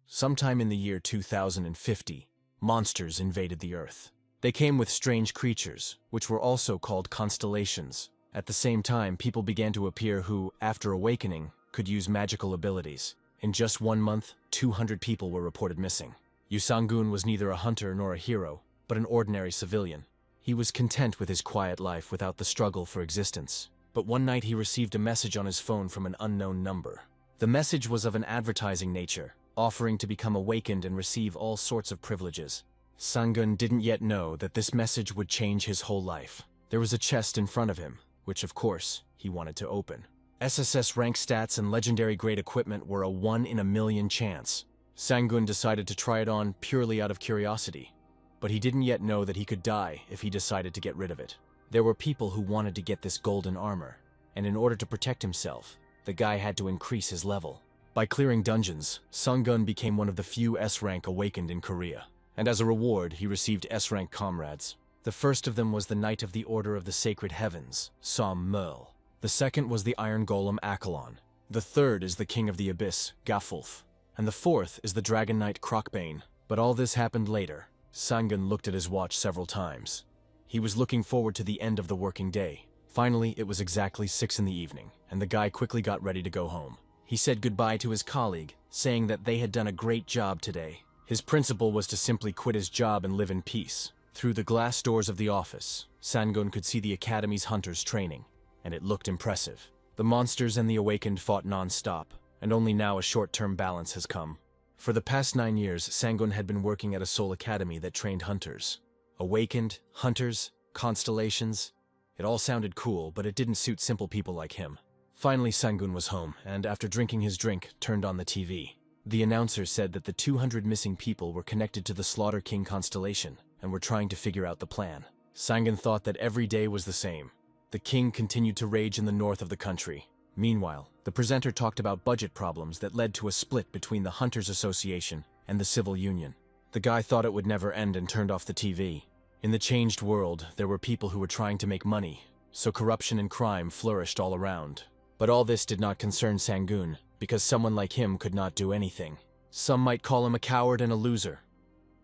Sometime in the year 2050, monsters invaded the Earth. They came with strange creatures, which were also called constellations. At the same time, people began to appear who, after awakening, could use magical abilities. In just 1 month, 200 people were reported missing. Yusangun was neither a hunter nor a hero, but an ordinary civilian. He was content with his quiet life without the struggle for existence. But one night he received a message on his phone from an unknown number. The message was of an advertising nature, offering to become awakened and receive all sorts of privileges. Sangun didn't yet know that this message would change his whole life. There was a chest in front of him, which of course, he wanted to open. SSS rank stats and legendary grade equipment were a 1 in a million chance. Sangun decided to try it on purely out of curiosity, but he didn't yet know that he could die if he decided to get rid of it. There were people who wanted to get this golden armor, and in order to protect himself, the guy had to increase his level. By clearing dungeons, Sangun became one of the few S-rank awakened in Korea, and as a reward, he received S-rank comrades. The first of them was the Knight of the Order of the Sacred Heavens, Som Merl. The second was the Iron Golem Achelon. The third is the King of the Abyss, Gafulf. And the fourth is the Dragon Knight Crocbane. But all this happened later. Sangun looked at his watch several times. He was looking forward to the end of the working day. Finally, it was exactly 6 in the evening, and the guy quickly got ready to go home. He said goodbye to his colleague, saying that they had done a great job today. His principle was to simply quit his job and live in peace. Through the glass doors of the office, Sangun could see the Academy's hunters training, and it looked impressive. The monsters and the awakened fought non-stop, and only now a short-term balance has come. For the past 9 years, Sangun had been working at a Soul Academy that trained hunters. Awakened, hunters, constellations. It all sounded cool, but it didn't suit simple people like him. Finally, Sangun was home, and after drinking his drink, turned on the TV. The announcer said that the 200 missing people were connected to the Slaughter King constellation, and were trying to figure out the plan. Sangun thought that every day was the same. The king continued to rage in the north of the country. Meanwhile, the presenter talked about budget problems that led to a split between the Hunters Association and the Civil Union. The guy thought it would never end and turned off the TV. In the changed world, there were people who were trying to make money, so corruption and crime flourished all around. But all this did not concern Sangun, because someone like him could not do anything. Some might call him a coward and a loser,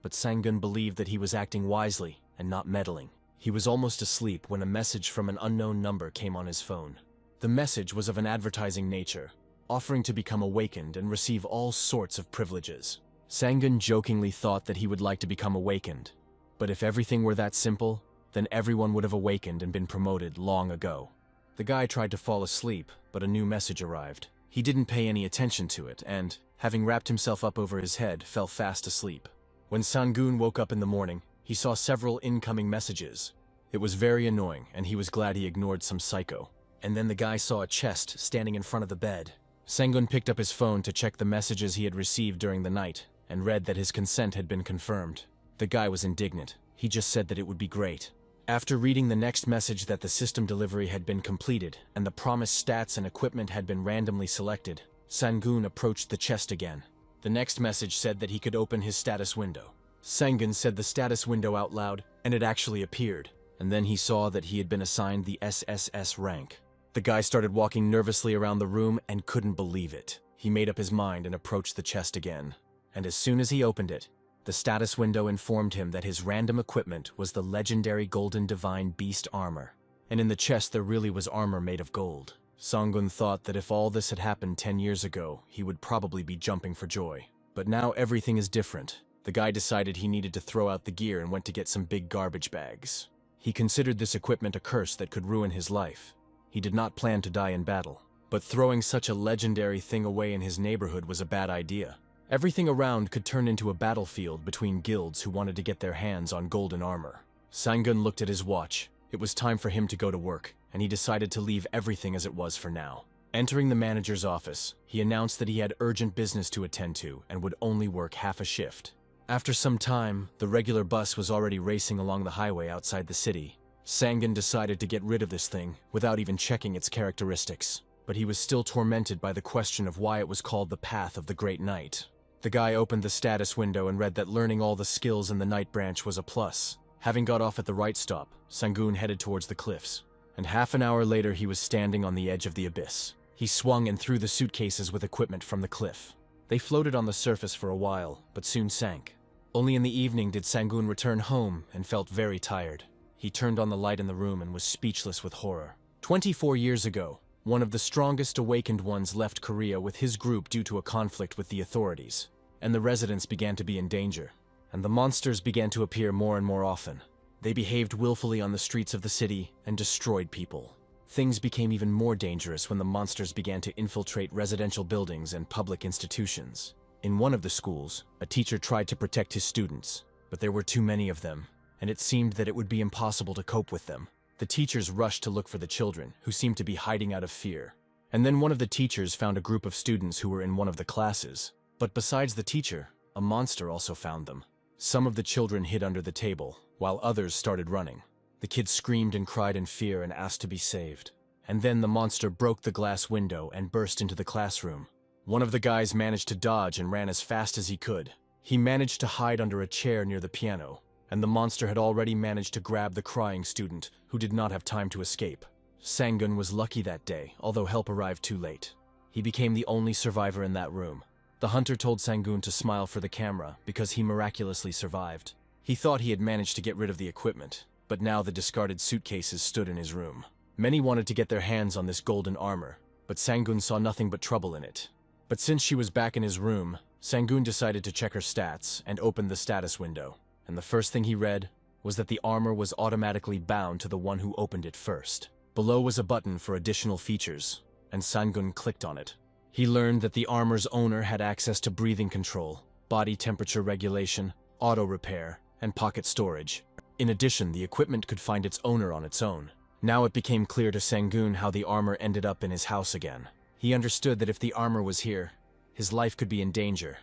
but Sangun believed that he was acting wisely and not meddling. He was almost asleep when a message from an unknown number came on his phone. The message was of an advertising nature, offering to become awakened and receive all sorts of privileges. Sangun jokingly thought that he would like to become awakened, but if everything were that simple, then everyone would have awakened and been promoted long ago. The guy tried to fall asleep, but a new message arrived. He didn't pay any attention to it and, having wrapped himself up over his head, fell fast asleep. When Sangun woke up in the morning, he saw several incoming messages. It was very annoying, and he was glad he ignored some psycho. And then the guy saw a chest standing in front of the bed. Sangun picked up his phone to check the messages he had received during the night, and read that his consent had been confirmed. The guy was indignant. He just said that it would be great. After reading the next message that the system delivery had been completed, and the promised stats and equipment had been randomly selected, Sangun approached the chest again. The next message said that he could open his status window. Sangun said the status window out loud, and it actually appeared. And then he saw that he had been assigned the SSS rank. The guy started walking nervously around the room and couldn't believe it. He made up his mind and approached the chest again. And as soon as he opened it, the status window informed him that his random equipment was the legendary Golden Divine Beast armor. And in the chest there really was armor made of gold. Sangun thought that if all this had happened 10 years ago, he would probably be jumping for joy. But now everything is different. The guy decided he needed to throw out the gear and went to get some big garbage bags. He considered this equipment a curse that could ruin his life. He did not plan to die in battle, but throwing such a legendary thing away in his neighborhood was a bad idea. Everything around could turn into a battlefield between guilds who wanted to get their hands on golden armor. Sangun looked at his watch. It was time for him to go to work, and he decided to leave everything as it was for now. Entering the manager's office, he announced that he had urgent business to attend to and would only work half a shift. After some time, the regular bus was already racing along the highway outside the city. Sangun decided to get rid of this thing without even checking its characteristics, but he was still tormented by the question of why it was called the Path of the Great Knight. The guy opened the status window and read that learning all the skills in the Knight branch was a plus. Having got off at the right stop, Sangun headed towards the cliffs, and half an hour later he was standing on the edge of the abyss. He swung and threw the suitcases with equipment from the cliff. They floated on the surface for a while, but soon sank. Only in the evening did Sangun return home and felt very tired. He turned on the light in the room and was speechless with horror. 24 years ago, one of the strongest awakened ones left Korea with his group due to a conflict with the authorities, and the residents began to be in danger, and the monsters began to appear more and more often. They behaved willfully on the streets of the city and destroyed people. Things became even more dangerous when the monsters began to infiltrate residential buildings and public institutions. In one of the schools, a teacher tried to protect his students, but there were too many of them, and it seemed that it would be impossible to cope with them. The teachers rushed to look for the children, who seemed to be hiding out of fear. And then one of the teachers found a group of students who were in one of the classes. But besides the teacher, a monster also found them. Some of the children hid under the table, while others started running. The kids screamed and cried in fear and asked to be saved. And then the monster broke the glass window and burst into the classroom. One of the guys managed to dodge and ran as fast as he could. He managed to hide under a chair near the piano, and the monster had already managed to grab the crying student, who did not have time to escape. Sangun was lucky that day, although help arrived too late. He became the only survivor in that room. The hunter told Sangun to smile for the camera because he miraculously survived. He thought he had managed to get rid of the equipment, but now the discarded suitcases stood in his room. Many wanted to get their hands on this golden armor, but Sangun saw nothing but trouble in it. But since she was back in his room, Sangun decided to check her stats and opened the status window. And the first thing he read was that the armor was automatically bound to the one who opened it first. Below was a button for additional features, and Sangun clicked on it. He learned that the armor's owner had access to breathing control, body temperature regulation, auto repair, and pocket storage. In addition, the equipment could find its owner on its own. Now it became clear to Sangun how the armor ended up in his house again. He understood that if the armor was here, his life could be in danger.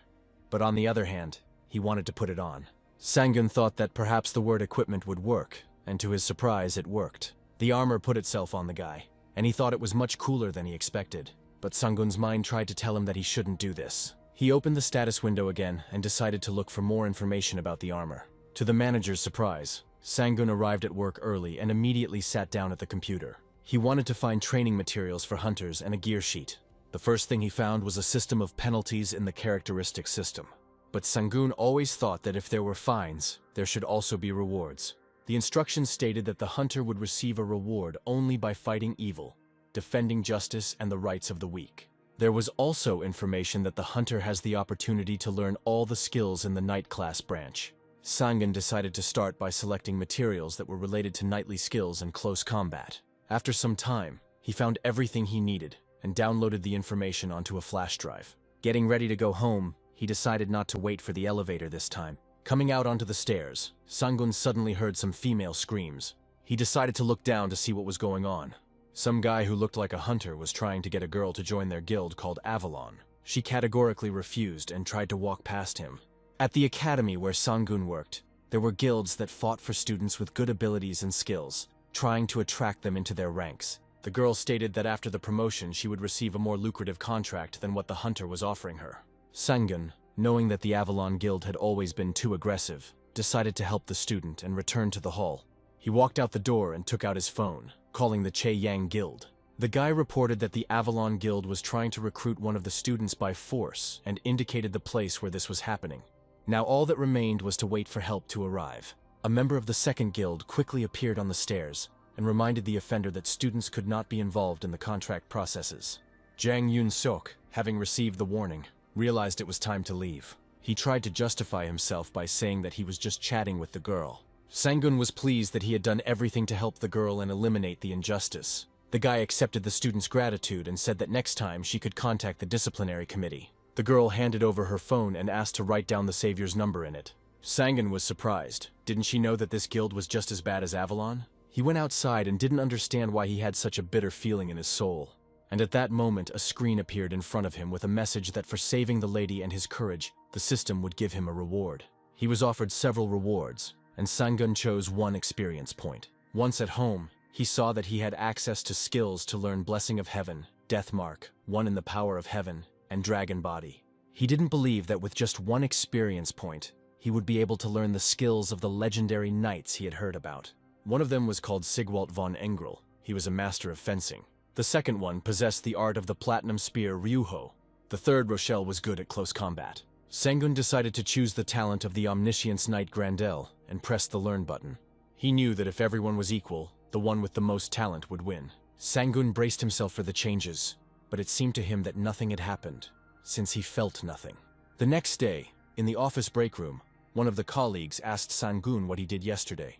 But on the other hand, he wanted to put it on. Sangun thought that perhaps the word equipment would work, and to his surprise, it worked. The armor put itself on the guy, and he thought it was much cooler than he expected. But Sangun's mind tried to tell him that he shouldn't do this. He opened the status window again and decided to look for more information about the armor. To the manager's surprise, Sangun arrived at work early and immediately sat down at the computer. He wanted to find training materials for hunters and a gear sheet. The first thing he found was a system of penalties in the characteristic system. But Sangun always thought that if there were fines, there should also be rewards. The instructions stated that the hunter would receive a reward only by fighting evil, defending justice and the rights of the weak. There was also information that the hunter has the opportunity to learn all the skills in the night class branch. Sangun decided to start by selecting materials that were related to knightly skills and close combat. After some time, he found everything he needed and downloaded the information onto a flash drive. Getting ready to go home, he decided not to wait for the elevator this time. Coming out onto the stairs, Sangun suddenly heard some female screams. He decided to look down to see what was going on. Some guy who looked like a hunter was trying to get a girl to join their guild called Avalon. She categorically refused and tried to walk past him. At the academy where Sangun worked, there were guilds that fought for students with good abilities and skills, trying to attract them into their ranks. The girl stated that after the promotion she would receive a more lucrative contract than what the hunter was offering her. Sangun, knowing that the Avalon Guild had always been too aggressive, decided to help the student and returned to the hall. He walked out the door and took out his phone, calling the Che Yang Guild. The guy reported that the Avalon Guild was trying to recruit one of the students by force and indicated the place where this was happening. Now all that remained was to wait for help to arrive. A member of the second guild quickly appeared on the stairs and reminded the offender that students could not be involved in the contract processes. Jang Yun-sok, having received the warning, realized it was time to leave. He tried to justify himself by saying that he was just chatting with the girl. Sangun was pleased that he had done everything to help the girl and eliminate the injustice. The guy accepted the student's gratitude and said that next time she could contact the disciplinary committee. The girl handed over her phone and asked to write down the savior's number in it. Sangun was surprised. Didn't she know that this guild was just as bad as Avalon? He went outside and didn't understand why he had such a bitter feeling in his soul. And at that moment, a screen appeared in front of him with a message that for saving the lady and his courage, the system would give him a reward. He was offered several rewards, and Sangun chose one experience point. Once at home, he saw that he had access to skills to learn Blessing of Heaven, Death Mark, One in the Power of Heaven, and Dragon Body. He didn't believe that with just one experience point, he would be able to learn the skills of the legendary knights he had heard about. One of them was called Sigwalt von Engrel. He was a master of fencing. The second one possessed the art of the platinum spear Ryuho. The third, Rochelle, was good at close combat. Sangun decided to choose the talent of the omniscience knight Grandel and pressed the learn button. He knew that if everyone was equal, the one with the most talent would win. Sangun braced himself for the changes, but it seemed to him that nothing had happened, since he felt nothing. The next day, in the office break room, one of the colleagues asked Sangun what he did yesterday.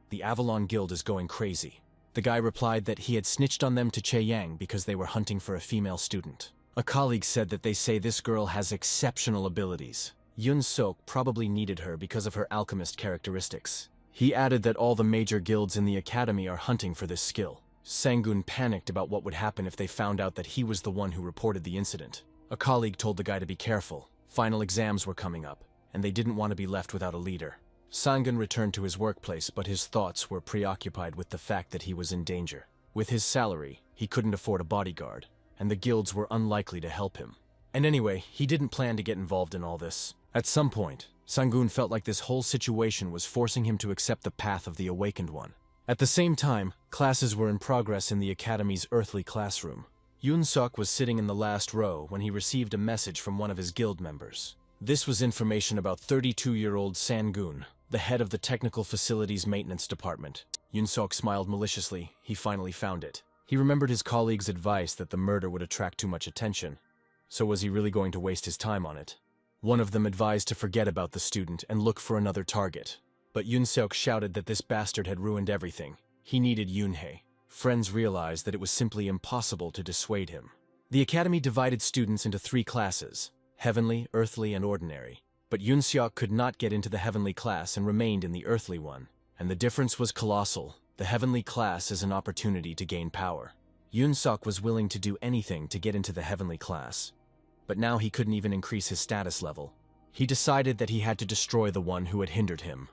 The Avalon Guild is going crazy. The guy replied that he had snitched on them to Che Yang because they were hunting for a female student. A colleague said that they say this girl has exceptional abilities. Yun Sok probably needed her because of her alchemist characteristics. He added that all the major guilds in the academy are hunting for this skill. Sangun panicked about what would happen if they found out that he was the one who reported the incident. A colleague told the guy to be careful. Final exams were coming up, and they didn't want to be left without a leader. Sangun returned to his workplace, but his thoughts were preoccupied with the fact that he was in danger. With his salary, he couldn't afford a bodyguard, and the guilds were unlikely to help him. And anyway, he didn't plan to get involved in all this. At some point, Sangun felt like this whole situation was forcing him to accept the path of the Awakened One. At the same time, classes were in progress in the Academy's earthly classroom. Yun Sok was sitting in the last row when he received a message from one of his guild members. This was information about 32-year-old Sangun, the head of the Technical Facilities Maintenance Department. Yun Sok smiled maliciously. He finally found it. He remembered his colleague's advice that the murder would attract too much attention. So was he really going to waste his time on it? One of them advised to forget about the student and look for another target. But Yun Seok shouted that this bastard had ruined everything. He needed Yunhei. Friends realized that it was simply impossible to dissuade him. The academy divided students into 3 classes: heavenly, earthly, and ordinary. But Yun Seok could not get into the heavenly class and remained in the earthly one. And the difference was colossal. The heavenly class is an opportunity to gain power. Yun Seok was willing to do anything to get into the heavenly class. But now he couldn't even increase his status level. He decided that he had to destroy the one who had hindered him.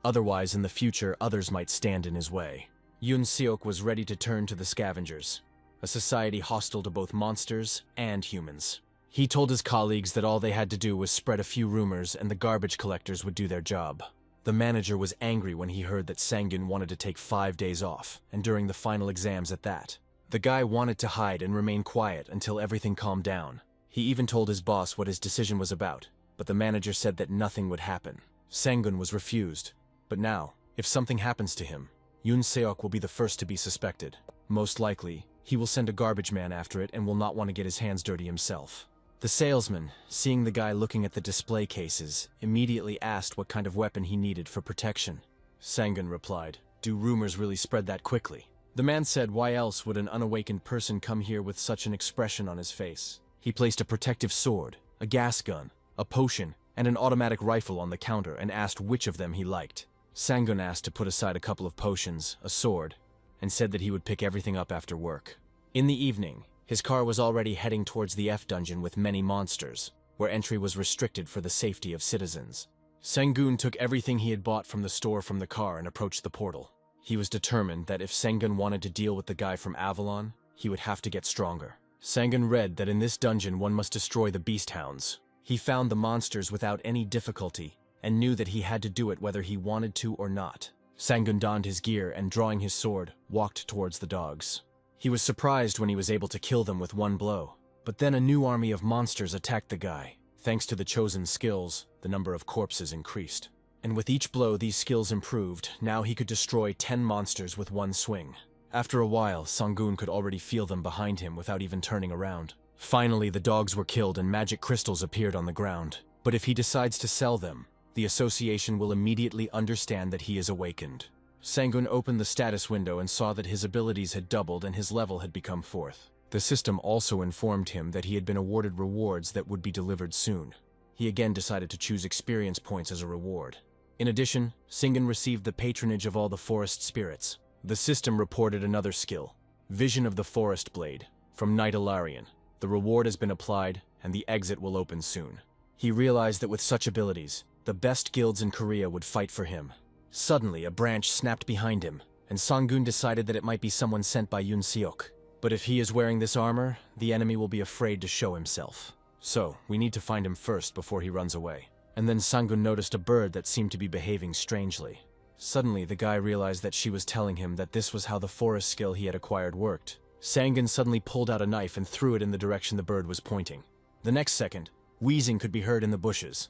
Otherwise, in the future, others might stand in his way. Yun Seok was ready to turn to the Scavengers, a society hostile to both monsters and humans. He told his colleagues that all they had to do was spread a few rumors and the garbage collectors would do their job. The manager was angry when he heard that Sangun wanted to take 5 days off, and during the final exams at that. The guy wanted to hide and remain quiet until everything calmed down. He even told his boss what his decision was about, but the manager said that nothing would happen. Sangun was refused. But now, if something happens to him, Yun Seok will be the first to be suspected. Most likely, he will send a garbage man after it and will not want to get his hands dirty himself. The salesman, seeing the guy looking at the display cases, immediately asked what kind of weapon he needed for protection. Sangun replied, "Do rumors really spread that quickly?" The man said, "Why else would an unawakened person come here with such an expression on his face?" He placed a protective sword, a gas gun, a potion, and an automatic rifle on the counter and asked which of them he liked. Sangun asked to put aside a couple of potions, a sword, and said that he would pick everything up after work. In the evening, his car was already heading towards the F dungeon with many monsters, where entry was restricted for the safety of citizens. Sangun took everything he had bought from the store from the car and approached the portal. He was determined that if Sangun wanted to deal with the guy from Avalon, he would have to get stronger. Sangun read that in this dungeon one must destroy the beast hounds. He found the monsters without any difficulty, and knew that he had to do it whether he wanted to or not. Sangun donned his gear and, drawing his sword, walked towards the dogs. He was surprised when he was able to kill them with one blow. But then a new army of monsters attacked the guy. Thanks to the chosen skills, the number of corpses increased. And with each blow these skills improved, now he could destroy 10 monsters with one swing. After a while, Sangun could already feel them behind him without even turning around. Finally, the dogs were killed and magic crystals appeared on the ground. But if he decides to sell them, the association will immediately understand that he is awakened. Sangun opened the status window and saw that his abilities had doubled and his level had become 4th. The system also informed him that he had been awarded rewards that would be delivered soon. He again decided to choose experience points as a reward. In addition, Sangun received the patronage of all the forest spirits. The system reported another skill, Vision of the Forest Blade, from Knight Ilarion. The reward has been applied, and the exit will open soon. He realized that with such abilities, the best guilds in Korea would fight for him. Suddenly, a branch snapped behind him, and Sangun decided that it might be someone sent by Yun Seok. But if he is wearing this armor, the enemy will be afraid to show himself. So, we need to find him first before he runs away. And then Sangun noticed a bird that seemed to be behaving strangely. Suddenly, the guy realized that she was telling him that this was how the forest skill he had acquired worked. Sangun suddenly pulled out a knife and threw it in the direction the bird was pointing. The next second, wheezing could be heard in the bushes,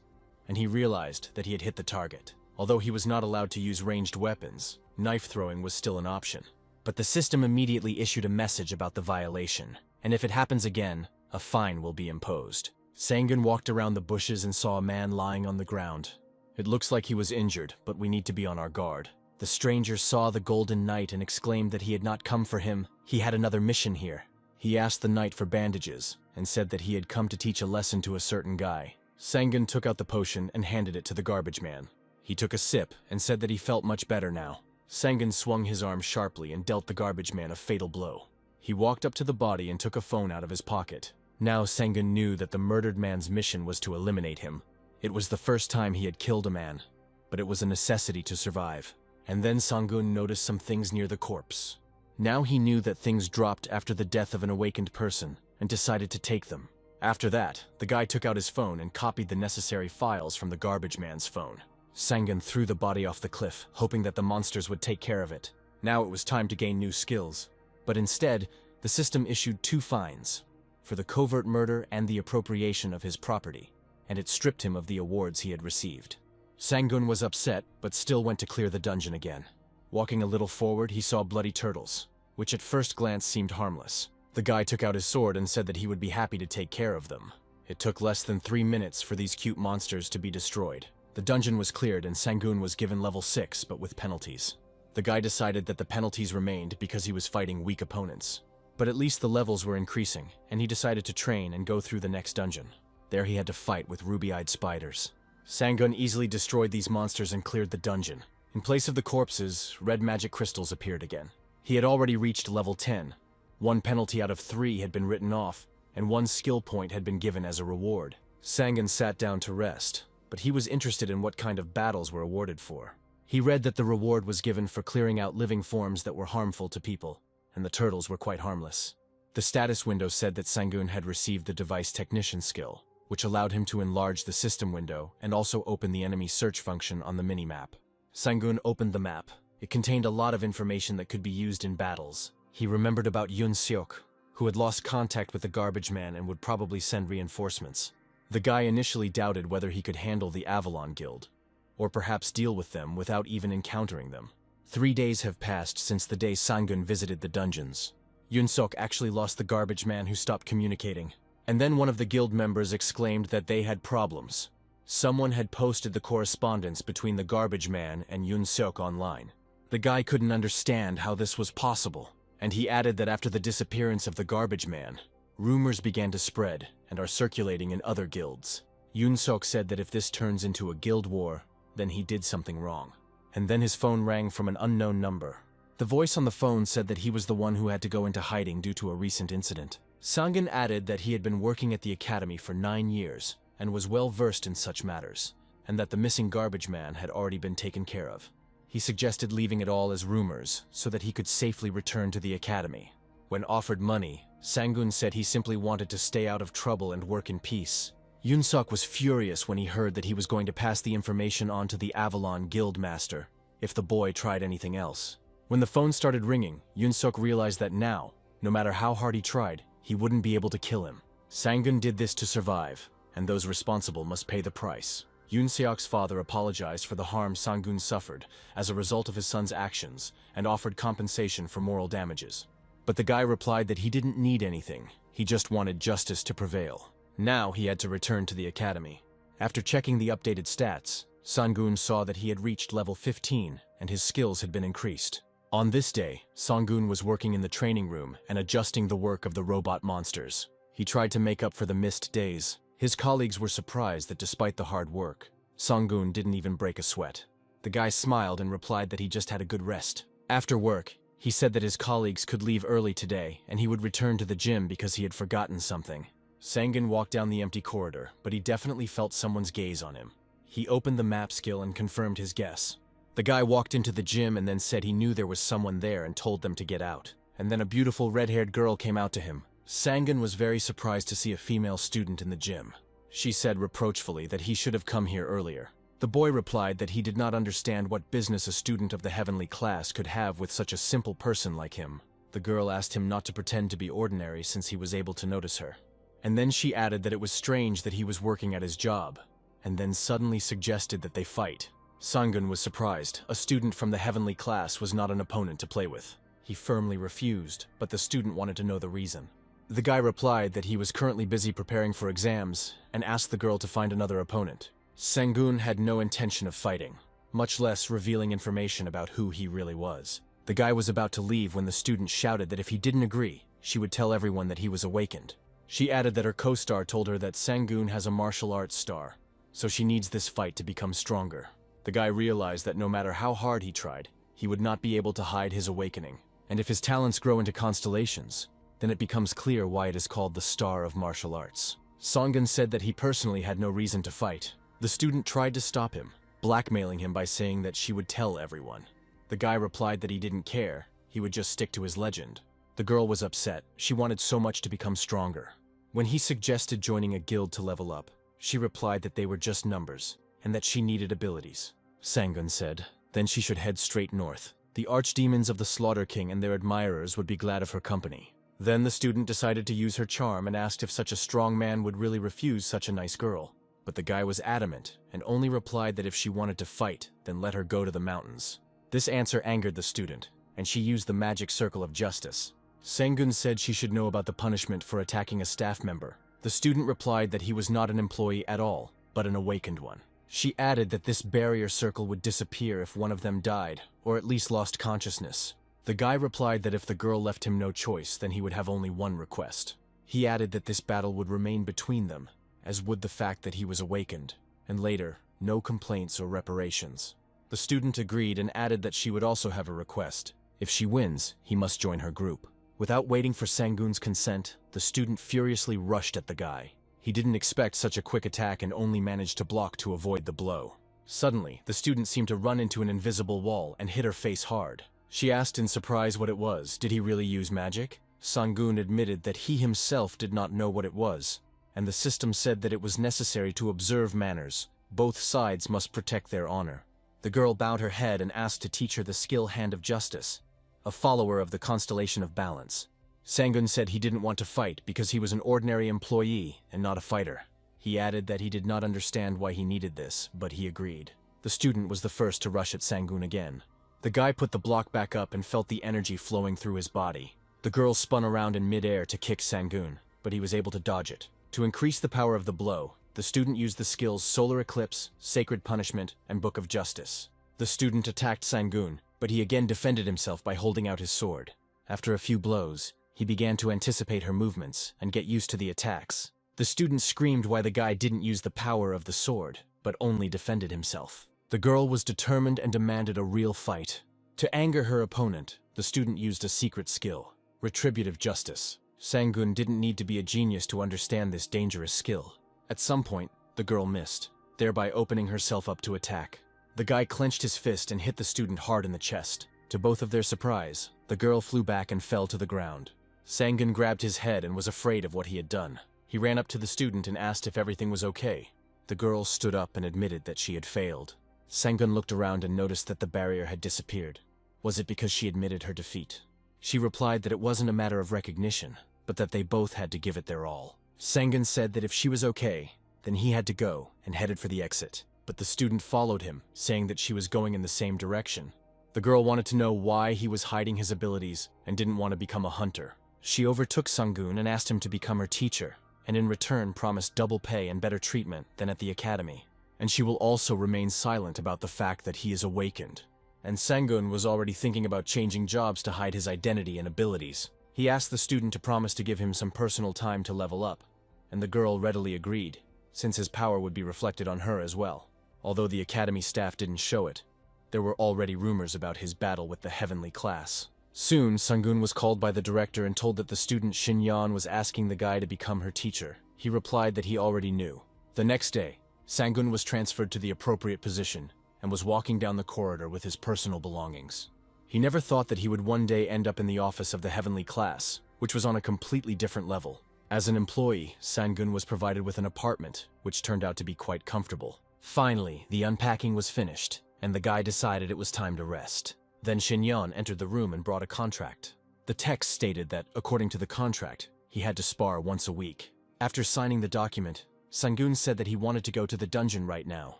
and he realized that he had hit the target. Although he was not allowed to use ranged weapons, knife throwing was still an option. But the system immediately issued a message about the violation, and if it happens again, a fine will be imposed. Sangun walked around the bushes and saw a man lying on the ground. It looks like he was injured, but we need to be on our guard. The stranger saw the Golden Knight and exclaimed that he had not come for him. He had another mission here. He asked the knight for bandages and said that he had come to teach a lesson to a certain guy. Sangun took out the potion and handed it to the garbage man. He took a sip and said that he felt much better now. Sangun swung his arm sharply and dealt the garbage man a fatal blow. He walked up to the body and took a phone out of his pocket. Now Sangun knew that the murdered man's mission was to eliminate him. It was the first time he had killed a man, but it was a necessity to survive. And then Sangun noticed some things near the corpse. Now he knew that things dropped after the death of an awakened person and decided to take them. After that, the guy took out his phone and copied the necessary files from the garbage man's phone. Sangun threw the body off the cliff, hoping that the monsters would take care of it. Now it was time to gain new skills. But instead, the system issued 2 fines for the covert murder and the appropriation of his property, and it stripped him of the awards he had received. Sangun was upset, but still went to clear the dungeon again. Walking a little forward, he saw bloody turtles, which at first glance seemed harmless. The guy took out his sword and said that he would be happy to take care of them. It took less than 3 minutes for these cute monsters to be destroyed. The dungeon was cleared and Sangun was given level 6, but with penalties. The guy decided that the penalties remained because he was fighting weak opponents. But at least the levels were increasing, and he decided to train and go through the next dungeon. There he had to fight with ruby-eyed spiders. Sangun easily destroyed these monsters and cleared the dungeon. In place of the corpses, red magic crystals appeared again. He had already reached level 10. 1 penalty out of 3 had been written off, and 1 skill point had been given as a reward. Sangun sat down to rest, but he was interested in what kind of battles were awarded for. He read that the reward was given for clearing out living forms that were harmful to people, and the turtles were quite harmless. The status window said that Sangun had received the device technician skill, which allowed him to enlarge the system window and also open the enemy search function on the minimap. Sangun opened the map. It contained a lot of information that could be used in battles. He remembered about Yun Seok, who had lost contact with the garbage man and would probably send reinforcements. The guy initially doubted whether he could handle the Avalon Guild, or perhaps deal with them without even encountering them. 3 days have passed since the day Sangun visited the dungeons. Yun Seok actually lost the garbage man who stopped communicating. And then one of the guild members exclaimed that they had problems. Someone had posted the correspondence between the garbage man and Yun Seok online. The guy couldn't understand how this was possible, and he added that after the disappearance of the garbage man, rumors began to spread and are circulating in other guilds. Yun Seok said that if this turns into a guild war, then he did something wrong. And then his phone rang from an unknown number. The voice on the phone said that he was the one who had to go into hiding due to a recent incident. Sangun added that he had been working at the academy for 9 years and was well versed in such matters, and that the missing garbage man had already been taken care of. He suggested leaving it all as rumors so that he could safely return to the academy. When offered money, Sangun said he simply wanted to stay out of trouble and work in peace. Yun Seok was furious when he heard that he was going to pass the information on to the Avalon Guild Master if the boy tried anything else. When the phone started ringing, Yun Seok realized that now, no matter how hard he tried, he wouldn't be able to kill him. Sangun did this to survive, and those responsible must pay the price. Yun Seok's father apologized for the harm Sangun suffered as a result of his son's actions and offered compensation for moral damages. But the guy replied that he didn't need anything, he just wanted justice to prevail. Now he had to return to the academy. After checking the updated stats, Sangun saw that he had reached level 15 and his skills had been increased. On this day, Sangun was working in the training room and adjusting the work of the robot monsters. He tried to make up for the missed days. His colleagues were surprised that despite the hard work, Sangun didn't even break a sweat. The guy smiled and replied that he just had a good rest. After work, he said that his colleagues could leave early today and he would return to the gym because he had forgotten something. Sangun walked down the empty corridor, but he definitely felt someone's gaze on him. He opened the map skill and confirmed his guess. The guy walked into the gym and then said he knew there was someone there and told them to get out. And then a beautiful red-haired girl came out to him. Sangun was very surprised to see a female student in the gym. She said reproachfully that he should have come here earlier. The boy replied that he did not understand what business a student of the heavenly class could have with such a simple person like him. The girl asked him not to pretend to be ordinary since he was able to notice her. And then she added that it was strange that he was working at his job, and then suddenly suggested that they fight. Sangun was surprised. A student from the heavenly class was not an opponent to play with. He firmly refused, but the student wanted to know the reason. The guy replied that he was currently busy preparing for exams and asked the girl to find another opponent. Sangun had no intention of fighting, much less revealing information about who he really was. The guy was about to leave when the student shouted that if he didn't agree, she would tell everyone that he was awakened. She added that her co-star told her that Sangun has a martial arts star, so she needs this fight to become stronger. The guy realized that no matter how hard he tried, he would not be able to hide his awakening. And if his talents grow into constellations, then it becomes clear why it is called the Star of Martial Arts. Sangun said that he personally had no reason to fight. The student tried to stop him, blackmailing him by saying that she would tell everyone. The guy replied that he didn't care, he would just stick to his legend. The girl was upset. She wanted so much to become stronger. When he suggested joining a guild to level up, she replied that they were just numbers, and that she needed abilities. Sangun said, then she should head straight north. The archdemons of the Slaughter King and their admirers would be glad of her company. Then the student decided to use her charm and asked if such a strong man would really refuse such a nice girl. But the guy was adamant, and only replied that if she wanted to fight, then let her go to the mountains. This answer angered the student, and she used the magic circle of justice. Sangun said she should know about the punishment for attacking a staff member. The student replied that he was not an employee at all, but an awakened one. She added that this barrier circle would disappear if one of them died, or at least lost consciousness. The guy replied that if the girl left him no choice, then he would have only one request. He added that this battle would remain between them, as would the fact that he was awakened, and later, no complaints or reparations. The student agreed and added that she would also have a request. If she wins, he must join her group. Without waiting for Sangun's consent, the student furiously rushed at the guy. He didn't expect such a quick attack and only managed to block to avoid the blow. Suddenly, the student seemed to run into an invisible wall and hit her face hard. She asked in surprise what it was. Did he really use magic? Sangun admitted that he himself did not know what it was, and the system said that it was necessary to observe manners. Both sides must protect their honor. The girl bowed her head and asked to teach her the skill Hand of Justice, a follower of the constellation of balance. Sangun said he didn't want to fight because he was an ordinary employee and not a fighter. He added that he did not understand why he needed this, but he agreed. The student was the first to rush at Sangun again. The guy put the block back up and felt the energy flowing through his body. The girl spun around in midair to kick Sangun, but he was able to dodge it. To increase the power of the blow, the student used the skills Solar Eclipse, Sacred Punishment, and Book of Justice. The student attacked Sangun, but he again defended himself by holding out his sword. After a few blows, he began to anticipate her movements and get used to the attacks. The student screamed why the guy didn't use the power of the sword, but only defended himself. The girl was determined and demanded a real fight. To anger her opponent, the student used a secret skill, Retributive Justice. Sangun didn't need to be a genius to understand this dangerous skill. At some point, the girl missed, thereby opening herself up to attack. The guy clenched his fist and hit the student hard in the chest. To both of their surprise, the girl flew back and fell to the ground. Sangun grabbed his head and was afraid of what he had done. He ran up to the student and asked if everything was okay. The girl stood up and admitted that she had failed. Sangun looked around and noticed that the barrier had disappeared. Was it because she admitted her defeat? She replied that it wasn't a matter of recognition, but that they both had to give it their all. Sangun said that if she was okay, then he had to go and headed for the exit. But the student followed him, saying that she was going in the same direction. The girl wanted to know why he was hiding his abilities and didn't want to become a hunter. She overtook Sangun and asked him to become her teacher, and in return promised double pay and better treatment than at the academy. And she will also remain silent about the fact that he is awakened. And Sangun was already thinking about changing jobs to hide his identity and abilities. He asked the student to promise to give him some personal time to level up, and the girl readily agreed, since his power would be reflected on her as well. Although the academy staff didn't show it, there were already rumors about his battle with the heavenly class. Soon, Sangun was called by the director and told that the student Xinyan was asking the guy to become her teacher. He replied that he already knew. The next day, Sangun was transferred to the appropriate position and was walking down the corridor with his personal belongings. He never thought that he would one day end up in the office of the heavenly class, which was on a completely different level. As an employee, Sangun was provided with an apartment, which turned out to be quite comfortable. Finally, the unpacking was finished, and the guy decided it was time to rest. Then Xinyan entered the room and brought a contract. The text stated that, according to the contract, he had to spar once a week. After signing the document, Sangun said that he wanted to go to the dungeon right now.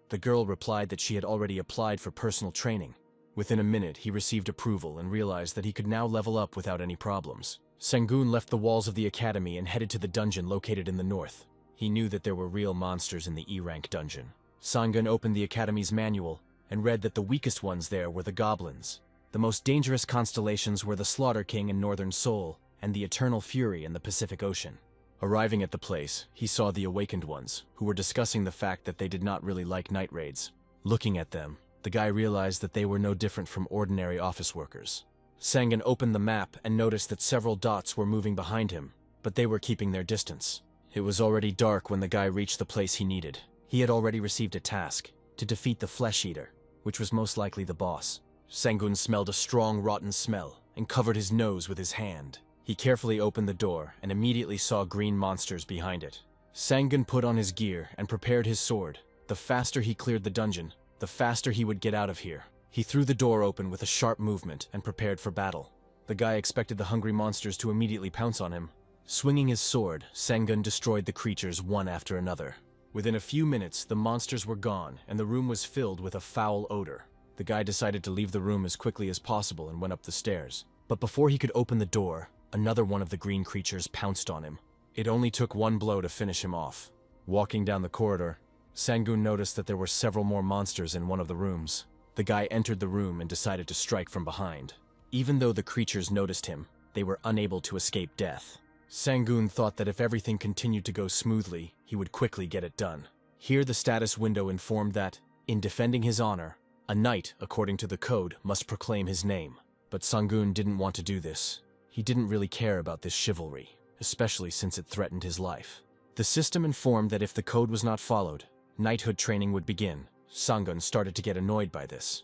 The girl replied that she had already applied for personal training. Within a minute, he received approval and realized that he could now level up without any problems. Sangun left the walls of the academy and headed to the dungeon located in the north. He knew that there were real monsters in the E-rank dungeon. Sangun opened the academy's manual and read that the weakest ones there were the goblins. The most dangerous constellations were the Slaughter King in Northern Seoul and the Eternal Fury in the Pacific Ocean. Arriving at the place, he saw the Awakened Ones, who were discussing the fact that they did not really like night raids. Looking at them, the guy realized that they were no different from ordinary office workers. Sangun opened the map and noticed that several dots were moving behind him, but they were keeping their distance. It was already dark when the guy reached the place he needed. He had already received a task to defeat the Flesh Eater, which was most likely the boss. Sangun smelled a strong, rotten smell and covered his nose with his hand. He carefully opened the door and immediately saw green monsters behind it. Sangun put on his gear and prepared his sword. The faster he cleared the dungeon, the faster he would get out of here. He threw the door open with a sharp movement and prepared for battle. The guy expected the hungry monsters to immediately pounce on him. Swinging his sword, Sangun destroyed the creatures one after another. Within a few minutes, the monsters were gone and the room was filled with a foul odor. The guy decided to leave the room as quickly as possible and went up the stairs. But before he could open the door, another one of the green creatures pounced on him. It only took one blow to finish him off. Walking down the corridor, Sangun noticed that there were several more monsters in one of the rooms. The guy entered the room and decided to strike from behind. Even though the creatures noticed him, they were unable to escape death. Sangun thought that if everything continued to go smoothly, he would quickly get it done. Here the status window informed that, in defending his honor, a knight, according to the code, must proclaim his name. But Sangun didn't want to do this. He didn't really care about this chivalry, especially since it threatened his life. The system informed that if the code was not followed, knighthood training would begin. Sangun started to get annoyed by this.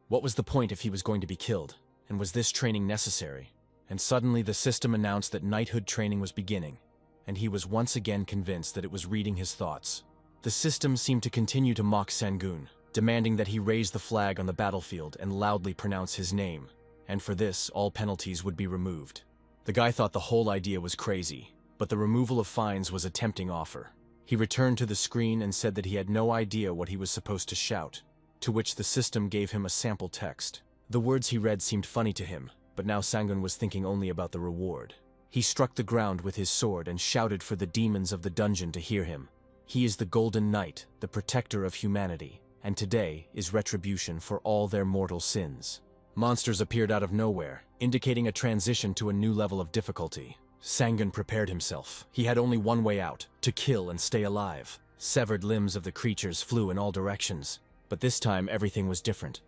What was the point if he was going to be killed? And was this training necessary? And suddenly the system announced that knighthood training was beginning, and he was once again convinced that it was reading his thoughts. The system seemed to continue to mock Sangun, demanding that he raise the flag on the battlefield and loudly pronounce his name, and for this, all penalties would be removed. The guy thought the whole idea was crazy, but the removal of fines was a tempting offer. He returned to the screen and said that he had no idea what he was supposed to shout, to which the system gave him a sample text. The words he read seemed funny to him, but now Sangun was thinking only about the reward. He struck the ground with his sword and shouted for the demons of the dungeon to hear him. He is the Golden Knight, the protector of humanity, and today is retribution for all their mortal sins. Monsters appeared out of nowhere, indicating a transition to a new level of difficulty. Sangun prepared himself. He had only one way out, to kill and stay alive. Severed limbs of the creatures flew in all directions, but this time everything was different.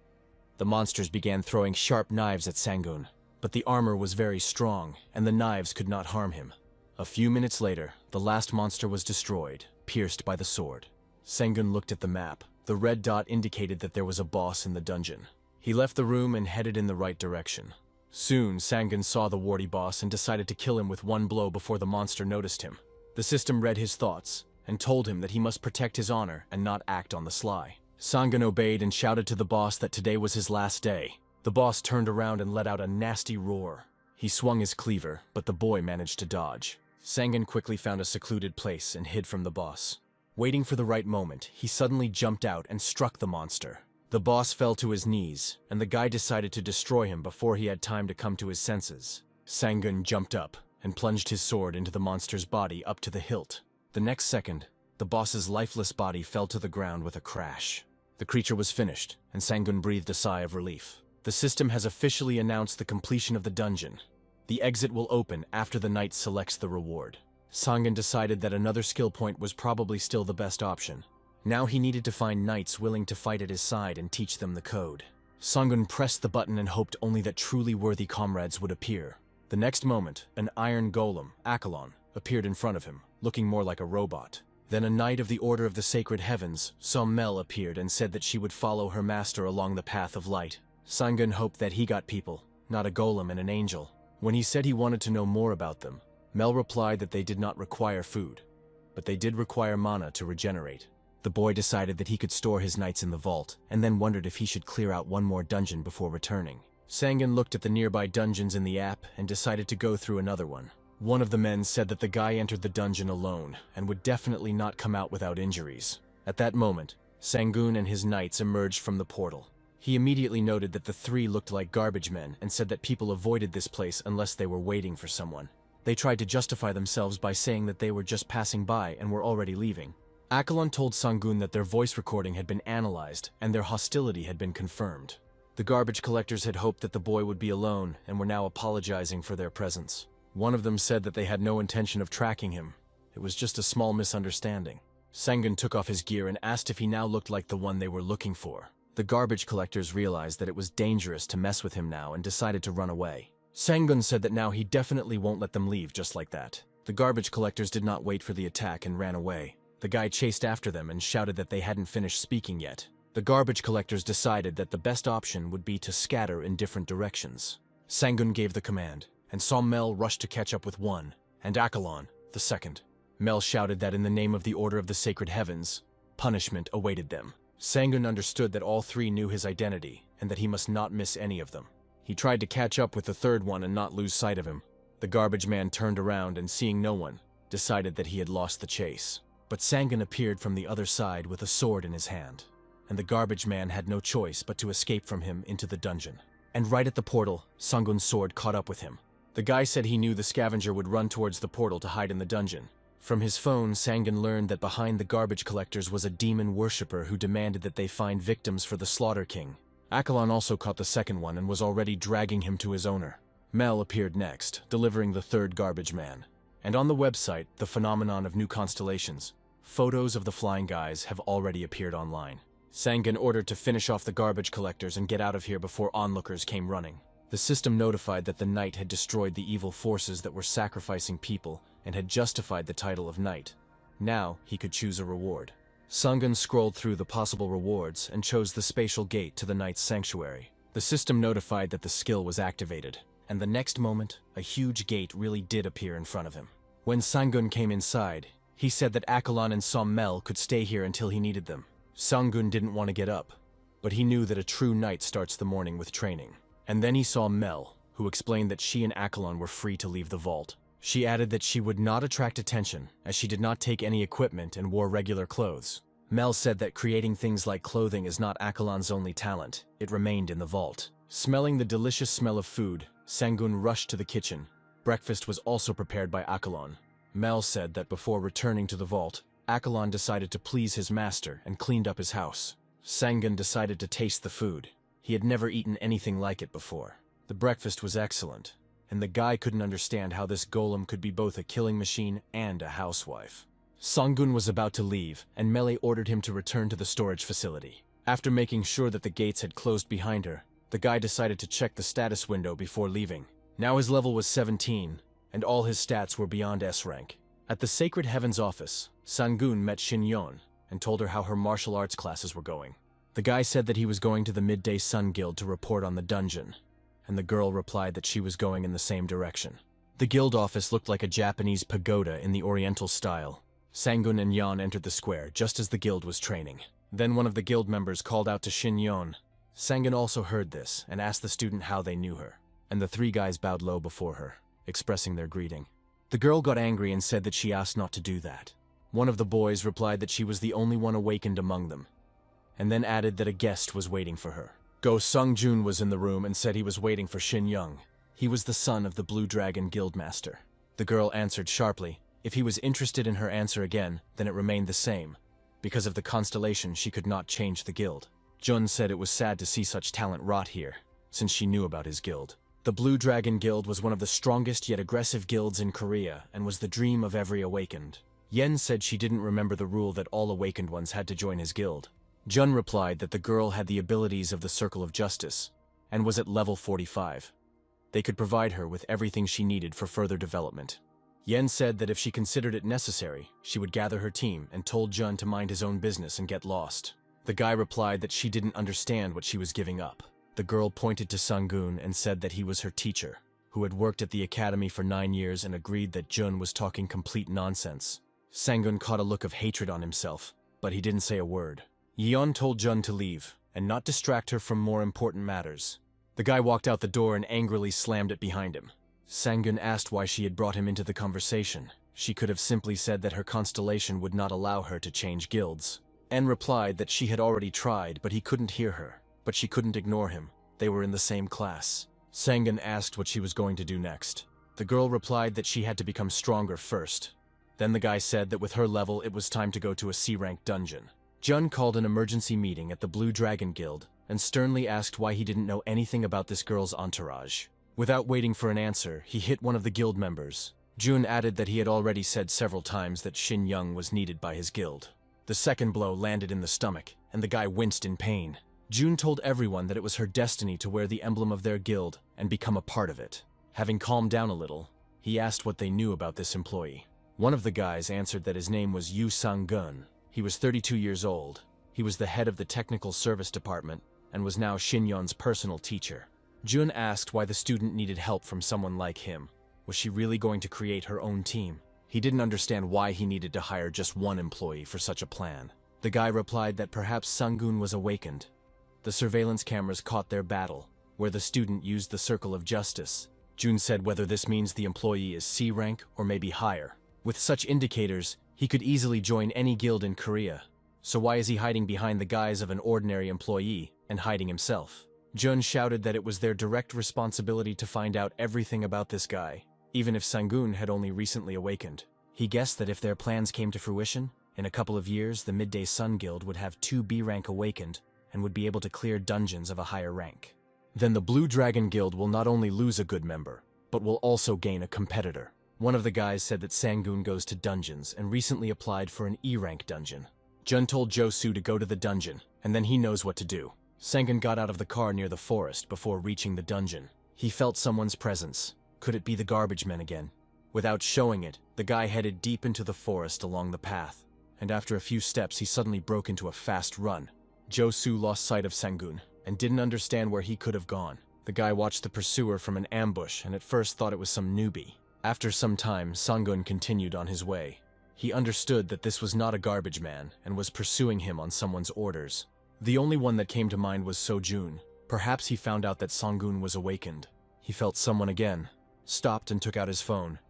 The monsters began throwing sharp knives at Sangun, but the armor was very strong, and the knives could not harm him. A few minutes later, the last monster was destroyed, pierced by the sword. Sangun looked at the map. The red dot indicated that there was a boss in the dungeon. He left the room and headed in the right direction. Soon, Sangun saw the warty boss and decided to kill him with one blow before the monster noticed him. The system read his thoughts and told him that he must protect his honor and not act on the sly. Sangun obeyed and shouted to the boss that today was his last day. The boss turned around and let out a nasty roar. He swung his cleaver, but the boy managed to dodge. Sangun quickly found a secluded place and hid from the boss. Waiting for the right moment, he suddenly jumped out and struck the monster. The boss fell to his knees, and the guy decided to destroy him before he had time to come to his senses. Sangun jumped up and plunged his sword into the monster's body up to the hilt. The next second, the boss's lifeless body fell to the ground with a crash. The creature was finished, and Sangun breathed a sigh of relief. The system has officially announced the completion of the dungeon. The exit will open after the knight selects the reward. Sangun decided that another skill point was probably still the best option. Now he needed to find knights willing to fight at his side and teach them the code. Sangun pressed the button and hoped only that truly worthy comrades would appear. The next moment, an iron golem, Achelon, appeared in front of him, looking more like a robot. Then a knight of the Order of the Sacred Heavens, Sommel, appeared and said that she would follow her master along the path of light. Sangun hoped that he got people, not a golem and an angel. When he said he wanted to know more about them, Mel replied that they did not require food, but they did require mana to regenerate. The boy decided that he could store his knights in the vault, and then wondered if he should clear out one more dungeon before returning. Sangun looked at the nearby dungeons in the app and decided to go through another one. One of the men said that the guy entered the dungeon alone and would definitely not come out without injuries. At that moment, Sangun and his knights emerged from the portal. He immediately noted that the three looked like garbage men and said that people avoided this place unless they were waiting for someone. They tried to justify themselves by saying that they were just passing by and were already leaving. Akalon told Sangun that their voice recording had been analyzed and their hostility had been confirmed. The garbage collectors had hoped that the boy would be alone and were now apologizing for their presence. One of them said that they had no intention of tracking him. It was just a small misunderstanding. Sangun took off his gear and asked if he now looked like the one they were looking for. The garbage collectors realized that it was dangerous to mess with him now and decided to run away. Sangun said that now he definitely won't let them leave just like that. The garbage collectors did not wait for the attack and ran away. The guy chased after them and shouted that they hadn't finished speaking yet. The garbage collectors decided that the best option would be to scatter in different directions. Sangun gave the command, and saw Mel rush to catch up with one, and Akalon, the second. Mel shouted that in the name of the Order of the Sacred Heavens, punishment awaited them. Sangun understood that all three knew his identity, and that he must not miss any of them. He tried to catch up with the third one and not lose sight of him. The garbage man turned around and, seeing no one, decided that he had lost the chase. But Sangun appeared from the other side with a sword in his hand, and the garbage man had no choice but to escape from him into the dungeon. And right at the portal, Sangun's sword caught up with him. The guy said he knew the scavenger would run towards the portal to hide in the dungeon. From his phone, Sangun learned that behind the garbage collectors was a demon worshipper who demanded that they find victims for the Slaughter King. Akalon also caught the second one and was already dragging him to his owner. Mel appeared next, delivering the third garbage man. And on the website, The Phenomenon of New Constellations, photos of the flying guys have already appeared online. Sangun ordered to finish off the garbage collectors and get out of here before onlookers came running. The system notified that the knight had destroyed the evil forces that were sacrificing people and had justified the title of knight. Now he could choose a reward. Sangun scrolled through the possible rewards and chose the spatial gate to the knight's sanctuary. The system notified that the skill was activated, and the next moment, a huge gate really did appear in front of him. When Sangun came inside, he said that Akalon and Mel could stay here until he needed them. Sangun didn't want to get up, but he knew that a true knight starts the morning with training. And then he saw Mel, who explained that she and Akalon were free to leave the vault. She added that she would not attract attention, as she did not take any equipment and wore regular clothes. Mel said that creating things like clothing is not Akalon's only talent. It remained in the vault. Smelling the delicious smell of food, Sangun rushed to the kitchen. Breakfast was also prepared by Akalon. Mel said that before returning to the vault, Akalon decided to please his master and cleaned up his house. Sangun decided to taste the food. He had never eaten anything like it before. The breakfast was excellent, and the guy couldn't understand how this golem could be both a killing machine and a housewife. Sangun was about to leave, and Mele ordered him to return to the storage facility. After making sure that the gates had closed behind her, the guy decided to check the status window before leaving. Now his level was 17, and all his stats were beyond S rank. At the Sacred Heavens office, Sangun met Shinyon and told her how her martial arts classes were going. The guy said that he was going to the Midday Sun Guild to report on the dungeon, and the girl replied that she was going in the same direction. The guild office looked like a Japanese pagoda in the Oriental style. Sangun and Yan entered the square just as the guild was training. Then one of the guild members called out to Shinyon. Sangun also heard this and asked the student how they knew her, and the three guys bowed low before her, expressing their greeting. The girl got angry and said that she asked not to do that. One of the boys replied that she was the only one awakened among them, and then added that a guest was waiting for her. Go Sung-jun was in the room and said he was waiting for Shin Young. He was the son of the Blue Dragon Guildmaster. The girl answered sharply. If he was interested in her answer again, then it remained the same. Because of the constellation, she could not change the guild. Jun said it was sad to see such talent rot here, since she knew about his guild. The Blue Dragon Guild was one of the strongest yet aggressive guilds in Korea and was the dream of every awakened. Yen said she didn't remember the rule that all awakened ones had to join his guild. Jun replied that the girl had the abilities of the Circle of Justice and was at level 45. They could provide her with everything she needed for further development. Yen said that if she considered it necessary, she would gather her team and told Jun to mind his own business and get lost. The guy replied that she didn't understand what she was giving up. The girl pointed to Sangun and said that he was her teacher, who had worked at the academy for 9 years and agreed that Jun was talking complete nonsense. Sangun caught a look of hatred on himself, but he didn't say a word. Yeon told Jun to leave and not distract her from more important matters. The guy walked out the door and angrily slammed it behind him. Sangun asked why she had brought him into the conversation. She could have simply said that her constellation would not allow her to change guilds. En replied that she had already tried, but he couldn't hear her. But she couldn't ignore him. They were in the same class. Sangun asked what she was going to do next. The girl replied that she had to become stronger first. Then the guy said that with her level it was time to go to a C-rank dungeon. Jun called an emergency meeting at the Blue Dragon Guild and sternly asked why he didn't know anything about this girl's entourage. Without waiting for an answer, he hit one of the guild members. Jun added that he had already said several times that Shin Young was needed by his guild. The second blow landed in the stomach, and the guy winced in pain. Jun told everyone that it was her destiny to wear the emblem of their guild and become a part of it. Having calmed down a little, he asked what they knew about this employee. One of the guys answered that his name was Yu Sang-gun. He was 32 years old. He was the head of the technical service department and was now Shin Yon's personal teacher. Jun asked why the student needed help from someone like him. Was she really going to create her own team? He didn't understand why he needed to hire just one employee for such a plan. The guy replied that perhaps Sangun was awakened. The surveillance cameras caught their battle, where the student used the circle of justice. Jun said whether this means the employee is C rank or maybe higher. With such indicators, he could easily join any guild in Korea. So why is he hiding behind the guise of an ordinary employee and hiding himself? Jun shouted that it was their direct responsibility to find out everything about this guy, even if Sangun had only recently awakened. He guessed that if their plans came to fruition, in a couple of years the Midday Sun Guild would have 2 B rank awakened and would be able to clear dungeons of a higher rank. Then the Blue Dragon Guild will not only lose a good member, but will also gain a competitor. One of the guys said that Sangun goes to dungeons and recently applied for an E-rank dungeon. Jun told Josu to go to the dungeon, and then he knows what to do. Sangun got out of the car near the forest before reaching the dungeon. He felt someone's presence. Could it be the garbage men again? Without showing it, the guy headed deep into the forest along the path, and after a few steps he suddenly broke into a fast run. Josu lost sight of Sangun and didn't understand where he could have gone. The guy watched the pursuer from an ambush and at first thought it was some newbie. After some time, Sangun continued on his way. He understood that this was not a garbage man and was pursuing him on someone's orders. The only one that came to mind was Sojun. Perhaps he found out that Sangun was awakened. He felt someone again, stopped and took out his phone.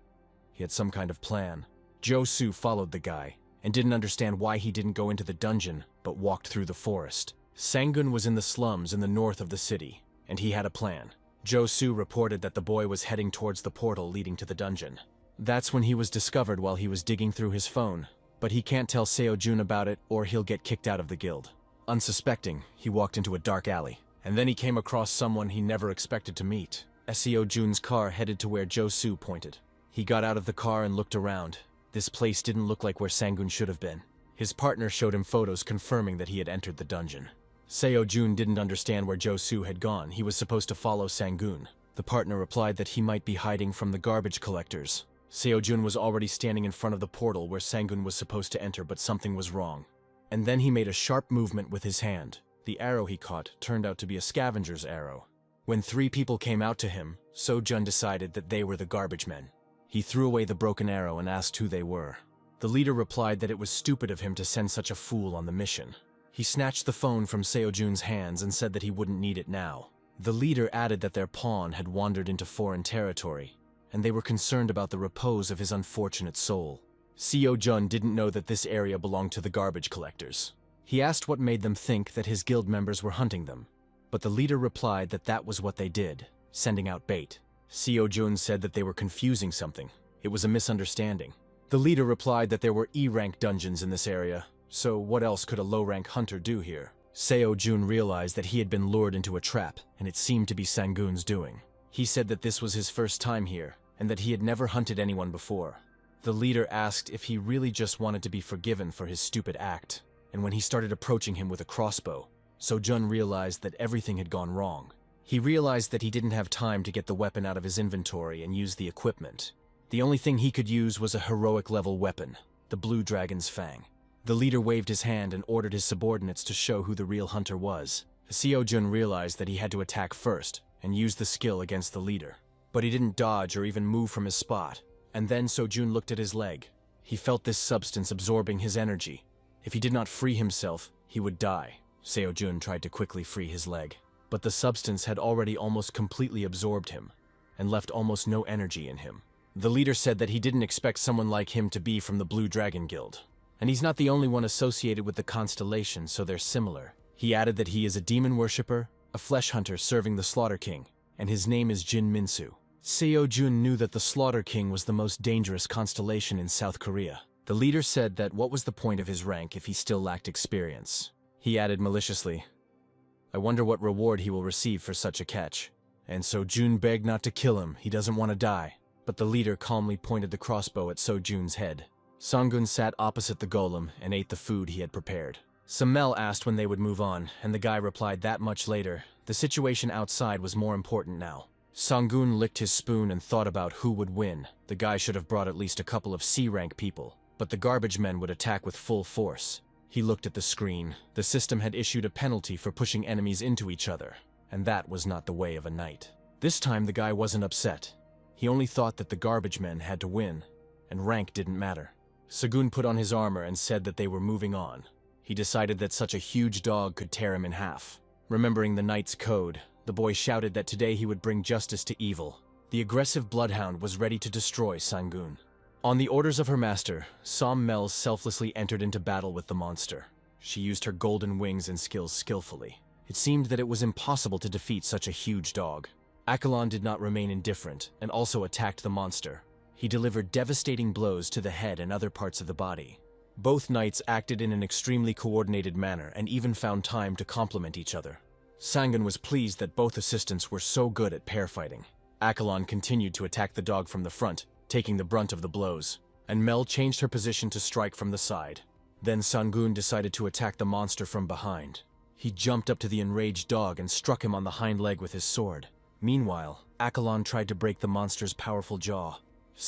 He had some kind of plan. Josu followed the guy and didn't understand why he didn't go into the dungeon but walked through the forest. Sangun was in the slums in the north of the city, and he had a plan. Josu reported that the boy was heading towards the portal leading to the dungeon. That's when he was discovered while he was digging through his phone, but he can't tell Seo-jun about it or he'll get kicked out of the guild. Unsuspecting, he walked into a dark alley, and then he came across someone he never expected to meet. Seo-jun's car headed to where Josu pointed. He got out of the car and looked around. This place didn't look like where Sangun should have been. His partner showed him photos confirming that he had entered the dungeon. Seo-jun didn't understand where Josu had gone. He was supposed to follow Sangun. The partner replied that he might be hiding from the garbage collectors. Seo-jun was already standing in front of the portal where Sangun was supposed to enter, but something was wrong. And then he made a sharp movement with his hand. The arrow he caught turned out to be a scavenger's arrow. When 3 people came out to him, Seo-jun decided that they were the garbage men. He threw away the broken arrow and asked who they were. The leader replied that it was stupid of him to send such a fool on the mission. He snatched the phone from Seo-jun's hands and said that he wouldn't need it now. The leader added that their pawn had wandered into foreign territory, and they were concerned about the repose of his unfortunate soul. Seo-jun didn't know that this area belonged to the garbage collectors. He asked what made them think that his guild members were hunting them, but the leader replied that that was what they did, sending out bait. Seo-jun said that they were confusing something. It was a misunderstanding. The leader replied that there were E-rank dungeons in this area, so what else could a low-rank hunter do here? Seo-jun realized that he had been lured into a trap, and it seemed to be Sangun's doing. He said that this was his first time here, and that he had never hunted anyone before. The leader asked if he really just wanted to be forgiven for his stupid act, and when he started approaching him with a crossbow, Seo-jun realized that everything had gone wrong. He realized that he didn't have time to get the weapon out of his inventory and use the equipment. The only thing he could use was a heroic-level weapon, the Blue Dragon's Fang. The leader waved his hand and ordered his subordinates to show who the real hunter was. Seo-jun realized that he had to attack first and use the skill against the leader. But he didn't dodge or even move from his spot. And then Seo-jun looked at his leg. He felt this substance absorbing his energy. If he did not free himself, he would die. Seo-jun tried to quickly free his leg, but the substance had already almost completely absorbed him. and left almost no energy in him. The leader said that he didn't expect someone like him to be from the Blue Dragon Guild. And he's not the only one associated with the constellation, so they're similar. He added that he is a demon worshipper, a flesh hunter serving the Slaughter King, and his name is Jin Minsu. Seo Jun knew that the Slaughter King was the most dangerous constellation in South Korea. The leader said that what was the point of his rank if he still lacked experience. He added maliciously, "I wonder what reward he will receive for such a catch." And So Jun begged not to kill him, he doesn't want to die. But the leader calmly pointed the crossbow at So Jun's head. Sang-gun sat opposite the golem and ate the food he had prepared. Samel asked when they would move on, and the guy replied that much later. The situation outside was more important now. Sang-gun licked his spoon and thought about who would win. The guy should have brought at least a couple of C-rank people, but the garbage men would attack with full force. He looked at the screen. The system had issued a penalty for pushing enemies into each other, and that was not the way of a knight. This time the guy wasn't upset. He only thought that the garbage men had to win, and rank didn't matter. Sagun put on his armor and said that they were moving on. He decided that such a huge dog could tear him in half. Remembering the knight's code, the boy shouted that today he would bring justice to evil. The aggressive bloodhound was ready to destroy Sang-gun. On the orders of her master, Som Mel selflessly entered into battle with the monster. She used her golden wings and skills skillfully. It seemed that it was impossible to defeat such a huge dog. Akalon did not remain indifferent and also attacked the monster. He delivered devastating blows to the head and other parts of the body. Both knights acted in an extremely coordinated manner and even found time to complement each other. Sang-gun was pleased that both assistants were so good at pair fighting. Akalon continued to attack the dog from the front, taking the brunt of the blows, and Mel changed her position to strike from the side. Then Sang-gun decided to attack the monster from behind. He jumped up to the enraged dog and struck him on the hind leg with his sword. Meanwhile, Akalon tried to break the monster's powerful jaw.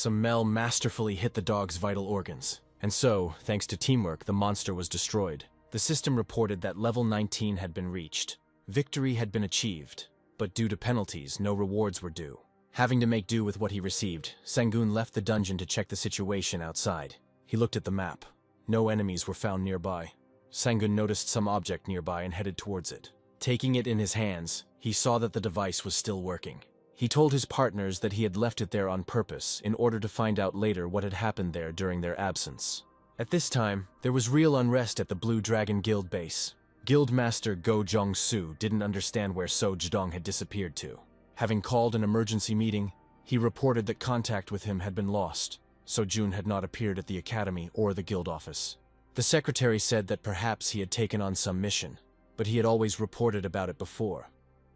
Mel masterfully hit the dog's vital organs. And so, thanks to teamwork, the monster was destroyed. The system reported that level 19 had been reached. Victory had been achieved, but due to penalties, no rewards were due. Having to make do with what he received, Sang-gun left the dungeon to check the situation outside. He looked at the map. No enemies were found nearby. Sang-gun noticed some object nearby and headed towards it. Taking it in his hands, he saw that the device was still working. He told his partners that he had left it there on purpose in order to find out later what had happened there during their absence. At this time, there was real unrest at the Blue Dragon Guild base. Guildmaster Go Jong-soo didn't understand where So Jdong had disappeared to. Having called an emergency meeting, he reported that contact with him had been lost. So Jun had not appeared at the academy or the guild office. The secretary said that perhaps he had taken on some mission, but he had always reported about it before.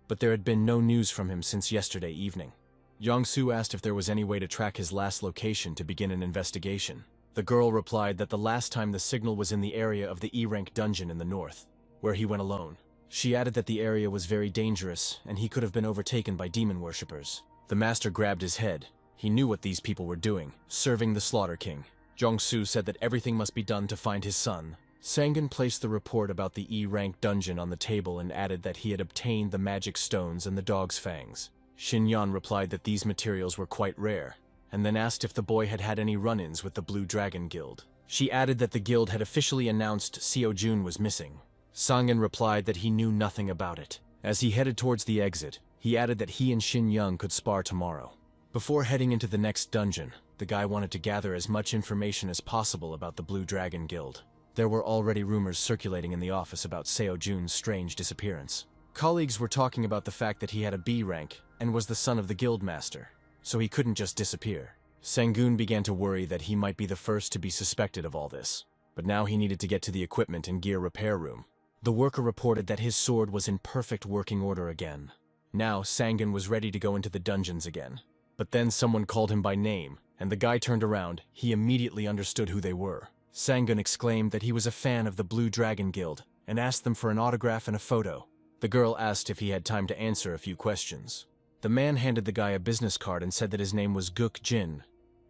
But there had been no news from him since yesterday evening. Jong-soo asked if there was any way to track his last location to begin an investigation. The girl replied that the last time the signal was in the area of the E-rank dungeon in the north, where he went alone. She added that the area was very dangerous and he could have been overtaken by demon worshippers. The master grabbed his head. He knew what these people were doing, serving the Slaughter King. Jong-soo said that everything must be done to find his son. Sang-gun placed the report about the E-rank dungeon on the table and added that he had obtained the magic stones and the dog's fangs. Shin-yan replied that these materials were quite rare, and then asked if the boy had had any run-ins with the Blue Dragon Guild. She added that the guild had officially announced Seo Jun was missing. Sang-gun replied that he knew nothing about it. As he headed towards the exit, he added that he and Shin-young could spar tomorrow. Before heading into the next dungeon, the guy wanted to gather as much information as possible about the Blue Dragon Guild. There were already rumors circulating in the office about Seo Jun's strange disappearance. Colleagues were talking about the fact that he had a B rank and was the son of the guildmaster, so he couldn't just disappear. Sang-gun began to worry that he might be the first to be suspected of all this, but now he needed to get to the equipment and gear repair room. The worker reported that his sword was in perfect working order again. Now Sang-gun was ready to go into the dungeons again. But then someone called him by name, and the guy turned around. He immediately understood who they were. Sang-gun exclaimed that he was a fan of the Blue Dragon Guild and asked them for an autograph and a photo. The girl asked if he had time to answer a few questions. The man handed the guy a business card and said that his name was Guk Jin,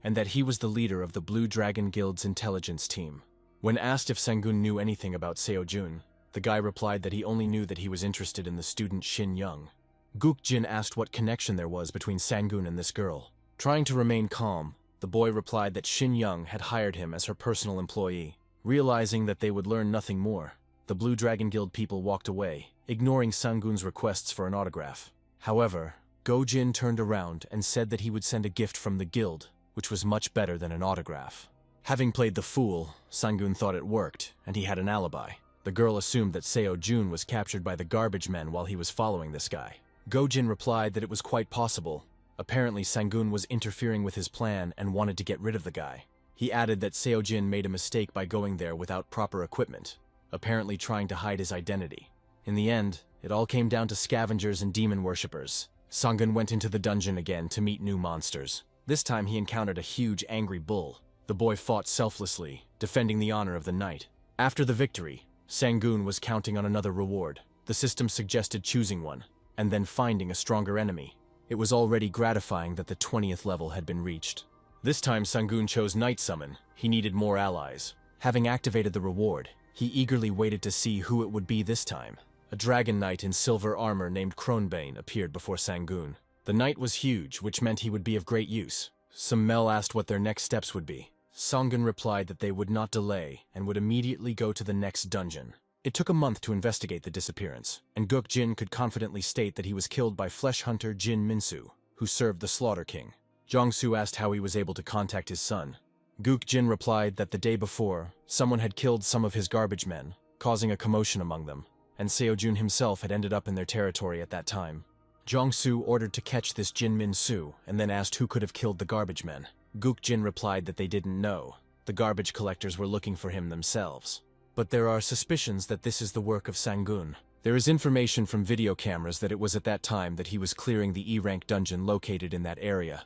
and that he was the leader of the Blue Dragon Guild's intelligence team. When asked if Sang-gun knew anything about Seo Jun, the guy replied that he only knew that he was interested in the student Shin-young. Guk Jin asked what connection there was between Sang-gun and this girl. Trying to remain calm, the boy replied that Shin-young had hired him as her personal employee. Realizing that they would learn nothing more, the Blue Dragon Guild people walked away, ignoring Sang-gun's requests for an autograph. However, Go-jin turned around and said that he would send a gift from the guild, which was much better than an autograph. Having played the fool, Sang-gun thought it worked, and he had an alibi. The girl assumed that Seo-jun was captured by the garbage men while he was following this guy. Go-jin replied that it was quite possible. Apparently, Sang-gun was interfering with his plan and wanted to get rid of the guy. He added that Seo-jin made a mistake by going there without proper equipment, apparently trying to hide his identity. In the end, it all came down to scavengers and demon worshippers. Sang-gun went into the dungeon again to meet new monsters. This time he encountered a huge angry bull. The boy fought selflessly, defending the honor of the knight. After the victory, Sang-gun was counting on another reward. The system suggested choosing one, and then finding a stronger enemy. It was already gratifying that the 20th level had been reached. This time Sang-gun chose Night Summon. He needed more allies. Having activated the reward, he eagerly waited to see who it would be this time. A dragon knight in silver armor named Kronbane appeared before Sang-gun. The knight was huge, which meant he would be of great use. Some Mel asked what their next steps would be. Sang-gun replied that they would not delay and would immediately go to the next dungeon. It took a month to investigate the disappearance, and Guk-jin could confidently state that he was killed by flesh hunter Jin Minsu, who served the Slaughter King. Jong-soo asked how he was able to contact his son. Guk-jin replied that the day before, someone had killed some of his garbage men, causing a commotion among them, and Seo-jun himself had ended up in their territory at that time. Jong-soo ordered to catch this Jin Min-soo and then asked who could have killed the garbage men. Guk-jin replied that they didn't know. The garbage collectors were looking for him themselves. But there are suspicions that this is the work of Sang-gun. There is information from video cameras that it was at that time that he was clearing the E-rank dungeon located in that area.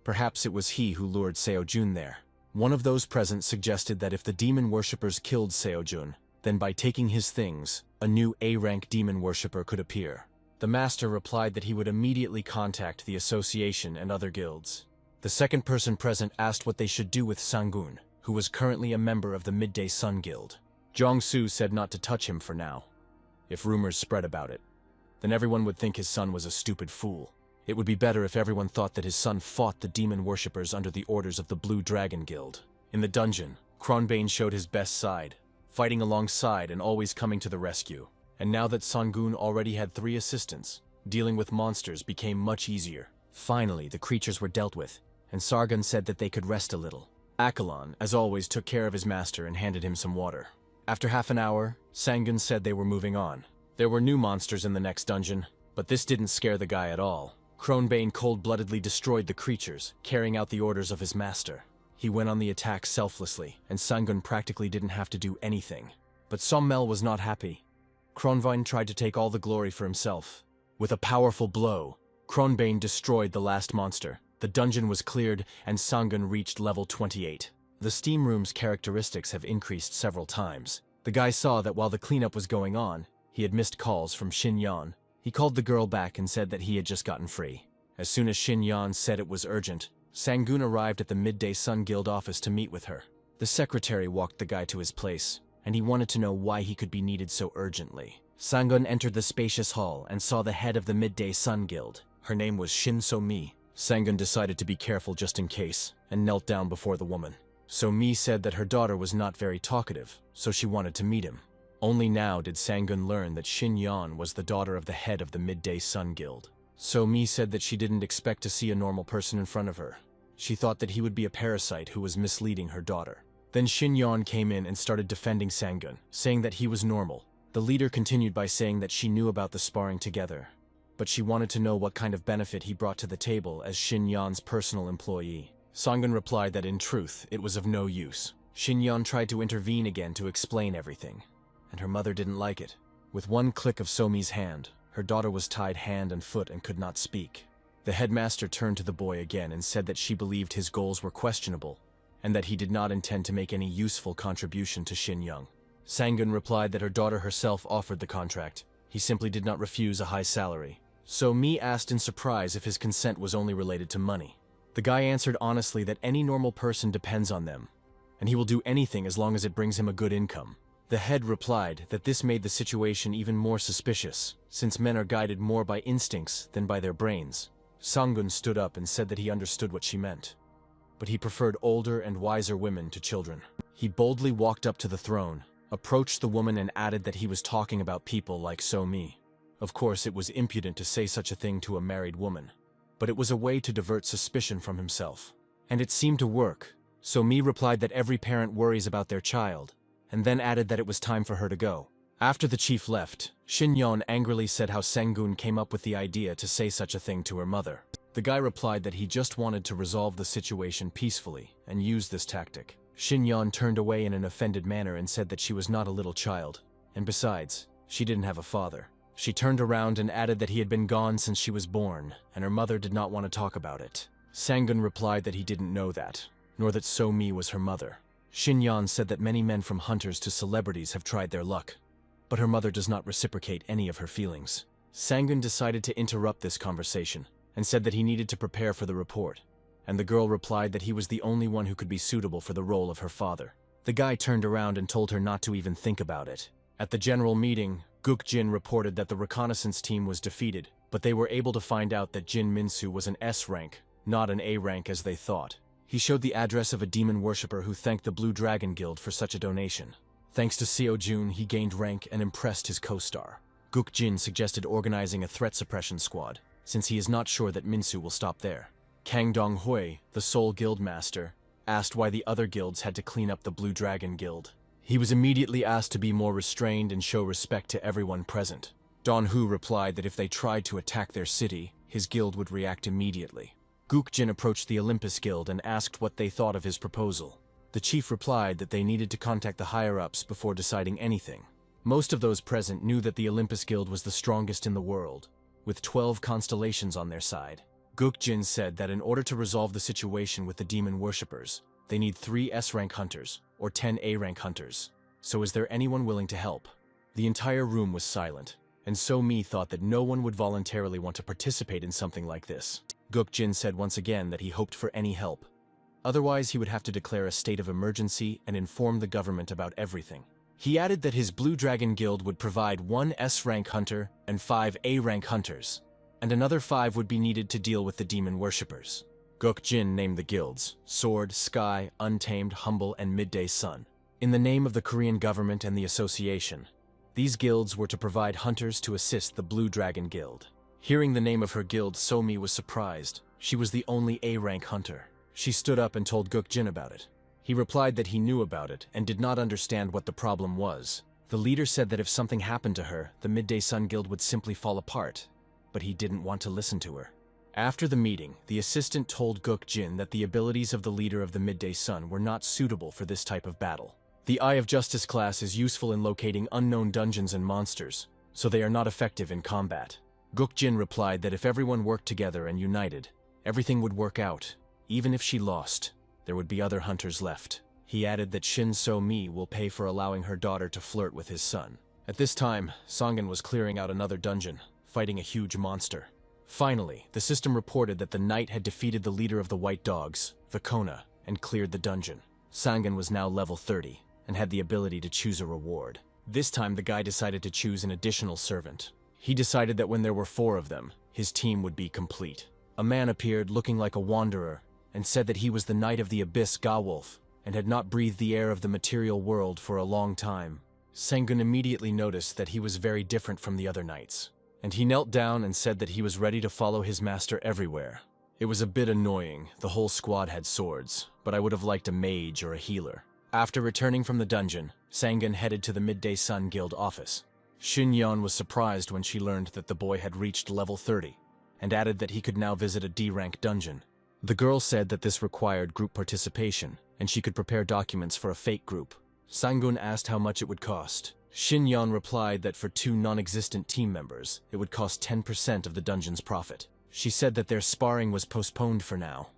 Perhaps it was he who lured Seo-jun there. One of those present suggested that if the demon worshippers killed Seo-jun, then by taking his things, a new A-rank demon worshipper could appear. The master replied that he would immediately contact the association and other guilds. The second person present asked what they should do with Sang-gun, who was currently a member of the Midday Sun Guild. Jong-soo said not to touch him for now. If rumors spread about it, then everyone would think his son was a stupid fool. It would be better if everyone thought that his son fought the demon worshippers under the orders of the Blue Dragon Guild. In the dungeon, Kronbane showed his best side, fighting alongside and always coming to the rescue. And now that Sang-gun already had 3 assistants, dealing with monsters became much easier. Finally, the creatures were dealt with, and Sargon said that they could rest a little. Akalon, as always, took care of his master and handed him some water. After half an hour, Sang-gun said they were moving on. There were new monsters in the next dungeon, but this didn't scare the guy at all. Kronbane cold-bloodedly destroyed the creatures, carrying out the orders of his master. He went on the attack selflessly, and Sang-gun practically didn't have to do anything. But Sommel was not happy. Kronbane tried to take all the glory for himself. With a powerful blow, Kronbane destroyed the last monster. The dungeon was cleared, and Sang-gun reached level 28. The steam room's characteristics have increased several times. The guy saw that while the cleanup was going on, he had missed calls from Shin Yan. He called the girl back and said that he had just gotten free. As soon as Shin Yan said it was urgent, Sang-gun arrived at the Midday Sun Guild office to meet with her. The secretary walked the guy to his place, and he wanted to know why he could be needed so urgently. Sang-gun entered the spacious hall and saw the head of the Midday Sun Guild. Her name was Shin So-mi. Sang-gun decided to be careful just in case, and knelt down before the woman. So-mi said that her daughter was not very talkative, so she wanted to meet him. Only now did Sang-gun learn that Shin Yan was the daughter of the head of the Midday Sun Guild. So-mi said that she didn't expect to see a normal person in front of her. She thought that he would be a parasite who was misleading her daughter. Then Shin Yan came in and started defending Sang-gun, saying that he was normal. The leader continued by saying that she knew about the sparring together, but she wanted to know what kind of benefit he brought to the table as Shin Yan's personal employee. Sang-gun replied that in truth, it was of no use. Shin Yan tried to intervene again to explain everything, and her mother didn't like it. With one click of So-mi's hand, her daughter was tied hand and foot and could not speak. The headmaster turned to the boy again and said that she believed his goals were questionable, and that he did not intend to make any useful contribution to Shin Yan. Sang-gun replied that her daughter herself offered the contract. He simply did not refuse a high salary. So-mi asked in surprise if his consent was only related to money. The guy answered honestly that any normal person depends on them, and he will do anything as long as it brings him a good income. The head replied that this made the situation even more suspicious, since men are guided more by instincts than by their brains. Sang-gun stood up and said that he understood what she meant, but he preferred older and wiser women to children. He boldly walked up to the throne, approached the woman and added that he was talking about people like So-mi. Of course, it was impudent to say such a thing to a married woman. but it was a way to divert suspicion from himself. And it seemed to work, so Mi replied that every parent worries about their child, and then added that it was time for her to go. After the chief left, Shin-yeon angrily said how Sang-gun came up with the idea to say such a thing to her mother. The guy replied that he just wanted to resolve the situation peacefully and use this tactic. Shin-yeon turned away in an offended manner and said that she was not a little child, and besides, she didn't have a father. She turned around and added that he had been gone since she was born, and her mother did not want to talk about it. Sang-gun replied that he didn't know that, nor that So-mi was her mother. Shin-yeon said that many men from hunters to celebrities have tried their luck, but her mother does not reciprocate any of her feelings. Sang-gun decided to interrupt this conversation and said that he needed to prepare for the report, and the girl replied that he was the only one who could be suitable for the role of her father. The guy turned around and told her not to even think about it. At the general meeting, Guk-jin reported that the reconnaissance team was defeated, but they were able to find out that Jin Min-soo was an S rank, not an A rank as they thought. He showed the address of a demon worshipper who thanked the Blue Dragon Guild for such a donation. Thanks to Seo-jun, he gained rank and impressed his co-star. Guk-jin suggested organizing a threat suppression squad, since he is not sure that Min-soo will stop there. Kang Dong-hui, the sole guild master, asked why the other guilds had to clean up the Blue Dragon Guild. He was immediately asked to be more restrained and show respect to everyone present. Don-hu replied that if they tried to attack their city, his guild would react immediately. Guk-jin approached the Olympus Guild and asked what they thought of his proposal. The chief replied that they needed to contact the higher-ups before deciding anything. Most of those present knew that the Olympus Guild was the strongest in the world, with 12 constellations on their side. Guk-jin said that in order to resolve the situation with the demon worshippers, they need 3 S-rank hunters, or 10 A-rank hunters. So is there anyone willing to help? The entire room was silent, and So-mi thought that no one would voluntarily want to participate in something like this. Guk-jin said once again that he hoped for any help. Otherwise, he would have to declare a state of emergency and inform the government about everything. He added that his Blue Dragon Guild would provide 1 S-rank hunter and 5 A-rank hunters, and another 5 would be needed to deal with the demon worshippers. Guk-jin named the guilds Sword, Sky, Untamed, Humble, and Midday Sun. In the name of the Korean government and the association, these guilds were to provide hunters to assist the Blue Dragon Guild. Hearing the name of her guild, So-mi was surprised. She was the only A-rank hunter. She stood up and told Guk-jin about it. He replied that he knew about it and did not understand what the problem was. The leader said that if something happened to her, the Midday Sun Guild would simply fall apart, but he didn't want to listen to her. After the meeting, the assistant told Guk-jin that the abilities of the leader of the Midday Sun were not suitable for this type of battle. The Eye of Justice class is useful in locating unknown dungeons and monsters, so they are not effective in combat. Guk-jin replied that if everyone worked together and united, everything would work out. Even if she lost, there would be other hunters left. He added that Shin So-mi will pay for allowing her daughter to flirt with his son. At this time, Sang-gun was clearing out another dungeon, fighting a huge monster. Finally, the system reported that the knight had defeated the leader of the White Dogs, Vicona, and cleared the dungeon. Sang-gun was now level 30, and had the ability to choose a reward. This time the guy decided to choose an additional servant. He decided that when there were 4 of them, his team would be complete. A man appeared looking like a wanderer, and said that he was the Knight of the Abyss Gawolf, and had not breathed the air of the material world for a long time. Sang-gun immediately noticed that he was very different from the other knights, and he knelt down and said that he was ready to follow his master everywhere. It was a bit annoying, the whole squad had swords, but I would have liked a mage or a healer. After returning from the dungeon, Sang-gun headed to the Midday Sun Guild office. Shin-yeon was surprised when she learned that the boy had reached level 30, and added that he could now visit a D-rank dungeon. The girl said that this required group participation, and she could prepare documents for a fake group. Sang-gun asked how much it would cost. Shin-yeon replied that for 2 non-existent team members, it would cost 10% of the dungeon's profit. She said that their sparring was postponed for now.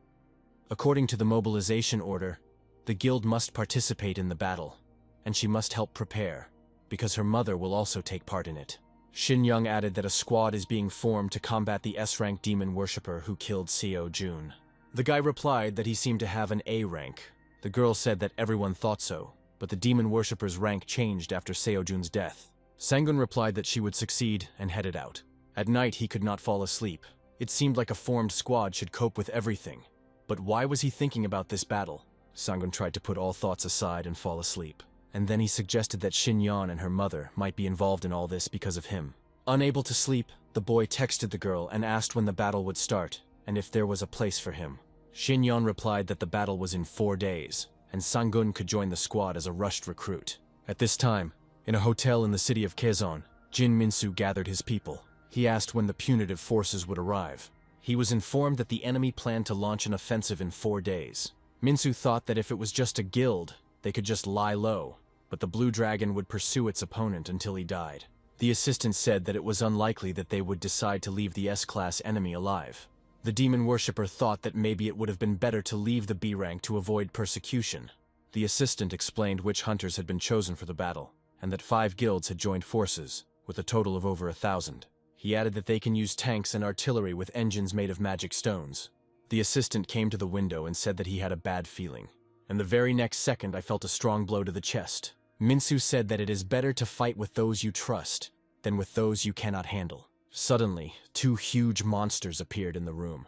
According to the mobilization order, the guild must participate in the battle, and she must help prepare, because her mother will also take part in it. Shin-young added that a squad is being formed to combat the S-rank demon worshipper who killed Seo-jun. The guy replied that he seemed to have an A rank. The girl said that everyone thought so, but the demon worshipper's rank changed after Seo-jun's death. Sang-gun replied that she would succeed and headed out. At night, he could not fall asleep. It seemed like a formed squad should cope with everything. But why was he thinking about this battle? Sang-gun tried to put all thoughts aside and fall asleep. And then he suggested that Shin-yeon and her mother might be involved in all this because of him. Unable to sleep, the boy texted the girl and asked when the battle would start, and if there was a place for him. Shinyon replied that the battle was in 4 days, and Sangun could join the squad as a rushed recruit. At this time, in a hotel in the city of Quezon, Jin Minsu gathered his people. He asked when the punitive forces would arrive. He was informed that the enemy planned to launch an offensive in 4 days. Minsu thought that if it was just a guild, they could just lie low, but the Blue Dragon would pursue its opponent until he died. The assistant said that it was unlikely that they would decide to leave the S-class enemy alive. The demon worshipper thought that maybe it would have been better to leave the B rank to avoid persecution. The assistant explained which hunters had been chosen for the battle, and that 5 guilds had joined forces, with a total of over 1,000. He added that they can use tanks and artillery with engines made of magic stones. The assistant came to the window and said that he had a bad feeling. And the very next second I felt a strong blow to the chest. Minsu said that it is better to fight with those you trust than with those you cannot handle. Suddenly, 2 huge monsters appeared in the room.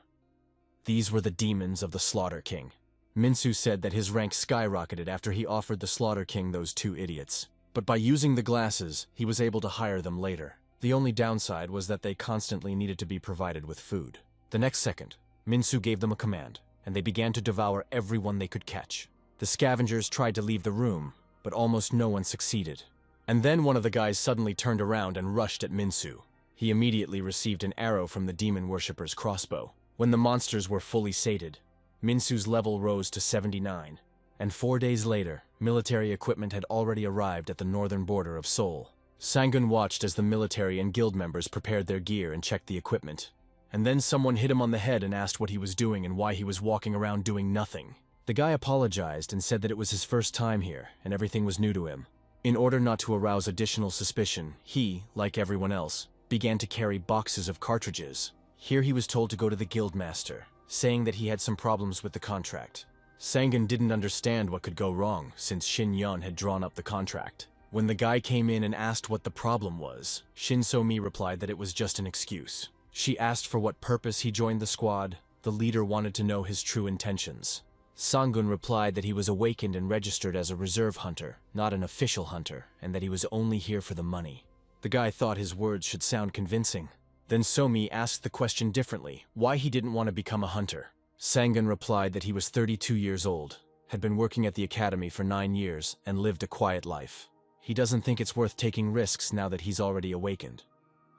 These were the demons of the Slaughter King. Minsu said that his rank skyrocketed after he offered the Slaughter King those 2 idiots. But by using the glasses, he was able to hire them later. The only downside was that they constantly needed to be provided with food. The next second, Minsu gave them a command, and they began to devour everyone they could catch. The scavengers tried to leave the room, but almost no one succeeded. And then one of the guys suddenly turned around and rushed at Minsu. He immediately received an arrow from the demon worshipper's crossbow. When the monsters were fully sated, Minsu's level rose to 79, and 4 days later, military equipment had already arrived at the northern border of Seoul. Sangun watched as the military and guild members prepared their gear and checked the equipment. And then someone hit him on the head and asked what he was doing and why he was walking around doing nothing. The guy apologized and said that it was his first time here and everything was new to him. In order not to arouse additional suspicion, he, like everyone else, began to carry boxes of cartridges. Here he was told to go to the guildmaster, saying that he had some problems with the contract. Sangun didn't understand what could go wrong since Shin Yun had drawn up the contract. When the guy came in and asked what the problem was, Shin So-mi replied that it was just an excuse. She asked for what purpose he joined the squad. The leader wanted to know his true intentions. Sangun replied that he was awakened and registered as a reserve hunter, not an official hunter, and that he was only here for the money. The guy thought his words should sound convincing. Then So-mi asked the question differently, why he didn't want to become a hunter. Sangun replied that he was 32 years old, had been working at the academy for 9 years, and lived a quiet life. He doesn't think it's worth taking risks now that he's already awakened,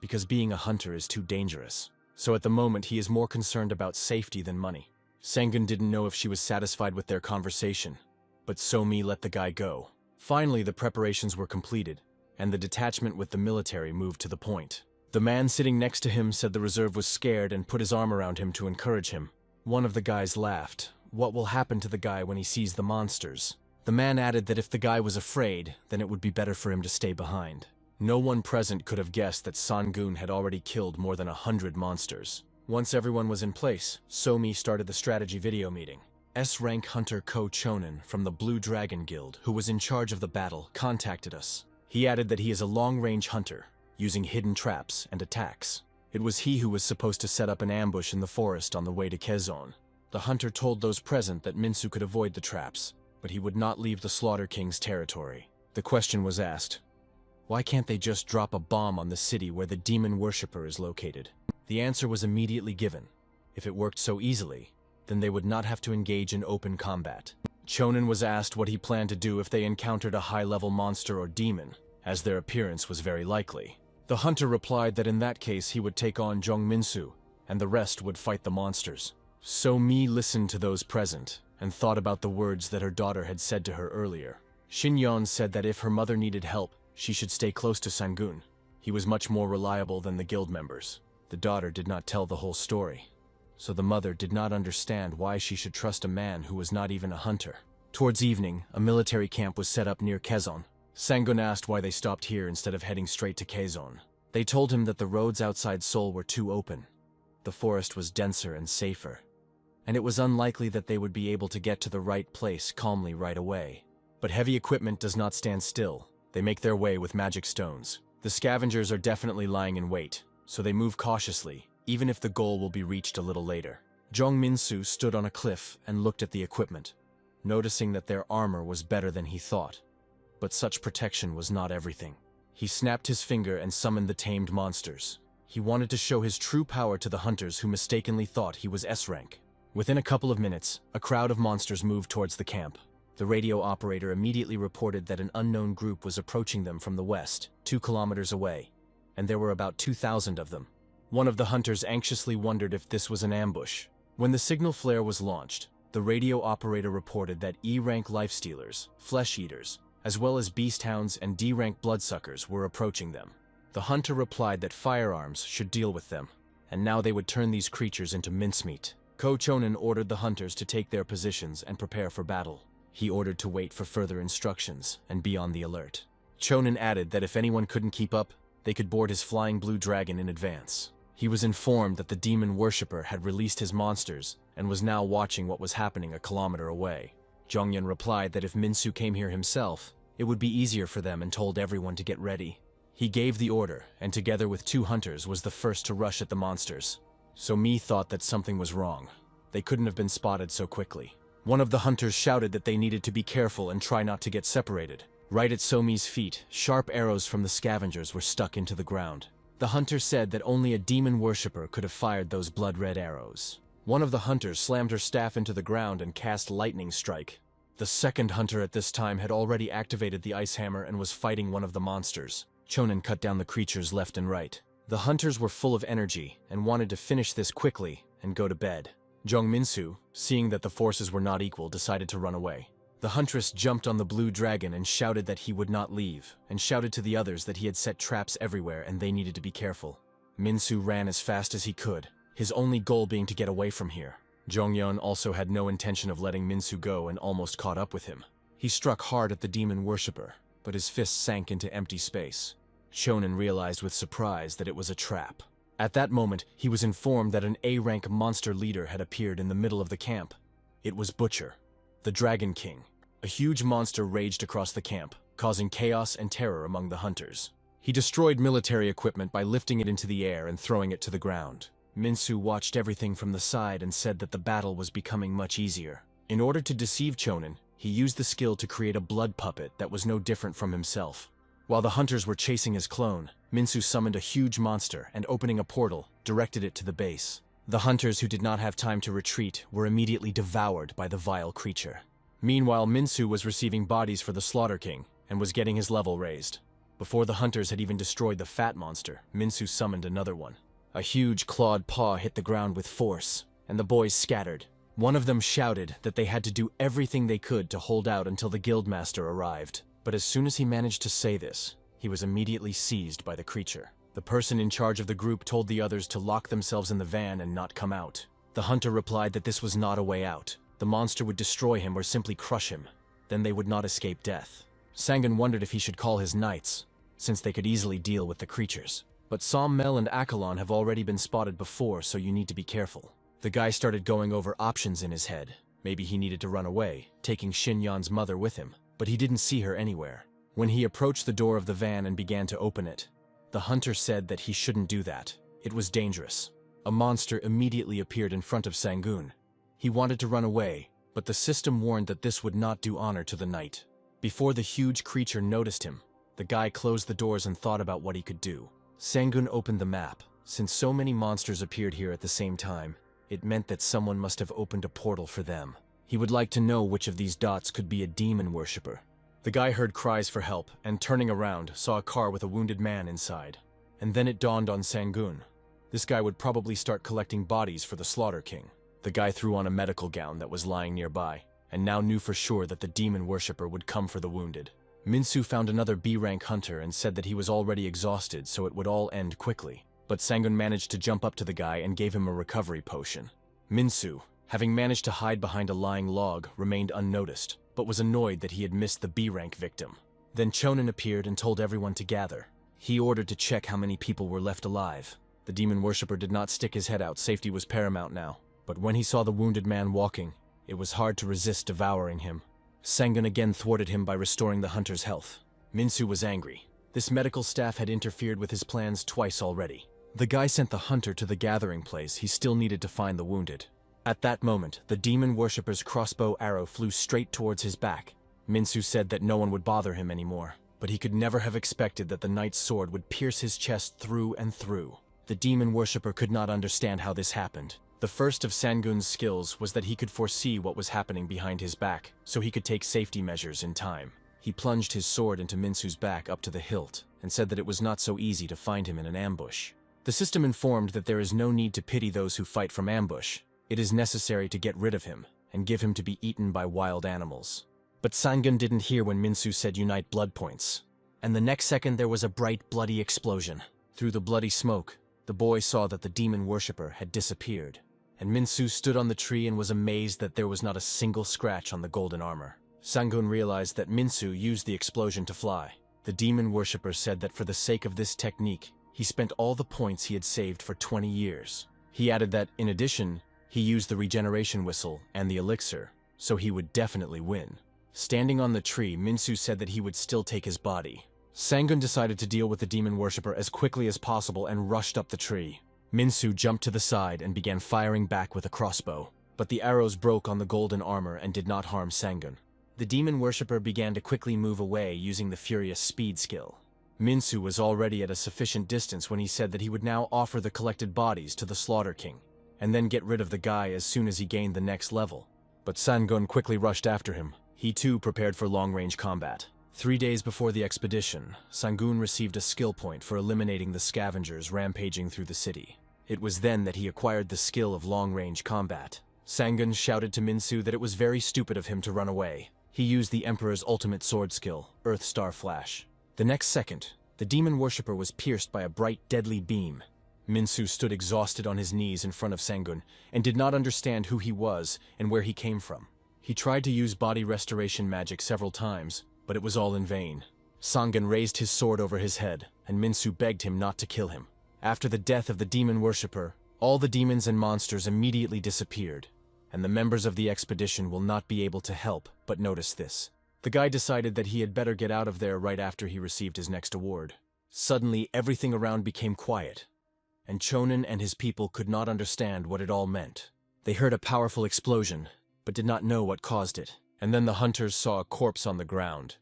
because being a hunter is too dangerous. So at the moment he is more concerned about safety than money. Sangun didn't know if she was satisfied with their conversation, but So-mi let the guy go. Finally, the preparations were completed, and the detachment with the military moved to the point. The man sitting next to him said the reserve was scared and put his arm around him to encourage him. One of the guys laughed. What will happen to the guy when he sees the monsters? The man added that if the guy was afraid, then it would be better for him to stay behind. No one present could have guessed that Sangun had already killed more than 100 monsters. Once everyone was in place, So-mi started the strategy video meeting. S-rank hunter Ko Chonin from the Blue Dragon Guild, who was in charge of the battle, contacted us. He added that he is a long-range hunter, using hidden traps and attacks. It was he who was supposed to set up an ambush in the forest on the way to Quezon. The hunter told those present that Minsu could avoid the traps, but he would not leave the Slaughter King's territory. The question was asked, why can't they just drop a bomb on the city where the demon worshipper is located? The answer was immediately given. If it worked so easily, then they would not have to engage in open combat. Chonin was asked what he planned to do if they encountered a high-level monster or demon, as their appearance was very likely. The hunter replied that in that case he would take on Jong Minsu, and the rest would fight the monsters. So-mi listened to those present, and thought about the words that her daughter had said to her earlier. Shin-yeon said that if her mother needed help, she should stay close to Sangun. He was much more reliable than the guild members. The daughter did not tell the whole story, so the mother did not understand why she should trust a man who was not even a hunter. Towards evening, a military camp was set up near Quezon. Sangun asked why they stopped here instead of heading straight to Quezon. They told him that the roads outside Seoul were too open. The forest was denser and safer, and it was unlikely that they would be able to get to the right place calmly right away. But heavy equipment does not stand still. They make their way with magic stones. The scavengers are definitely lying in wait, so they move cautiously, even if the goal will be reached a little later. Jong Minsu stood on a cliff and looked at the equipment, noticing that their armor was better than he thought. But such protection was not everything. He snapped his finger and summoned the tamed monsters. He wanted to show his true power to the hunters who mistakenly thought he was S rank. Within a couple of minutes, a crowd of monsters moved towards the camp. The radio operator immediately reported that an unknown group was approaching them from the west, 2 kilometers away, and there were about 2,000 of them. One of the hunters anxiously wondered if this was an ambush. When the signal flare was launched, the radio operator reported that E-rank lifestealers, flesh-eaters, as well as beast hounds and D-rank bloodsuckers were approaching them. The hunter replied that firearms should deal with them, and now they would turn these creatures into mincemeat. Chonin ordered the hunters to take their positions and prepare for battle. He ordered to wait for further instructions and be on the alert. Chonin added that if anyone couldn't keep up, they could board his flying blue dragon in advance. He was informed that the demon worshipper had released his monsters and was now watching what was happening a kilometer away. Zhongyun replied that if Minsu came here himself, it would be easier for them and told everyone to get ready. He gave the order, and together with 2 hunters was the first to rush at the monsters. So Mi thought that something was wrong. They couldn't have been spotted so quickly. One of the hunters shouted that they needed to be careful and try not to get separated. Right at Somi's feet, sharp arrows from the scavengers were stuck into the ground. The hunter said that only a demon worshipper could have fired those blood-red arrows. One of the hunters slammed her staff into the ground and cast lightning strike. The second hunter at this time had already activated the ice hammer and was fighting one of the monsters. Chonin cut down the creatures left and right. The hunters were full of energy and wanted to finish this quickly and go to bed. Zhong Minsu, seeing that the forces were not equal, decided to run away. The huntress jumped on the blue dragon and shouted that he would not leave, and shouted to the others that he had set traps everywhere and they needed to be careful. Minsu ran as fast as he could, his only goal being to get away from here. Zhongyun also had no intention of letting Minsu go and almost caught up with him. He struck hard at the demon worshipper, but his fist sank into empty space. Chonin realized with surprise that it was a trap. At that moment, he was informed that an A-rank monster leader had appeared in the middle of the camp. It was Butcher, the Dragon King. A huge monster raged across the camp, causing chaos and terror among the hunters. He destroyed military equipment by lifting it into the air and throwing it to the ground. Minsu watched everything from the side and said that the battle was becoming much easier. In order to deceive Chonin, he used the skill to create a blood puppet that was no different from himself. While the hunters were chasing his clone, Minsu summoned a huge monster and, opening a portal, directed it to the base. The hunters who did not have time to retreat were immediately devoured by the vile creature. Meanwhile, Minsu was receiving bodies for the Slaughter King and was getting his level raised. Before the hunters had even destroyed the fat monster, Minsu summoned another one. A huge clawed paw hit the ground with force, and the boys scattered. One of them shouted that they had to do everything they could to hold out until the guildmaster arrived. But as soon as he managed to say this, he was immediately seized by the creature. The person in charge of the group told the others to lock themselves in the van and not come out. The hunter replied that this was not a way out. The monster would destroy him or simply crush him. Then they would not escape death. Sangun wondered if he should call his knights, since they could easily deal with the creatures. But Som Mel and Akalon have already been spotted before, so you need to be careful. The guy started going over options in his head. Maybe he needed to run away, taking Xinyan's mother with him. But he didn't see her anywhere. When he approached the door of the van and began to open it, the hunter said that he shouldn't do that. It was dangerous. A monster immediately appeared in front of Sangun. He wanted to run away, but the system warned that this would not do honor to the knight. Before the huge creature noticed him, the guy closed the doors and thought about what he could do. Sangun opened the map. Since so many monsters appeared here at the same time, it meant that someone must have opened a portal for them. He would like to know which of these dots could be a demon worshipper. The guy heard cries for help and, turning around, saw a car with a wounded man inside. And then it dawned on Sangun. This guy would probably start collecting bodies for the Slaughter King. The guy threw on a medical gown that was lying nearby, and now knew for sure that the demon worshipper would come for the wounded. Minsu found another B-rank hunter and said that he was already exhausted, so it would all end quickly. But Sangun managed to jump up to the guy and gave him a recovery potion. Minsu, having managed to hide behind a lying log, remained unnoticed, but was annoyed that he had missed the B-rank victim. Then Chonin appeared and told everyone to gather. He ordered to check how many people were left alive. The demon worshipper did not stick his head out. Safety was paramount now. But when he saw the wounded man walking, it was hard to resist devouring him. Sangun again thwarted him by restoring the hunter's health. Minsu was angry. This medical staff had interfered with his plans twice already. The guy sent the hunter to the gathering place. He still needed to find the wounded. At that moment, the demon worshipper's crossbow arrow flew straight towards his back. Minsu said that no one would bother him anymore, but he could never have expected that the knight's sword would pierce his chest through and through. The demon worshipper could not understand how this happened. The first of Sangun's skills was that he could foresee what was happening behind his back, so he could take safety measures in time. He plunged his sword into Minsu's back up to the hilt, and said that it was not so easy to find him in an ambush. The system informed that there is no need to pity those who fight from ambush. It is necessary to get rid of him, and give him to be eaten by wild animals. But Sangun didn't hear when Minsu said unite blood points. And the next second there was a bright, bloody explosion. Through the bloody smoke, the boy saw that the demon worshipper had disappeared. And Minsu stood on the tree and was amazed that there was not a single scratch on the golden armor. Sangun realized that Minsu used the explosion to fly. The demon worshipper said that for the sake of this technique, he spent all the points he had saved for 20 years. He added that, in addition, he used the regeneration whistle and the elixir, so he would definitely win. Standing on the tree, Minsu said that he would still take his body. Sangun decided to deal with the demon worshipper as quickly as possible and rushed up the tree. Minsu jumped to the side and began firing back with a crossbow, but the arrows broke on the golden armor and did not harm Sangun. The demon worshipper began to quickly move away using the furious speed skill. Minsu was already at a sufficient distance when he said that he would now offer the collected bodies to the Slaughter King, and then get rid of the guy as soon as he gained the next level. But Sangun quickly rushed after him. He too prepared for long-range combat. 3 days before the expedition, Sangun received a skill point for eliminating the scavengers rampaging through the city. It was then that he acquired the skill of long-range combat. Sangun shouted to Minsu that it was very stupid of him to run away. He used the Emperor's ultimate sword skill, Earth Star Flash. The next second, the demon worshipper was pierced by a bright, deadly beam. Minsu stood exhausted on his knees in front of Sangun and did not understand who he was and where he came from. He tried to use body restoration magic several times, but it was all in vain. Sangun raised his sword over his head, and Minsu begged him not to kill him. After the death of the demon worshipper, all the demons and monsters immediately disappeared, and the members of the expedition will not be able to help but notice this. The guy decided that he had better get out of there right after he received his next award. Suddenly, everything around became quiet, and Chonin and his people could not understand what it all meant. They heard a powerful explosion, but did not know what caused it. And then the hunters saw a corpse on the ground.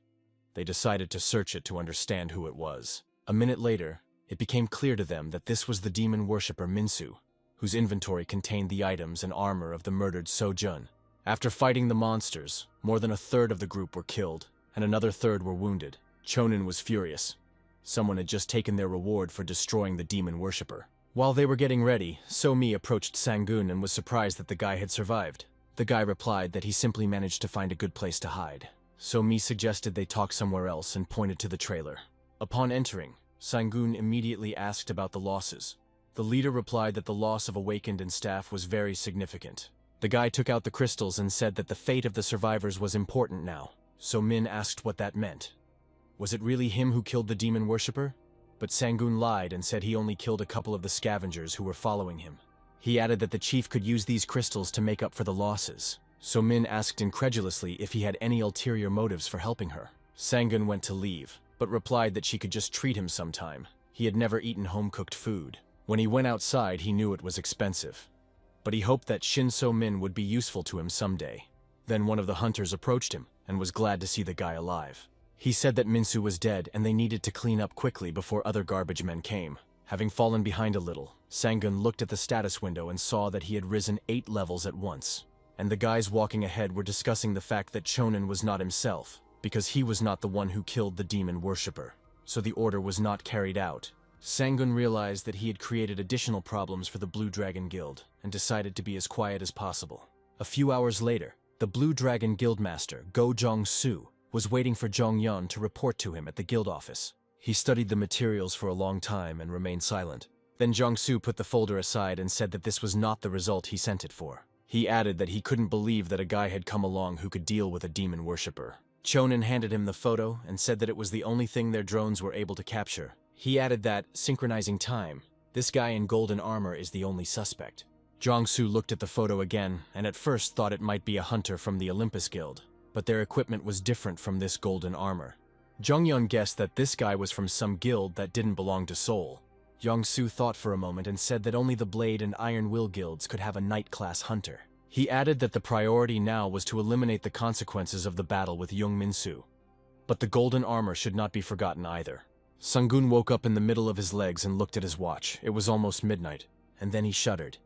They decided to search it to understand who it was. A minute later, it became clear to them that this was the demon worshipper Minsu, whose inventory contained the items and armor of the murdered Sojun. After fighting the monsters, more than a third of the group were killed, and another third were wounded. Chonin was furious. Someone had just taken their reward for destroying the demon worshipper. While they were getting ready, So-mi approached Sangun and was surprised that the guy had survived. The guy replied that he simply managed to find a good place to hide. So-mi suggested they talk somewhere else and pointed to the trailer. Upon entering, Sangun immediately asked about the losses. The leader replied that the loss of Awakened and staff was very significant. The guy took out the crystals and said that the fate of the survivors was important now. So-min asked what that meant. Was it really him who killed the demon worshipper? But Sangun lied and said he only killed a couple of the scavengers who were following him. He added that the chief could use these crystals to make up for the losses. So-min asked incredulously if he had any ulterior motives for helping her. Sangun went to leave, but replied that she could just treat him sometime. He had never eaten home-cooked food. When he went outside, he knew it was expensive. But he hoped that Shin So-min would be useful to him someday. Then one of the hunters approached him and was glad to see the guy alive. He said that Minsu was dead and they needed to clean up quickly before other garbage men came. Having fallen behind a little, Sangun looked at the status window and saw that he had risen 8 levels at once. And the guys walking ahead were discussing the fact that Chonin was not himself, because he was not the one who killed the demon worshipper. So the order was not carried out. Sangun realized that he had created additional problems for the Blue Dragon Guild, and decided to be as quiet as possible. A few hours later, the Blue Dragon Guildmaster, Go Jong-soo, was waiting for Jong-yeon to report to him at the guild office. He studied the materials for a long time and remained silent. Then Jong-soo put the folder aside and said that this was not the result he sent it for. He added that he couldn't believe that a guy had come along who could deal with a demon worshipper. Chonin handed him the photo and said that it was the only thing their drones were able to capture. He added that, synchronizing time, this guy in golden armor is the only suspect. Jong-soo looked at the photo again and at first thought it might be a hunter from the Olympus Guild, but their equipment was different from this golden armor. Jong-yeon guessed that this guy was from some guild that didn't belong to Seoul. Jong-soo thought for a moment and said that only the Blade and Iron Will guilds could have a Knight-class hunter. He added that the priority now was to eliminate the consequences of the battle with Young Min-soo. But the golden armor should not be forgotten either. Sangun woke up in the middle of his legs and looked at his watch. It was almost midnight, and then he shuddered.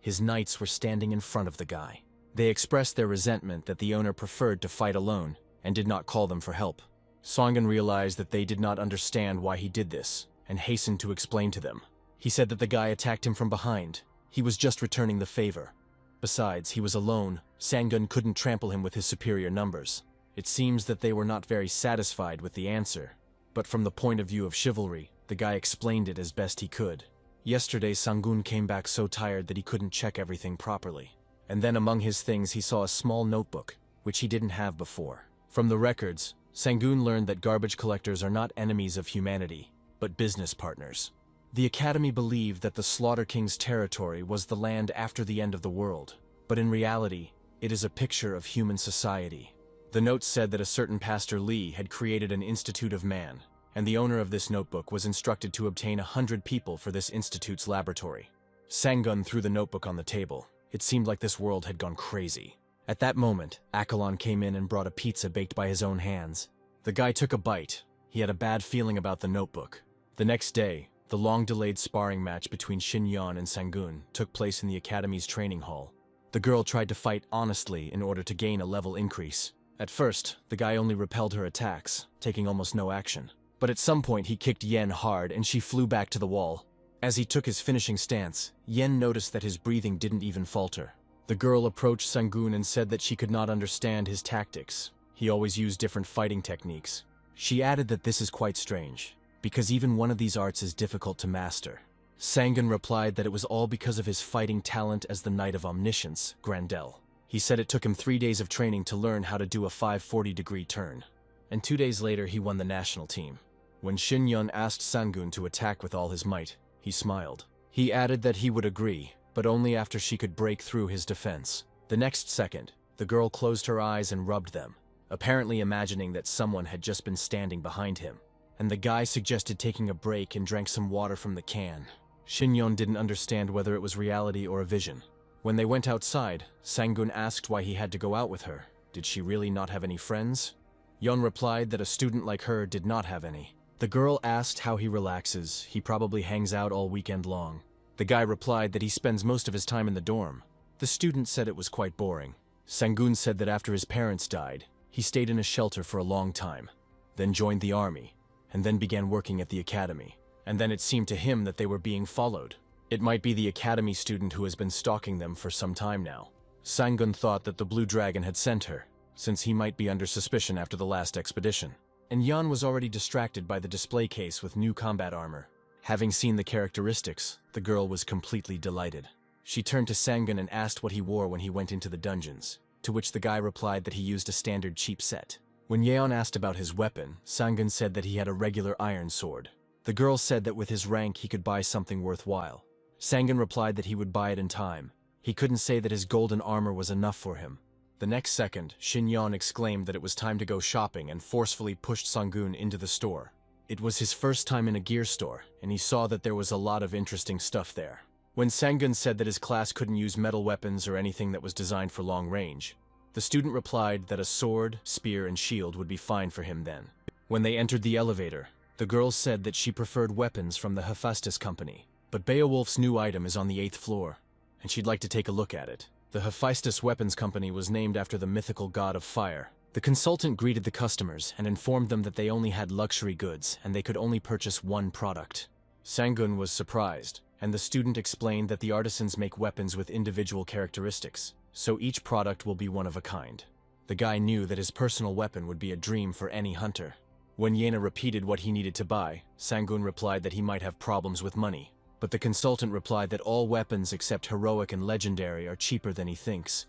His knights were standing in front of the guy. They expressed their resentment that the owner preferred to fight alone and did not call them for help. Sangun realized that they did not understand why he did this and hastened to explain to them. He said that the guy attacked him from behind. He was just returning the favor. Besides, he was alone. Sangun couldn't trample him with his superior numbers. It seems that they were not very satisfied with the answer. But from the point of view of chivalry, the guy explained it as best he could. Yesterday, Sangun came back so tired that he couldn't check everything properly. And then among his things he saw a small notebook, which he didn't have before. From the records, Sangun learned that garbage collectors are not enemies of humanity, but business partners. The Academy believed that the Slaughter King's territory was the land after the end of the world, but in reality, it is a picture of human society. The note said that a certain Pastor Lee had created an Institute of Man, and the owner of this notebook was instructed to obtain 100 people for this institute's laboratory. Sangun threw the notebook on the table. It seemed like this world had gone crazy. At that moment, Accolon came in and brought a pizza baked by his own hands. The guy took a bite. He had a bad feeling about the notebook. The next day, the long-delayed sparring match between Xinyan and Sangun took place in the Academy's training hall. The girl tried to fight honestly in order to gain a level increase. At first, the guy only repelled her attacks, taking almost no action. But at some point he kicked Yen hard and she flew back to the wall. As he took his finishing stance, Yen noticed that his breathing didn't even falter. The girl approached Sangun and said that she could not understand his tactics. He always used different fighting techniques. She added that this is quite strange, because even one of these arts is difficult to master. Sangun replied that it was all because of his fighting talent as the Knight of Omniscience, Grandel. He said it took him 3 days of training to learn how to do a 540-degree turn. And 2 days later he won the national team. When Xinyan asked Sangun to attack with all his might, he smiled. He added that he would agree, but only after she could break through his defense. The next second, the girl closed her eyes and rubbed them, apparently imagining that someone had just been standing behind him. And the guy suggested taking a break and drank some water from the can. Xinyan didn't understand whether it was reality or a vision. When they went outside, Sangun asked why he had to go out with her. Did she really not have any friends? Yon replied that a student like her did not have any. The girl asked how he relaxes. He probably hangs out all weekend long. The guy replied that he spends most of his time in the dorm. The student said it was quite boring. Sangun said that after his parents died, he stayed in a shelter for a long time, then joined the army, and then began working at the academy. And then it seemed to him that they were being followed. It might be the academy student who has been stalking them for some time now. Sangun thought that the Blue Dragon had sent her, since he might be under suspicion after the last expedition. And Yan was already distracted by the display case with new combat armor. Having seen the characteristics, the girl was completely delighted. She turned to Sangun and asked what he wore when he went into the dungeons, to which the guy replied that he used a standard cheap set. When Yeon asked about his weapon, Sangun said that he had a regular iron sword. The girl said that with his rank he could buy something worthwhile. Sangun replied that he would buy it in time. He couldn't say that his golden armor was enough for him. The next second, Xinyan exclaimed that it was time to go shopping and forcefully pushed Sangun into the store. It was his first time in a gear store, and he saw that there was a lot of interesting stuff there. When Sangun said that his class couldn't use metal weapons or anything that was designed for long range, the student replied that a sword, spear, and shield would be fine for him then. When they entered the elevator, the girl said that she preferred weapons from the Hephaestus Company, but Beowulf's new item is on the 8th floor, and she'd like to take a look at it. The Hephaestus Weapons Company was named after the mythical god of fire. The consultant greeted the customers and informed them that they only had luxury goods and they could only purchase one product. Sangun was surprised, and the student explained that the artisans make weapons with individual characteristics, so each product will be one of a kind. The guy knew that his personal weapon would be a dream for any hunter. When Yena repeated what he needed to buy, Sangun replied that he might have problems with money. But the consultant replied that all weapons except heroic and legendary are cheaper than he thinks.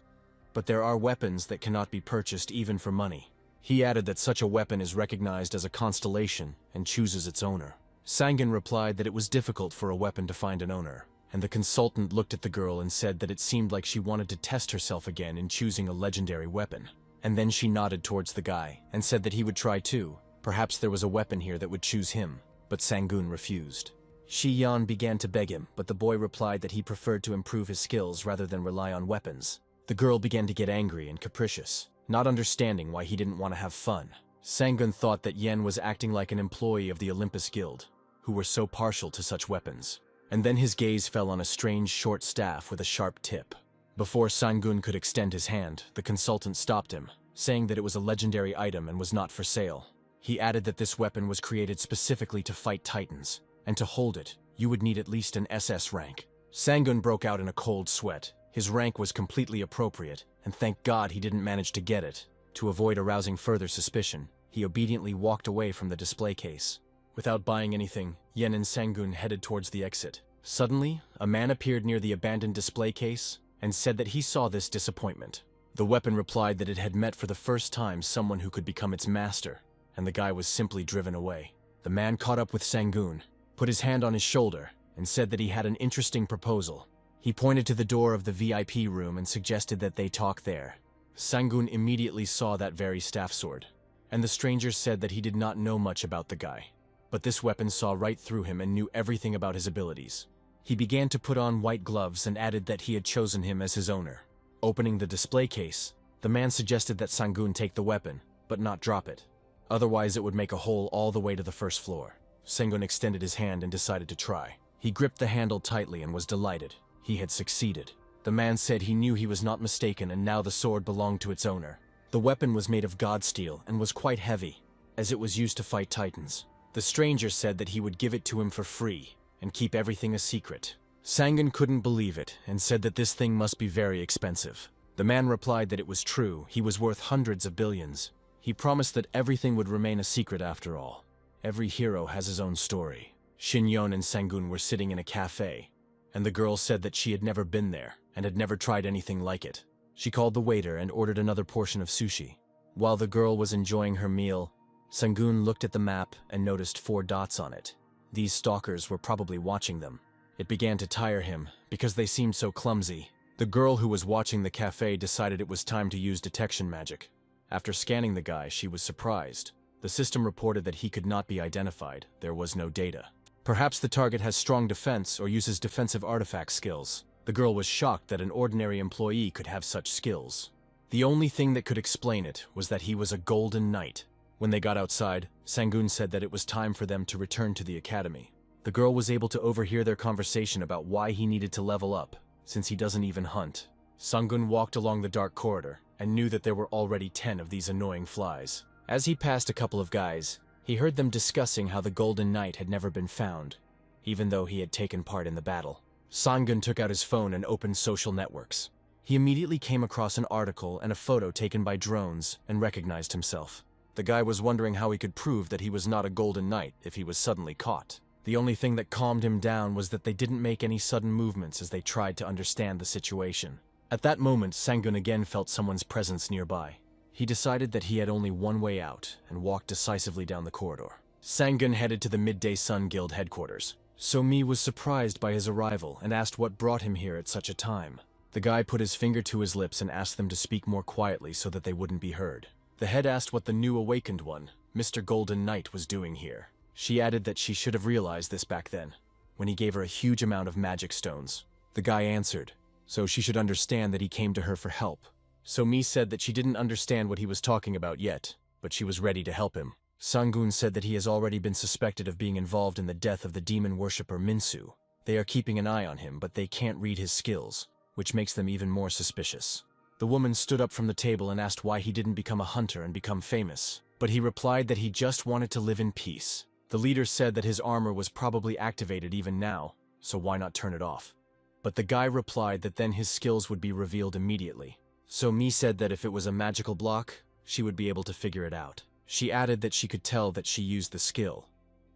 But there are weapons that cannot be purchased even for money. He added that such a weapon is recognized as a constellation and chooses its owner. Sangun replied that it was difficult for a weapon to find an owner, and the consultant looked at the girl and said that it seemed like she wanted to test herself again in choosing a legendary weapon. And then she nodded towards the guy and said that he would try too. Perhaps there was a weapon here that would choose him, but Sangun refused. Shi Yan began to beg him, but the boy replied that he preferred to improve his skills rather than rely on weapons. The girl began to get angry and capricious, not understanding why he didn't want to have fun. Sangun thought that Yen was acting like an employee of the Olympus Guild, who were so partial to such weapons. And then his gaze fell on a strange short staff with a sharp tip. Before Sangun could extend his hand, the consultant stopped him, saying that it was a legendary item and was not for sale. He added that this weapon was created specifically to fight titans, and to hold it, you would need at least an SS rank. Sangun broke out in a cold sweat. His rank was completely appropriate, and thank God he didn't manage to get it. To avoid arousing further suspicion, he obediently walked away from the display case. Without buying anything, Yen and Sangun headed towards the exit. Suddenly, a man appeared near the abandoned display case and said that he saw this disappointment. The weapon replied that it had met for the first time someone who could become its master, and the guy was simply driven away. The man caught up with Sangun, put his hand on his shoulder, and said that he had an interesting proposal. He pointed to the door of the VIP room and suggested that they talk there. Sangun immediately saw that very staff sword, and the stranger said that he did not know much about the guy. But this weapon saw right through him and knew everything about his abilities. He began to put on white gloves and added that he had chosen him as his owner. Opening the display case, the man suggested that Sangun take the weapon, but not drop it. Otherwise it would make a hole all the way to the first floor. Sangun extended his hand and decided to try. He gripped the handle tightly and was delighted. He had succeeded. The man said he knew he was not mistaken and now the sword belonged to its owner. The weapon was made of god steel and was quite heavy, as it was used to fight titans. The stranger said that he would give it to him for free and keep everything a secret. Sangun couldn't believe it and said that this thing must be very expensive. The man replied that it was true, he was worth hundreds of billions. He promised that everything would remain a secret after all. Every hero has his own story. Shinyon and Sangun were sitting in a cafe, and the girl said that she had never been there and had never tried anything like it. She called the waiter and ordered another portion of sushi. While the girl was enjoying her meal, Sangun looked at the map and noticed 4 dots on it. These stalkers were probably watching them. It began to tire him, because they seemed so clumsy. The girl who was watching the cafe decided it was time to use detection magic. After scanning the guy, she was surprised. The system reported that he could not be identified. There was no data. Perhaps the target has strong defense or uses defensive artifact skills. The girl was shocked that an ordinary employee could have such skills. The only thing that could explain it was that he was a golden knight. When they got outside, Sangun said that it was time for them to return to the academy. The girl was able to overhear their conversation about why he needed to level up, since he doesn't even hunt. Sangun walked along the dark corridor and knew that there were already 10 of these annoying flies. As he passed a couple of guys, he heard them discussing how the Golden Knight had never been found, even though he had taken part in the battle. Sangun took out his phone and opened social networks. He immediately came across an article and a photo taken by drones and recognized himself. The guy was wondering how he could prove that he was not a Golden Knight if he was suddenly caught. The only thing that calmed him down was that they didn't make any sudden movements as they tried to understand the situation. At that moment, Sangun again felt someone's presence nearby. He decided that he had only one way out and walked decisively down the corridor. Sangun headed to the Midday Sun Guild headquarters. So-mi was surprised by his arrival and asked what brought him here at such a time. The guy put his finger to his lips and asked them to speak more quietly so that they wouldn't be heard. The head asked what the new awakened one, Mr. Golden Knight, was doing here. She added that she should have realized this back then, when he gave her a huge amount of magic stones. The guy answered, so she should understand that he came to her for help. So-mi said that she didn't understand what he was talking about yet, but she was ready to help him. Sangun said that he has already been suspected of being involved in the death of the demon worshipper Minsu. They are keeping an eye on him, but they can't read his skills, which makes them even more suspicious. The woman stood up from the table and asked why he didn't become a hunter and become famous, but he replied that he just wanted to live in peace. The leader said that his armor was probably activated even now, so why not turn it off? But the guy replied that then his skills would be revealed immediately. So-mi said that if it was a magical block, she would be able to figure it out. She added that she could tell that she used the skill.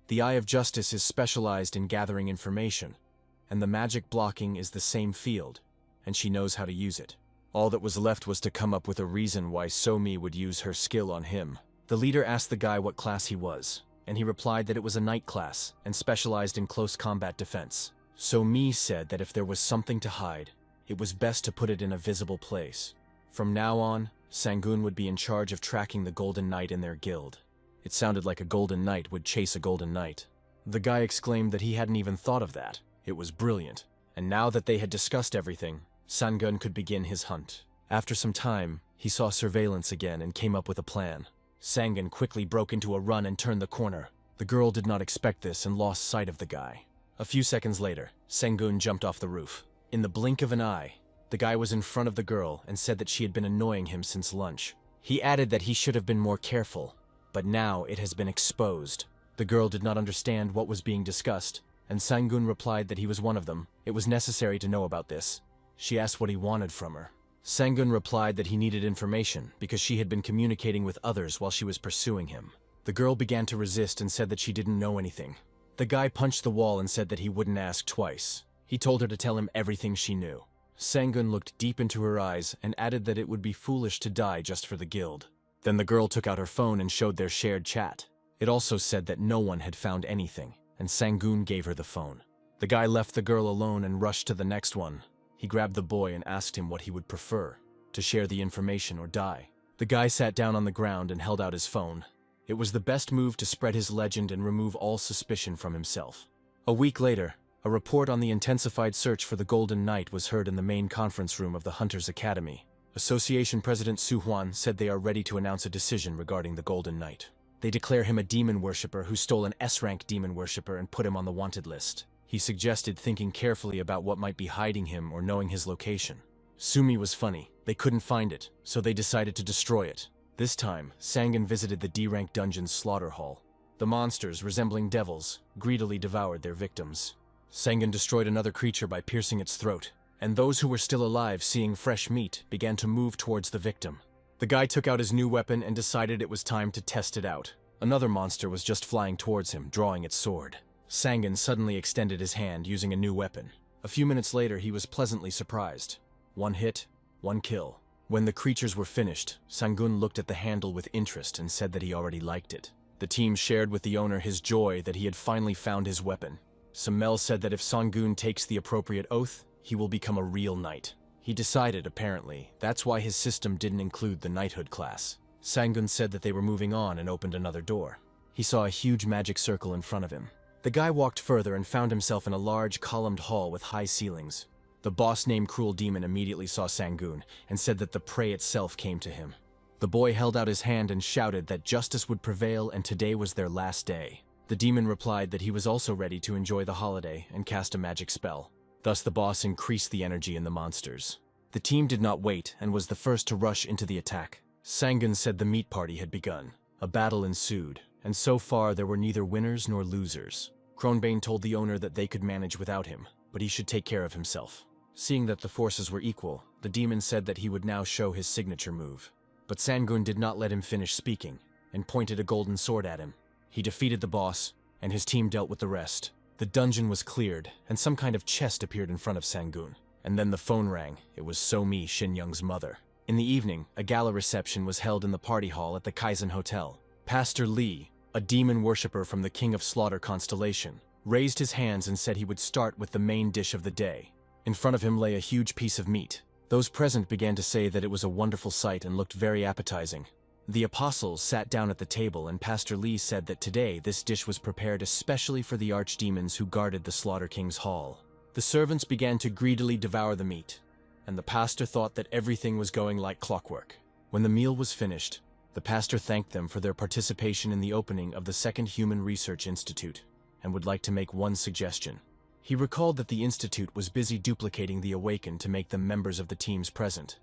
The Eye of Justice is specialized in gathering information, and the magic blocking is the same field, and she knows how to use it. All that was left was to come up with a reason why So-mi would use her skill on him. The leader asked the guy what class he was, and he replied that it was a knight class and specialized in close combat defense. So-mi said that if there was something to hide, it was best to put it in a visible place. From now on, Sangun would be in charge of tracking the Golden Knight in their guild. It sounded like a Golden Knight would chase a Golden Knight. The guy exclaimed that he hadn't even thought of that. It was brilliant. And now that they had discussed everything, Sangun could begin his hunt. After some time, he saw surveillance again and came up with a plan. Sangun quickly broke into a run and turned the corner. The girl did not expect this and lost sight of the guy. A few seconds later, Sangun jumped off the roof. In the blink of an eye, the guy was in front of the girl and said that she had been annoying him since lunch. He added that he should have been more careful, but now it has been exposed. The girl did not understand what was being discussed, and Sangun replied that he was one of them. It was necessary to know about this. She asked what he wanted from her. Sangun replied that he needed information because she had been communicating with others while she was pursuing him. The girl began to resist and said that she didn't know anything. The guy punched the wall and said that he wouldn't ask twice. He told her to tell him everything she knew. Sangun looked deep into her eyes and added that it would be foolish to die just for the guild. Then the girl took out her phone and showed their shared chat. It also said that no one had found anything, and Sangun gave her the phone. The guy left the girl alone and rushed to the next one. He grabbed the boy and asked him what he would prefer, to share the information or die. The guy sat down on the ground and held out his phone. It was the best move to spread his legend and remove all suspicion from himself. A week later, a report on the intensified search for the Golden Knight was heard in the main conference room of the Hunters Academy. Association President Su Huan said they are ready to announce a decision regarding the Golden Knight. They declare him a demon worshipper who stole an S-rank demon worshipper and put him on the wanted list. He suggested thinking carefully about what might be hiding him or knowing his location. Sumi was funny. They couldn't find it, so they decided to destroy it. This time, Sangun visited the D-rank dungeon's slaughter hall. The monsters, resembling devils, greedily devoured their victims. Sangun destroyed another creature by piercing its throat, and those who were still alive, seeing fresh meat, began to move towards the victim. The guy took out his new weapon and decided it was time to test it out. Another monster was just flying towards him, drawing its sword. Sangun suddenly extended his hand, using a new weapon. A few minutes later, he was pleasantly surprised. One hit, one kill. When the creatures were finished, Sangun looked at the handle with interest and said that he already liked it. The team shared with the owner his joy that he had finally found his weapon. Samel said that if Sangun takes the appropriate oath, he will become a real knight. He decided, apparently, that's why his system didn't include the knighthood class. Sangun said that they were moving on and opened another door. He saw a huge magic circle in front of him. The guy walked further and found himself in a large columned hall with high ceilings. The boss named Cruel Demon immediately saw Sangun and said that the prey itself came to him. The boy held out his hand and shouted that justice would prevail and today was their last day. The demon replied that he was also ready to enjoy the holiday and cast a magic spell. Thus the boss increased the energy in the monsters. The team did not wait and was the first to rush into the attack. Sangun said the meat party had begun. A battle ensued, and so far there were neither winners nor losers. Kronbane told the owner that they could manage without him, but he should take care of himself. Seeing that the forces were equal, the demon said that he would now show his signature move. But Sangun did not let him finish speaking, and pointed a golden sword at him. He defeated the boss, and his team dealt with the rest. The dungeon was cleared, and some kind of chest appeared in front of Sangun. And then the phone rang. It was So-Mi, Shin-Young's mother. In the evening, a gala reception was held in the party hall at the Kaizen Hotel. Pastor Lee, a demon worshipper from the King of Slaughter constellation, raised his hands and said he would start with the main dish of the day. In front of him lay a huge piece of meat. Those present began to say that it was a wonderful sight and looked very appetizing. The apostles sat down at the table and Pastor Lee said that today this dish was prepared especially for the archdemons who guarded the Slaughter King's hall. The servants began to greedily devour the meat, and the pastor thought that everything was going like clockwork. When the meal was finished, the pastor thanked them for their participation in the opening of the Second Human Research Institute, and would like to make one suggestion. He recalled that the institute was busy duplicating the Awakened to make them members of the teams present,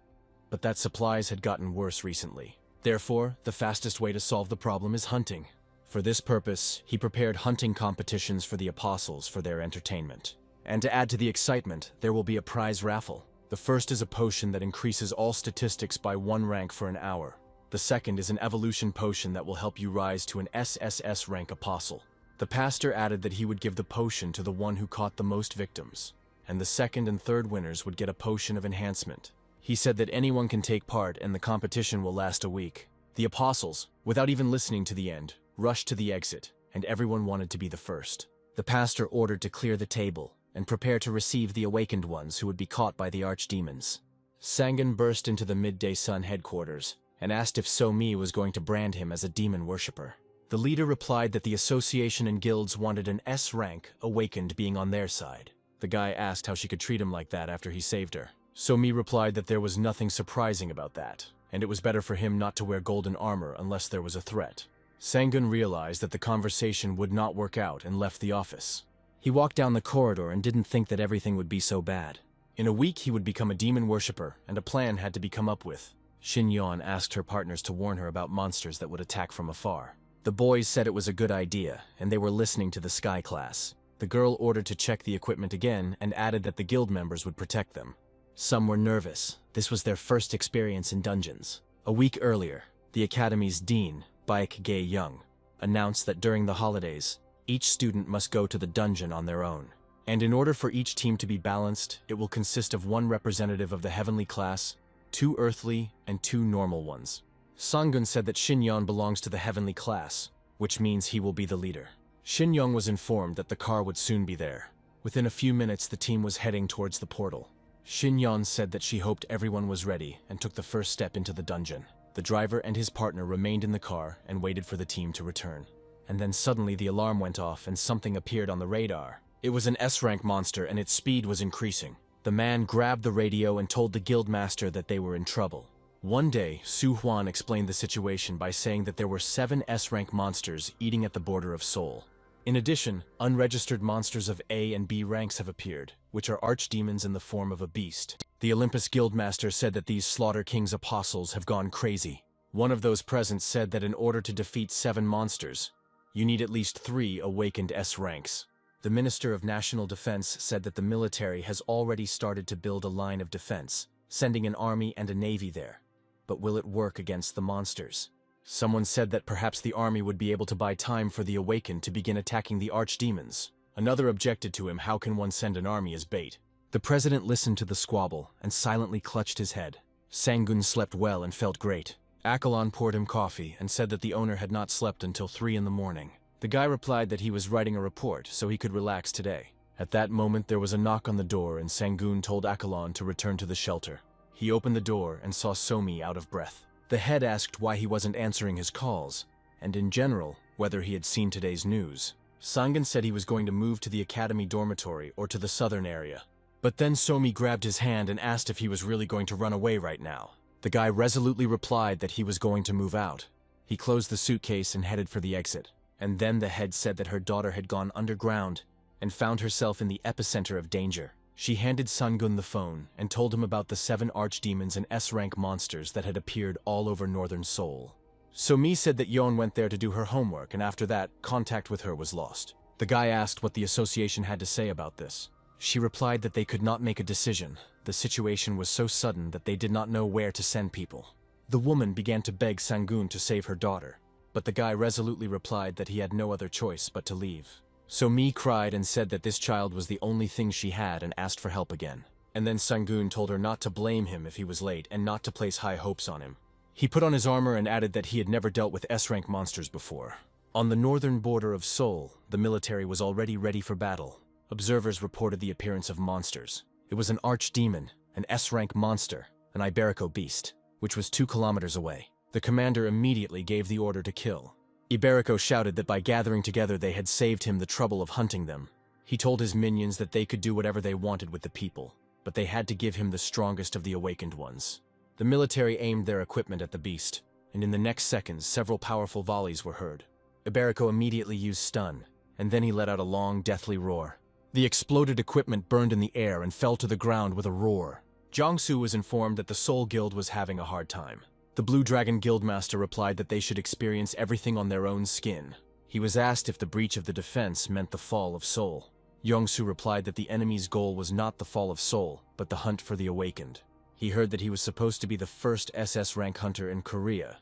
but that supplies had gotten worse recently. Therefore, the fastest way to solve the problem is hunting. For this purpose, he prepared hunting competitions for the apostles for their entertainment. And to add to the excitement, there will be a prize raffle. The first is a potion that increases all statistics by 1 rank for an hour. The second is an evolution potion that will help you rise to an SSS rank apostle. The pastor added that he would give the potion to the one who caught the most victims, and the second and third winners would get a potion of enhancement. He said that anyone can take part and the competition will last a week. The apostles, without even listening to the end, rushed to the exit, and everyone wanted to be the first. The pastor ordered to clear the table and prepare to receive the awakened ones who would be caught by the archdemons. Sangun burst into the Midday Sun headquarters and asked if So-Mi was going to brand him as a demon worshipper. The leader replied that the association and guilds wanted an S rank, awakened being on their side. The guy asked how she could treat him like that after he saved her. So-Mi replied that there was nothing surprising about that. and it was better for him not to wear golden armor unless there was a threat. Sang-gun realized that the conversation would not work out and left the office. He walked down the corridor and didn't think that everything would be so bad. In a week he would become a demon worshipper, and a plan had to be come up with. Shin-yeon asked her partners to warn her about monsters that would attack from afar. The boys said it was a good idea, and they were listening to the Sky class. The girl ordered to check the equipment again and added that the guild members would protect them. Some were nervous. This was their first experience in dungeons. A week earlier, the academy's dean, Baek Gae-young, announced that during the holidays, each student must go to the dungeon on their own. And in order for each team to be balanced, it will consist of one representative of the heavenly class, 2 earthly, and 2 normal ones. Sang-gun said that Shin-yeon belongs to the heavenly class, which means he will be the leader. Shin-yeon was informed that the car would soon be there. Within a few minutes, the team was heading towards the portal. Shin-yeon said that she hoped everyone was ready and took the first step into the dungeon. The driver and his partner remained in the car and waited for the team to return. And then suddenly the alarm went off and something appeared on the radar. It was an S-rank monster and its speed was increasing. The man grabbed the radio and told the guildmaster that they were in trouble. One day, Su Huan explained the situation by saying that there were 7 S-rank monsters eating at the border of Seoul. In addition, unregistered monsters of A and B ranks have appeared, which are archdemons in the form of a beast. The Olympus Guildmaster said that these Slaughter King's apostles have gone crazy. One of those present said that in order to defeat 7 monsters, you need at least 3 awakened S ranks. The Minister of National Defense said that the military has already started to build a line of defense, sending an army and a navy there. But will it work against the monsters? Someone said that perhaps the army would be able to buy time for the awakened to begin attacking the archdemons. Another objected to him, how can one send an army as bait? The president listened to the squabble and silently clutched his head. Sang-gun slept well and felt great. Akalon poured him coffee and said that the owner had not slept until 3 in the morning. The guy replied that he was writing a report so he could relax today. At that moment there was a knock on the door and Sang-gun told Akalon to return to the shelter. He opened the door and saw Somi out of breath. The head asked why he wasn't answering his calls, and in general, whether he had seen today's news. Sang-gun said he was going to move to the academy dormitory or to the southern area. But then Somi grabbed his hand and asked if he was really going to run away right now. The guy resolutely replied that he was going to move out. He closed the suitcase and headed for the exit. And then the head said that her daughter had gone underground and found herself in the epicenter of danger. She handed Sang-gun the phone and told him about the 7 archdemons and S-rank monsters that had appeared all over northern Seoul. Somi said that Yeon went there to do her homework, and after that, contact with her was lost. The guy asked what the association had to say about this. She replied that they could not make a decision. The situation was so sudden that they did not know where to send people. The woman began to beg Sang-gun to save her daughter, but the guy resolutely replied that he had no other choice but to leave. Somi cried and said that this child was the only thing she had and asked for help again. And then Sang-gun told her not to blame him if he was late and not to place high hopes on him. He put on his armor and added that he had never dealt with S-rank monsters before. On the northern border of Seoul, the military was already ready for battle. Observers reported the appearance of monsters. It was an archdemon, an S-rank monster, an Iberico beast, which was 2 kilometers away. The commander immediately gave the order to kill. Iberico shouted that by gathering together they had saved him the trouble of hunting them. He told his minions that they could do whatever they wanted with the people, but they had to give him the strongest of the awakened ones. The military aimed their equipment at the beast, and in the next seconds several powerful volleys were heard. Iberico immediately used stun, and then he let out a long, deathly roar. The exploded equipment burned in the air and fell to the ground with a roar. Jiangsu was informed that the Seoul Guild was having a hard time. The Blue Dragon Guildmaster replied that they should experience everything on their own skin. He was asked if the breach of the defense meant the fall of Seoul. Yongsu replied that the enemy's goal was not the fall of Seoul, but the hunt for the awakened. He heard that he was supposed to be the first SS rank hunter in Korea.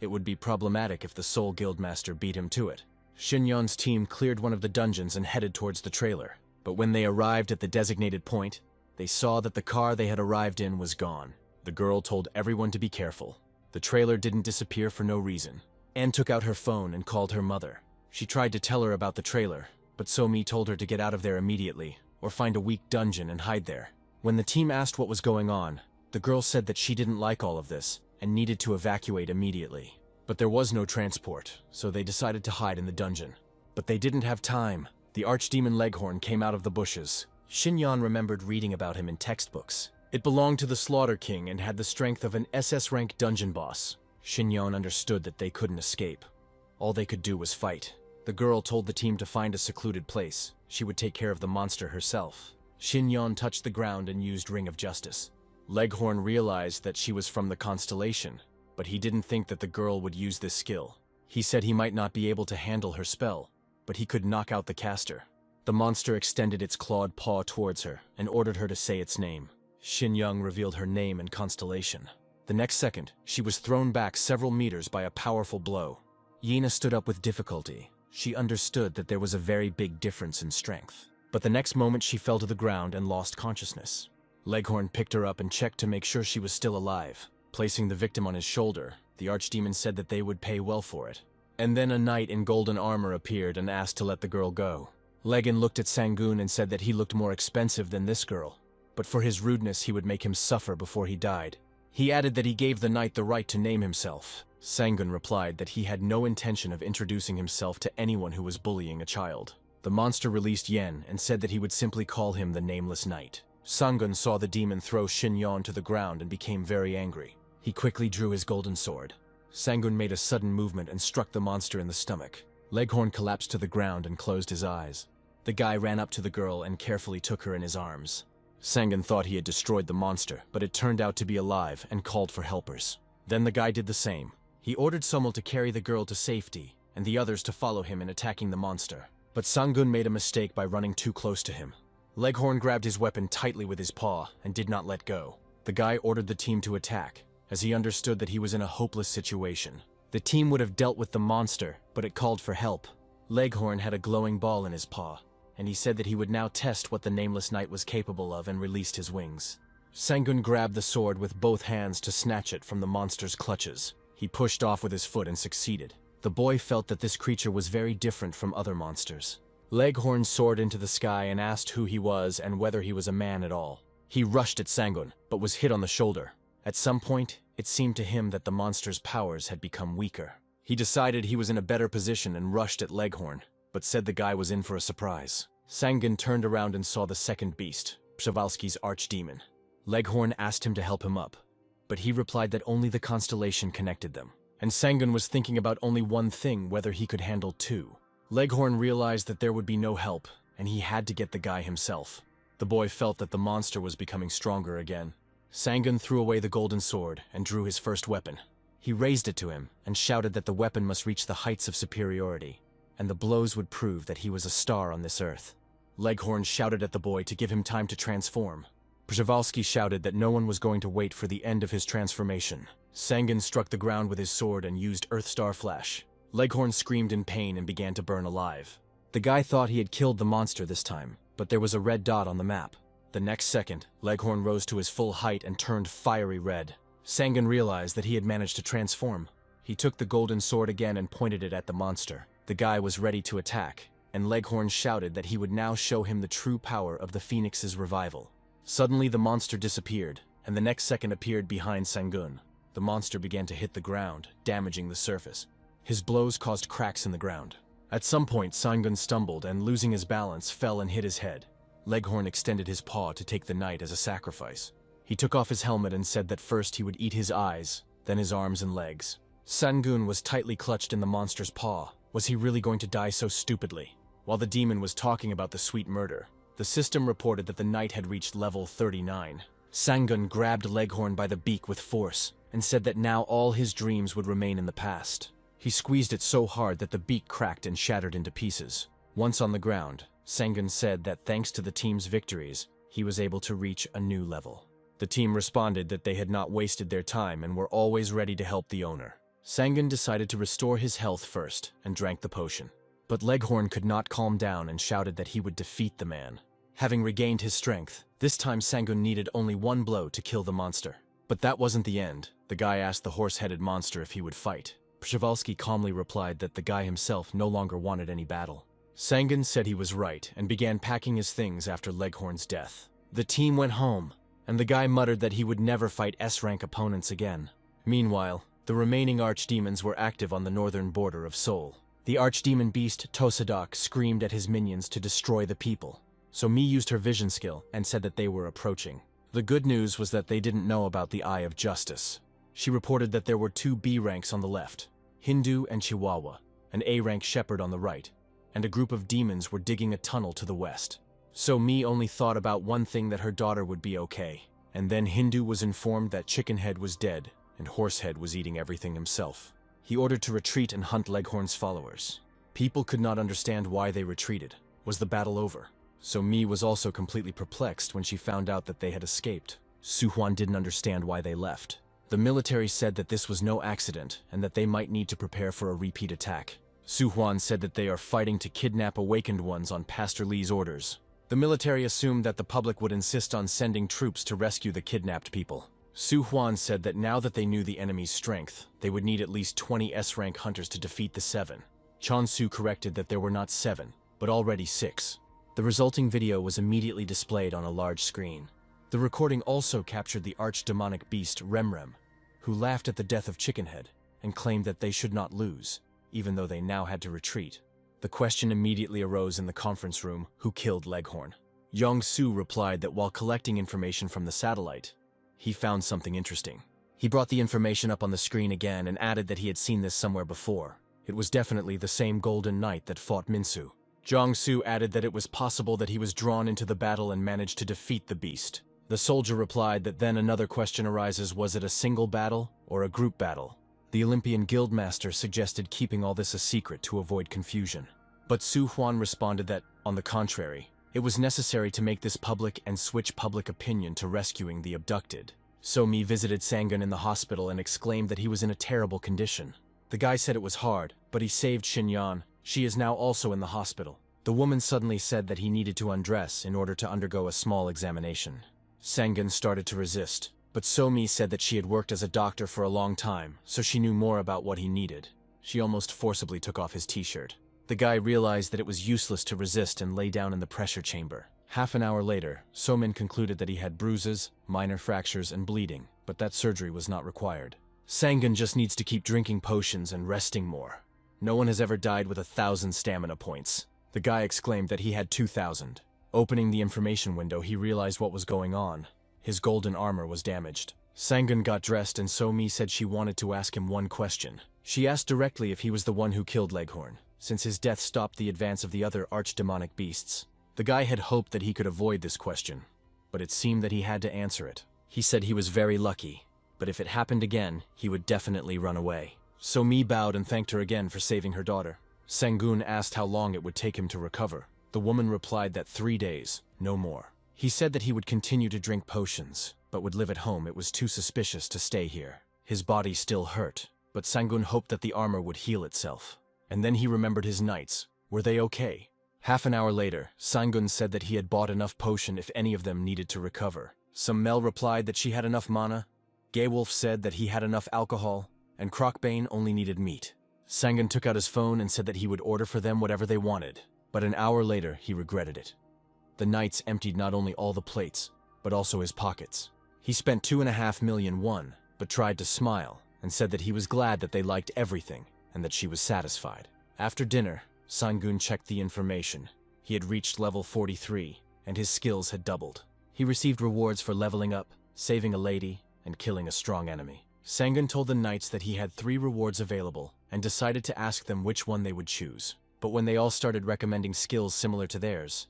It would be problematic if the Seoul Guildmaster beat him to it. Shin-yeon's team cleared one of the dungeons and headed towards the trailer. But when they arrived at the designated point, they saw that the car they had arrived in was gone. The girl told everyone to be careful. The trailer didn't disappear for no reason. Anne took out her phone and called her mother. She tried to tell her about the trailer, but Somi told her to get out of there immediately, or find a weak dungeon and hide there. When the team asked what was going on, the girl said that she didn't like all of this and needed to evacuate immediately. But there was no transport, so they decided to hide in the dungeon. But they didn't have time. The archdemon Leghorn came out of the bushes. Shin-yeon remembered reading about him in textbooks. It belonged to the Slaughter King and had the strength of an SS rank dungeon boss. Xinyan understood that they couldn't escape. All they could do was fight. The girl told the team to find a secluded place. She would take care of the monster herself. Xinyan touched the ground and used Ring of Justice. Leghorn realized that she was from the constellation, but he didn't think that the girl would use this skill. He said he might not be able to handle her spell, but he could knock out the caster. The monster extended its clawed paw towards her and ordered her to say its name. Xinyan revealed her name and constellation. The next second, she was thrown back several meters by a powerful blow. Yina stood up with difficulty. She understood that there was a very big difference in strength. But the next moment she fell to the ground and lost consciousness. Leghorn picked her up and checked to make sure she was still alive. Placing the victim on his shoulder, the archdemon said that they would pay well for it. And then a knight in golden armor appeared and asked to let the girl go. Legan looked at Sangun and said that he looked more expensive than this girl, but for his rudeness he would make him suffer before he died. He added that he gave the knight the right to name himself. Sangun replied that he had no intention of introducing himself to anyone who was bullying a child. The monster released Yen and said that he would simply call him the Nameless Knight. Sangun saw the demon throw Xinyan to the ground and became very angry. He quickly drew his golden sword. Sangun made a sudden movement and struck the monster in the stomach. Leghorn collapsed to the ground and closed his eyes. The guy ran up to the girl and carefully took her in his arms. Sangun thought he had destroyed the monster, but it turned out to be alive and called for helpers. Then the guy did the same. He ordered Sommel to carry the girl to safety, and the others to follow him in attacking the monster. But Sangun made a mistake by running too close to him. Leghorn grabbed his weapon tightly with his paw and did not let go. The guy ordered the team to attack, as he understood that he was in a hopeless situation. The team would have dealt with the monster, but it called for help. Leghorn had a glowing ball in his paw, and he said that he would now test what the Nameless Knight was capable of and released his wings. Sangun grabbed the sword with both hands to snatch it from the monster's clutches. He pushed off with his foot and succeeded. The boy felt that this creature was very different from other monsters. Leghorn soared into the sky and asked who he was and whether he was a man at all. He rushed at Sangun, but was hit on the shoulder. At some point, it seemed to him that the monster's powers had become weaker. He decided he was in a better position and rushed at Leghorn, but said the guy was in for a surprise. Sangun turned around and saw the second beast, Przewalski's archdemon. Leghorn asked him to help him up, but he replied that only the constellation connected them. And Sangun was thinking about only one thing, whether he could handle two. Leghorn realized that there would be no help, and he had to get the guy himself. The boy felt that the monster was becoming stronger again. Sangun threw away the golden sword and drew his first weapon. He raised it to him and shouted that the weapon must reach the heights of superiority, and the blows would prove that he was a star on this earth. Leghorn shouted at the boy to give him time to transform. Przewalski shouted that no one was going to wait for the end of his transformation. Sangun struck the ground with his sword and used Earthstar Flash. Leghorn screamed in pain and began to burn alive. The guy thought he had killed the monster this time, but there was a red dot on the map. The next second, Leghorn rose to his full height and turned fiery red. Sangun realized that he had managed to transform. He took the golden sword again and pointed it at the monster. The guy was ready to attack, and Leghorn shouted that he would now show him the true power of the Phoenix's revival. Suddenly the monster disappeared, and the next second appeared behind Sangun. The monster began to hit the ground, damaging the surface. His blows caused cracks in the ground. At some point, Sangun stumbled and, losing his balance, fell and hit his head. Leghorn extended his paw to take the knight as a sacrifice. He took off his helmet and said that first he would eat his eyes, then his arms and legs. Sangun was tightly clutched in the monster's paw. Was he really going to die so stupidly? While the demon was talking about the sweet murder, the system reported that the knight had reached level 39. Sangun grabbed Leghorn by the beak with force and said that now all his dreams would remain in the past. He squeezed it so hard that the beak cracked and shattered into pieces. Once on the ground, Sangun said that thanks to the team's victories, he was able to reach a new level. The team responded that they had not wasted their time and were always ready to help the owner. Sangun decided to restore his health first and drank the potion. But Leghorn could not calm down and shouted that he would defeat the man. Having regained his strength, this time Sangun needed only one blow to kill the monster. But that wasn't the end. The guy asked the horse-headed monster if he would fight. Przewalski calmly replied that the guy himself no longer wanted any battle. Sangun said he was right and began packing his things after Leghorn's death. The team went home, and the guy muttered that he would never fight S-rank opponents again. Meanwhile, the remaining archdemons were active on the northern border of Seoul. The archdemon beast Tosadak screamed at his minions to destroy the people, so Mi used her vision skill and said that they were approaching. The good news was that they didn't know about the Eye of Justice. She reported that there were 2 B ranks on the left, Hindu and Chihuahua, an A rank shepherd on the right, and a group of demons were digging a tunnel to the west. So Mi only thought about one thing, that her daughter would be okay. And then Hindu was informed that Chickenhead was dead and Horsehead was eating everything himself. He ordered to retreat and hunt Leghorn's followers. People could not understand why they retreated. Was the battle over? So Mi was also completely perplexed when she found out that they had escaped. Su Huan didn't understand why they left. The military said that this was no accident and that they might need to prepare for a repeat attack. Su Huan said that they are fighting to kidnap awakened ones on Pastor Li's orders. The military assumed that the public would insist on sending troops to rescue the kidnapped people. Su Huan said that now that they knew the enemy's strength, they would need at least 20 S-rank hunters to defeat the 7. Chan Su corrected that there were not 7, but already 6. The resulting video was immediately displayed on a large screen. The recording also captured the arch-demonic beast Remrem, who laughed at the death of Chickenhead and claimed that they should not lose, even though they now had to retreat. The question immediately arose in the conference room, who killed Leghorn? Yong Su replied that while collecting information from the satellite, he found something interesting. He brought the information up on the screen again and added that he had seen this somewhere before. It was definitely the same Golden Knight that fought Minsu. Jong Su added that it was possible that he was drawn into the battle and managed to defeat the beast. The soldier replied that then another question arises: was it a single battle or a group battle? The Olympian Guildmaster suggested keeping all this a secret to avoid confusion. But Su Huan responded that, on the contrary, it was necessary to make this public and switch public opinion to rescuing the abducted. So Mi visited Sangun in the hospital and exclaimed that he was in a terrible condition. The guy said it was hard, but he saved Xinyan. She is now also in the hospital. The woman suddenly said that he needed to undress in order to undergo a small examination. Sangun started to resist, but So-Mi said that she had worked as a doctor for a long time, so she knew more about what he needed. She almost forcibly took off his t-shirt. The guy realized that it was useless to resist and lay down in the pressure chamber. Half an hour later, So-Min concluded that he had bruises, minor fractures, and bleeding, but that surgery was not required. Sangun just needs to keep drinking potions and resting more. No one has ever died with 1,000 stamina points. The guy exclaimed that he had 2,000. Opening the information window, he realized what was going on. His golden armor was damaged. Sangun got dressed and So-Mi said she wanted to ask him one question. She asked directly if he was the one who killed Leghorn, since his death stopped the advance of the other arch-demonic beasts. The guy had hoped that he could avoid this question, but it seemed that he had to answer it. He said he was very lucky, but if it happened again, he would definitely run away. So-Mi bowed and thanked her again for saving her daughter. Sangun asked how long it would take him to recover. The woman replied that 3 days, no more. He said that he would continue to drink potions, but would live at home. It was too suspicious to stay here. His body still hurt, but Sangun hoped that the armor would heal itself. And then he remembered his knights. Were they okay? Half an hour later, Sangun said that he had bought enough potion if any of them needed to recover. Mel replied that she had enough mana. Gaywolf said that he had enough alcohol, and Crocbane only needed meat. Sangun took out his phone and said that he would order for them whatever they wanted, but an hour later he regretted it. The knights emptied not only all the plates, but also his pockets. He spent 2.5 million won, but tried to smile, and said that he was glad that they liked everything, and that she was satisfied. After dinner, Sangun checked the information. He had reached level 43, and his skills had doubled. He received rewards for leveling up, saving a lady, and killing a strong enemy. Sangun told the knights that he had 3 rewards available, and decided to ask them which one they would choose. But when they all started recommending skills similar to theirs,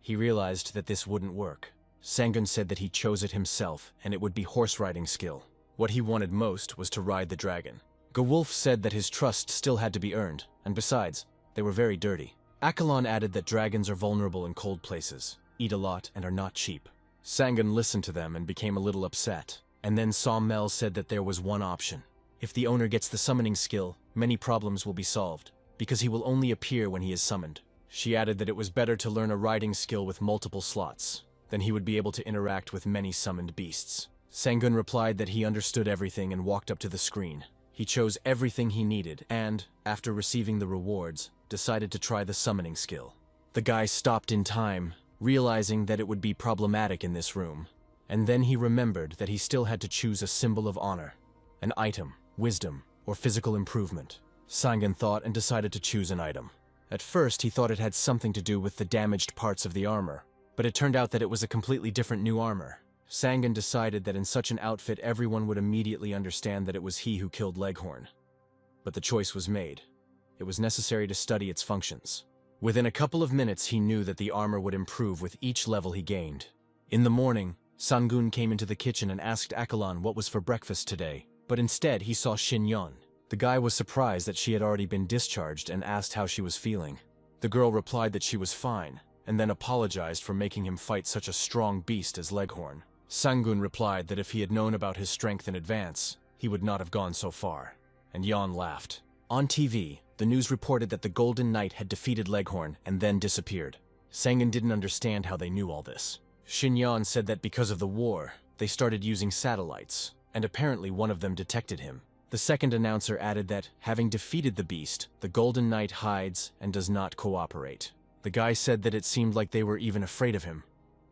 he realized that this wouldn't work. Sangun said that he chose it himself, and it would be horse riding skill. What he wanted most was to ride the dragon. Gewolf said that his trust still had to be earned, and besides, they were very dirty. Akalon added that dragons are vulnerable in cold places, eat a lot, and are not cheap. Sangun listened to them and became a little upset, and then Mel said that there was one option. If the owner gets the summoning skill, many problems will be solved, because he will only appear when he is summoned. She added that it was better to learn a riding skill with multiple slots, then he would be able to interact with many summoned beasts. Sangun replied that he understood everything and walked up to the screen. He chose everything he needed and, after receiving the rewards, decided to try the summoning skill. The guy stopped in time, realizing that it would be problematic in this room. And then he remembered that he still had to choose a symbol of honor, an item, wisdom, or physical improvement. Sangun thought and decided to choose an item. At first, he thought it had something to do with the damaged parts of the armor, but it turned out that it was a completely different new armor. Sangun decided that in such an outfit everyone would immediately understand that it was he who killed Leghorn. But the choice was made. It was necessary to study its functions. Within a couple of minutes he knew that the armor would improve with each level he gained. In the morning, Sangun came into the kitchen and asked Akalan what was for breakfast today, but instead he saw Shinyon. The guy was surprised that she had already been discharged and asked how she was feeling. The girl replied that she was fine, and then apologized for making him fight such a strong beast as Leghorn. Sangun replied that if he had known about his strength in advance, he would not have gone so far, and Yon laughed. On TV, the news reported that the Golden Knight had defeated Leghorn and then disappeared. Sangun didn't understand how they knew all this. Shinyon said that because of the war, they started using satellites, and apparently one of them detected him. The second announcer added that, having defeated the beast, the Golden Knight hides and does not cooperate. The guy said that it seemed like they were even afraid of him,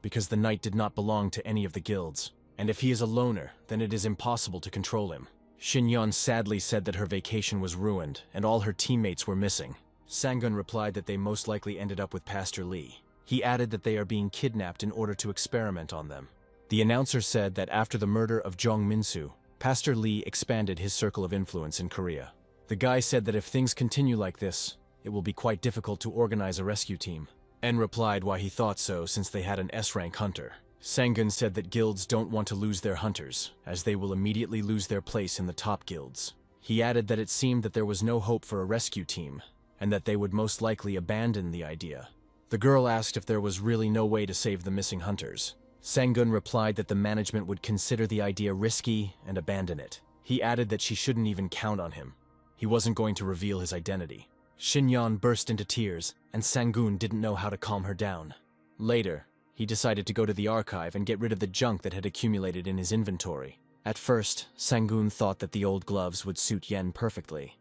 because the knight did not belong to any of the guilds, and if he is a loner, then it is impossible to control him. Shinyon sadly said that her vacation was ruined, and all her teammates were missing. Sangun replied that they most likely ended up with Pastor Lee. He added that they are being kidnapped in order to experiment on them. The announcer said that after the murder of Jong Minsu, Pastor Lee expanded his circle of influence in Korea. The guy said that if things continue like this, it will be quite difficult to organize a rescue team. En replied why he thought so since they had an S-rank hunter. Sangun said that guilds don't want to lose their hunters, as they will immediately lose their place in the top guilds. He added that it seemed that there was no hope for a rescue team, and that they would most likely abandon the idea. The girl asked if there was really no way to save the missing hunters. Sangun replied that the management would consider the idea risky and abandon it. He added that she shouldn't even count on him. He wasn't going to reveal his identity. Shinyon burst into tears, and Sangun didn't know how to calm her down. Later, he decided to go to the archive and get rid of the junk that had accumulated in his inventory. At first, Sangun thought that the old gloves would suit Yen perfectly,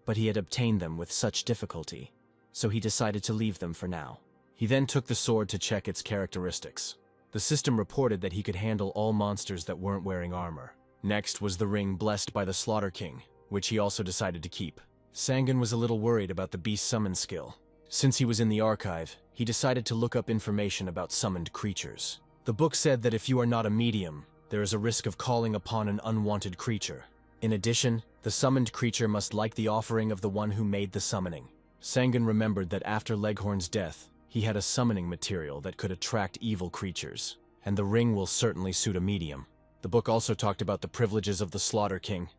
but he had obtained them with such difficulty, so he decided to leave them for now. He then took the sword to check its characteristics. The system reported that he could handle all monsters that weren't wearing armor. Next was the ring blessed by the Slaughter King, which he also decided to keep. Sangun was a little worried about the beast summon skill. Since he was in the archive, he decided to look up information about summoned creatures. The book said that if you are not a medium, there is a risk of calling upon an unwanted creature. In addition, the summoned creature must like the offering of the one who made the summoning. Sangun remembered that after Leghorn's death, he had a summoning material that could attract evil creatures, and the ring will certainly suit a medium. The book also talked about the privileges of the Slaughter King.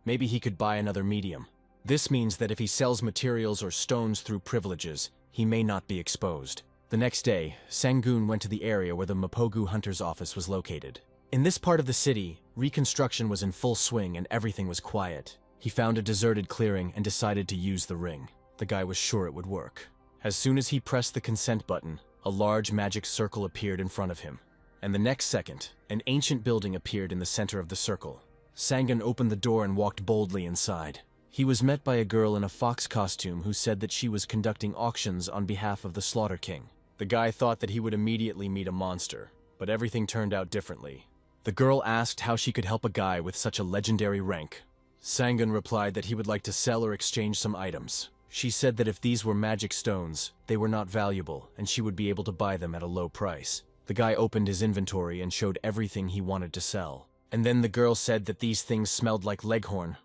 Maybe he could buy another medium. This means that if he sells materials or stones through privileges, he may not be exposed. The next day, Sangun went to the area where the Mapogu hunter's office was located. In this part of the city, reconstruction was in full swing and everything was quiet. He found a deserted clearing and decided to use the ring. The guy was sure it would work. As soon as he pressed the consent button, a large magic circle appeared in front of him. And the next second, an ancient building appeared in the center of the circle. Sangun opened the door and walked boldly inside. He was met by a girl in a fox costume who said that she was conducting auctions on behalf of the Slaughter King. The guy thought that he would immediately meet a monster, but everything turned out differently. The girl asked how she could help a guy with such a legendary rank. Sangun replied that he would like to sell or exchange some items. She said that if these were magic stones, they were not valuable, and she would be able to buy them at a low price. The guy opened his inventory and showed everything he wanted to sell. And then the girl said that these things smelled like Leghorn.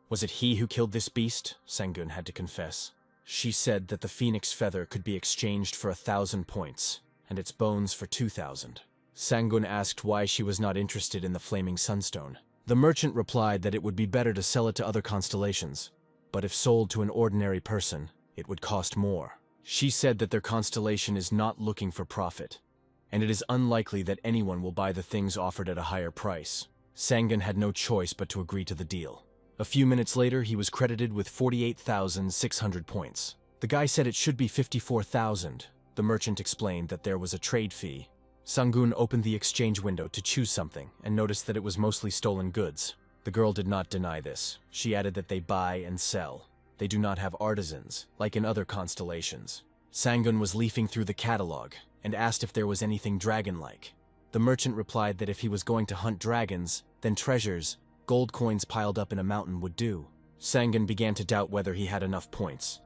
Was it he who killed this beast? Sangun had to confess. She said that the phoenix feather could be exchanged for 1,000 points, and its bones for 2,000. Sangun asked why she was not interested in the flaming sunstone. The merchant replied that it would be better to sell it to other constellations, but if sold to an ordinary person, it would cost more. She said that their constellation is not looking for profit, and it is unlikely that anyone will buy the things offered at a higher price. Sangun had no choice but to agree to the deal. A few minutes later, he was credited with 48,600 points. The guy said it should be 54,000. The merchant explained that there was a trade fee. Sangun opened the exchange window to choose something and noticed that it was mostly stolen goods. The girl did not deny this. She added that they buy and sell. They do not have artisans, like in other constellations. Sangun was leafing through the catalog and asked if there was anything dragon-like. The merchant replied that if he was going to hunt dragons, then treasures, gold coins piled up in a mountain would do. Sangun began to doubt whether he had enough points.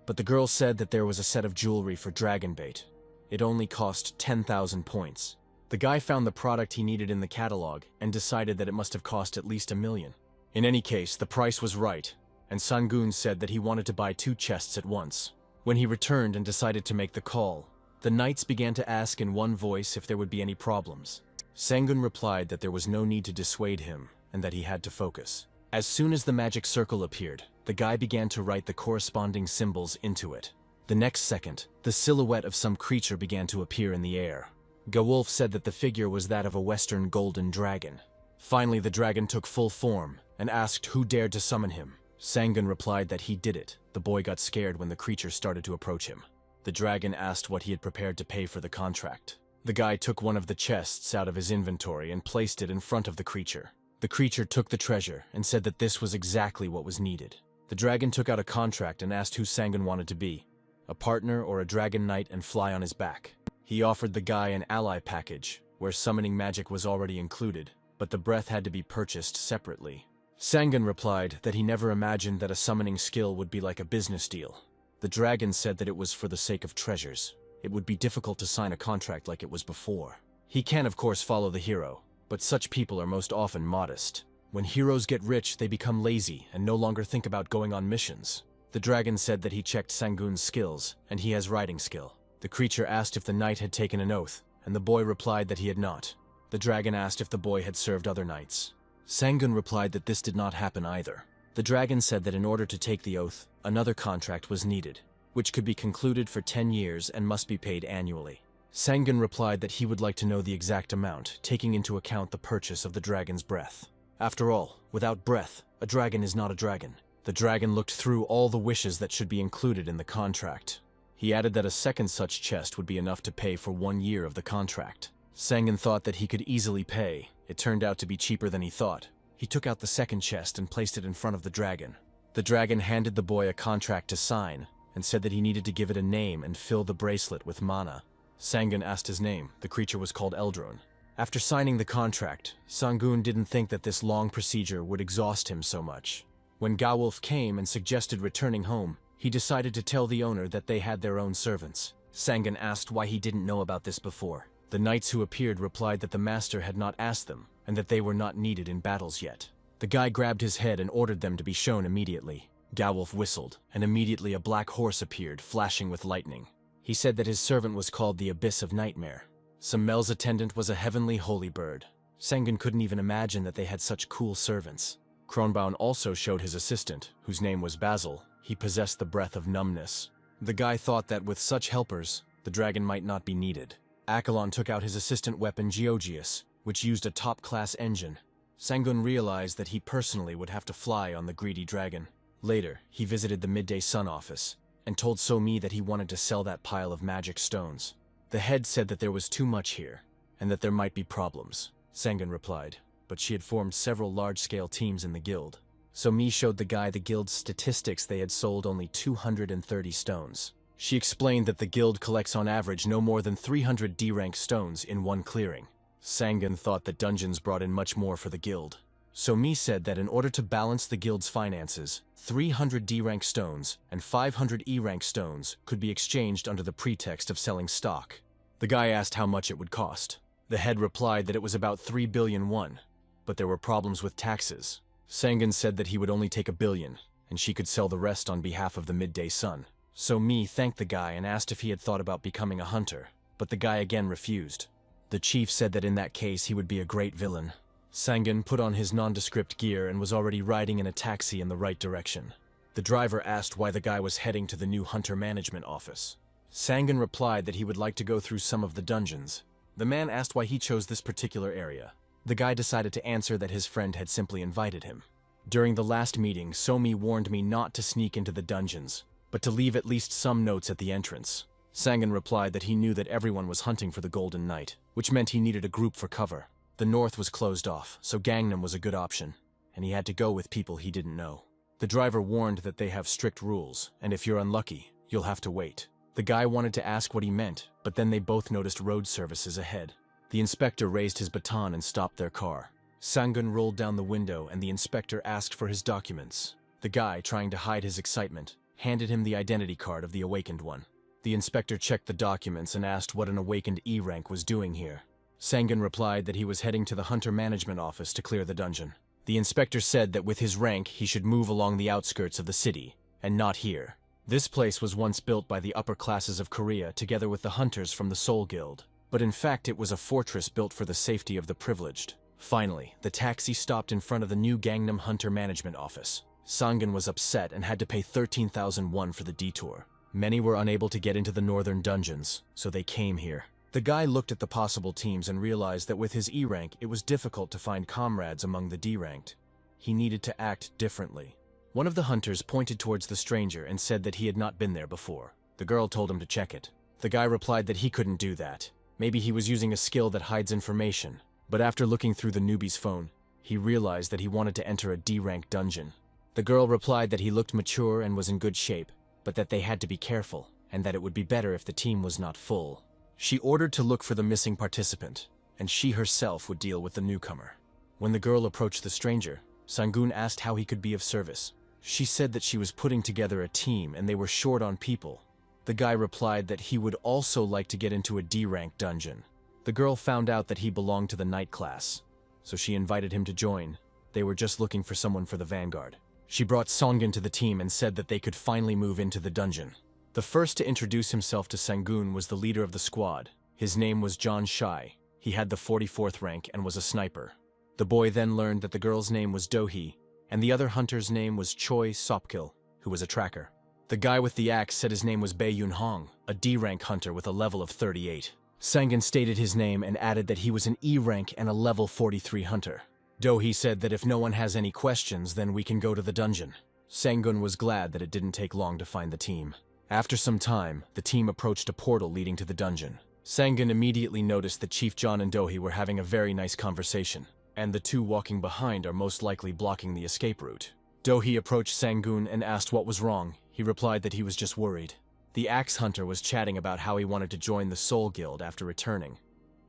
But the girl said that there was a set of jewelry for dragon bait. It only cost 10,000 points. The guy found the product he needed in the catalog and decided that it must have cost at least $1 million. In any case, the price was right, and Sangun said that he wanted to buy 2 chests at once. When he returned and decided to make the call, the knights began to ask in one voice if there would be any problems. Sangun replied that there was no need to dissuade him and that he had to focus. As soon as the magic circle appeared, the guy began to write the corresponding symbols into it. The next second, the silhouette of some creature began to appear in the air. Gawulf said that the figure was that of a Western golden dragon. Finally, the dragon took full form and asked who dared to summon him. Sangun replied that he did it. The boy got scared when the creature started to approach him. The dragon asked what he had prepared to pay for the contract. The guy took one of the chests out of his inventory and placed it in front of the creature. The creature took the treasure and said that this was exactly what was needed. The dragon took out a contract and asked who Sangun wanted to be, a partner or a dragon knight, and fly on his back. He offered the guy an ally package, where summoning magic was already included, but the breath had to be purchased separately. Sangun replied that he never imagined that a summoning skill would be like a business deal. The dragon said that it was for the sake of treasures. It would be difficult to sign a contract like it was before. He can, of course, follow the hero, but such people are most often modest. When heroes get rich, they become lazy and no longer think about going on missions. The dragon said that he checked Sangun's skills, and he has writing skill. The creature asked if the knight had taken an oath, and the boy replied that he had not. The dragon asked if the boy had served other knights. Sangun replied that this did not happen either. The dragon said that in order to take the oath, another contract was needed, which could be concluded for 10 years and must be paid annually. Sangun replied that he would like to know the exact amount, taking into account the purchase of the dragon's breath. After all, without breath, a dragon is not a dragon. The dragon looked through all the wishes that should be included in the contract. He added that a second such chest would be enough to pay for 1 year of the contract. Sangun thought that he could easily pay. It turned out to be cheaper than he thought. He took out the second chest and placed it in front of the dragon. The dragon handed the boy a contract to sign and said that he needed to give it a name and fill the bracelet with mana. Sangun asked his name. The creature was called Eldron. After signing the contract, Sangun didn't think that this long procedure would exhaust him so much. When Gawulf came and suggested returning home, he decided to tell the owner that they had their own servants. Sangun asked why he didn't know about this before. The knights who appeared replied that the master had not asked them, and that they were not needed in battles yet. The guy grabbed his head and ordered them to be shown immediately. Gawulf whistled, and immediately a black horse appeared, flashing with lightning. He said that his servant was called the Abyss of Nightmare. Samel's attendant was a heavenly holy bird. Sangun couldn't even imagine that they had such cool servants. Kronbaum also showed his assistant, whose name was Basil. He possessed the breath of numbness. The guy thought that with such helpers, the dragon might not be needed. Achelon took out his assistant weapon Geogius, which used a top-class engine. Sangun realized that he personally would have to fly on the greedy dragon. Later, he visited the Midday Sun office, and told Somi that he wanted to sell that pile of magic stones. The head said that there was too much here, and that there might be problems. Sangun replied, but she had formed several large-scale teams in the guild. Somi showed the guy the guild's statistics. They had sold only 230 stones. She explained that the guild collects on average no more than 300 D-rank stones in one clearing. Sangun thought that dungeons brought in much more for the guild. Somi said that in order to balance the guild's finances, 300 D-rank stones and 500 E-rank stones could be exchanged under the pretext of selling stock. The guy asked how much it would cost. The head replied that it was about 3 billion won, but there were problems with taxes. Sangun said that he would only take 1 billion, and she could sell the rest on behalf of the Midday Sun. Somi thanked the guy and asked if he had thought about becoming a hunter, but the guy again refused. The chief said that in that case he would be a great villain. Sangun put on his nondescript gear and was already riding in a taxi in the right direction. The driver asked why the guy was heading to the new hunter management office. Sangun replied that he would like to go through some of the dungeons. The man asked why he chose this particular area. The guy decided to answer that his friend had simply invited him. During the last meeting, Somi warned me not to sneak into the dungeons, but to leave at least some notes at the entrance. Sangun replied that he knew that everyone was hunting for the Golden Knight, which meant he needed a group for cover. The north was closed off, so Gangnam was a good option, and he had to go with people he didn't know. The driver warned that they have strict rules, and if you're unlucky, you'll have to wait. The guy wanted to ask what he meant, but then they both noticed road services ahead. The inspector raised his baton and stopped their car. Sangun rolled down the window and the inspector asked for his documents. The guy, trying to hide his excitement, handed him the identity card of the awakened one. The inspector checked the documents and asked what an awakened E rank was doing here. Sangun replied that he was heading to the Hunter Management Office to clear the dungeon. The inspector said that with his rank he should move along the outskirts of the city, and not here. This place was once built by the upper classes of Korea together with the hunters from the Soul Guild, but in fact it was a fortress built for the safety of the privileged. Finally, the taxi stopped in front of the new Gangnam Hunter Management Office. Sangun was upset and had to pay 13,000 won for the detour. Many were unable to get into the northern dungeons, so they came here. The guy looked at the possible teams and realized that with his E rank it was difficult to find comrades among the D ranked. He needed to act differently. One of the hunters pointed towards the stranger and said that he had not been there before. The girl told him to check it. The guy replied that he couldn't do that. Maybe he was using a skill that hides information. But after looking through the newbie's phone, he realized that he wanted to enter a D-rank dungeon. The girl replied that he looked mature and was in good shape, but that they had to be careful, and that it would be better if the team was not full. She ordered to look for the missing participant, and she herself would deal with the newcomer. When the girl approached the stranger, Sangun asked how he could be of service. She said that she was putting together a team and they were short on people. The guy replied that he would also like to get into a D-rank dungeon. The girl found out that he belonged to the night class, so she invited him to join. They were just looking for someone for the vanguard. She brought Sangun to the team and said that they could finally move into the dungeon. The first to introduce himself to Sangun was the leader of the squad. His name was John Shai. He had the 44th rank and was a sniper. The boy then learned that the girl's name was Do-hee, and the other hunter's name was Choi Sopkil, who was a tracker. The guy with the axe said his name was Bae Yun-hong, a D-rank hunter with a level of 38. Sangun stated his name and added that he was an E-rank and a level 43 hunter. Do-hee said that if no one has any questions, then we can go to the dungeon. Sangun was glad that it didn't take long to find the team. After some time, the team approached a portal leading to the dungeon. Sangun immediately noticed that Chief John and Do-hee were having a very nice conversation, and the two walking behind are most likely blocking the escape route. Do-hee approached Sangun and asked what was wrong. He replied that he was just worried. The axe hunter was chatting about how he wanted to join the Soul Guild after returning.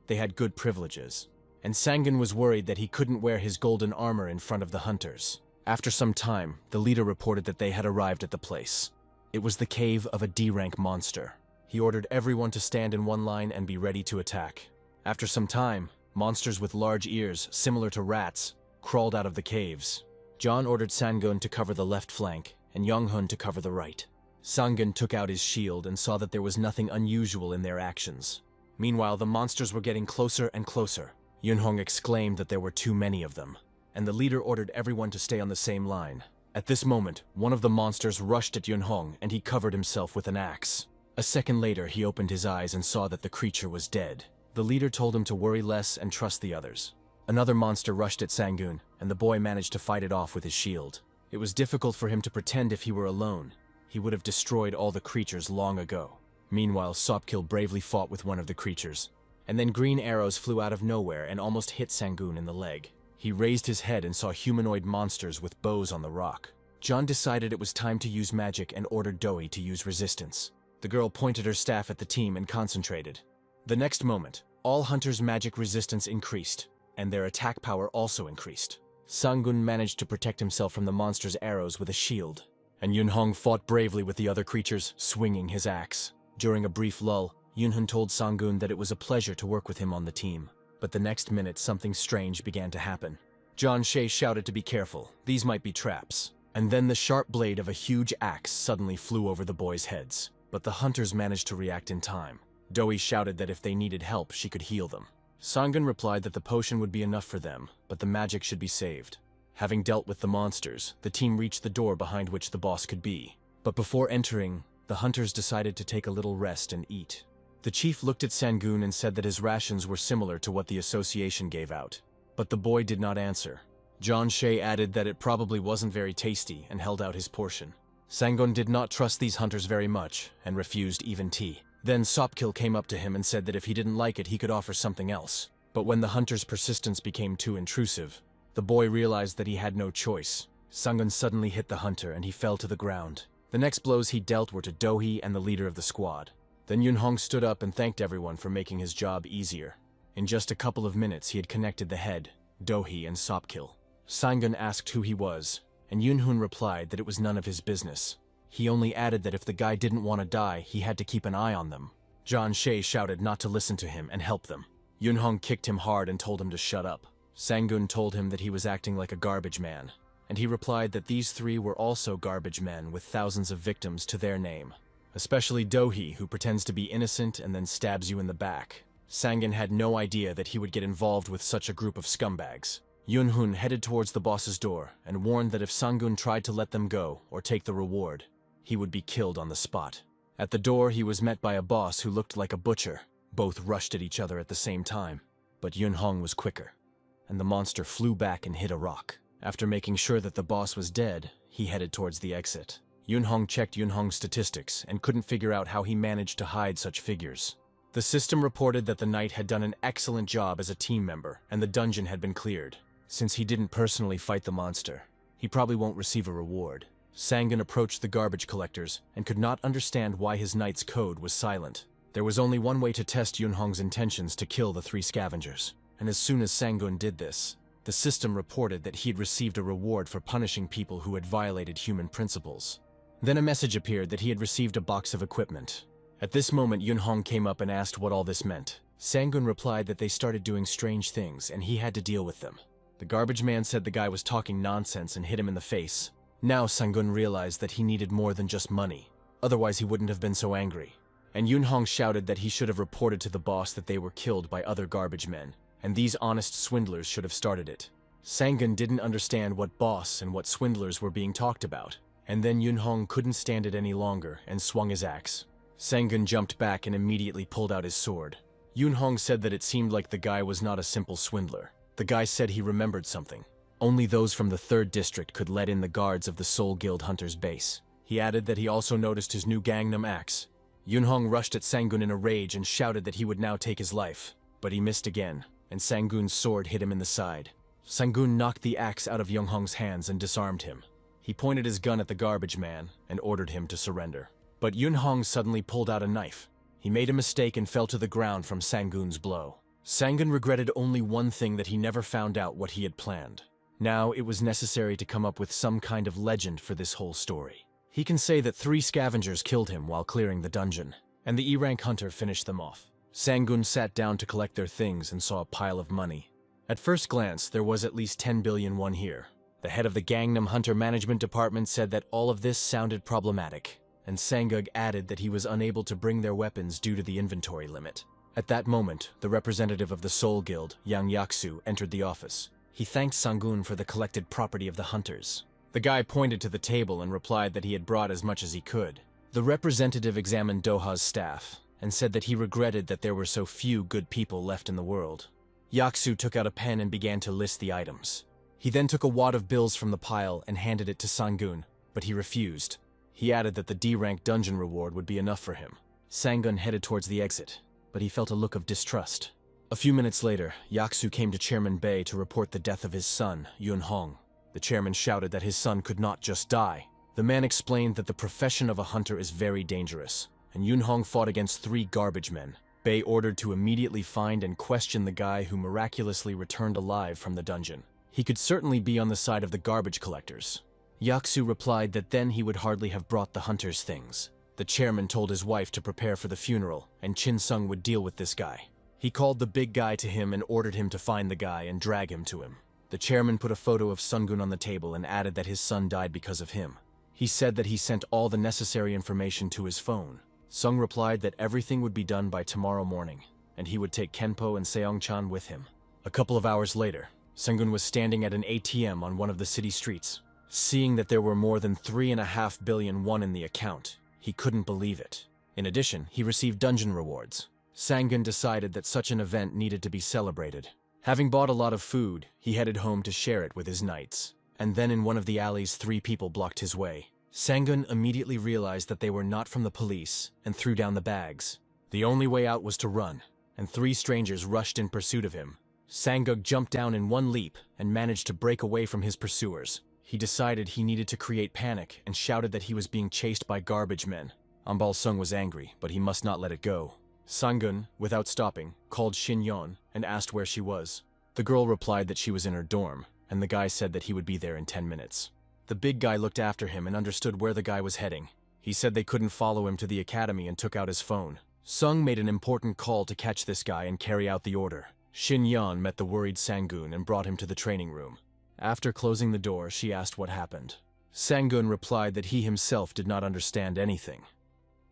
They had good privileges, and Sangun was worried that he couldn't wear his golden armor in front of the hunters. After some time, the leader reported that they had arrived at the place. It was the cave of a D-rank monster. He ordered everyone to stand in one line and be ready to attack. After some time, monsters with large ears, similar to rats, crawled out of the caves. John ordered Sangun to cover the left flank, and Young-hun to cover the right. Sangun took out his shield and saw that there was nothing unusual in their actions. Meanwhile, the monsters were getting closer and closer. Yun-hong exclaimed that there were too many of them, and the leader ordered everyone to stay on the same line. At this moment, one of the monsters rushed at Yun-hong and he covered himself with an axe. A second later, he opened his eyes and saw that the creature was dead. The leader told him to worry less and trust the others. Another monster rushed at Sangun, and the boy managed to fight it off with his shield. It was difficult for him to pretend if he were alone. He would have destroyed all the creatures long ago. Meanwhile, Sopkil bravely fought with one of the creatures. And then green arrows flew out of nowhere and almost hit Sangun in the leg. He raised his head and saw humanoid monsters with bows on the rock. John decided it was time to use magic and ordered Do-hee to use resistance. The girl pointed her staff at the team and concentrated. The next moment, all hunters' magic resistance increased, and their attack power also increased. Sangun managed to protect himself from the monster's arrows with a shield, and Yun-hong fought bravely with the other creatures, swinging his axe. During a brief lull, Yun-hun told Sangun that it was a pleasure to work with him on the team. But the next minute, something strange began to happen. John Shea shouted to be careful. These might be traps. And then the sharp blade of a huge axe suddenly flew over the boys' heads. But the hunters managed to react in time. Do-hee shouted that if they needed help, she could heal them. Sangun replied that the potion would be enough for them, but the magic should be saved. Having dealt with the monsters, the team reached the door behind which the boss could be. But before entering, the hunters decided to take a little rest and eat. The chief looked at Sangun and said that his rations were similar to what the association gave out. But the boy did not answer. John Shea added that it probably wasn't very tasty and held out his portion. Sangun did not trust these hunters very much and refused even tea. Then Sopkil came up to him and said that if he didn't like it, he could offer something else. But when the hunter's persistence became too intrusive, the boy realized that he had no choice. Sangun suddenly hit the hunter and he fell to the ground. The next blows he dealt were to Do-hee and the leader of the squad. Then Yun-hong stood up and thanked everyone for making his job easier. In just a couple of minutes, he had connected the head, Do-hee, and Sopkil. Sangun asked who he was, and Yun-hun replied that it was none of his business. He only added that if the guy didn't want to die, he had to keep an eye on them. John Shea shouted not to listen to him and help them. Yunhong kicked him hard and told him to shut up. Sangun told him that he was acting like a garbage man, and he replied that these three were also garbage men with thousands of victims to their name. Especially Dohee, who pretends to be innocent and then stabs you in the back. Sangun had no idea that he would get involved with such a group of scumbags. Yunhun headed towards the boss's door and warned that if Sangun tried to let them go or take the reward, he would be killed on the spot. At the door, he was met by a boss who looked like a butcher. Both rushed at each other at the same time, but Yunhong was quicker, and the monster flew back and hit a rock. After making sure that the boss was dead, he headed towards the exit. Yunhong checked Yunhong's statistics and couldn't figure out how he managed to hide such figures. The system reported that the knight had done an excellent job as a team member and the dungeon had been cleared. Since he didn't personally fight the monster, he probably won't receive a reward. Sangun approached the garbage collectors and could not understand why his knight's code was silent. There was only one way to test Yunhong's intentions to kill the three scavengers, and as soon as Sangun did this, the system reported that he had received a reward for punishing people who had violated human principles. Then a message appeared that he had received a box of equipment. At this moment, Yunhong came up and asked what all this meant. Sangun replied that they started doing strange things and he had to deal with them. The garbage man said the guy was talking nonsense and hit him in the face. Now Sangun realized that he needed more than just money, otherwise he wouldn't have been so angry. And Yunhong shouted that he should have reported to the boss that they were killed by other garbage men, and these honest swindlers should have started it. Sangun didn't understand what boss and what swindlers were being talked about, and then Yunhong couldn't stand it any longer and swung his axe. Sangun jumped back and immediately pulled out his sword. Yunhong said that it seemed like the guy was not a simple swindler. The guy said he remembered something. Only those from the 3rd district could let in the guards of the Soul Guild Hunter's base. He added that he also noticed his new Gangnam axe. Yunhong rushed at Sangun in a rage and shouted that he would now take his life. But he missed again, and Sangun's sword hit him in the side. Sangun knocked the axe out of Yunhong's hands and disarmed him. He pointed his gun at the garbage man and ordered him to surrender. But Yunhong suddenly pulled out a knife. He made a mistake and fell to the ground from Sangun's blow. Sangun regretted only one thing, that he never found out what he had planned. Now it was necessary to come up with some kind of legend for this whole story. He can say that 3 scavengers killed him while clearing the dungeon, and the E-rank hunter finished them off. Sangun sat down to collect their things and saw a pile of money. At first glance, there was at least 10 billion won here. The head of the Gangnam Hunter Management Department said that all of this sounded problematic, and Sangug added that he was unable to bring their weapons due to the inventory limit. At that moment, the representative of the Soul Guild, Yang Yaksu, entered the office. He thanked Sangun for the collected property of the hunters. The guy pointed to the table and replied that he had brought as much as he could. The representative examined Doha's staff and said that he regretted that there were so few good people left in the world. Yaksu took out a pen and began to list the items. He then took a wad of bills from the pile and handed it to Sangun, but he refused. He added that the D-rank dungeon reward would be enough for him. Sangun headed towards the exit, but he felt a look of distrust. A few minutes later, Yaksu came to Chairman Bei to report the death of his son, Yunhong. The chairman shouted that his son could not just die. The man explained that the profession of a hunter is very dangerous, and Yunhong fought against 3 garbage men. Bei ordered to immediately find and question the guy who miraculously returned alive from the dungeon. He could certainly be on the side of the garbage collectors. Yaksu replied that then he would hardly have brought the hunters' things. The chairman told his wife to prepare for the funeral, and Chin Sung would deal with this guy. He called the big guy to him and ordered him to find the guy and drag him to him. The chairman put a photo of Sungun on the table and added that his son died because of him. He said that he sent all the necessary information to his phone. Sung replied that everything would be done by tomorrow morning, and he would take Kenpo and Seong-chan with him. A couple of hours later, Sungun was standing at an ATM on one of the city streets. Seeing that there were more than 3.5 billion won in the account, he couldn't believe it. In addition, he received dungeon rewards. Sangun decided that such an event needed to be celebrated. Having bought a lot of food, he headed home to share it with his knights. And then in one of the alleys, 3 people blocked his way. Sangun immediately realized that they were not from the police and threw down the bags. The only way out was to run, and 3 strangers rushed in pursuit of him. Sanguk jumped down in one leap and managed to break away from his pursuers. He decided he needed to create panic and shouted that he was being chased by garbage men. Ambal Sung was angry, but he must not let it go. Sangun, without stopping, called Shin Yon and asked where she was. The girl replied that she was in her dorm, and the guy said that he would be there in 10 minutes. The big guy looked after him and understood where the guy was heading. He said they couldn't follow him to the academy and took out his phone. Sung made an important call to catch this guy and carry out the order. Shin Yan met the worried Sangun and brought him to the training room. After closing the door, she asked what happened. Sangun replied that he himself did not understand anything.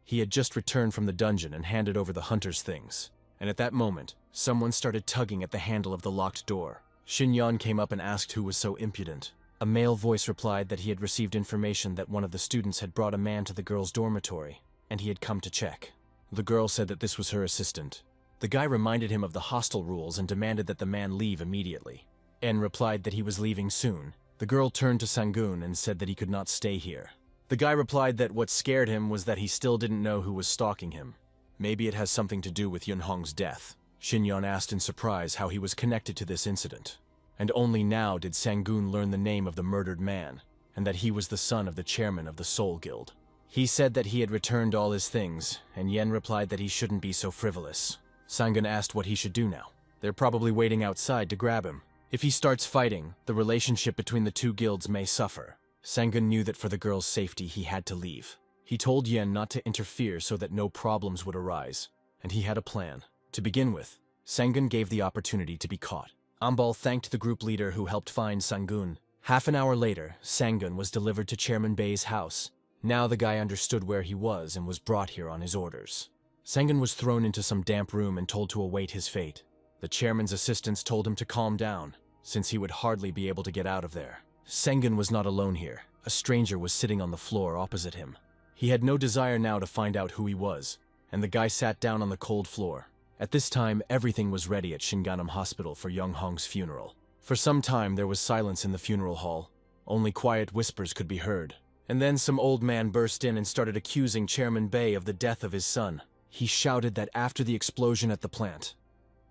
He had just returned from the dungeon and handed over the hunter's things. And at that moment, someone started tugging at the handle of the locked door. Shin Yan came up and asked who was so impudent. A male voice replied that he had received information that one of the students had brought a man to the girl's dormitory, and he had come to check. The girl said that this was her assistant. The guy reminded him of the hostel rules and demanded that the man leave immediately. En replied that he was leaving soon. The girl turned to Sangun and said that he could not stay here. The guy replied that what scared him was that he still didn't know who was stalking him. Maybe it has something to do with Yunhong's death. Shin Yan asked in surprise how he was connected to this incident. And only now did Sangun learn the name of the murdered man, and that he was the son of the chairman of the Soul Guild. He said that he had returned all his things, and Yen replied that he shouldn't be so frivolous. Sangun asked what he should do now. They're probably waiting outside to grab him. If he starts fighting, the relationship between the two guilds may suffer. Sangun knew that for the girl's safety he had to leave. He told Yen not to interfere so that no problems would arise, and he had a plan. To begin with, Sangun gave the opportunity to be caught. Ambal thanked the group leader who helped find Sangun. Half an hour later, Sangun was delivered to Chairman Bei's house. Now the guy understood where he was and was brought here on his orders. Sangun was thrown into some damp room and told to await his fate. The chairman's assistants told him to calm down, since he would hardly be able to get out of there. Sangun was not alone here. A stranger was sitting on the floor opposite him. He had no desire now to find out who he was, and the guy sat down on the cold floor. At this time, everything was ready at Shinganam Hospital for Yunhong's funeral. For some time, there was silence in the funeral hall. Only quiet whispers could be heard. And then some old man burst in and started accusing Chairman Bei of the death of his son. He shouted that after the explosion at the plant,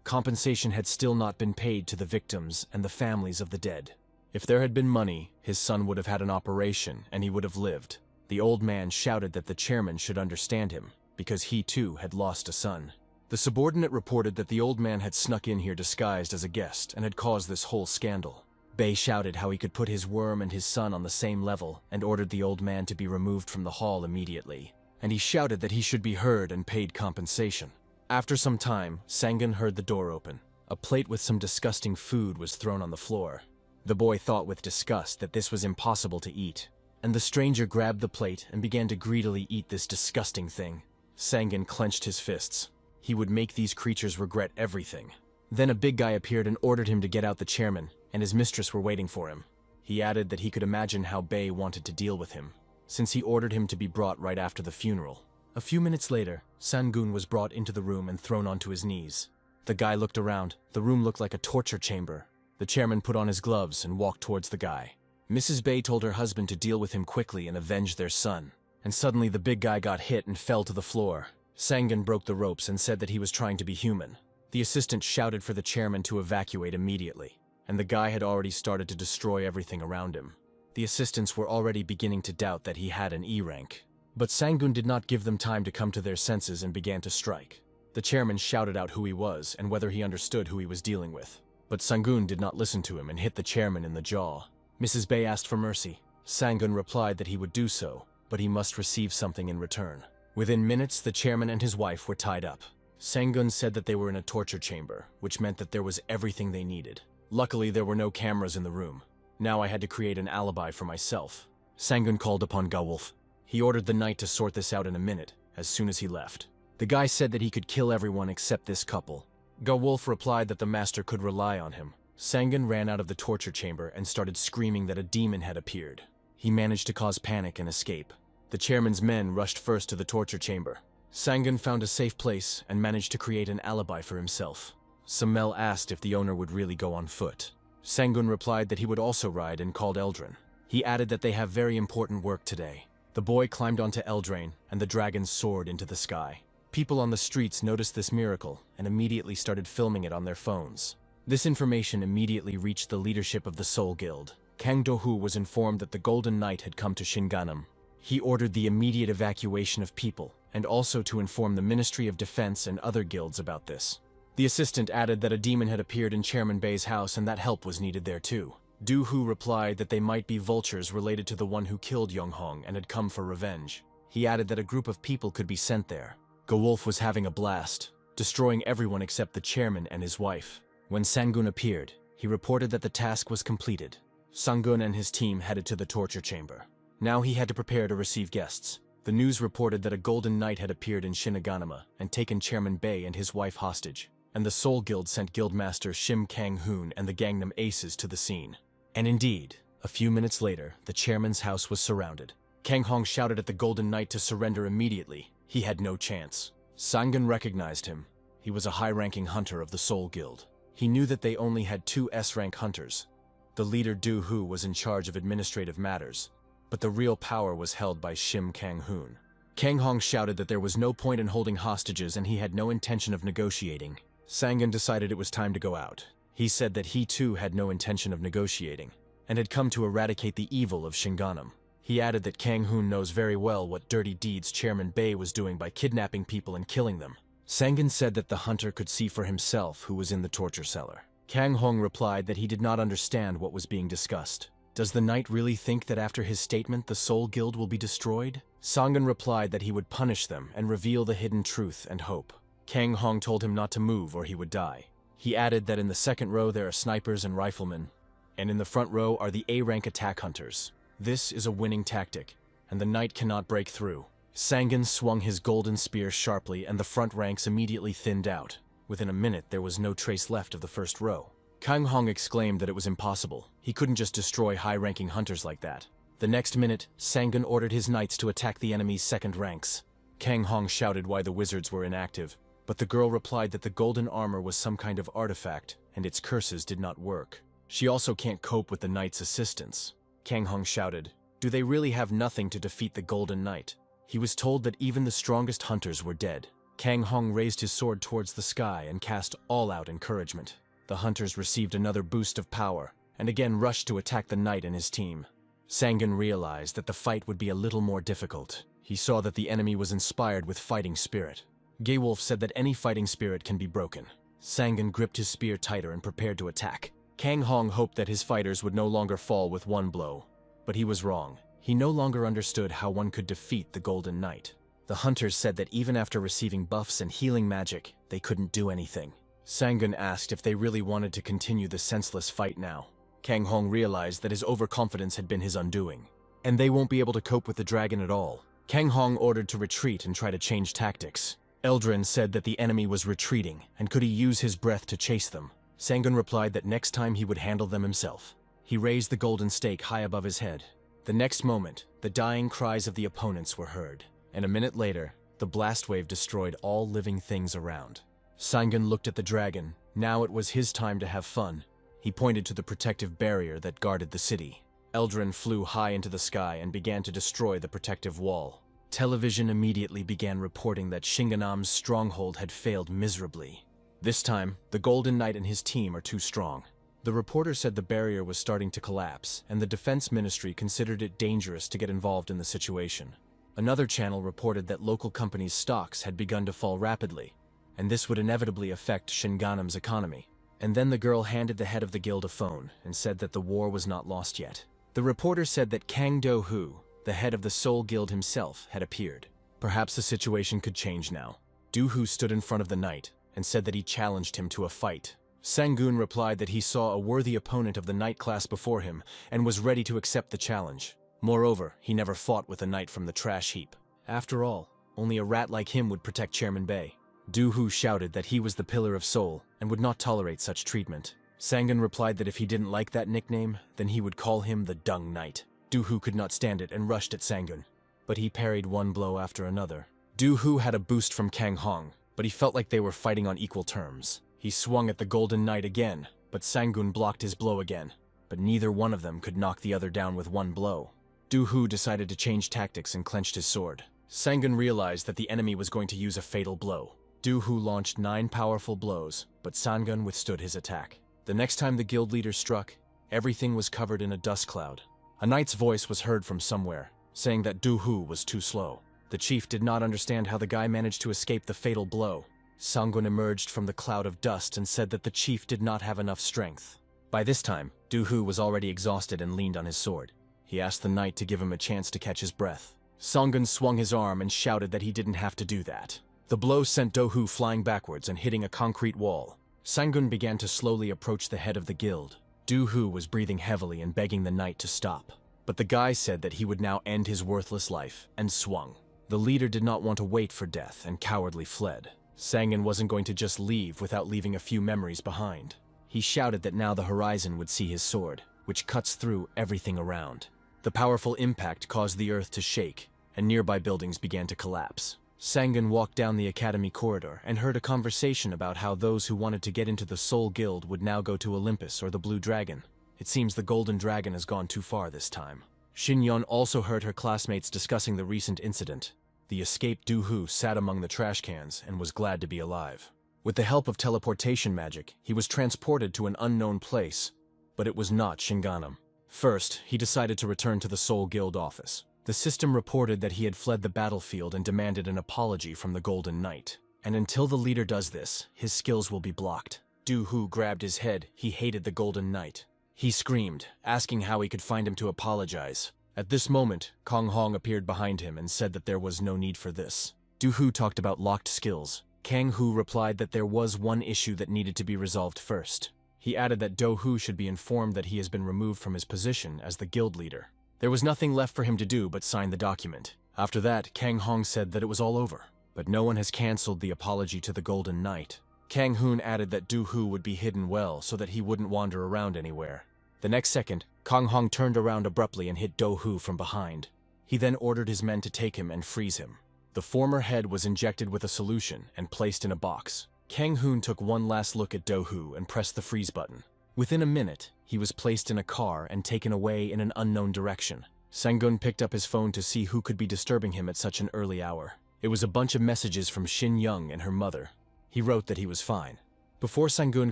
compensation had still not been paid to the victims and the families of the dead. If there had been money, his son would have had an operation and he would have lived. The old man shouted that the chairman should understand him, because he too had lost a son. The subordinate reported that the old man had snuck in here disguised as a guest and had caused this whole scandal. Bei shouted how he could put his worm and his son on the same level and ordered the old man to be removed from the hall immediately. And he shouted that he should be heard and paid compensation. After some time, Sangun heard the door open. A plate with some disgusting food was thrown on the floor. The boy thought with disgust that this was impossible to eat, and the stranger grabbed the plate and began to greedily eat this disgusting thing. Sangun clenched his fists. He would make these creatures regret everything. Then a big guy appeared and ordered him to get out the chairman, and his mistress were waiting for him. He added that he could imagine how Bei wanted to deal with him, since he ordered him to be brought right after the funeral. A few minutes later, Sangun was brought into the room and thrown onto his knees. The guy looked around. The room looked like a torture chamber. The chairman put on his gloves and walked towards the guy. Mrs. Bei told her husband to deal with him quickly and avenge their son. And suddenly the big guy got hit and fell to the floor. Sangun broke the ropes and said that he was trying to be human. The assistant shouted for the chairman to evacuate immediately, and the guy had already started to destroy everything around him. The assistants were already beginning to doubt that he had an E rank. But Sangun did not give them time to come to their senses and began to strike. The chairman shouted out who he was and whether he understood who he was dealing with. But Sangun did not listen to him and hit the chairman in the jaw. Mrs. Bei asked for mercy. Sangun replied that he would do so, but he must receive something in return. Within minutes, the chairman and his wife were tied up. Sangun said that they were in a torture chamber, which meant that there was everything they needed. Luckily, there were no cameras in the room. Now I had to create an alibi for myself. Sangun called upon Gawolf. He ordered the knight to sort this out in a minute, as soon as he left. The guy said that he could kill everyone except this couple. Gawolf replied that the master could rely on him. Sangun ran out of the torture chamber and started screaming that a demon had appeared. He managed to cause panic and escape. The chairman's men rushed first to the torture chamber. Sangun found a safe place and managed to create an alibi for himself. Samel asked if the owner would really go on foot. Sangun replied that he would also ride and called Eldraine. He added that they have very important work today. The boy climbed onto Eldraine, and the dragon soared into the sky. People on the streets noticed this miracle and immediately started filming it on their phones. This information immediately reached the leadership of the Soul Guild. Kang Do-hu was informed that the Golden Knight had come to Shinganam. He ordered the immediate evacuation of people, and also to inform the Ministry of Defense and other guilds about this. The assistant added that a demon had appeared in Chairman Bei's house and that help was needed there too. Du-hu replied that they might be vultures related to the one who killed Yunhong and had come for revenge. He added that a group of people could be sent there. Gewolf was having a blast, destroying everyone except the chairman and his wife. When Sangun appeared, he reported that the task was completed. Sangun and his team headed to the torture chamber. Now he had to prepare to receive guests. The news reported that a golden knight had appeared in Shinigami and taken Chairman Bei and his wife hostage, and the Soul Guild sent Guildmaster Shim Kang-hoon and the Gangnam Aces to the scene. And indeed, a few minutes later, the chairman's house was surrounded. Kang Hong shouted at the golden knight to surrender immediately. He had no chance. Sangun recognized him. He was a high-ranking hunter of the Soul Guild. He knew that they only had 2 S-rank hunters. The leader Du Hu was in charge of administrative matters, but the real power was held by Shim Kang-hoon. Kang Hong shouted that there was no point in holding hostages and he had no intention of negotiating. Sangun decided it was time to go out. He said that he too had no intention of negotiating, and had come to eradicate the evil of Shinganum. He added that Kang-hoon knows very well what dirty deeds Chairman Bei was doing by kidnapping people and killing them. Sangun said that the hunter could see for himself who was in the torture cellar. Kang Hong replied that he did not understand what was being discussed. Does the knight really think that after his statement the Soul Guild will be destroyed? Sangun replied that he would punish them and reveal the hidden truth and hope. Kang Hong told him not to move or he would die. He added that in the second row there are snipers and riflemen, and in the front row are the A-rank attack hunters. This is a winning tactic, and the knight cannot break through. Sangun swung his golden spear sharply and the front ranks immediately thinned out. Within a minute there was no trace left of the first row. Kang Hong exclaimed that it was impossible. He couldn't just destroy high-ranking hunters like that. The next minute, Sangun ordered his knights to attack the enemy's second ranks. Kang Hong shouted why the wizards were inactive, but the girl replied that the golden armor was some kind of artifact, and its curses did not work. She also can't cope with the knight's assistance. Kang Hong shouted, "Do they really have nothing to defeat the golden knight?" He was told that even the strongest hunters were dead. Kang Hong raised his sword towards the sky and cast all-out encouragement. The hunters received another boost of power, and again rushed to attack the knight and his team. Sangun realized that the fight would be a little more difficult. He saw that the enemy was inspired with fighting spirit. Gewolf said that any fighting spirit can be broken. Sangun gripped his spear tighter and prepared to attack. Kang Hong hoped that his fighters would no longer fall with one blow, but he was wrong. He no longer understood how one could defeat the Golden Knight. The hunters said that even after receiving buffs and healing magic, they couldn't do anything. Sangun asked if they really wanted to continue the senseless fight now. Kang Hong realized that his overconfidence had been his undoing, and they won't be able to cope with the dragon at all. Kang Hong ordered to retreat and try to change tactics. Eldrin said that the enemy was retreating, and could he use his breath to chase them? Sangun replied that next time he would handle them himself. He raised the golden stake high above his head. The next moment, the dying cries of the opponents were heard, and a minute later, the blast wave destroyed all living things around. Sangun looked at the dragon. Now it was his time to have fun. He pointed to the protective barrier that guarded the city. Eldrin flew high into the sky and began to destroy the protective wall. Television immediately began reporting that Shinganam's stronghold had failed miserably. This time, the Golden Knight and his team are too strong. The reporter said the barrier was starting to collapse, and the Defense Ministry considered it dangerous to get involved in the situation. Another channel reported that local companies' stocks had begun to fall rapidly, and this would inevitably affect Shinganam's economy. And then the girl handed the head of the guild a phone and said that the war was not lost yet. The reporter said that Kang Do-Hu, the head of the Soul Guild himself, had appeared. Perhaps the situation could change now. Do-Hu stood in front of the knight and said that he challenged him to a fight. Sangun replied that he saw a worthy opponent of the knight class before him and was ready to accept the challenge. Moreover, he never fought with a knight from the trash heap. After all, only a rat like him would protect Chairman Bei. Du-Hu shouted that he was the Pillar of Soul and would not tolerate such treatment. Sangun replied that if he didn't like that nickname, then he would call him the Dung Knight. Du-Hu could not stand it and rushed at Sangun, but he parried one blow after another. Du-Hu had a boost from Kang Hong, but he felt like they were fighting on equal terms. He swung at the Golden Knight again, but Sangun blocked his blow again. But neither one of them could knock the other down with one blow. Du-Hu decided to change tactics and clenched his sword. Sangun realized that the enemy was going to use a fatal blow. Du-Hu launched 9 powerful blows, but Sangun withstood his attack. The next time the guild leader struck, everything was covered in a dust cloud. A knight's voice was heard from somewhere, saying that Du-Hu was too slow. The chief did not understand how the guy managed to escape the fatal blow. Sangun emerged from the cloud of dust and said that the chief did not have enough strength. By this time, Du-Hu was already exhausted and leaned on his sword. He asked the knight to give him a chance to catch his breath. Sangun swung his arm and shouted that he didn't have to do that. The blow sent Do-hoo flying backwards and hitting a concrete wall. Sang-gun began to slowly approach the head of the guild. Do-hoo was breathing heavily and begging the knight to stop. But the guy said that he would now end his worthless life, and swung. The leader did not want to wait for death and cowardly fled. Sang-gun wasn't going to just leave without leaving a few memories behind. He shouted that now the horizon would see his sword, which cuts through everything around. The powerful impact caused the earth to shake, and nearby buildings began to collapse. Sang-gun walked down the academy corridor and heard a conversation about how those who wanted to get into the Soul Guild would now go to Olympus or the Blue Dragon. It seems the Golden Dragon has gone too far this time. Shin-yeon also heard her classmates discussing the recent incident. The escaped Do-hoo sat among the trash cans and was glad to be alive. With the help of teleportation magic, he was transported to an unknown place, but it was not Shinganum. First, he decided to return to the Soul Guild office. The system reported that he had fled the battlefield and demanded an apology from the Golden Knight. And until the leader does this, his skills will be blocked. Do-hoo grabbed his head. He hated the Golden Knight. He screamed, asking how he could find him to apologize. At this moment, Kong Hong appeared behind him and said that there was no need for this. Do-hoo talked about locked skills. Kang-hoo replied that there was one issue that needed to be resolved first. He added that Do-hoo should be informed that he has been removed from his position as the guild leader. There was nothing left for him to do but sign the document. After that, Kang Hong said that it was all over, but no one has cancelled the apology to the Golden Knight. Kang Hoon added that Do-hoo would be hidden well so that he wouldn't wander around anywhere. The next second, Kang Hong turned around abruptly and hit Do-hoo from behind. He then ordered his men to take him and freeze him. The former head was injected with a solution and placed in a box. Kang Hoon took one last look at Do-hoo and pressed the freeze button. Within a minute, he was placed in a car and taken away in an unknown direction. Sang-gun picked up his phone to see who could be disturbing him at such an early hour. It was a bunch of messages from Shin Young and her mother. He wrote that he was fine. Before Sang-gun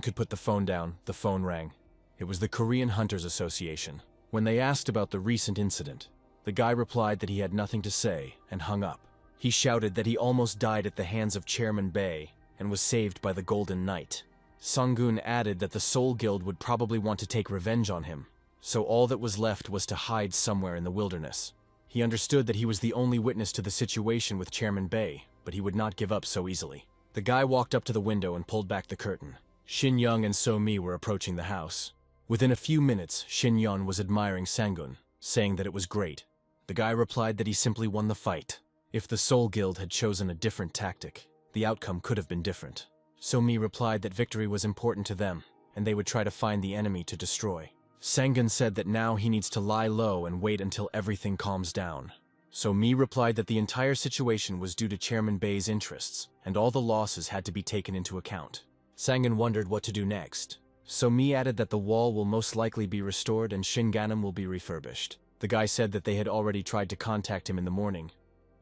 could put the phone down, the phone rang. It was the Korean Hunters Association. When they asked about the recent incident, the guy replied that he had nothing to say and hung up. He shouted that he almost died at the hands of Chairman Bei and was saved by the Golden Knight. Sang-gun added that the Soul Guild would probably want to take revenge on him, so all that was left was to hide somewhere in the wilderness. He understood that he was the only witness to the situation with Chairman Bei, but he would not give up so easily. The guy walked up to the window and pulled back the curtain. Shin Young and So-mi were approaching the house. Within a few minutes, Shin Yeon was admiring Sang-gun, saying that it was great. The guy replied that he simply won the fight. If the Soul Guild had chosen a different tactic, the outcome could have been different. So-mi replied that victory was important to them, and they would try to find the enemy to destroy. Sang-gun said that now he needs to lie low and wait until everything calms down. So-mi replied that the entire situation was due to Chairman Bei's interests, and all the losses had to be taken into account. Sang-gun wondered what to do next. So-mi added that the wall will most likely be restored and Shinganum will be refurbished. The guy said that they had already tried to contact him in the morning.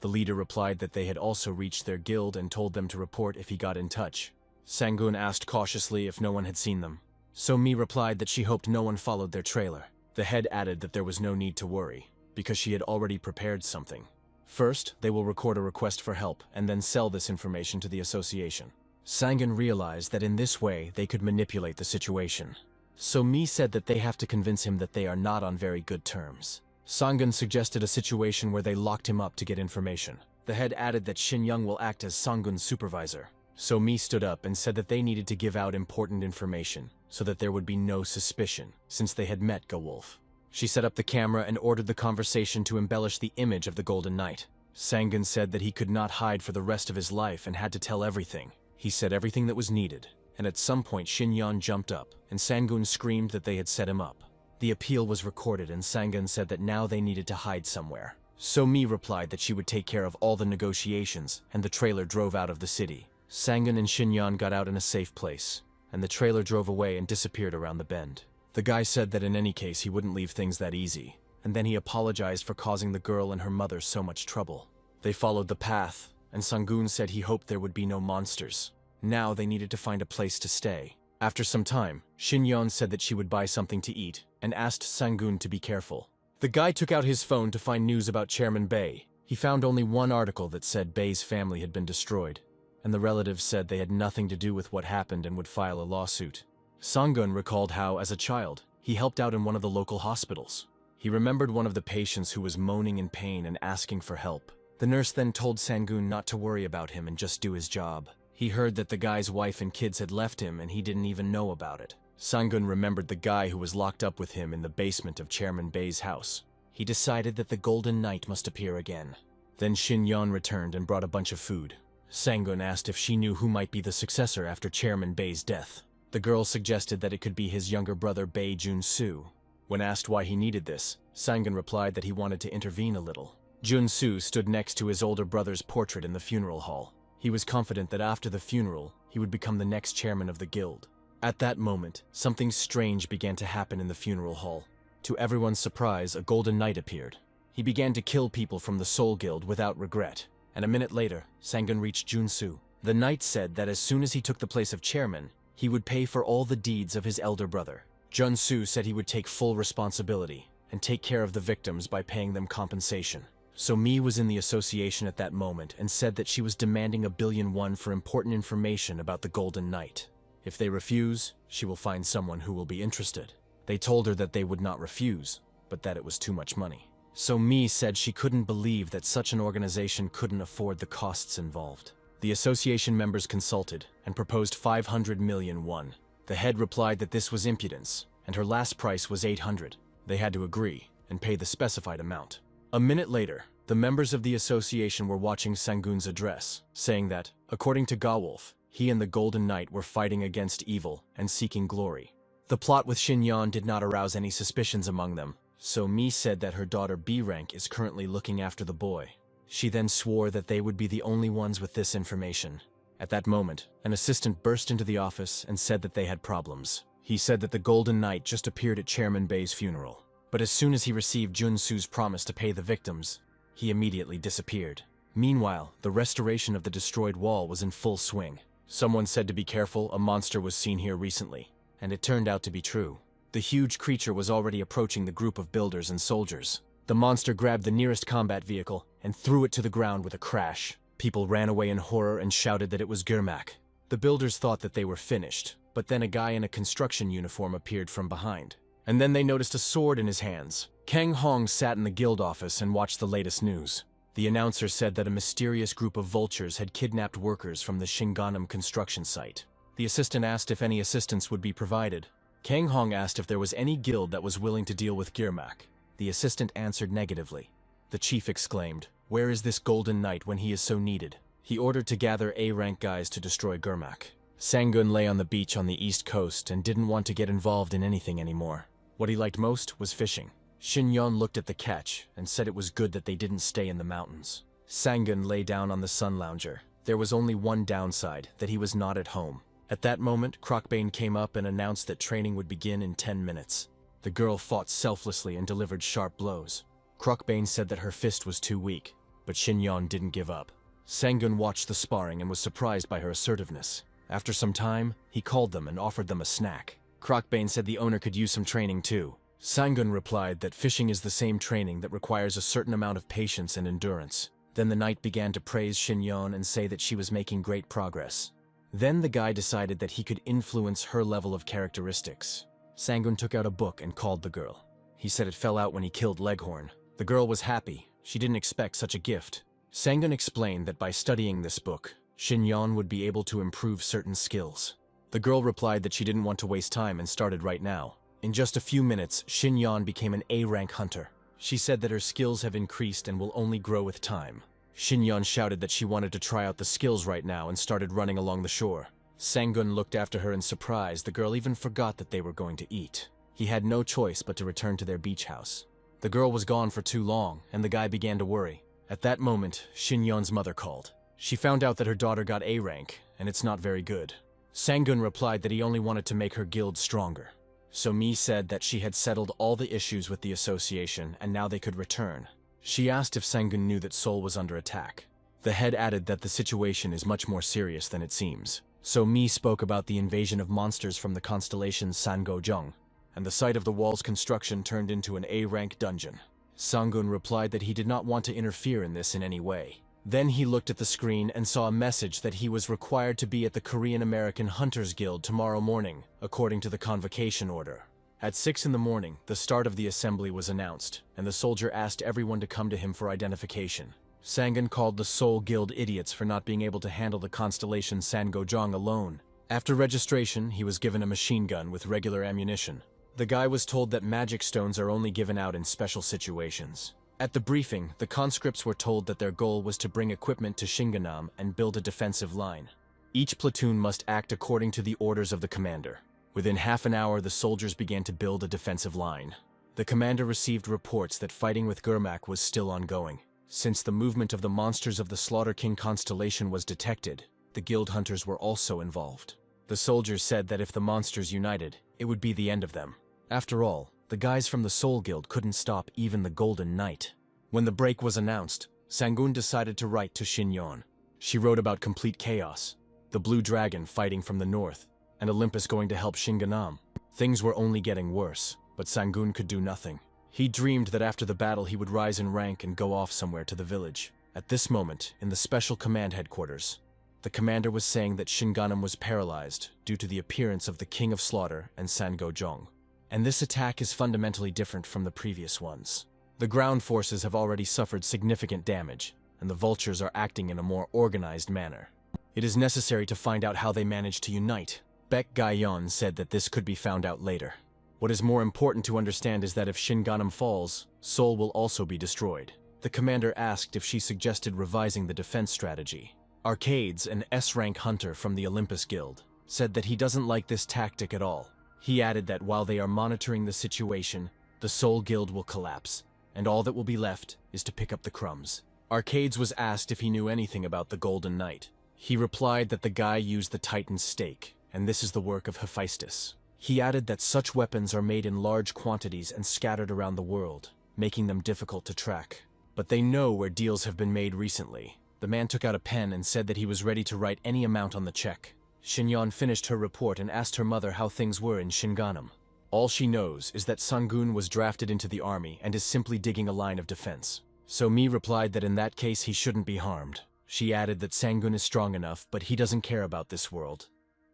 The leader replied that they had also reached their guild and told them to report if he got in touch. Sang-gun asked cautiously if no one had seen them. So-mi replied that she hoped no one followed their trailer. The head added that there was no need to worry, because she had already prepared something. First, they will record a request for help and then sell this information to the association. Sang-gun realized that in this way they could manipulate the situation. So-mi said that they have to convince him that they are not on very good terms. Sang-gun suggested a situation where they locked him up to get information. The head added that Shin Young will act as Sang-gun's supervisor. So-mi stood up and said that they needed to give out important information so that there would be no suspicion, since they had met Gewolf. She set up the camera and ordered the conversation to embellish the image of the Golden Knight. Sang-gun said that he could not hide for the rest of his life and had to tell everything. He said everything that was needed, and at some point Shin Yeon jumped up, and Sang-gun screamed that they had set him up. The appeal was recorded and Sang-gun said that now they needed to hide somewhere. So-mi replied that she would take care of all the negotiations, and the trailer drove out of the city. Sang-gun and Shin Yeon got out in a safe place, and the trailer drove away and disappeared around the bend. The guy said that in any case he wouldn't leave things that easy, and then he apologized for causing the girl and her mother so much trouble. They followed the path, and Sang-gun said he hoped there would be no monsters. Now they needed to find a place to stay. After some time, Shin Yeon said that she would buy something to eat, and asked Sang-gun to be careful. The guy took out his phone to find news about Chairman Bei. He found only one article that said Bei's family had been destroyed, and the relatives said they had nothing to do with what happened and would file a lawsuit. Sang-gun recalled how, as a child, he helped out in one of the local hospitals. He remembered one of the patients who was moaning in pain and asking for help. The nurse then told Sangun not to worry about him and just do his job. He heard that the guy's wife and kids had left him and he didn't even know about it. Sangun remembered the guy who was locked up with him in the basement of Chairman Bei's house. He decided that the Golden Knight must appear again. Then Shin Yan returned and brought a bunch of food. Sangun asked if she knew who might be the successor after Chairman Bei's death. The girl suggested that it could be his younger brother Bei Jun-soo. When asked why he needed this, Sangun replied that he wanted to intervene a little. Jun-soo stood next to his older brother's portrait in the funeral hall. He was confident that after the funeral, he would become the next chairman of the guild. At that moment, something strange began to happen in the funeral hall. To everyone's surprise, a Golden Knight appeared. He began to kill people from the Soul Guild without regret, and a minute later, Sangun reached Jun-soo. The knight said that as soon as he took the place of chairman, he would pay for all the deeds of his elder brother. Jun-soo said he would take full responsibility and take care of the victims by paying them compensation. So Mi was in the association at that moment and said that she was demanding 1,000,000,000 won for important information about the Golden Knight. If they refuse, she will find someone who will be interested. They told her that they would not refuse, but that it was too much money. So Mi said she couldn't believe that such an organization couldn't afford the costs involved. The association members consulted and proposed 500 million won. The head replied that this was impudence, and her last price was 800. They had to agree and pay the specified amount. A minute later, the members of the association were watching Sangun's address, saying that, according to Gawolf, he and the Golden Knight were fighting against evil and seeking glory. The plot with Shin Yan did not arouse any suspicions among them, so Mi said that her daughter B-Rank is currently looking after the boy. She then swore that they would be the only ones with this information. At that moment, an assistant burst into the office and said that they had problems. He said that the Golden Knight just appeared at Chairman Bei's funeral. But as soon as he received Jun-soo's promise to pay the victims, he immediately disappeared. Meanwhile, the restoration of the destroyed wall was in full swing. Someone said to be careful, a monster was seen here recently, and it turned out to be true. The huge creature was already approaching the group of builders and soldiers. The monster grabbed the nearest combat vehicle and threw it to the ground with a crash. People ran away in horror and shouted that it was Gurmak. The builders thought that they were finished, but then a guy in a construction uniform appeared from behind. And then they noticed a sword in his hands. Kang Hong sat in the guild office and watched the latest news. The announcer said that a mysterious group of vultures had kidnapped workers from the Shinganam construction site. The assistant asked if any assistance would be provided. Kang Hong asked if there was any guild that was willing to deal with Gurmak. The assistant answered negatively. The chief exclaimed, "Where is this Golden Knight when he is so needed?" He ordered to gather A-rank guys to destroy Gurmak. Sangun lay on the beach on the east coast and didn't want to get involved in anything anymore. What he liked most was fishing. Shin Yan looked at the catch and said it was good that they didn't stay in the mountains. Sangun lay down on the sun lounger. There was only one downside, that he was not at home. At that moment, Crocbane came up and announced that training would begin in 10 minutes. The girl fought selflessly and delivered sharp blows. Crocbane said that her fist was too weak, but Shin Yan didn't give up. Sangun watched the sparring and was surprised by her assertiveness. After some time, he called them and offered them a snack. Crocbane said the owner could use some training too. Sangun replied that fishing is the same training that requires a certain amount of patience and endurance. Then the knight began to praise Shin Yan and say that she was making great progress. Then the guy decided that he could influence her level of characteristics. Sangun took out a book and called the girl. He said it fell out when he killed Leghorn. The girl was happy. She didn't expect such a gift. Sangun explained that by studying this book, Shin Yan would be able to improve certain skills. The girl replied that she didn't want to waste time and started right now. In just a few minutes, Shin Yan became an A-rank hunter. She said that her skills have increased and will only grow with time. Shin Yan shouted that she wanted to try out the skills right now and started running along the shore. Sangun looked after her in surprise. The girl even forgot that they were going to eat. He had no choice but to return to their beach house. The girl was gone for too long, and the guy began to worry. At that moment, Shin Yan's mother called. She found out that her daughter got A rank, and it's not very good. Sangun replied that he only wanted to make her guild stronger. So Mi said that she had settled all the issues with the association and now they could return. She asked if Sangun knew that Seoul was under attack. The head added that the situation is much more serious than it seems. So Mi spoke about the invasion of monsters from the constellation Sangojung, and the site of the wall's construction turned into an A-rank dungeon. Sangun replied that he did not want to interfere in this in any way. Then he looked at the screen and saw a message that he was required to be at the Korean American Hunters Guild tomorrow morning, according to the convocation order. At 6 in the morning, the start of the assembly was announced, and the soldier asked everyone to come to him for identification. Sangun called the Seoul Guild idiots for not being able to handle the constellation Sangojong alone. After registration, he was given a machine gun with regular ammunition. The guy was told that magic stones are only given out in special situations. At the briefing, the conscripts were told that their goal was to bring equipment to Shinganam and build a defensive line. Each platoon must act according to the orders of the commander. Within half an hour, the soldiers began to build a defensive line. The commander received reports that fighting with Gurmak was still ongoing. Since the movement of the monsters of the Slaughter King constellation was detected, the guild hunters were also involved. The soldiers said that if the monsters united, it would be the end of them. After all, the guys from the Soul Guild couldn't stop even the Golden Knight. When the break was announced, Sangun decided to write to Shinyon. She wrote about complete chaos, the Blue Dragon fighting from the north, and Olympus going to help Shinganam. Things were only getting worse, but Sangun could do nothing. He dreamed that after the battle he would rise in rank and go off somewhere to the village. At this moment, in the Special Command Headquarters, the commander was saying that Shinganam was paralyzed due to the appearance of the King of Slaughter and Sangojong. And this attack is fundamentally different from the previous ones. The ground forces have already suffered significant damage, and the vultures are acting in a more organized manner. It is necessary to find out how they managed to unite. Baek Gaiyon said that this could be found out later. What is more important to understand is that if Shinganam falls, Seoul will also be destroyed. The commander asked if she suggested revising the defense strategy. Arcades, an S-rank hunter from the Olympus Guild, said that he doesn't like this tactic at all. He added that while they are monitoring the situation, the Soul Guild will collapse, and all that will be left is to pick up the crumbs. Arcades was asked if he knew anything about the Golden Knight. He replied that the guy used the Titan's stake, and this is the work of Hephaestus. He added that such weapons are made in large quantities and scattered around the world, making them difficult to track. But they know where deals have been made recently. The man took out a pen and said that he was ready to write any amount on the check. Shinyon finished her report and asked her mother how things were in Shinganam. All she knows is that Sangun was drafted into the army and is simply digging a line of defense. So Mi replied that in that case he shouldn't be harmed. She added that Sangun is strong enough, but he doesn't care about this world.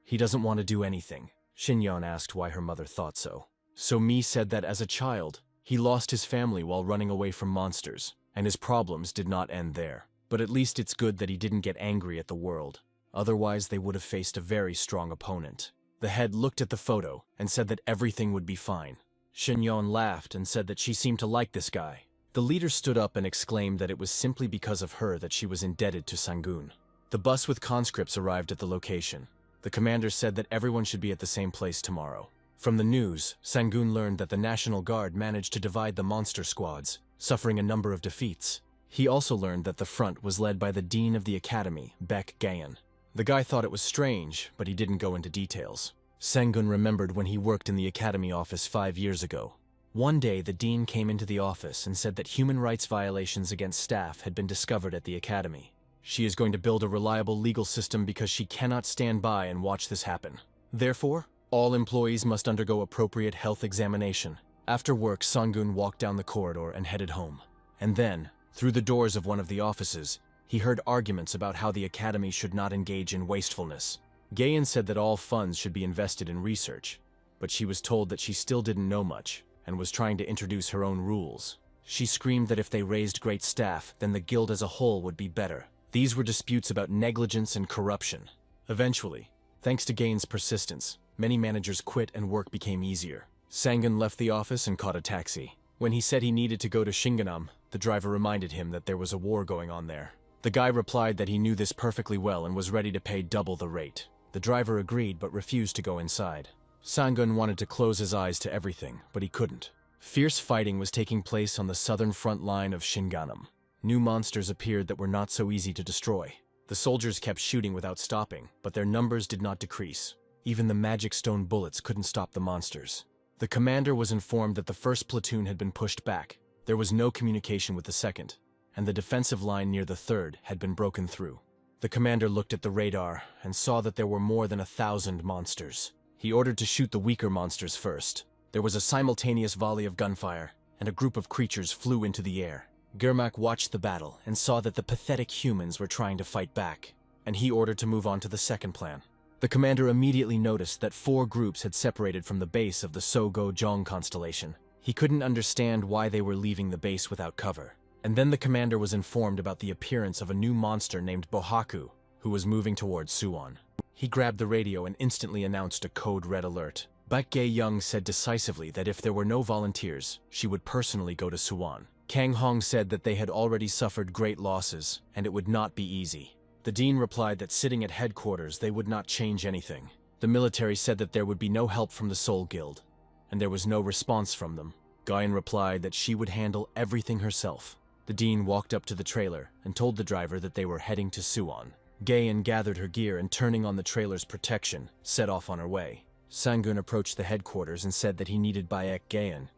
He doesn't want to do anything. Shinyon asked why her mother thought so. So Mi said that as a child, he lost his family while running away from monsters, and his problems did not end there. But at least it's good that he didn't get angry at the world. Otherwise, they would have faced a very strong opponent. The head looked at the photo and said that everything would be fine. Shinyon laughed and said that she seemed to like this guy. The leader stood up and exclaimed that it was simply because of her that she was indebted to Sangun. The bus with conscripts arrived at the location. The commander said that everyone should be at the same place tomorrow. From the news, Sangun learned that the National Guard managed to divide the monster squads, suffering a number of defeats. He also learned that the front was led by the dean of the academy, Baek Gaiyon. The guy thought it was strange, but he didn't go into details. Sangun remembered when he worked in the academy office 5 years ago. One day, the dean came into the office and said that human rights violations against staff had been discovered at the academy. She is going to build a reliable legal system because she cannot stand by and watch this happen. Therefore, all employees must undergo appropriate health examination. After work, Sangun walked down the corridor and headed home. And then, through the doors of one of the offices, he heard arguments about how the academy should not engage in wastefulness. Gaiyon said that all funds should be invested in research, but she was told that she still didn't know much and was trying to introduce her own rules. She screamed that if they raised great staff, then the guild as a whole would be better. These were disputes about negligence and corruption. Eventually, thanks to Gaiyn's persistence, many managers quit and work became easier. Sangun left the office and caught a taxi. When he said he needed to go to Shinganam, the driver reminded him that there was a war going on there. The guy replied that he knew this perfectly well and was ready to pay double the rate. The driver agreed but refused to go inside. Sangun wanted to close his eyes to everything, but he couldn't. Fierce fighting was taking place on the southern front line of Shinganam. New monsters appeared that were not so easy to destroy. The soldiers kept shooting without stopping, but their numbers did not decrease. Even the magic stone bullets couldn't stop the monsters. The commander was informed that the first platoon had been pushed back. There was no communication with the second, and the defensive line near the third had been broken through. The commander looked at the radar and saw that there were more than 1,000 monsters. He ordered to shoot the weaker monsters first. There was a simultaneous volley of gunfire, and a group of creatures flew into the air. Gurmak watched the battle and saw that the pathetic humans were trying to fight back, and he ordered to move on to the second plan. The commander immediately noticed that 4 groups had separated from the base of the Sogo-jong constellation. He couldn't understand why they were leaving the base without cover. And then the commander was informed about the appearance of a new monster named Bohaku, who was moving towards Suwon. He grabbed the radio and instantly announced a code red alert. Baek Gae-young said decisively that if there were no volunteers, she would personally go to Suwon. Kang Hong said that they had already suffered great losses, and it would not be easy. The dean replied that sitting at headquarters they would not change anything. The military said that there would be no help from the Soul Guild, and there was no response from them. Guyan replied that she would handle everything herself. The dean walked up to the trailer and told the driver that they were heading to Suwon. Gayan gathered her gear and, turning on the trailer's protection, set off on her way. Sangun approached the headquarters and said that he needed Baek Gayan,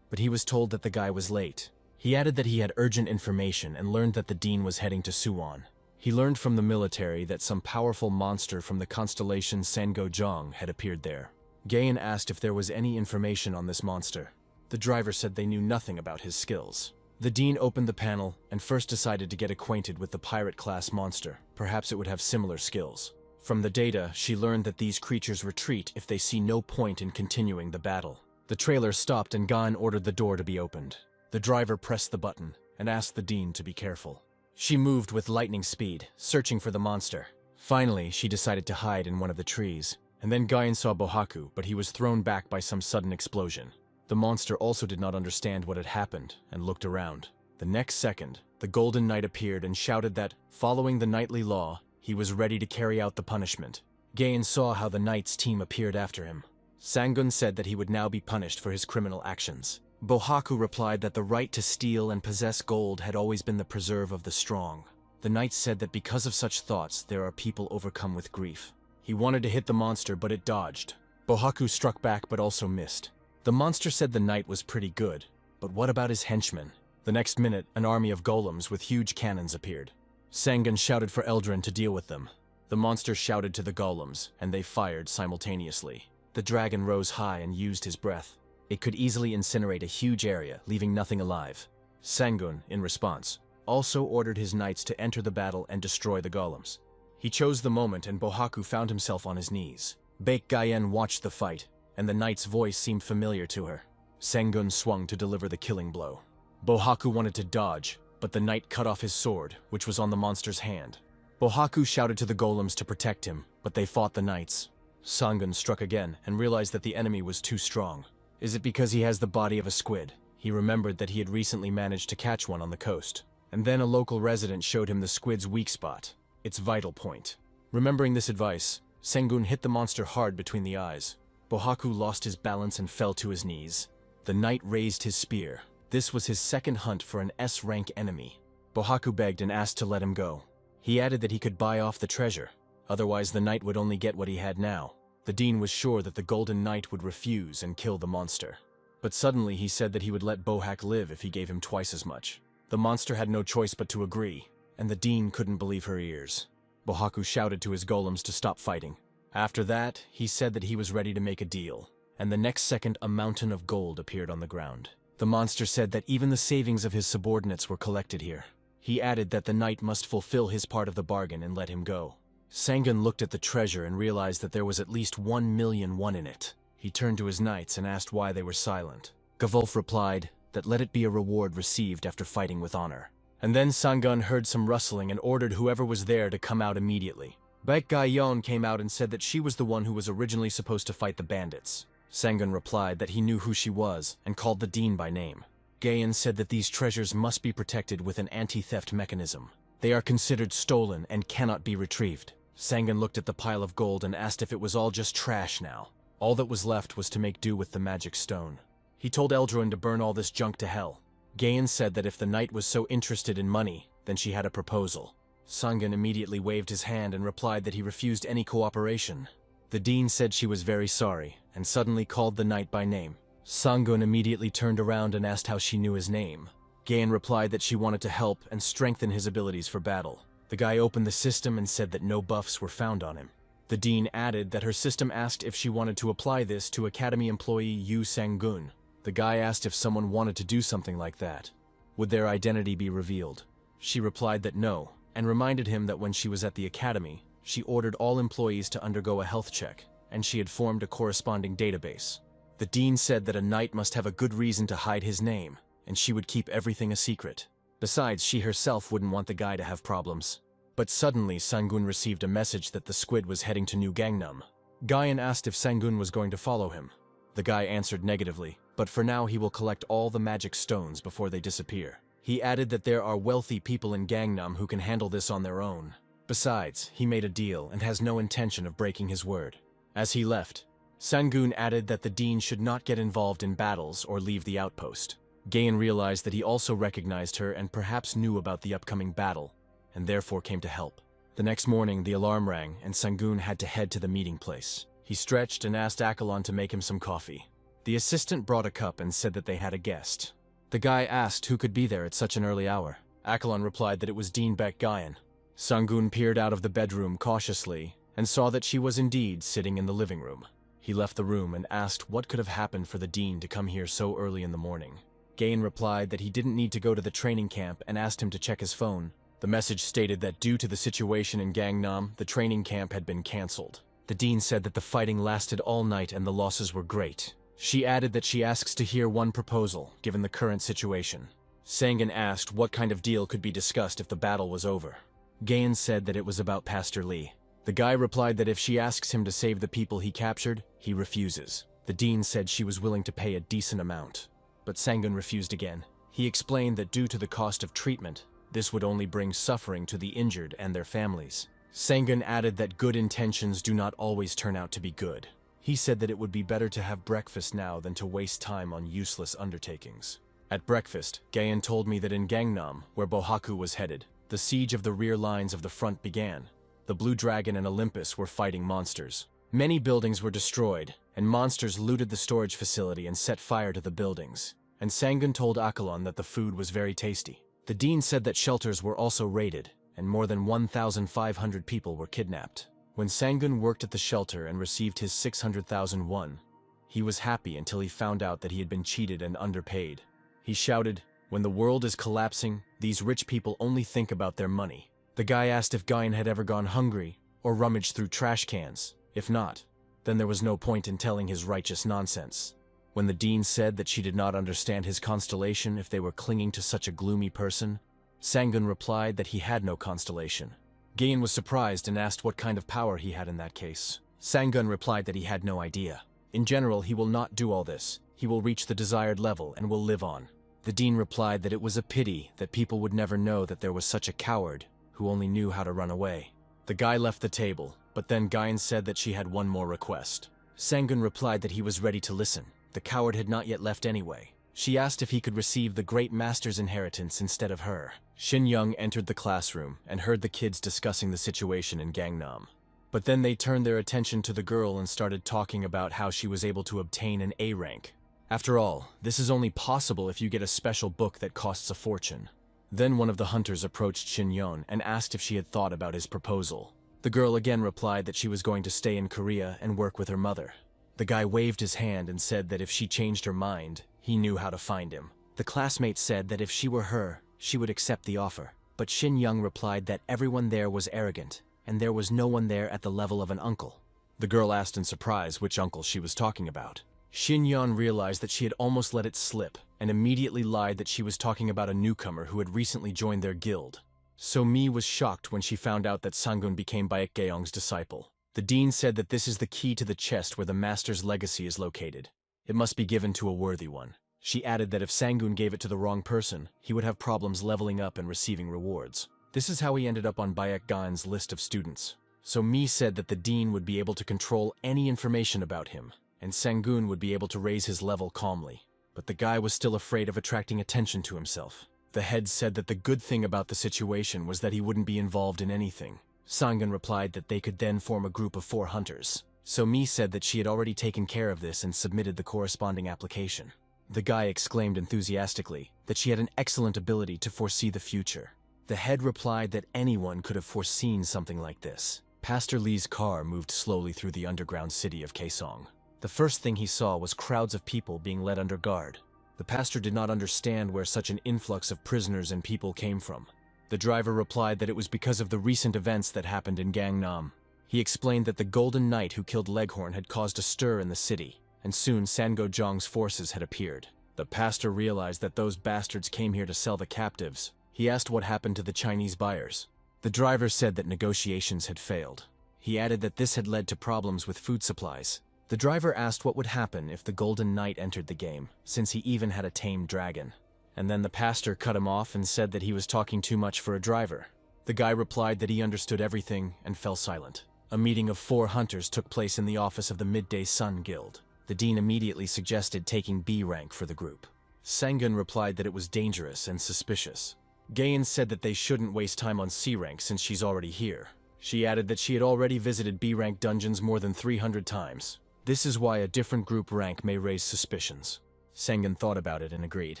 but he was told that the guy was late. He added that he had urgent information and learned that the dean was heading to Suwon. He learned from the military that some powerful monster from the constellation Sangojong had appeared there. Gayan asked if there was any information on this monster. The driver said they knew nothing about his skills. The dean opened the panel and first decided to get acquainted with the pirate-class monster. Perhaps it would have similar skills. From the data, she learned that these creatures retreat if they see no point in continuing the battle. The trailer stopped and Gayan ordered the door to be opened. The driver pressed the button and asked the dean to be careful. She moved with lightning speed, searching for the monster. Finally, she decided to hide in one of the trees, and then Gayan saw Bohaku, but he was thrown back by some sudden explosion. The monster also did not understand what had happened and looked around. The next second, the Golden Knight appeared and shouted that, following the knightly law, he was ready to carry out the punishment. Gayan saw how the knight's team appeared after him. Sangun said that he would now be punished for his criminal actions. Bohaku replied that the right to steal and possess gold had always been the preserve of the strong. The knight said that because of such thoughts, there are people overcome with grief. He wanted to hit the monster, but it dodged. Bohaku struck back but also missed. The monster said the knight was pretty good, but what about his henchmen? The next minute, an army of golems with huge cannons appeared. Sangun shouted for Eldrin to deal with them. The monster shouted to the golems, and they fired simultaneously. The dragon rose high and used his breath. It could easily incinerate a huge area, leaving nothing alive. Sangun, in response, also ordered his knights to enter the battle and destroy the golems. He chose the moment and Bohaku found himself on his knees. Baek Gayen watched the fight, and the knight's voice seemed familiar to her. Sangun swung to deliver the killing blow. Bohaku wanted to dodge, but the knight cut off his sword, which was on the monster's hand. Bohaku shouted to the golems to protect him, but they fought the knights. Sangun struck again and realized that the enemy was too strong. Is it because he has the body of a squid? He remembered that he had recently managed to catch one on the coast. And then a local resident showed him the squid's weak spot, its vital point. Remembering this advice, Sangun hit the monster hard between the eyes. Bohaku lost his balance and fell to his knees. The knight raised his spear. This was his second hunt for an S-rank enemy. Bohaku begged and asked to let him go. He added that he could buy off the treasure, otherwise the knight would only get what he had now. The dean was sure that the Golden Knight would refuse and kill the monster. But suddenly he said that he would let Bohak live if he gave him twice as much. The monster had no choice but to agree, and the dean couldn't believe her ears. Bohaku shouted to his golems to stop fighting. After that, he said that he was ready to make a deal, and the next second a mountain of gold appeared on the ground. The monster said that even the savings of his subordinates were collected here. He added that the knight must fulfill his part of the bargain and let him go. Sangun looked at the treasure and realized that there was at least 1,000,000 won in it. He turned to his knights and asked why they were silent. Gavulf replied that let it be a reward received after fighting with honor. And then Sangun heard some rustling and ordered whoever was there to come out immediately. Baek Gayon came out and said that she was the one who was originally supposed to fight the bandits. Sangun replied that he knew who she was and called the dean by name. Gayan said that these treasures must be protected with an anti-theft mechanism. They are considered stolen and cannot be retrieved. Sangun looked at the pile of gold and asked if it was all just trash now. All that was left was to make do with the magic stone. He told Eldrin to burn all this junk to hell. Gayan said that if the knight was so interested in money, then she had a proposal. Sangun immediately waved his hand and replied that he refused any cooperation. The dean said she was very sorry, and suddenly called the knight by name. Sangun immediately turned around and asked how she knew his name. Gayan replied that she wanted to help and strengthen his abilities for battle. The guy opened the system and said that no buffs were found on him. The dean added that her system asked if she wanted to apply this to Academy employee Yu Sangun. The guy asked if someone wanted to do something like that. Would their identity be revealed? She replied that no, and reminded him that when she was at the academy, she ordered all employees to undergo a health check, and she had formed a corresponding database. The dean said that a knight must have a good reason to hide his name, and she would keep everything a secret. Besides, she herself wouldn't want the guy to have problems. But suddenly, Sangun received a message that the squid was heading to New Gangnam. Guyan asked if Sangun was going to follow him. The guy answered negatively, but for now he will collect all the magic stones before they disappear. He added that there are wealthy people in Gangnam who can handle this on their own. Besides, he made a deal and has no intention of breaking his word. As he left, Sangun added that the dean should not get involved in battles or leave the outpost. Gayan realized that he also recognized her and perhaps knew about the upcoming battle, and therefore came to help. The next morning, the alarm rang, and Sangun had to head to the meeting place. He stretched and asked Akalon to make him some coffee. The assistant brought a cup and said that they had a guest. The guy asked who could be there at such an early hour. Akalon replied that it was Dean Beck Gayan. Sangun peered out of the bedroom cautiously and saw that she was indeed sitting in the living room. He left the room and asked what could have happened for the dean to come here so early in the morning. Gayan replied that he didn't need to go to the training camp and asked him to check his phone. The message stated that due to the situation in Gangnam, the training camp had been cancelled. The dean said that the fighting lasted all night and the losses were great. She added that she asks to hear one proposal, given the current situation. Sangun asked what kind of deal could be discussed if the battle was over. Gayan said that it was about Pastor Lee. The guy replied that if she asks him to save the people he captured, he refuses. The dean said she was willing to pay a decent amount. But Sangun refused again. He explained that due to the cost of treatment, this would only bring suffering to the injured and their families. Sangun added that good intentions do not always turn out to be good. He said that it would be better to have breakfast now than to waste time on useless undertakings. At breakfast, Gayan told me that in Gangnam, where Bohaku was headed, the siege of the rear lines of the front began. The Blue Dragon and Olympus were fighting monsters. Many buildings were destroyed, and monsters looted the storage facility and set fire to the buildings. And Sangun told Akalon that the food was very tasty. The dean said that shelters were also raided, and more than 1,500 people were kidnapped. When Sangun worked at the shelter and received his 600,000 won, he was happy until he found out that he had been cheated and underpaid. He shouted, "When the world is collapsing, these rich people only think about their money." The guy asked if Gayan had ever gone hungry or rummaged through trash cans. If not, then there was no point in telling his righteous nonsense. When the dean said that she did not understand his constellation if they were clinging to such a gloomy person, Sangun replied that he had no constellation. Gayan was surprised and asked what kind of power he had in that case. Sangun replied that he had no idea. In general, he will not do all this. He will reach the desired level and will live on. The dean replied that it was a pity that people would never know that there was such a coward who only knew how to run away. The guy left the table, but then Gayan said that she had one more request. Sangun replied that he was ready to listen. The coward had not yet left anyway. She asked if he could receive the great master's inheritance instead of her. Shin Young entered the classroom and heard the kids discussing the situation in Gangnam. But then they turned their attention to the girl and started talking about how she was able to obtain an A rank. After all, this is only possible if you get a special book that costs a fortune. Then one of the hunters approached Shin Young and asked if she had thought about his proposal. The girl again replied that she was going to stay in Korea and work with her mother. The guy waved his hand and said that if she changed her mind, he knew how to find him. The classmate said that if she were her, she would accept the offer. But Shin Young replied that everyone there was arrogant, and there was no one there at the level of an uncle. The girl asked in surprise which uncle she was talking about. Shin Young realized that she had almost let it slip, and immediately lied that she was talking about a newcomer who had recently joined their guild. So Mi was shocked when she found out that Sangun became Baekgyeong's disciple. The dean said that this is the key to the chest where the master's legacy is located. It must be given to a worthy one. She added that if Sangun gave it to the wrong person, he would have problems leveling up and receiving rewards. This is how he ended up on Baekgyeong's list of students. So Mi said that the dean would be able to control any information about him, and Sangun would be able to raise his level calmly. But the guy was still afraid of attracting attention to himself. The head said that the good thing about the situation was that he wouldn't be involved in anything. Sangun replied that they could then form a group of 4 hunters. So Mi said that she had already taken care of this and submitted the corresponding application. The guy exclaimed enthusiastically that she had an excellent ability to foresee the future. The head replied that anyone could have foreseen something like this. Pastor Lee's car moved slowly through the underground city of Kaesong. The first thing he saw was crowds of people being led under guard. The pastor did not understand where such an influx of prisoners and people came from. The driver replied that it was because of the recent events that happened in Gangnam. He explained that the Golden Knight who killed Leghorn had caused a stir in the city, and soon Sango Jong's forces had appeared. The pastor realized that those bastards came here to sell the captives, He asked what happened to the Chinese buyers. The driver said that negotiations had failed. He added that this had led to problems with food supplies. The driver asked what would happen if the Golden Knight entered the game, since he even had a tame dragon. And then the pastor cut him off and said that he was talking too much for a driver. The guy replied that he understood everything and fell silent. A meeting of 4 hunters took place in the office of the Midday Sun Guild. The dean immediately suggested taking B rank for the group. Sangun replied that it was dangerous and suspicious. Gayan said that they shouldn't waste time on C rank since she's already here. She added that she had already visited B rank dungeons more than 300 times. This is why a different group rank may raise suspicions. Sangun thought about it and agreed.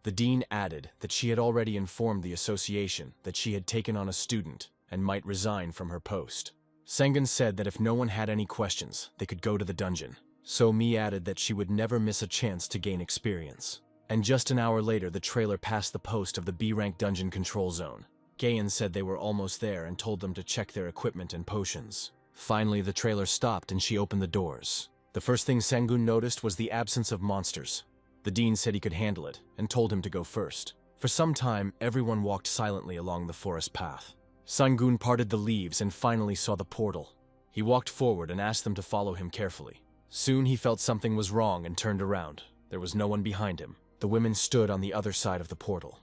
The dean added that she had already informed the association that she had taken on a student and might resign from her post. Sangun said that if no one had any questions, they could go to the dungeon. So Mi added that she would never miss a chance to gain experience. And just an hour later, the trailer passed the post of the B-rank dungeon control zone. Gayan said they were almost there and told them to check their equipment and potions. Finally, the trailer stopped and she opened the doors. The first thing Sangun noticed was the absence of monsters. The dean said he could handle it and told him to go first. For some time, everyone walked silently along the forest path. Sangun parted the leaves and finally saw the portal. He walked forward and asked them to follow him carefully. Soon he felt something was wrong and turned around. There was no one behind him. The women stood on the other side of the portal,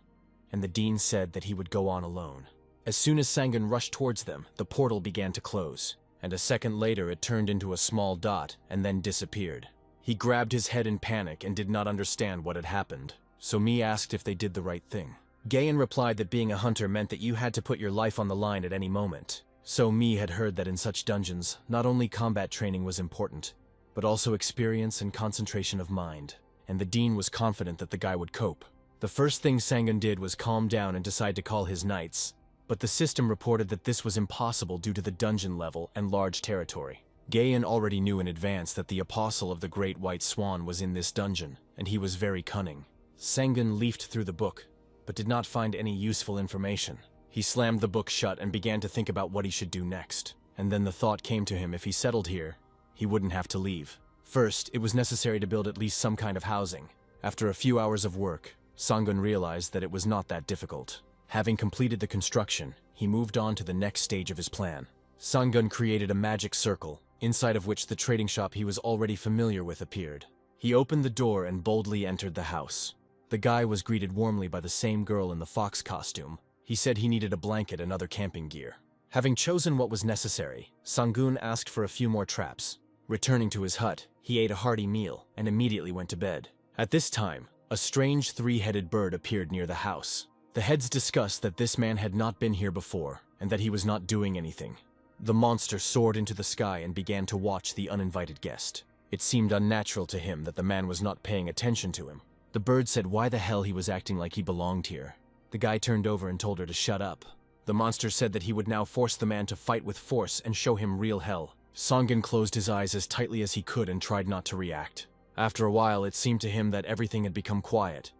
and the dean said that he would go on alone. As soon as Sangun rushed towards them, the portal began to close, and a second later it turned into a small dot and then disappeared. He grabbed his head in panic and did not understand what had happened, so Mi asked if they did the right thing. Gayan replied that being a hunter meant that you had to put your life on the line at any moment. So Mi had heard that in such dungeons, not only combat training was important, but also experience and concentration of mind. And the dean was confident that the guy would cope. The first thing Sangun did was calm down and decide to call his knights, but the system reported that this was impossible due to the dungeon level and large territory. Gayan already knew in advance that the apostle of the Great White Swan was in this dungeon, and he was very cunning. Sangun leafed through the book, but did not find any useful information. He slammed the book shut and began to think about what he should do next. And then the thought came to him, if he settled here, he wouldn't have to leave. First, it was necessary to build at least some kind of housing. After a few hours of work, Sangun realized that it was not that difficult. Having completed the construction, he moved on to the next stage of his plan. Sangun created a magic circle, inside of which the trading shop he was already familiar with appeared. He opened the door and boldly entered the house. The guy was greeted warmly by the same girl in the fox costume. He said he needed a blanket and other camping gear. Having chosen what was necessary, Sangun asked for a few more traps. Returning to his hut, he ate a hearty meal and immediately went to bed. At this time, a strange 3-headed bird appeared near the house. The heads discussed that this man had not been here before and that he was not doing anything. The monster soared into the sky and began to watch the uninvited guest. It seemed unnatural to him that the man was not paying attention to him. The bird said why the hell he was acting like he belonged here. The guy turned over and told her to shut up. The monster said that he would now force the man to fight with force and show him real hell. Sangun closed his eyes as tightly as he could and tried not to react. After a while, it seemed to him that everything had become quiet,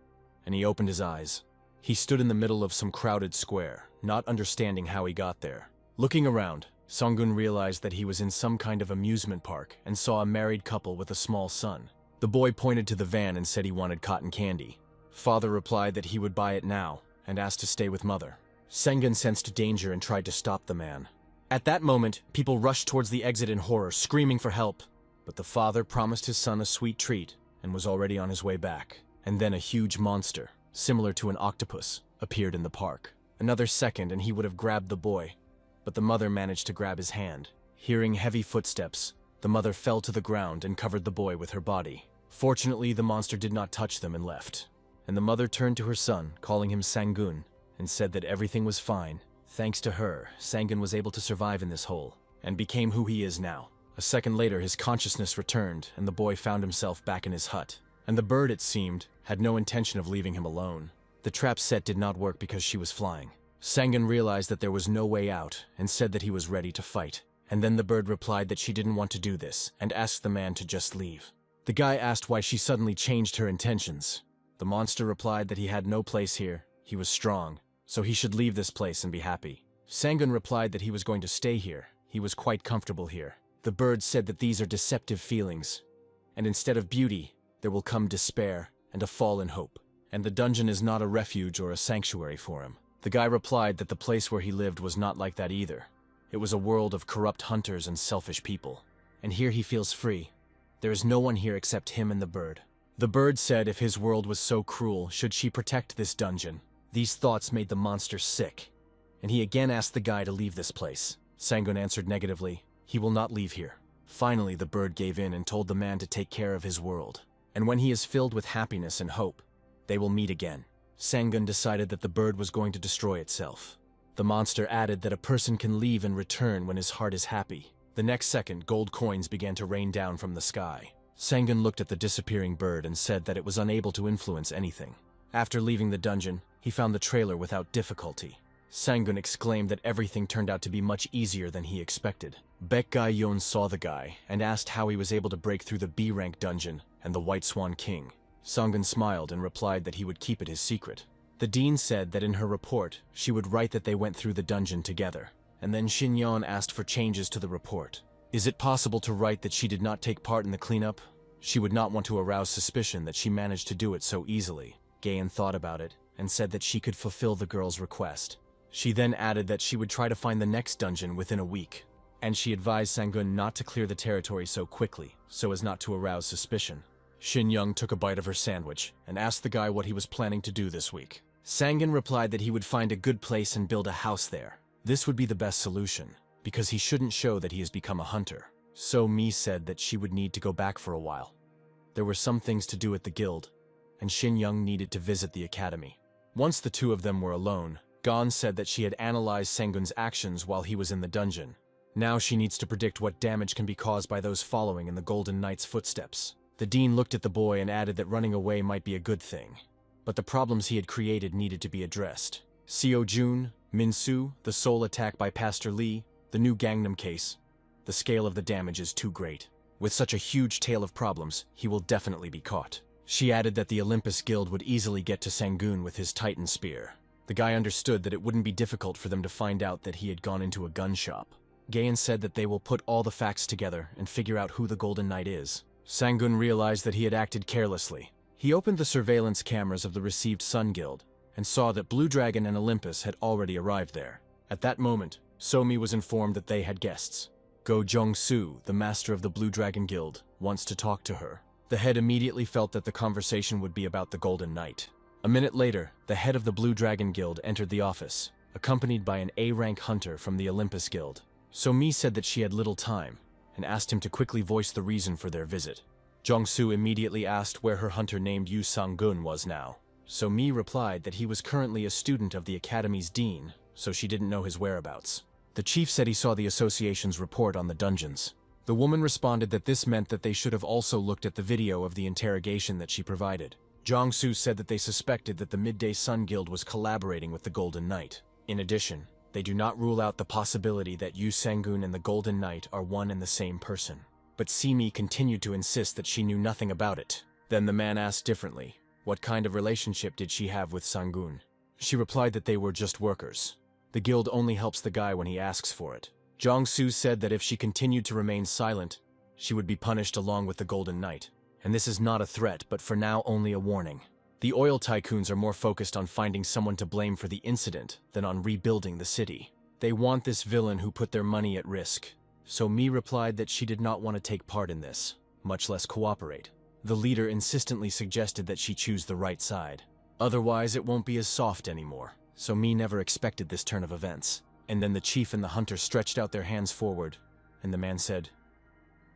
and he opened his eyes. He stood in the middle of some crowded square, not understanding how he got there. Looking around, Sangun realized that he was in some kind of amusement park and saw a married couple with a small son. The boy pointed to the van and said he wanted cotton candy. Father replied that he would buy it now and asked to stay with mother. Sangun sensed danger and tried to stop the man. At that moment, people rushed towards the exit in horror, screaming for help. But the father promised his son a sweet treat and was already on his way back. And then a huge monster, similar to an octopus, appeared in the park. Another second and he would have grabbed the boy, but the mother managed to grab his hand. Hearing heavy footsteps, the mother fell to the ground and covered the boy with her body. Fortunately, the monster did not touch them and left. And the mother turned to her son, calling him Sangun, and said that everything was fine. Thanks to her, Sangun was able to survive in this hole, and became who he is now. A second later, his consciousness returned, and the boy found himself back in his hut. And the bird, it seemed, had no intention of leaving him alone. The trap set did not work because she was flying. Sangun realized that there was no way out, and said that he was ready to fight. And then the bird replied that she didn't want to do this, and asked the man to just leave. The guy asked why she suddenly changed her intentions. The monster replied that he had no place here, he was strong, so he should leave this place and be happy. Sangun replied that he was going to stay here, he was quite comfortable here. The bird said that these are deceptive feelings, and instead of beauty, there will come despair and a fall in hope, and the dungeon is not a refuge or a sanctuary for him. The guy replied that the place where he lived was not like that either. It was a world of corrupt hunters and selfish people. And here he feels free. There is no one here except him and the bird. The bird said if his world was so cruel, should she protect this dungeon? These thoughts made the monster sick, and he again asked the guy to leave this place. Sangun answered negatively, he will not leave here. Finally, the bird gave in and told the man to take care of his world. And when he is filled with happiness and hope, they will meet again. Sangun decided that the bird was going to destroy itself. The monster added that a person can leave and return when his heart is happy. The next second, gold coins began to rain down from the sky. Sangun looked at the disappearing bird and said that it was unable to influence anything. After leaving the dungeon, he found the trailer without difficulty. Sangun exclaimed that everything turned out to be much easier than he expected. Baek-Ga-yeon saw the guy and asked how he was able to break through the B-rank dungeon and the White Swan King. Sangun smiled and replied that he would keep it his secret. The dean said that in her report, she would write that they went through the dungeon together. And then Shin-yeon asked for changes to the report. Is it possible to write that she did not take part in the cleanup? She would not want to arouse suspicion that she managed to do it so easily. Gaeun thought about it and said that she could fulfill the girl's request. She then added that she would try to find the next dungeon within a week, and she advised Sangun not to clear the territory so quickly, so as not to arouse suspicion. Shin-young took a bite of her sandwich and asked the guy what he was planning to do this week. Sangun replied that he would find a good place and build a house there. This would be the best solution, because he shouldn't show that he has become a hunter. So-mi said that she would need to go back for a while. There were some things to do at the guild, and Shin-young needed to visit the academy. Once the two of them were alone, Gon said that she had analyzed Sangun's actions while he was in the dungeon. Now she needs to predict what damage can be caused by those following in the Golden Knight's footsteps. The dean looked at the boy and added that running away might be a good thing, but the problems he had created needed to be addressed. Seo-jun, Min-soo, the soul attack by Pastor Lee, the new Gangnam case. The scale of the damage is too great. With such a huge tale of problems, he will definitely be caught. She added that the Olympus Guild would easily get to Sangun with his Titan spear. The guy understood that it wouldn't be difficult for them to find out that he had gone into a gun shop. Gaeun said that they will put all the facts together and figure out who the Golden Knight is. Sangun realized that he had acted carelessly. He opened the surveillance cameras of the received Sun Guild and saw that Blue Dragon and Olympus had already arrived there. At that moment, So-mi was informed that they had guests. Go Jong-soo, the master of the Blue Dragon Guild, wants to talk to her. The head immediately felt that the conversation would be about the Golden Knight. A minute later, the head of the Blue Dragon Guild entered the office, accompanied by an A-rank hunter from the Olympus Guild. So-mi said that she had little time, and asked him to quickly voice the reason for their visit. Jong-soo immediately asked where her hunter named Yu Sang-gun was now. So-mi replied that he was currently a student of the Academy's dean, so she didn't know his whereabouts. The chief said he saw the association's report on the dungeons. The woman responded that this meant that they should have also looked at the video of the interrogation that she provided. Jong-soo said that they suspected that the Midday Sun Guild was collaborating with the Golden Knight. In addition, they do not rule out the possibility that Yu Sang-gun and the Golden Knight are one and the same person. But Simi continued to insist that she knew nothing about it. Then the man asked differently, what kind of relationship did she have with Sang-gun? She replied that they were just workers. The guild only helps the guy when he asks for it. Jong-soo said that if she continued to remain silent, she would be punished along with the Golden Knight. And this is not a threat, but for now only a warning. The oil tycoons are more focused on finding someone to blame for the incident than on rebuilding the city. They want this villain who put their money at risk. So Mi replied that she did not want to take part in this, much less cooperate. The leader insistently suggested that she choose the right side. Otherwise, it won't be as soft anymore. So Mi never expected this turn of events. And then the chief and the hunter stretched out their hands forward, and the man said,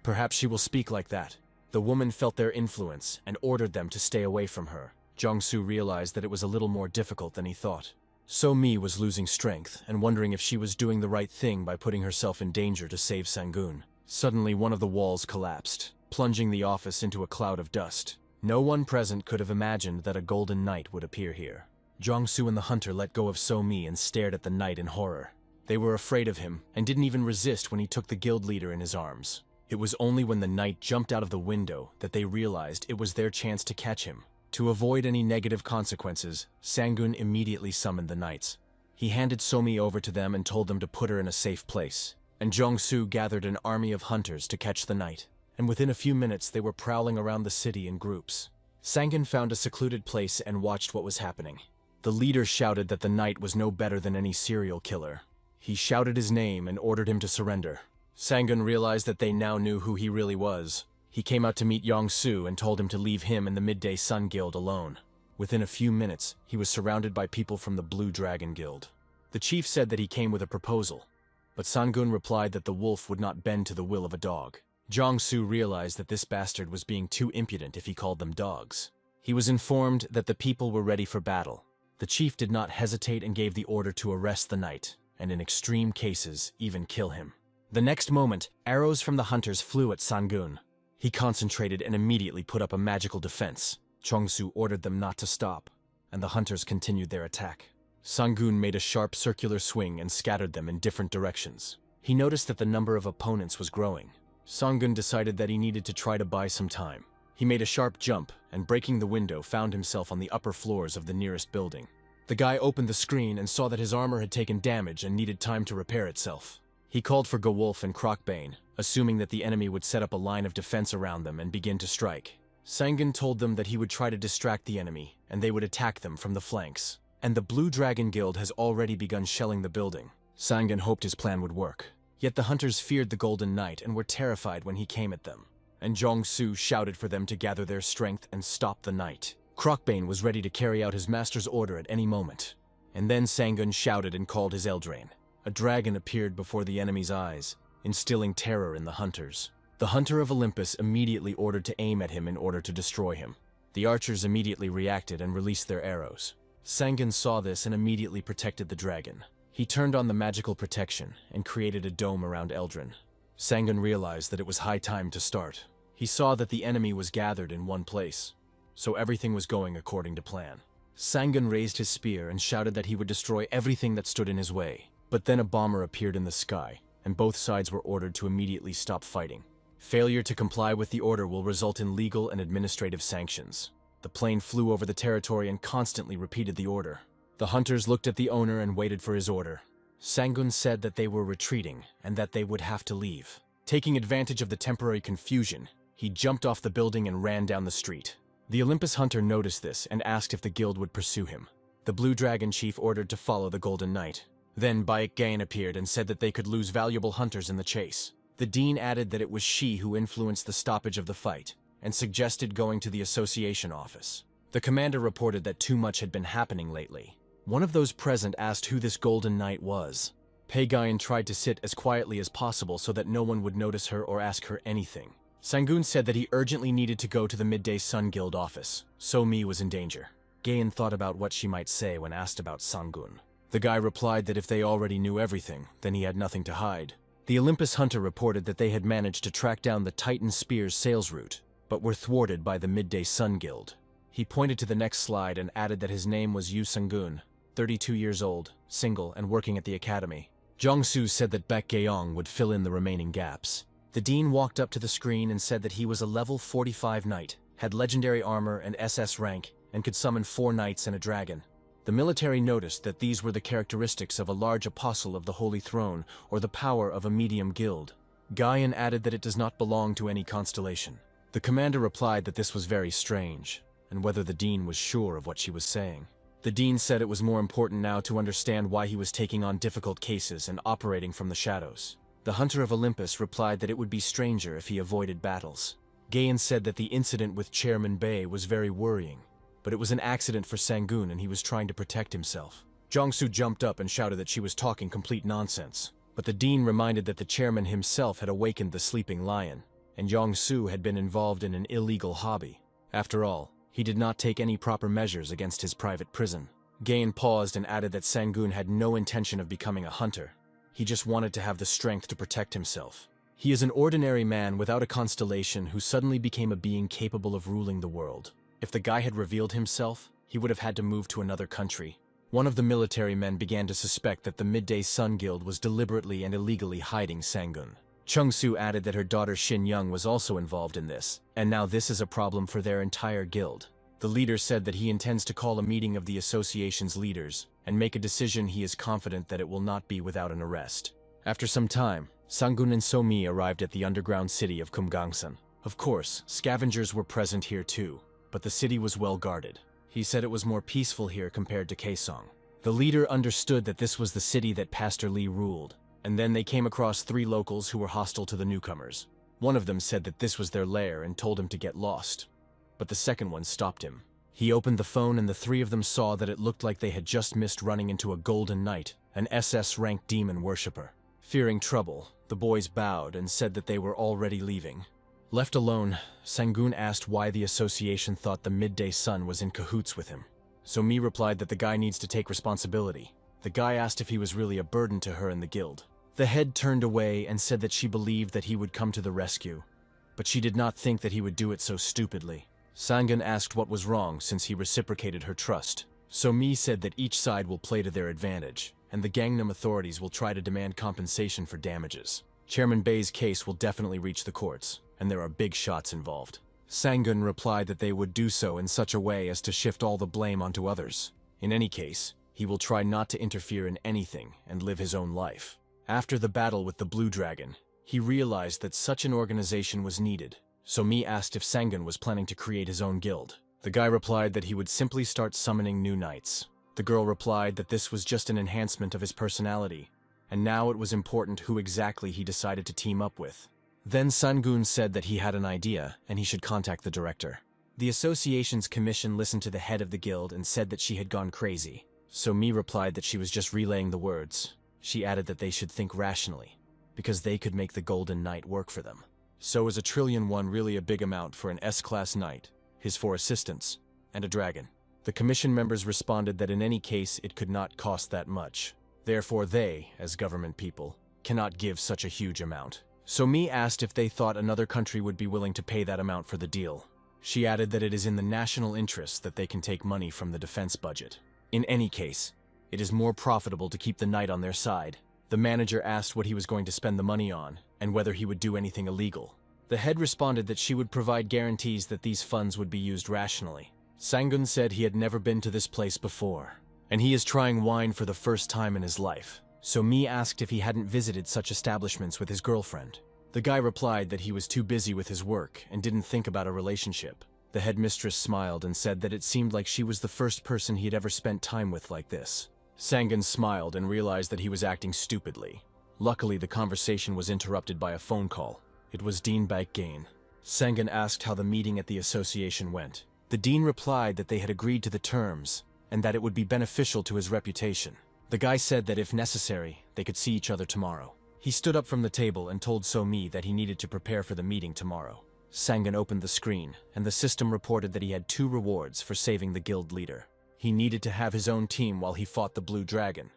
"Perhaps she will speak like that." The woman felt their influence and ordered them to stay away from her. Jong-soo realized that it was a little more difficult than he thought. So-mi was losing strength and wondering if she was doing the right thing by putting herself in danger to save Sang-gun. Suddenly, one of the walls collapsed, plunging the office into a cloud of dust. No one present could have imagined that a Golden Knight would appear here. Jong-soo and the hunter let go of So-mi and stared at the knight in horror. They were afraid of him and didn't even resist when he took the guild leader in his arms. It was only when the knight jumped out of the window that they realized it was their chance to catch him. To avoid any negative consequences, Sang-gun immediately summoned the knights. He handed So-mi over to them and told them to put her in a safe place. And Jong-soo gathered an army of hunters to catch the knight. And within a few minutes they were prowling around the city in groups. Sang-gun found a secluded place and watched what was happening. The leader shouted that the knight was no better than any serial killer. He shouted his name and ordered him to surrender. Sang-gun realized that they now knew who he really was. He came out to meet Yong-Soo and told him to leave him and the Midday Sun Guild alone. Within a few minutes, he was surrounded by people from the Blue Dragon Guild. The chief said that he came with a proposal, but Sang-gun replied that the wolf would not bend to the will of a dog. Jong-Soo realized that this bastard was being too impudent if he called them dogs. He was informed that the people were ready for battle. The chief did not hesitate and gave the order to arrest the knight, and in extreme cases, even kill him. The next moment, arrows from the hunters flew at Sang-gun. He concentrated and immediately put up a magical defense. Jong-Soo ordered them not to stop, and the hunters continued their attack. Sang-gun made a sharp circular swing and scattered them in different directions. He noticed that the number of opponents was growing. Sang-gun decided that he needed to try to buy some time. He made a sharp jump, and breaking the window, found himself on the upper floors of the nearest building. The guy opened the screen and saw that his armor had taken damage and needed time to repair itself. He called for Gewolf and Crocbane, assuming that the enemy would set up a line of defense around them and begin to strike. Sang-gun told them that he would try to distract the enemy, and they would attack them from the flanks. And the Blue Dragon Guild has already begun shelling the building. Sang-gun hoped his plan would work. Yet the hunters feared the Golden Knight and were terrified when he came at them. And Jong-Soo shouted for them to gather their strength and stop the knight. Crocbane was ready to carry out his master's order at any moment. And then Sang-gun shouted and called his Eldraine. A dragon appeared before the enemy's eyes, instilling terror in the hunters. The Hunter of Olympus immediately ordered to aim at him in order to destroy him. The archers immediately reacted and released their arrows. Sang-gun saw this and immediately protected the dragon. He turned on the magical protection and created a dome around Eldrin. Sang-gun realized that it was high time to start. He saw that the enemy was gathered in one place, so everything was going according to plan. Sang-gun raised his spear and shouted that he would destroy everything that stood in his way. But then a bomber appeared in the sky, and both sides were ordered to immediately stop fighting. Failure to comply with the order will result in legal and administrative sanctions. The plane flew over the territory and constantly repeated the order. The hunters looked at the owner and waited for his order. Sang-gun said that they were retreating and that they would have to leave. Taking advantage of the temporary confusion, he jumped off the building and ran down the street. The Olympus hunter noticed this and asked if the guild would pursue him. The Blue Dragon chief ordered to follow the Golden Knight. Then Baek-gain appeared and said that they could lose valuable hunters in the chase. The dean added that it was she who influenced the stoppage of the fight, and suggested going to the association office. The commander reported that too much had been happening lately. One of those present asked who this Golden Knight was. Baek-gain tried to sit as quietly as possible so that no one would notice her or ask her anything. Sang-gun said that he urgently needed to go to the Midday Sun Guild office. So-mi was in danger. Gain thought about what she might say when asked about Sang-gun. The guy replied that if they already knew everything, then he had nothing to hide. The Olympus hunter reported that they had managed to track down the Titan Spear's sales route, but were thwarted by the Midday Sun Guild. He pointed to the next slide and added that his name was Yu Sang-gun, 32 years old, single, and working at the academy. Jong-Soo said that Baek-gain would fill in the remaining gaps. The dean walked up to the screen and said that he was a level 45 knight, had legendary armor and SS rank, and could summon 4 knights and a dragon. The military noticed that these were the characteristics of a large apostle of the Holy Throne or the power of a medium guild. Guyan added that it does not belong to any constellation. The commander replied that this was very strange, and whether the dean was sure of what she was saying. The dean said it was more important now to understand why he was taking on difficult cases and operating from the shadows. The Hunter of Olympus replied that it would be stranger if he avoided battles. Gayan said that the incident with Chairman Bei was very worrying, but it was an accident for Sang-gun and he was trying to protect himself. Jong-Soo jumped up and shouted that she was talking complete nonsense, but the dean reminded that the chairman himself had awakened the sleeping lion, and Jong-Soo had been involved in an illegal hobby. After all, he did not take any proper measures against his private prison. Gayan paused and added that Sang-gun had no intention of becoming a hunter. He just wanted to have the strength to protect himself. He is an ordinary man without a constellation who suddenly became a being capable of ruling the world. If the guy had revealed himself, he would have had to move to another country. One of the military men began to suspect that the Midday Sun Guild was deliberately and illegally hiding Sang-gun. Chung-Soo added that her daughter Shin-young was also involved in this, and now this is a problem for their entire guild. The leader said that he intends to call a meeting of the association's leaders and make a decision. He is confident that it will not be without an arrest. After some time, Sang-gun and So-mi arrived at the underground city of Kumgangsan. Of course, scavengers were present here too, but the city was well guarded. He said it was more peaceful here compared to Kaesong. The leader understood that this was the city that Pastor Lee ruled, and then they came across 3 locals who were hostile to the newcomers. One of them said that this was their lair and told him to get lost, but the second one stopped him. He opened the phone and the 3 of them saw that it looked like they had just missed running into a golden knight, an SS-ranked demon worshipper. Fearing trouble, the boys bowed and said that they were already leaving. Left alone, Sangun asked why the association thought the midday sun was in cahoots with him. So Mi replied that the guy needs to take responsibility. The guy asked if he was really a burden to her and the guild. The head turned away and said that she believed that he would come to the rescue, but she did not think that he would do it so stupidly. Sangun asked what was wrong since he reciprocated her trust. So Mi said that each side will play to their advantage, and the Gangnam authorities will try to demand compensation for damages. Chairman Bei's case will definitely reach the courts, and there are big shots involved. Sangun replied that they would do so in such a way as to shift all the blame onto others. In any case, he will try not to interfere in anything and live his own life. After the battle with the Blue Dragon, he realized that such an organization was needed, so Mi asked if Sangun was planning to create his own guild. The guy replied that he would simply start summoning new knights. The girl replied that this was just an enhancement of his personality, and now it was important who exactly he decided to team up with. Then Sangun said that he had an idea and he should contact the director. The association's commission listened to the head of the guild and said that she had gone crazy, so Mi replied that she was just relaying the words. She added that they should think rationally, because they could make the Golden Knight work for them. So is 1 trillion really a big amount for an S-class knight, his 4 assistants, and a dragon? The commission members responded that in any case it could not cost that much. Therefore they, as government people, cannot give such a huge amount. So Mi asked if they thought another country would be willing to pay that amount for the deal. She added that it is in the national interest that they can take money from the defense budget. In any case, it is more profitable to keep the knight on their side. The manager asked what he was going to spend the money on, and whether he would do anything illegal. The head responded that she would provide guarantees that these funds would be used rationally. Sangun said he had never been to this place before, and he is trying wine for the first time in his life. So Mi asked if he hadn't visited such establishments with his girlfriend. The guy replied that he was too busy with his work and didn't think about a relationship. The headmistress smiled and said that it seemed like she was the first person he had ever spent time with like this. Sangun smiled and realized that he was acting stupidly. Luckily, the conversation was interrupted by a phone call. It was Dean Baekgain. Sangun asked how the meeting at the association went. The dean replied that they had agreed to the terms and that it would be beneficial to his reputation. The guy said that if necessary, they could see each other tomorrow. He stood up from the table and told So-Mi that he needed to prepare for the meeting tomorrow. Sangun opened the screen, and the system reported that he had 2 rewards for saving the guild leader. He needed to have his own team while he fought the Blue Dragon,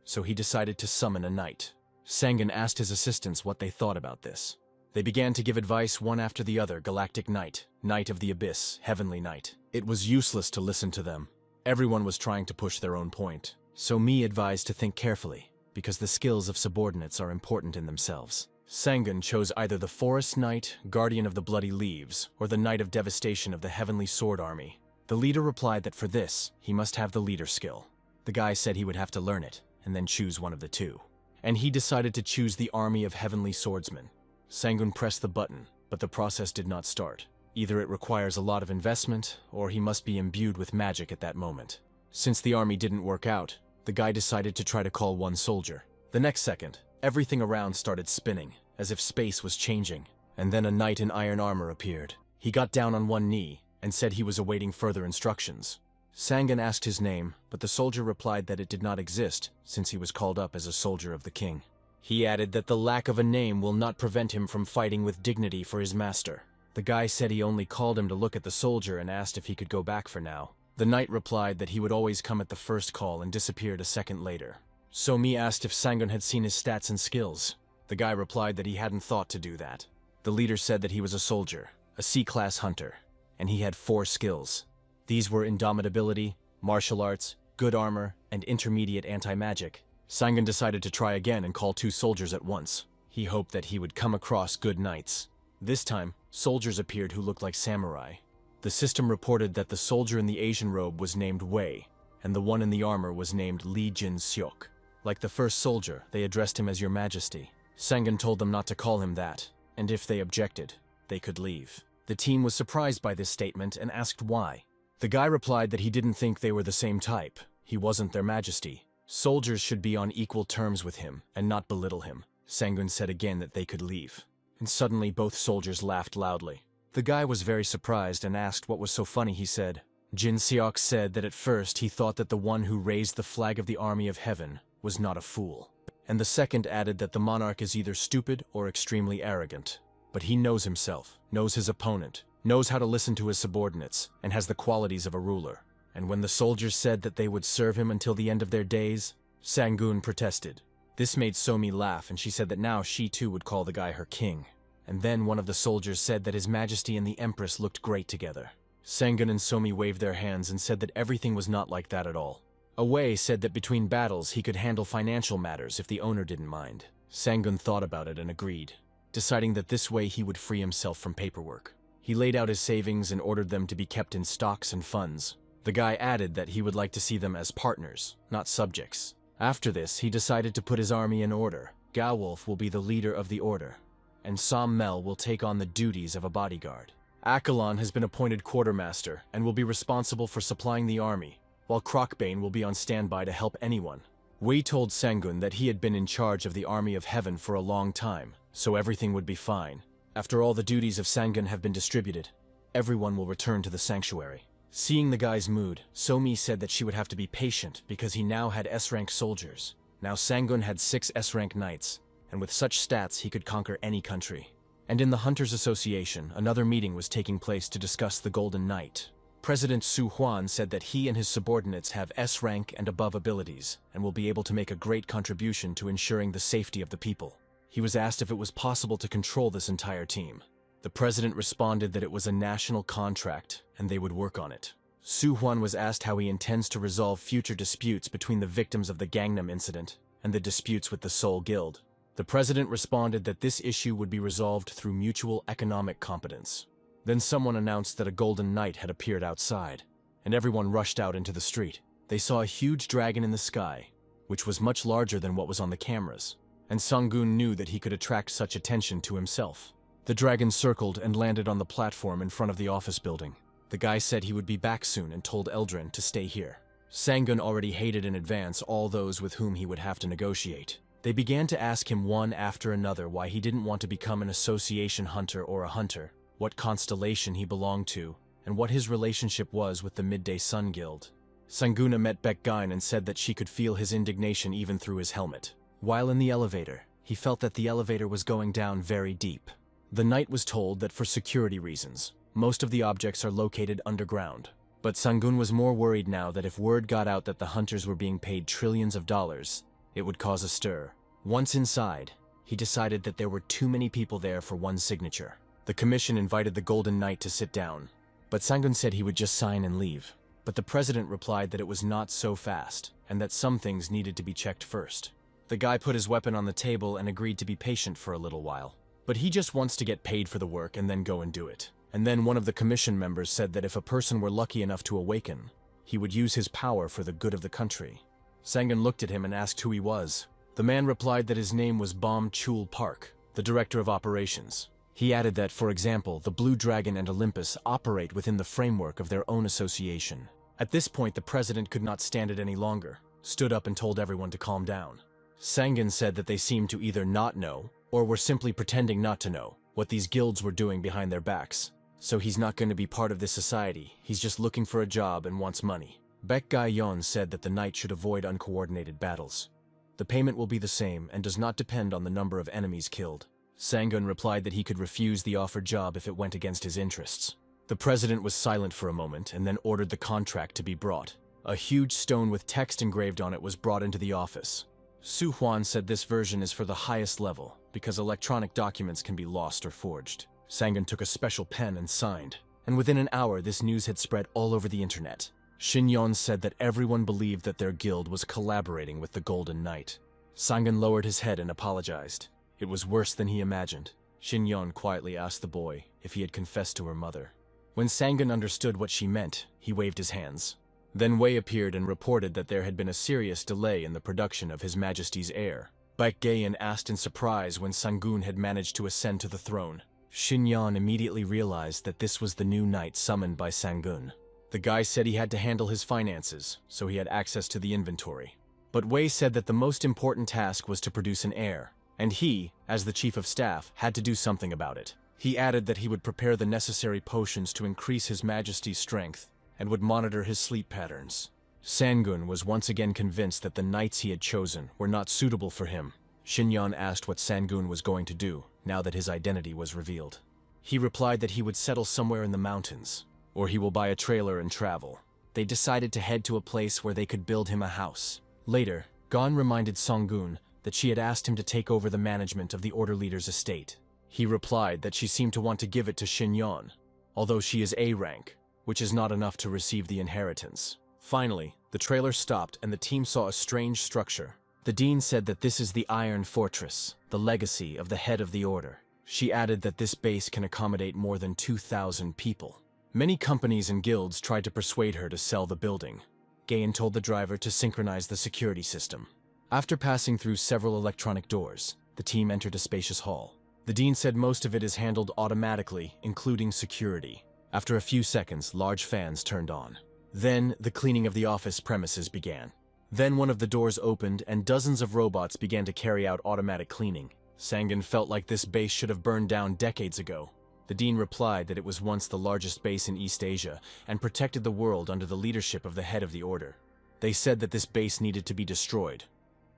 so he decided to summon a knight. Sangun asked his assistants what they thought about this. They began to give advice one after the other: Galactic Knight, Knight of the Abyss, Heavenly Knight. It was useless to listen to them. Everyone was trying to push their own point. So Mi advised to think carefully, because the skills of subordinates are important in themselves. Sangun chose either the Forest Knight, Guardian of the Bloody Leaves, or the Knight of Devastation of the Heavenly Sword Army. The leader replied that for this, he must have the leader skill. The guy said he would have to learn it, and then choose one of the 2. And he decided to choose the Army of Heavenly Swordsmen. Sangun pressed the button, but the process did not start. Either it requires a lot of investment, or he must be imbued with magic at that moment. Since the army didn't work out, the guy decided to try to call one soldier. The next second, everything around started spinning, as if space was changing, and then a knight in iron armor appeared. He got down on one knee and said he was awaiting further instructions. Sangun asked his name, but the soldier replied that it did not exist, since he was called up as a soldier of the king. He added that the lack of a name will not prevent him from fighting with dignity for his master. The guy said he only called him to look at the soldier and asked if he could go back for now. The knight replied that he would always come at the first call and disappeared a second later. So-Mi asked if Sangun had seen his stats and skills. The guy replied that he hadn't thought to do that. The leader said that he was a soldier, a C-class hunter, and he had 4 skills. These were indomitability, martial arts, good armor, and intermediate anti-magic. Sangun decided to try again and call 2 soldiers at once. He hoped that he would come across good knights. This time, soldiers appeared who looked like samurai. The system reported that the soldier in the Asian robe was named Wei, and the one in the armor was named Li Jin-seok. Like the first soldier, they addressed him as Your Majesty. Sangun told them not to call him that, and if they objected, they could leave. The team was surprised by this statement and asked why. The guy replied that he didn't think they were the same type. He wasn't their majesty. Soldiers should be on equal terms with him and not belittle him. Sangun said again that they could leave. And suddenly both soldiers laughed loudly. The guy was very surprised and asked what was so funny. He said, Jin Seok said that at first he thought that the one who raised the flag of the army of heaven was not a fool. And the second added that the monarch is either stupid or extremely arrogant. But he knows himself, knows his opponent, knows how to listen to his subordinates, and has the qualities of a ruler. And when the soldiers said that they would serve him until the end of their days, Sangun protested. This made Somi laugh, and she said that now she too would call the guy her king. And then one of the soldiers said that His Majesty and the Empress looked great together. Sangun and Somi waved their hands and said that everything was not like that at all. Away said that between battles he could handle financial matters if the owner didn't mind. Sangun thought about it and agreed, deciding that this way he would free himself from paperwork. He laid out his savings and ordered them to be kept in stocks and funds. The guy added that he would like to see them as partners, not subjects. After this, he decided to put his army in order. Gawolf will be the leader of the order, and Sam Mel will take on the duties of a bodyguard. Akalon has been appointed quartermaster and will be responsible for supplying the army, while Crocbane will be on standby to help anyone. Wei told Sangun that he had been in charge of the army of heaven for a long time, so everything would be fine. After all the duties of Sangun have been distributed, everyone will return to the sanctuary. Seeing the guy's mood, Somi said that she would have to be patient because he now had S-rank soldiers. Now Sangun had 6 S-rank knights, and with such stats he could conquer any country. And in the Hunters Association, another meeting was taking place to discuss the Golden Knight. President Su Huan said that he and his subordinates have S-rank and above abilities, and will be able to make a great contribution to ensuring the safety of the people. He was asked if it was possible to control this entire team. The president responded that it was a national contract, and they would work on it. Su Huan was asked how he intends to resolve future disputes between the victims of the Gangnam incident and the disputes with the Seoul Guild. The president responded that this issue would be resolved through mutual economic competence. Then someone announced that a golden knight had appeared outside, and everyone rushed out into the street. They saw a huge dragon in the sky, which was much larger than what was on the cameras, and Sangun knew that he could attract such attention to himself. The dragon circled and landed on the platform in front of the office building. The guy said he would be back soon and told Eldrin to stay here. Sangun already hated in advance all those with whom he would have to negotiate. They began to ask him one after another why he didn't want to become an association hunter or a hunter, what constellation he belonged to, and what his relationship was with the Midday Sun Guild. Sanguna met Baekgein and said that she could feel his indignation even through his helmet. While in the elevator, he felt that the elevator was going down very deep. The knight was told that for security reasons, most of the objects are located underground. But Sangun was more worried now that if word got out that the hunters were being paid trillions of dollars, it would cause a stir. Once inside, he decided that there were too many people there for one signature. The commission invited the Golden Knight to sit down, but Sangun said he would just sign and leave. But the president replied that it was not so fast, and that some things needed to be checked first. The guy put his weapon on the table and agreed to be patient for a little while. But he just wants to get paid for the work and then go and do it. And then one of the commission members said that if a person were lucky enough to awaken, he would use his power for the good of the country. Sangun looked at him and asked who he was. The man replied that his name was Bom Chul Park, the director of operations. He added that, for example, the Blue Dragon and Olympus operate within the framework of their own association. At this point, the president could not stand it any longer, stood up and told everyone to calm down. Sangun said that they seemed to either not know, or were simply pretending not to know, what these guilds were doing behind their backs. So he's not going to be part of this society, he's just looking for a job and wants money. Baekgein said that the knight should avoid uncoordinated battles. The payment will be the same and does not depend on the number of enemies killed. Sangun replied that he could refuse the offered job if it went against his interests. The president was silent for a moment and then ordered the contract to be brought. A huge stone with text engraved on it was brought into the office. Su Huan said this version is for the highest level, because electronic documents can be lost or forged. Sangun took a special pen and signed, and within an hour this news had spread all over the internet. Shinyon said that everyone believed that their guild was collaborating with the Golden Knight. Sangun lowered his head and apologized. It was worse than he imagined. Shinyon quietly asked the boy if he had confessed to her mother. When Sangun understood what she meant, he waved his hands. Then Wei appeared and reported that there had been a serious delay in the production of His Majesty's heir. Baekgein asked in surprise when Sangun had managed to ascend to the throne. Shinyon immediately realized that this was the new knight summoned by Sangun. The guy said he had to handle his finances, so he had access to the inventory. But Wei said that the most important task was to produce an heir, and he, as the chief of staff, had to do something about it. He added that he would prepare the necessary potions to increase His Majesty's strength and would monitor his sleep patterns. Sangun was once again convinced that the knights he had chosen were not suitable for him. Xinyan asked what Sangun was going to do now that his identity was revealed. He replied that he would settle somewhere in the mountains, or he will buy a trailer and travel. They decided to head to a place where they could build him a house. Later, Gon reminded Sangun that she had asked him to take over the management of the Order Leader's estate. He replied that she seemed to want to give it to Xinyan, although she is A rank, which is not enough to receive the inheritance. Finally, the trailer stopped and the team saw a strange structure. The dean said that this is the Iron Fortress, the legacy of the head of the Order. She added that this base can accommodate more than 2,000 people. Many companies and guilds tried to persuade her to sell the building. Gayan told the driver to synchronize the security system. After passing through several electronic doors, the team entered a spacious hall. The dean said most of it is handled automatically, including security. After a few seconds, large fans turned on. Then, the cleaning of the office premises began. Then one of the doors opened and dozens of robots began to carry out automatic cleaning. Sangun felt like this base should have burned down decades ago. The dean replied that it was once the largest base in East Asia and protected the world under the leadership of the head of the Order. They said that this base needed to be destroyed,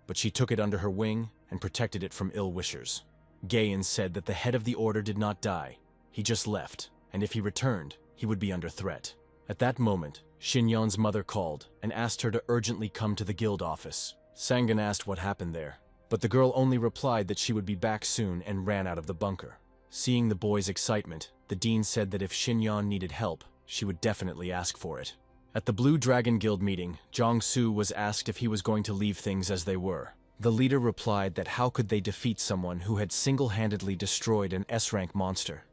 but she took it under her wing and protected it from ill-wishers. Gayan said that the head of the Order did not die. He just left, and if he returned, he would be under threat. At that moment, Xinyan's mother called and asked her to urgently come to the guild office. Sangun asked what happened there, but the girl only replied that she would be back soon and ran out of the bunker. Seeing the boy's excitement, the dean said that if Xinyan needed help, she would definitely ask for it. At the Blue Dragon Guild meeting, Jiangsu was asked if he was going to leave things as they were. The leader replied that how could they defeat someone who had single-handedly destroyed an S-rank monster?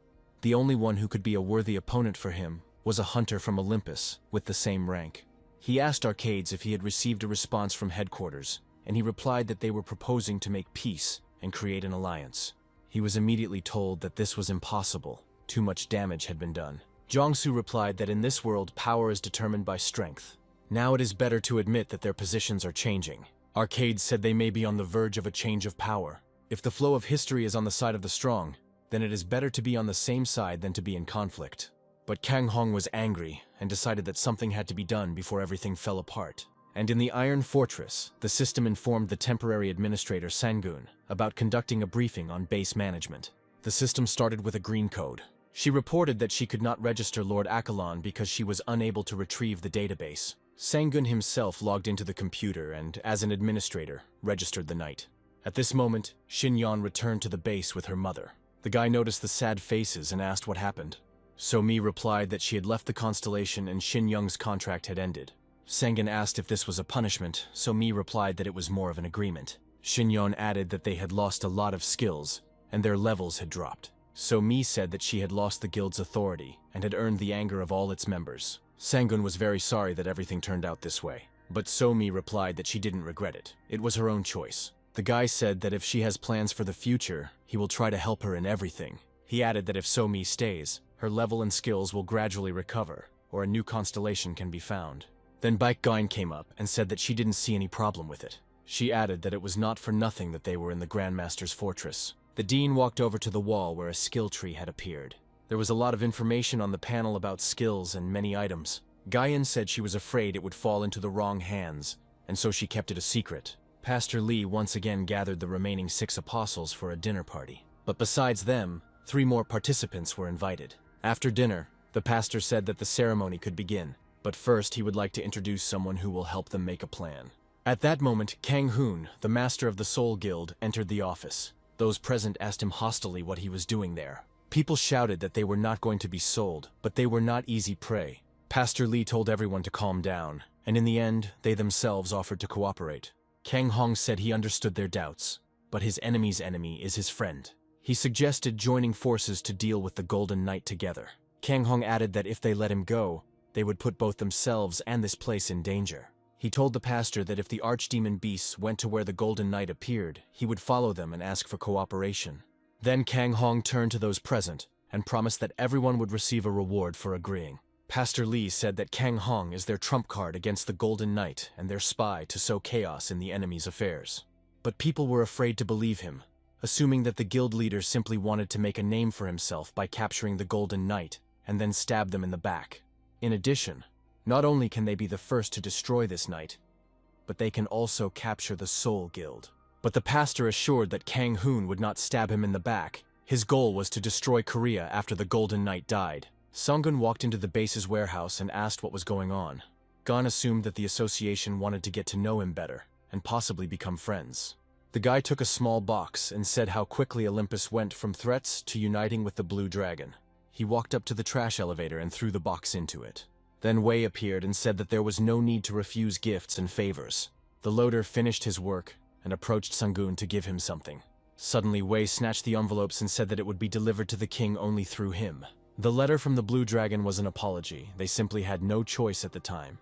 The only one who could be a worthy opponent for him was a hunter from Olympus with the same rank. He asked Arcades if he had received a response from headquarters, and he replied that they were proposing to make peace and create an alliance. He was immediately told that this was impossible. Too much damage had been done. Jiangsu replied that in this world, power is determined by strength. Now it is better to admit that their positions are changing. Arcades said they may be on the verge of a change of power. If the flow of history is on the side of the strong, then it is better to be on the same side than to be in conflict. But Kang Hong was angry and decided that something had to be done before everything fell apart. And in the Iron Fortress, the system informed the temporary administrator Sangun about conducting a briefing on base management. The system started with a green code. She reported that she could not register Lord Akalon because she was unable to retrieve the database. Sangun himself logged into the computer and, as an administrator, registered the knight. At this moment, Xinyan returned to the base with her mother. The guy noticed the sad faces and asked what happened. So Mi replied that she had left the constellation and Xinyang's contract had ended. Sangun asked if this was a punishment, so Mi replied that it was more of an agreement. Xinyan added that they had lost a lot of skills, and their levels had dropped. So Mi said that she had lost the guild's authority, and had earned the anger of all its members. Sangun was very sorry that everything turned out this way, but So Mi replied that she didn't regret it. It was her own choice. The guy said that if she has plans for the future, he will try to help her in everything. He added that if So Mi stays, her level and skills will gradually recover, or a new constellation can be found. Then Baek Gain came up and said that she didn't see any problem with it. She added that it was not for nothing that they were in the Grandmaster's fortress. The dean walked over to the wall where a skill tree had appeared. There was a lot of information on the panel about skills and many items. Gayan said she was afraid it would fall into the wrong hands, and so she kept it a secret. Pastor Li once again gathered the remaining 6 apostles for a dinner party. But besides them, 3 more participants were invited. After dinner, the pastor said that the ceremony could begin, but first he would like to introduce someone who will help them make a plan. At that moment, Kang Hoon, the master of the Soul Guild, entered the office. Those present asked him hostilely what he was doing there. People shouted that they were not going to be sold, but they were not easy prey. Pastor Li told everyone to calm down, and in the end, they themselves offered to cooperate. Kang Hong said he understood their doubts, but his enemy's enemy is his friend. He suggested joining forces to deal with the Golden Knight together. Kang Hong added that if they let him go, they would put both themselves and this place in danger. He told the pastor that if the archdemon beasts went to where the Golden Knight appeared, he would follow them and ask for cooperation. Then Kang Hong turned to those present and promised that everyone would receive a reward for agreeing. Pastor Li said that Kang Hong is their trump card against the Golden Knight and their spy to sow chaos in the enemy's affairs. But people were afraid to believe him, assuming that the guild leader simply wanted to make a name for himself by capturing the Golden Knight and then stab them in the back. In addition, not only can they be the first to destroy this knight, but they can also capture the Soul Guild. But the pastor assured that Kang Hoon would not stab him in the back. His goal was to destroy Korea after the Golden Knight died. Sanggun walked into the base's warehouse and asked what was going on. Gon assumed that the association wanted to get to know him better and possibly become friends. The guy took a small box and said how quickly Olympus went from threats to uniting with the Blue Dragon. He walked up to the trash elevator and threw the box into it. Then Wei appeared and said that there was no need to refuse gifts and favors. The loader finished his work and approached Sanggun to give him something. Suddenly Wei snatched the envelopes and said that it would be delivered to the king only through him. The letter from the Blue Dragon was an apology. They simply had no choice at the time.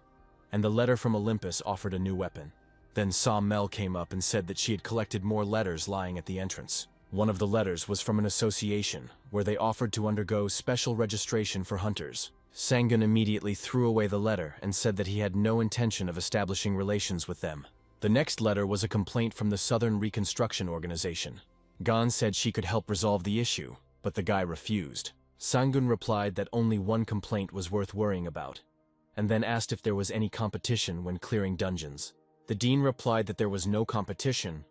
And the letter from Olympus offered a new weapon. Then Sa Mel came up and said that she had collected more letters lying at the entrance. One of the letters was from an association, where they offered to undergo special registration for hunters. Sanggun immediately threw away the letter and said that he had no intention of establishing relations with them. The next letter was a complaint from the Southern Reconstruction Organization. Gon said she could help resolve the issue, but the guy refused. Sanggun replied that only one complaint was worth worrying about, and then asked if there was any competition when clearing dungeons. The dean replied that there was no competition,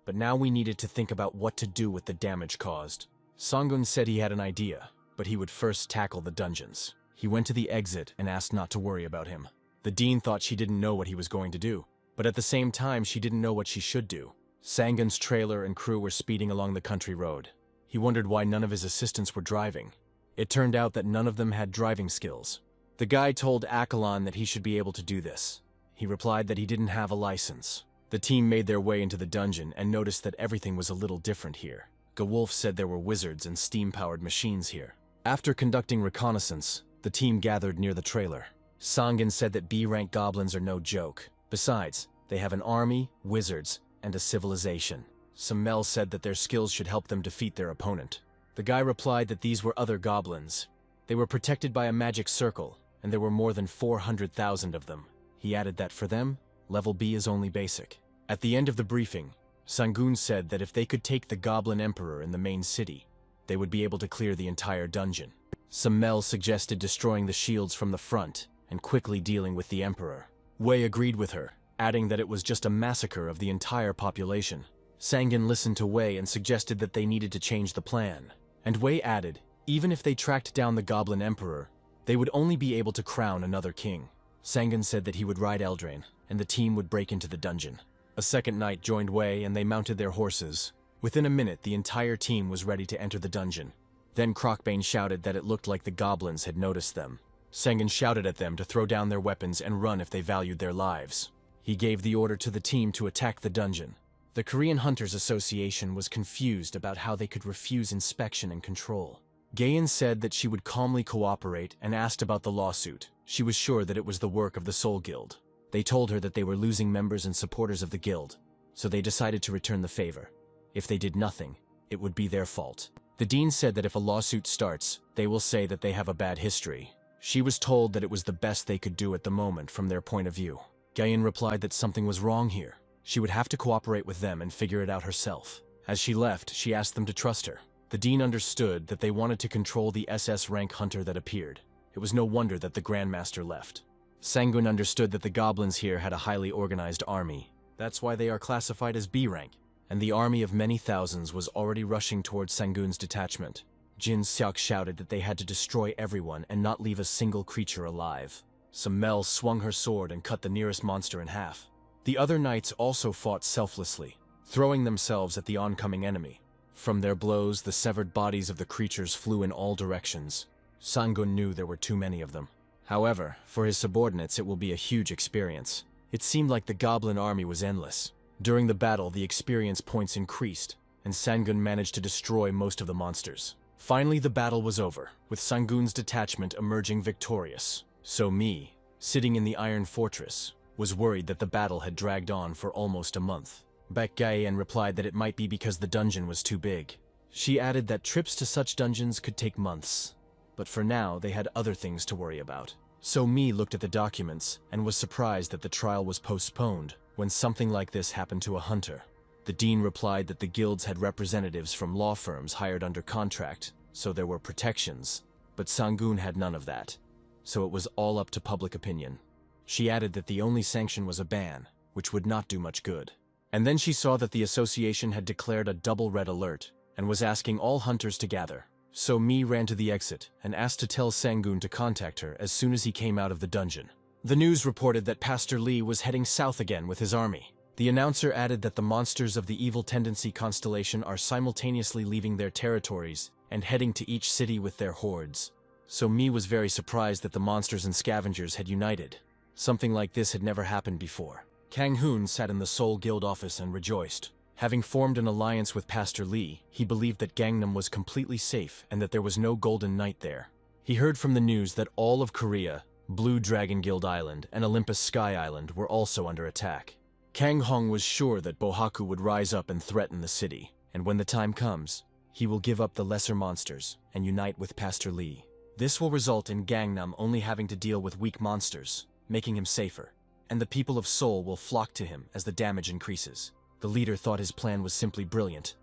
but now we needed to think about what to do with the damage caused. Sanggun said he had an idea, but he would first tackle the dungeons. He went to the exit and asked not to worry about him. The dean thought she didn't know what he was going to do, but at the same time she didn't know what she should do. Sanggun's trailer and crew were speeding along the country road. He wondered why none of his assistants were driving. It turned out that none of them had driving skills. The guy told Akalon that he should be able to do this. He replied that he didn't have a license. The team made their way into the dungeon and noticed that everything was a little different here. Gewolf said there were wizards and steam-powered machines here. After conducting reconnaissance, the team gathered near the trailer. Sanggun said that B-rank goblins are no joke. Besides, they have an army, wizards, and a civilization. Samel said that their skills should help them defeat their opponent. The guy replied that these were other goblins. They were protected by a magic circle, and there were more than 400,000 of them. He added that for them, level B is only basic. At the end of the briefing, Sanggun said that if they could take the Goblin Emperor in the main city, they would be able to clear the entire dungeon. Samel suggested destroying the shields from the front and quickly dealing with the Emperor. Wei agreed with her, adding that it was just a massacre of the entire population. Sanggun listened to Wei and suggested that they needed to change the plan. And Wei added, even if they tracked down the Goblin Emperor, they would only be able to crown another king. Sanggun said that he would ride Eldraine, and the team would break into the dungeon. A second knight joined Wei and they mounted their horses. Within a minute, the entire team was ready to enter the dungeon. Then Crocbane shouted that it looked like the goblins had noticed them. Sanggun shouted at them to throw down their weapons and run if they valued their lives. He gave the order to the team to attack the dungeon. The Korean Hunters Association was confused about how they could refuse inspection and control. Gayan said that she would calmly cooperate and asked about the lawsuit. She was sure that it was the work of the Soul Guild. They told her that they were losing members and supporters of the guild, so they decided to return the favor. If they did nothing, it would be their fault. The dean said that if a lawsuit starts, they will say that they have a bad history. She was told that it was the best they could do at the moment from their point of view. Gayan replied that something was wrong here. She would have to cooperate with them and figure it out herself. As she left, she asked them to trust her. The dean understood that they wanted to control the SS rank hunter that appeared. It was no wonder that the Grandmaster left. Sanggun understood that the goblins here had a highly organized army. That's why they are classified as B rank. And the army of many thousands was already rushing towards Sanggun's detachment. Jin Seok shouted that they had to destroy everyone and not leave a single creature alive. Samel swung her sword and cut the nearest monster in half. The other knights also fought selflessly, throwing themselves at the oncoming enemy. From their blows, the severed bodies of the creatures flew in all directions. Sanggun knew there were too many of them. However, for his subordinates it will be a huge experience. It seemed like the goblin army was endless. During the battle, the experience points increased, and Sanggun managed to destroy most of the monsters. Finally, the battle was over, with Sanggun's detachment emerging victorious. So me, sitting in the Iron Fortress, was worried that the battle had dragged on for almost a month. Baek Gaean replied that it might be because the dungeon was too big. She added that trips to such dungeons could take months. but for now they had other things to worry about. So Mi looked at the documents and was surprised that the trial was postponed when something like this happened to a hunter. The dean replied that the guilds had representatives from law firms hired under contract, so there were protections, but Sang-gun had none of that, so it was all up to public opinion. She added that the only sanction was a ban, which would not do much good. And then she saw that the association had declared a double red alert and was asking all hunters to gather. So Mi ran to the exit and asked to tell Sang-gun to contact her as soon as he came out of the dungeon. The news reported that Pastor Lee was heading south again with his army. The announcer added that the monsters of the Evil Tendency constellation are simultaneously leaving their territories and heading to each city with their hordes. So Mi was very surprised that the monsters and scavengers had united. Something like this had never happened before. Kang Hoon sat in the Seoul Guild office and rejoiced. Having formed an alliance with Pastor Lee, he believed that Gangnam was completely safe and that there was no Golden Knight there. He heard from the news that all of Korea, Blue Dragon Guild Island, and Olympus Sky Island were also under attack. Kang Hong was sure that Bohaku would rise up and threaten the city, and when the time comes, he will give up the lesser monsters and unite with Pastor Lee. This will result in Gangnam only having to deal with weak monsters, making him safer, and the people of Seoul will flock to him as the damage increases. The leader thought his plan was simply brilliant.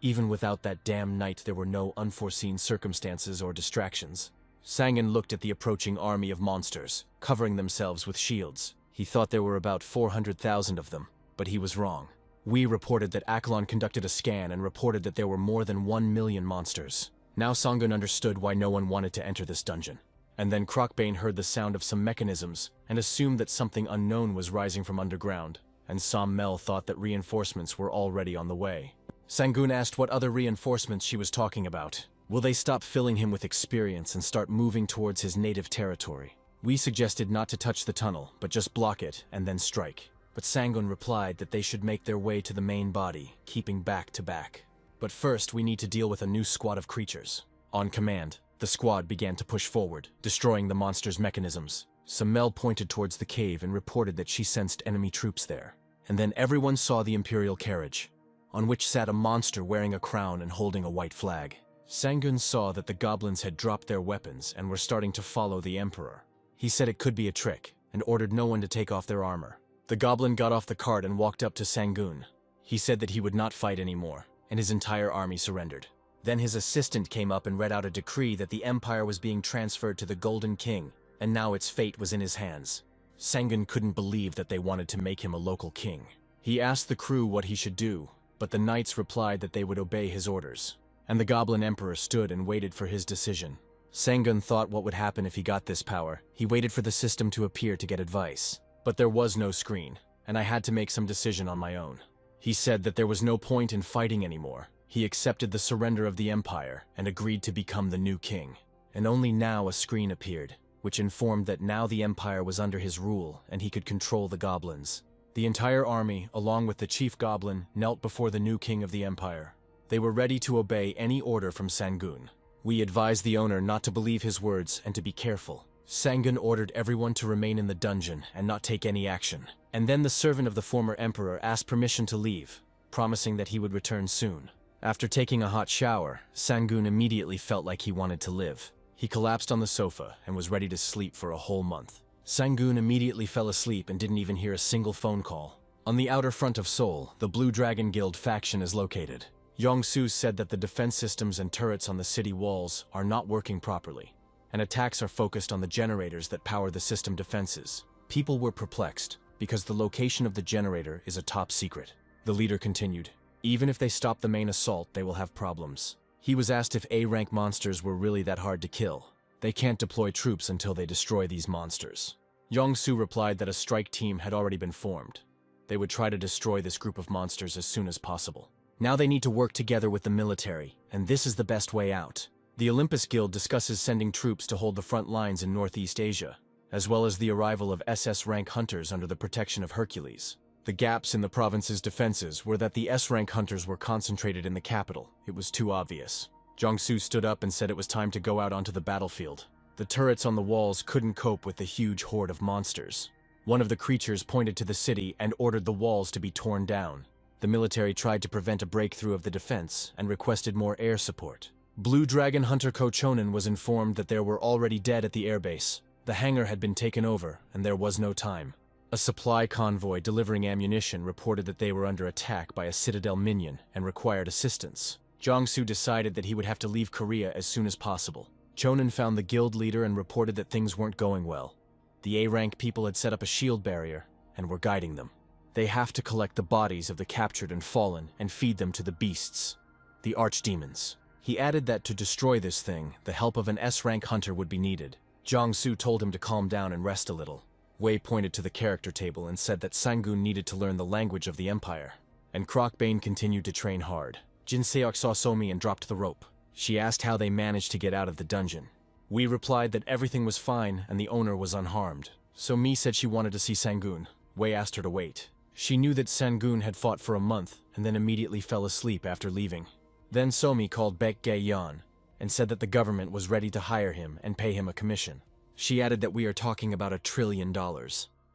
Even without that damn knight, there were no unforeseen circumstances or distractions. Sang-gun looked at the approaching army of monsters, covering themselves with shields. He thought there were about 400,000 of them, but he was wrong. We reported that Aklon conducted a scan and reported that there were more than 1 million monsters. Now Sang-gun understood why no one wanted to enter this dungeon. And then Crocbane heard the sound of some mechanisms and assumed that something unknown was rising from underground, and Sam Mel thought that reinforcements were already on the way. Sang-gun asked what other reinforcements she was talking about. Will they stop filling him with experience and start moving towards his native territory? We suggested not to touch the tunnel, but just block it and then strike. But Sang-gun replied that they should make their way to the main body, keeping back to back. But first, we need to deal with a new squad of creatures. On command, the squad began to push forward, destroying the monster's mechanisms. Samel pointed towards the cave and reported that she sensed enemy troops there. And then everyone saw the Imperial carriage, on which sat a monster wearing a crown and holding a white flag. Sang-gun saw that the goblins had dropped their weapons and were starting to follow the Emperor. He said it could be a trick, and ordered no one to take off their armor. The goblin got off the cart and walked up to Sang-gun. He said that he would not fight anymore, and his entire army surrendered. Then his assistant came up and read out a decree that the Empire was being transferred to the Golden King, and now its fate was in his hands. Sang-gun couldn't believe that they wanted to make him a local king. He asked the crew what he should do, but the knights replied that they would obey his orders. And the Goblin Emperor stood and waited for his decision. Sang-gun thought what would happen if he got this power. He waited for the system to appear to get advice. But there was no screen, and I had to make some decision on my own. He said that there was no point in fighting anymore. He accepted the surrender of the Empire and agreed to become the new king. And only now a screen appeared, which informed that now the Empire was under his rule and he could control the goblins. The entire army, along with the chief goblin, knelt before the new king of the Empire. They were ready to obey any order from Sang-gun. We advised the owner not to believe his words and to be careful. Sang-gun ordered everyone to remain in the dungeon and not take any action. And then the servant of the former emperor asked permission to leave, promising that he would return soon. After taking a hot shower, Sang-gun immediately felt like he wanted to live. He collapsed on the sofa and was ready to sleep for a whole month. Sang-gun immediately fell asleep and didn't even hear a single phone call. On the outer front of Seoul, the Blue Dragon Guild faction is located. Yong-soo said that the defense systems and turrets on the city walls are not working properly, and attacks are focused on the generators that power the system defenses. People were perplexed, because the location of the generator is a top secret. The leader continued, even if they stop the main assault, they will have problems. He was asked if A-rank monsters were really that hard to kill. They can't deploy troops until they destroy these monsters. Yong-soo replied that a strike team had already been formed. They would try to destroy this group of monsters as soon as possible. Now they need to work together with the military, and this is the best way out. The Olympus Guild discusses sending troops to hold the front lines in Northeast Asia, as well as the arrival of SS-rank hunters under the protection of Hercules. The gaps in the province's defenses were that the S-rank hunters were concentrated in the capital. It was too obvious. Jong-soo stood up and said it was time to go out onto the battlefield. The turrets on the walls couldn't cope with the huge horde of monsters. One of the creatures pointed to the city and ordered the walls to be torn down. The military tried to prevent a breakthrough of the defense and requested more air support. Blue Dragon Hunter Kochonen was informed that there were already dead at the airbase. The hangar had been taken over, and there was no time. A supply convoy delivering ammunition reported that they were under attack by a Citadel minion and required assistance. Jong-soo decided that he would have to leave Korea as soon as possible. Chonen found the guild leader and reported that things weren't going well. The A-rank people had set up a shield barrier and were guiding them. They have to collect the bodies of the captured and fallen and feed them to the beasts, the archdemons. He added that to destroy this thing, the help of an S-rank hunter would be needed. Jong-soo told him to calm down and rest a little. Wei pointed to the character table and said that Sang-gun needed to learn the language of the Empire. And Crocbane continued to train hard. Jin Seok saw Somi and dropped the rope. She asked how they managed to get out of the dungeon. Wei replied that everything was fine and the owner was unharmed. So Mi said she wanted to see Sang-gun. Wei asked her to wait. She knew that Sang-gun had fought for a month and then immediately fell asleep after leaving. Then Somi called Baek Gae-yeon and said that the government was ready to hire him and pay him a commission. She added that we are talking about $1 trillion.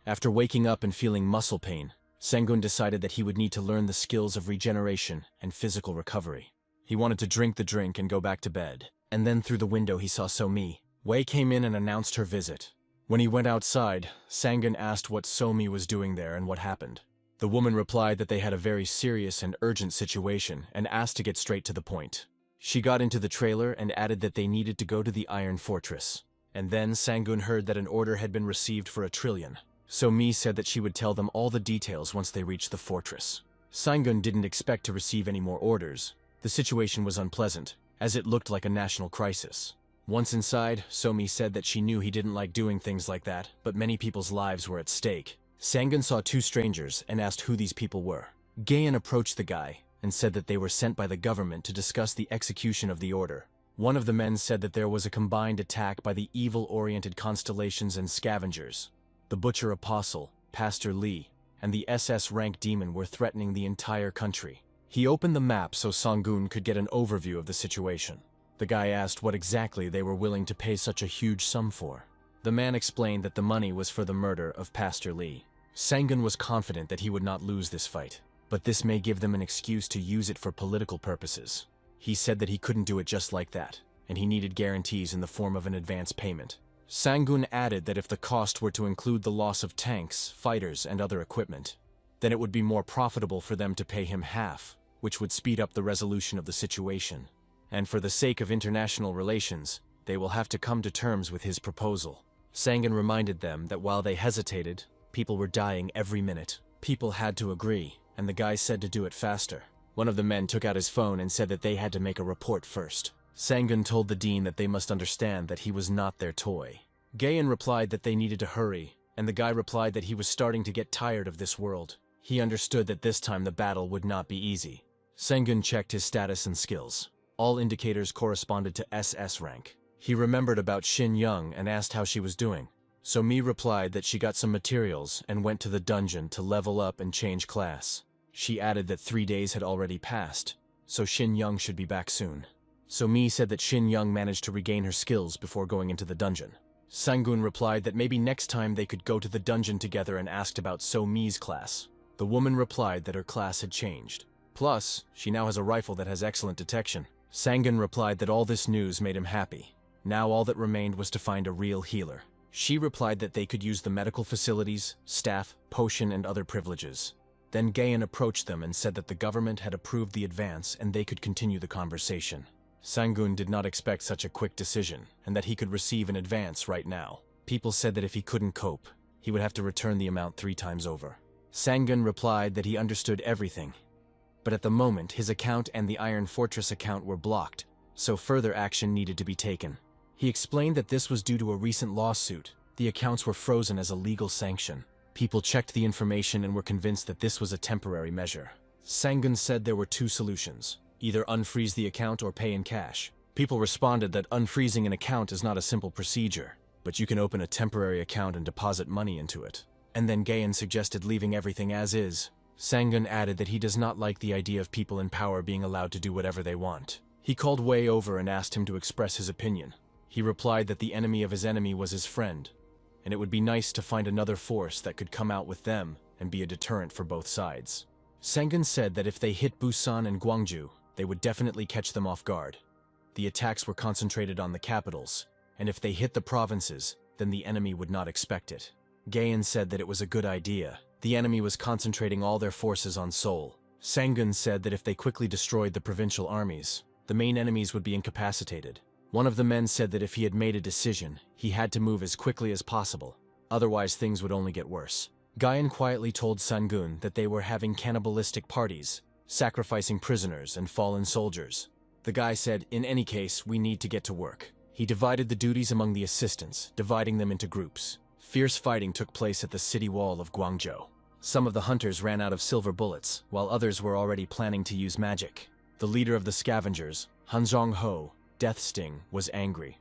After waking up and feeling muscle pain, Sang-gun decided that he would need to learn the skills of regeneration and physical recovery. He wanted to drink the drink and go back to bed. And then through the window he saw Somi. Wei came in and announced her visit. When he went outside, Sang-gun asked what Somi was doing there and what happened. The woman replied that they had a very serious and urgent situation and asked to get straight to the point. She got into the trailer and added that they needed to go to the Iron Fortress. And then Sang-gun heard that an order had been received for $1 trillion. So Mi said that she would tell them all the details once they reached the fortress. Sang-gun didn't expect to receive any more orders. The situation was unpleasant, as it looked like a national crisis. Once inside, Somi said that she knew he didn't like doing things like that, but many people's lives were at stake. Sang-gun saw two strangers and asked who these people were. Gaean approached the guy and said that they were sent by the government to discuss the execution of the order. One of the men said that there was a combined attack by the evil-oriented constellations and scavengers. The Butcher Apostle, Pastor Lee, and the SS rank demon were threatening the entire country. He opened the map so Sang-gun could get an overview of the situation. The guy asked what exactly they were willing to pay such a huge sum for. The man explained that the money was for the murder of Pastor Lee. Sang-gun was confident that he would not lose this fight, but this may give them an excuse to use it for political purposes. He said that he couldn't do it just like that, and he needed guarantees in the form of an advance payment. Sang-gun added that if the cost were to include the loss of tanks, fighters, and other equipment, then it would be more profitable for them to pay him half, which would speed up the resolution of the situation. And for the sake of international relations, they will have to come to terms with his proposal. Sang-gun reminded them that while they hesitated, people were dying every minute. People had to agree, and the guy said to do it faster. One of the men took out his phone and said that they had to make a report first. Sang-gun told the dean that they must understand that he was not their toy. Gaean replied that they needed to hurry, and the guy replied that he was starting to get tired of this world. He understood that this time the battle would not be easy. Sang-gun checked his status and skills. All indicators corresponded to SS rank. He remembered about Shin Young and asked how she was doing. So Mi replied that she got some materials and went to the dungeon to level up and change class. She added that 3 days had already passed, so Shin Young should be back soon. So Mi said that Shin Young managed to regain her skills before going into the dungeon. Sang-gun replied that maybe next time they could go to the dungeon together and asked about So Mi's class. The woman replied that her class had changed. Plus, she now has a rifle that has excellent detection. Sang-gun replied that all this news made him happy. Now all that remained was to find a real healer. She replied that they could use the medical facilities, staff, potion, and other privileges. Then Gaean approached them and said that the government had approved the advance and they could continue the conversation. Sang-gun did not expect such a quick decision, and that he could receive an advance right now. People said that if he couldn't cope, he would have to return the amount 3 times over. Sang-gun replied that he understood everything, but at the moment his account and the Iron Fortress account were blocked, so further action needed to be taken. He explained that this was due to a recent lawsuit. The accounts were frozen as a legal sanction. People checked the information and were convinced that this was a temporary measure. Sang-gun said there were 2 solutions. Either unfreeze the account or pay in cash. People responded that unfreezing an account is not a simple procedure, but you can open a temporary account and deposit money into it. And then Gaean suggested leaving everything as is. Sang-gun added that he does not like the idea of people in power being allowed to do whatever they want. He called Wei over and asked him to express his opinion. He replied that the enemy of his enemy was his friend, and it would be nice to find another force that could come out with them and be a deterrent for both sides. Sang-gun said that if they hit Busan and Gwangju, they would definitely catch them off guard. The attacks were concentrated on the capitals, and if they hit the provinces, then the enemy would not expect it. Gayan said that it was a good idea. The enemy was concentrating all their forces on Seoul. Sangun said that if they quickly destroyed the provincial armies, the main enemies would be incapacitated. One of the men said that if he had made a decision, he had to move as quickly as possible, otherwise things would only get worse. Gayan quietly told Sangun that they were having cannibalistic parties, sacrificing prisoners and fallen soldiers. The guy said, in any case, we need to get to work. He divided the duties among the assistants, dividing them into groups. Fierce fighting took place at the city wall of Guangzhou. Some of the hunters ran out of silver bullets, while others were already planning to use magic. The leader of the scavengers, Hanzhong Ho, Death Sting, was angry.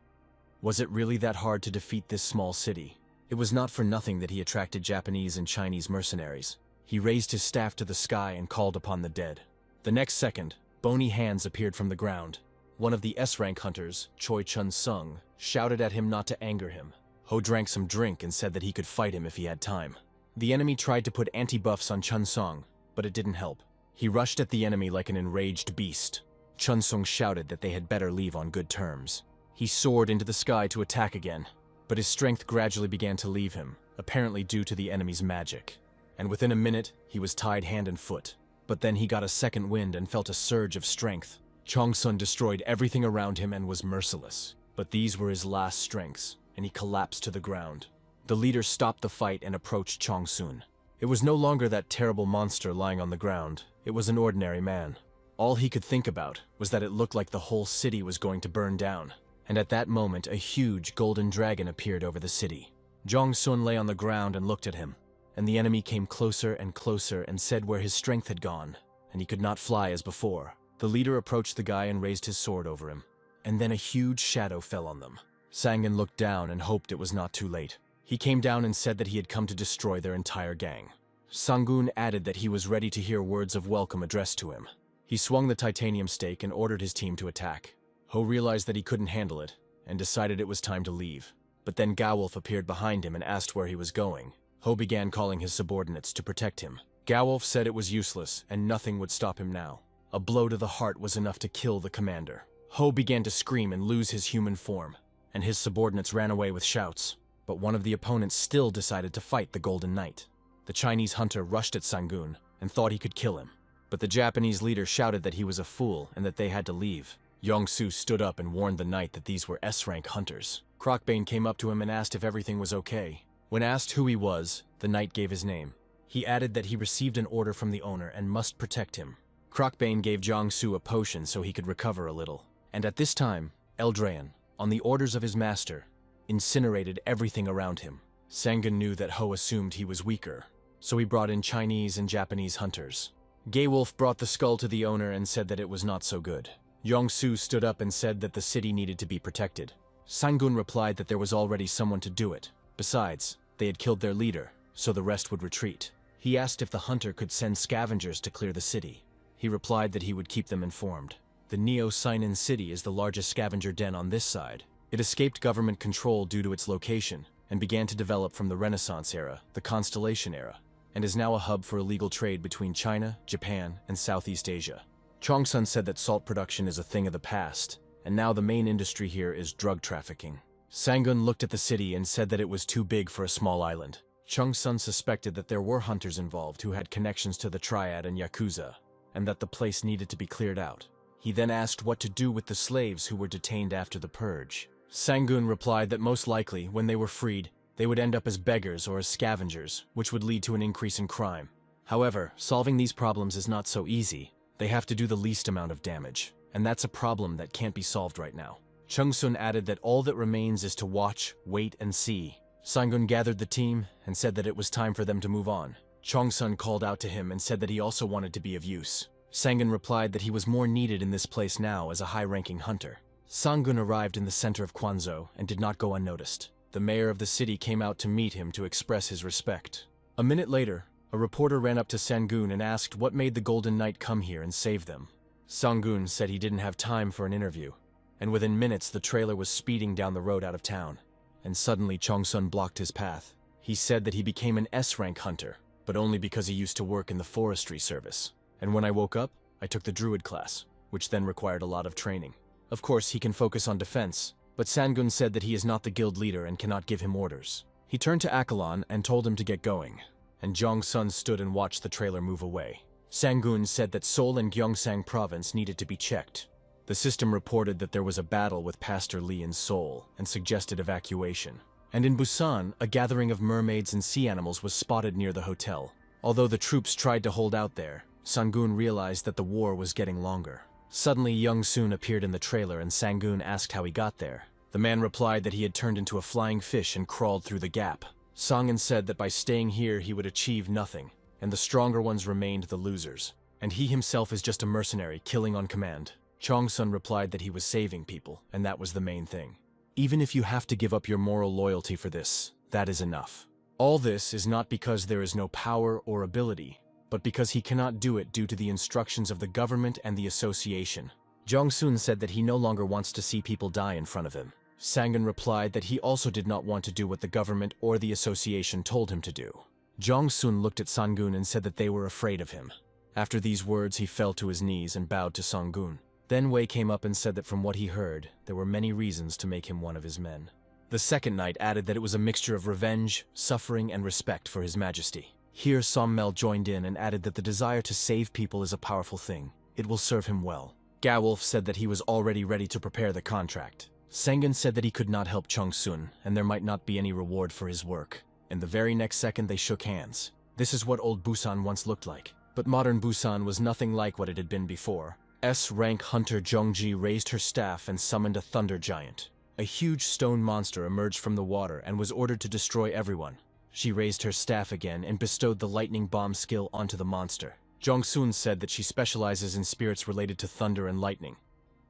Was it really that hard to defeat this small city? It was not for nothing that he attracted Japanese and Chinese mercenaries. He raised his staff to the sky and called upon the dead. The next second, bony hands appeared from the ground. One of the S-rank hunters, Choi Chun-sung, shouted at him not to anger him. Ho drank some drink and said that he could fight him if he had time. The enemy tried to put anti-buffs on Chun-sung, but it didn't help. He rushed at the enemy like an enraged beast. Chun-sung shouted that they had better leave on good terms. He soared into the sky to attack again, but his strength gradually began to leave him, apparently due to the enemy's magic. And within a minute, he was tied hand and foot. But then he got a second wind and felt a surge of strength. Chong-sun destroyed everything around him and was merciless. But these were his last strengths, and he collapsed to the ground. The leader stopped the fight and approached Chong-sun. It was no longer that terrible monster lying on the ground. It was an ordinary man. All he could think about was that it looked like the whole city was going to burn down. And at that moment, a huge golden dragon appeared over the city. Jong-sun lay on the ground and looked at him, and the enemy came closer and closer and said where his strength had gone, and he could not fly as before. The leader approached the guy and raised his sword over him, and then a huge shadow fell on them. Sangun looked down and hoped it was not too late. He came down and said that he had come to destroy their entire gang. Sangun added that he was ready to hear words of welcome addressed to him. He swung the titanium stake and ordered his team to attack. Ho realized that he couldn't handle it, and decided it was time to leave. But then Gawolf appeared behind him and asked where he was going. Ho began calling his subordinates to protect him. Gawolf said it was useless, and nothing would stop him now. A blow to the heart was enough to kill the commander. Ho began to scream and lose his human form, and his subordinates ran away with shouts. But one of the opponents still decided to fight the Golden Knight. The Chinese hunter rushed at Sangun and thought he could kill him. But the Japanese leader shouted that he was a fool and that they had to leave. Yong-su stood up and warned the knight that these were S-rank hunters. Crocbane came up to him and asked if everything was okay. When asked who he was, the knight gave his name. He added that he received an order from the owner and must protect him. Crocbane gave Jong-su a potion so he could recover a little. And at this time, Eldrayan, on the orders of his master, incinerated everything around him. Sangun knew that Ho assumed he was weaker, so he brought in Chinese and Japanese hunters. Gaywolf brought the skull to the owner and said that it was not so good. Yong-su stood up and said that the city needed to be protected. Sangun replied that there was already someone to do it. Besides, they had killed their leader, so the rest would retreat. He asked if the hunter could send scavengers to clear the city. He replied that he would keep them informed. The Neo-Seinen city is the largest scavenger den on this side. It escaped government control due to its location, and began to develop from the Renaissance era, the Constellation era, and is now a hub for illegal trade between China, Japan, and Southeast Asia. Chong-sun said that salt production is a thing of the past, and now the main industry here is drug trafficking. Sangun looked at the city and said that it was too big for a small island. Chong-sun suspected that there were hunters involved who had connections to the Triad and Yakuza, and that the place needed to be cleared out. He then asked what to do with the slaves who were detained after the purge. Sangun replied that most likely, when they were freed, they would end up as beggars or as scavengers, which would lead to an increase in crime. However, solving these problems is not so easy. They have to do the least amount of damage, and that's a problem that can't be solved right now. Chung-sun added that all that remains is to watch, wait, and see. Sangun gathered the team and said that it was time for them to move on. Chong-sun called out to him and said that he also wanted to be of use. Sangun replied that he was more needed in this place now as a high-ranking hunter. Sangun arrived in the center of Kwanzhou and did not go unnoticed. The mayor of the city came out to meet him to express his respect. A minute later, a reporter ran up to Sangun and asked what made the Golden Knight come here and save them. Sangun said he didn't have time for an interview, and within minutes the trailer was speeding down the road out of town. And suddenly Chong-sun blocked his path. He said that he became an S-rank hunter, but only because he used to work in the forestry service. And when I woke up, I took the druid class, which then required a lot of training. Of course, he can focus on defense, but Sangun said that he is not the guild leader and cannot give him orders. He turned to Akalon and told him to get going, and Jong-sun stood and watched the trailer move away. Sangun said that Seoul and Gyeongsang province needed to be checked. The system reported that there was a battle with Pastor Lee in Seoul and suggested evacuation. And in Busan, a gathering of mermaids and sea animals was spotted near the hotel. Although the troops tried to hold out there, Sangun realized that the war was getting longer. Suddenly, Young-soon appeared in the trailer and Sangun asked how he got there. The man replied that he had turned into a flying fish and crawled through the gap. Sangun said that by staying here he would achieve nothing, and the stronger ones remained the losers. And he himself is just a mercenary, killing on command. Chong-sun replied that he was saving people, and that was the main thing. Even if you have to give up your moral loyalty for this, that is enough. All this is not because there is no power or ability, but because he cannot do it due to the instructions of the government and the association. Jong-sun said that he no longer wants to see people die in front of him. Sangun replied that he also did not want to do what the government or the association told him to do. Jong-sun looked at Sangun and said that they were afraid of him. After these words, he fell to his knees and bowed to Sangun. Then Wei came up and said that from what he heard, there were many reasons to make him one of his men. The second knight added that it was a mixture of revenge, suffering, and respect for his majesty. Here Sommel joined in and added that the desire to save people is a powerful thing. It will serve him well. Gawolf said that he was already ready to prepare the contract. Sengun said that he could not help Chung-sun, and there might not be any reward for his work. In the very next second they shook hands. This is what old Busan once looked like. But modern Busan was nothing like what it had been before. S-rank hunter Jongji raised her staff and summoned a thunder giant. A huge stone monster emerged from the water and was ordered to destroy everyone. She raised her staff again and bestowed the lightning bomb skill onto the monster. Jong-sun said that she specializes in spirits related to thunder and lightning,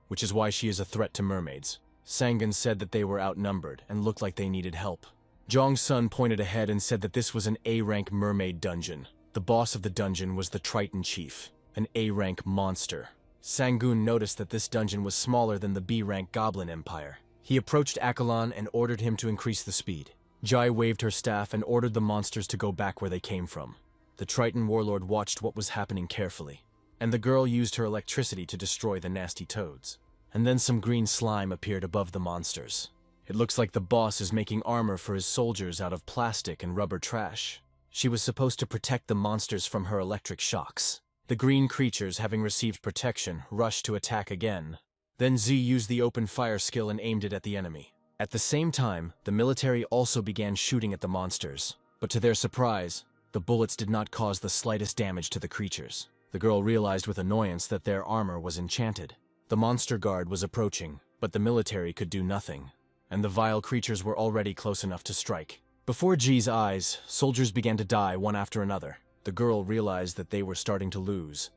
which is why she is a threat to mermaids. Sangun said that they were outnumbered and looked like they needed help. Jong-sun pointed ahead and said that this was an A-rank mermaid dungeon. The boss of the dungeon was the Triton Chief, an A-rank monster. Sangun noticed that this dungeon was smaller than the B-rank Goblin Empire. He approached Akalon and ordered him to increase the speed. Jai waved her staff and ordered the monsters to go back where they came from. The Triton warlord watched what was happening carefully, and the girl used her electricity to destroy the nasty toads. And then some green slime appeared above the monsters. It looks like the boss is making armor for his soldiers out of plastic and rubber trash. She was supposed to protect the monsters from her electric shocks. The green creatures, having received protection, rushed to attack again. Then Z used the open fire skill and aimed it at the enemy. At the same time, the military also began shooting at the monsters. But to their surprise, the bullets did not cause the slightest damage to the creatures. The girl realized with annoyance that their armor was enchanted. The monster guard was approaching, but the military could do nothing, and the vile creatures were already close enough to strike. Before G's eyes, soldiers began to die one after another. The girl realized that they were starting to lose.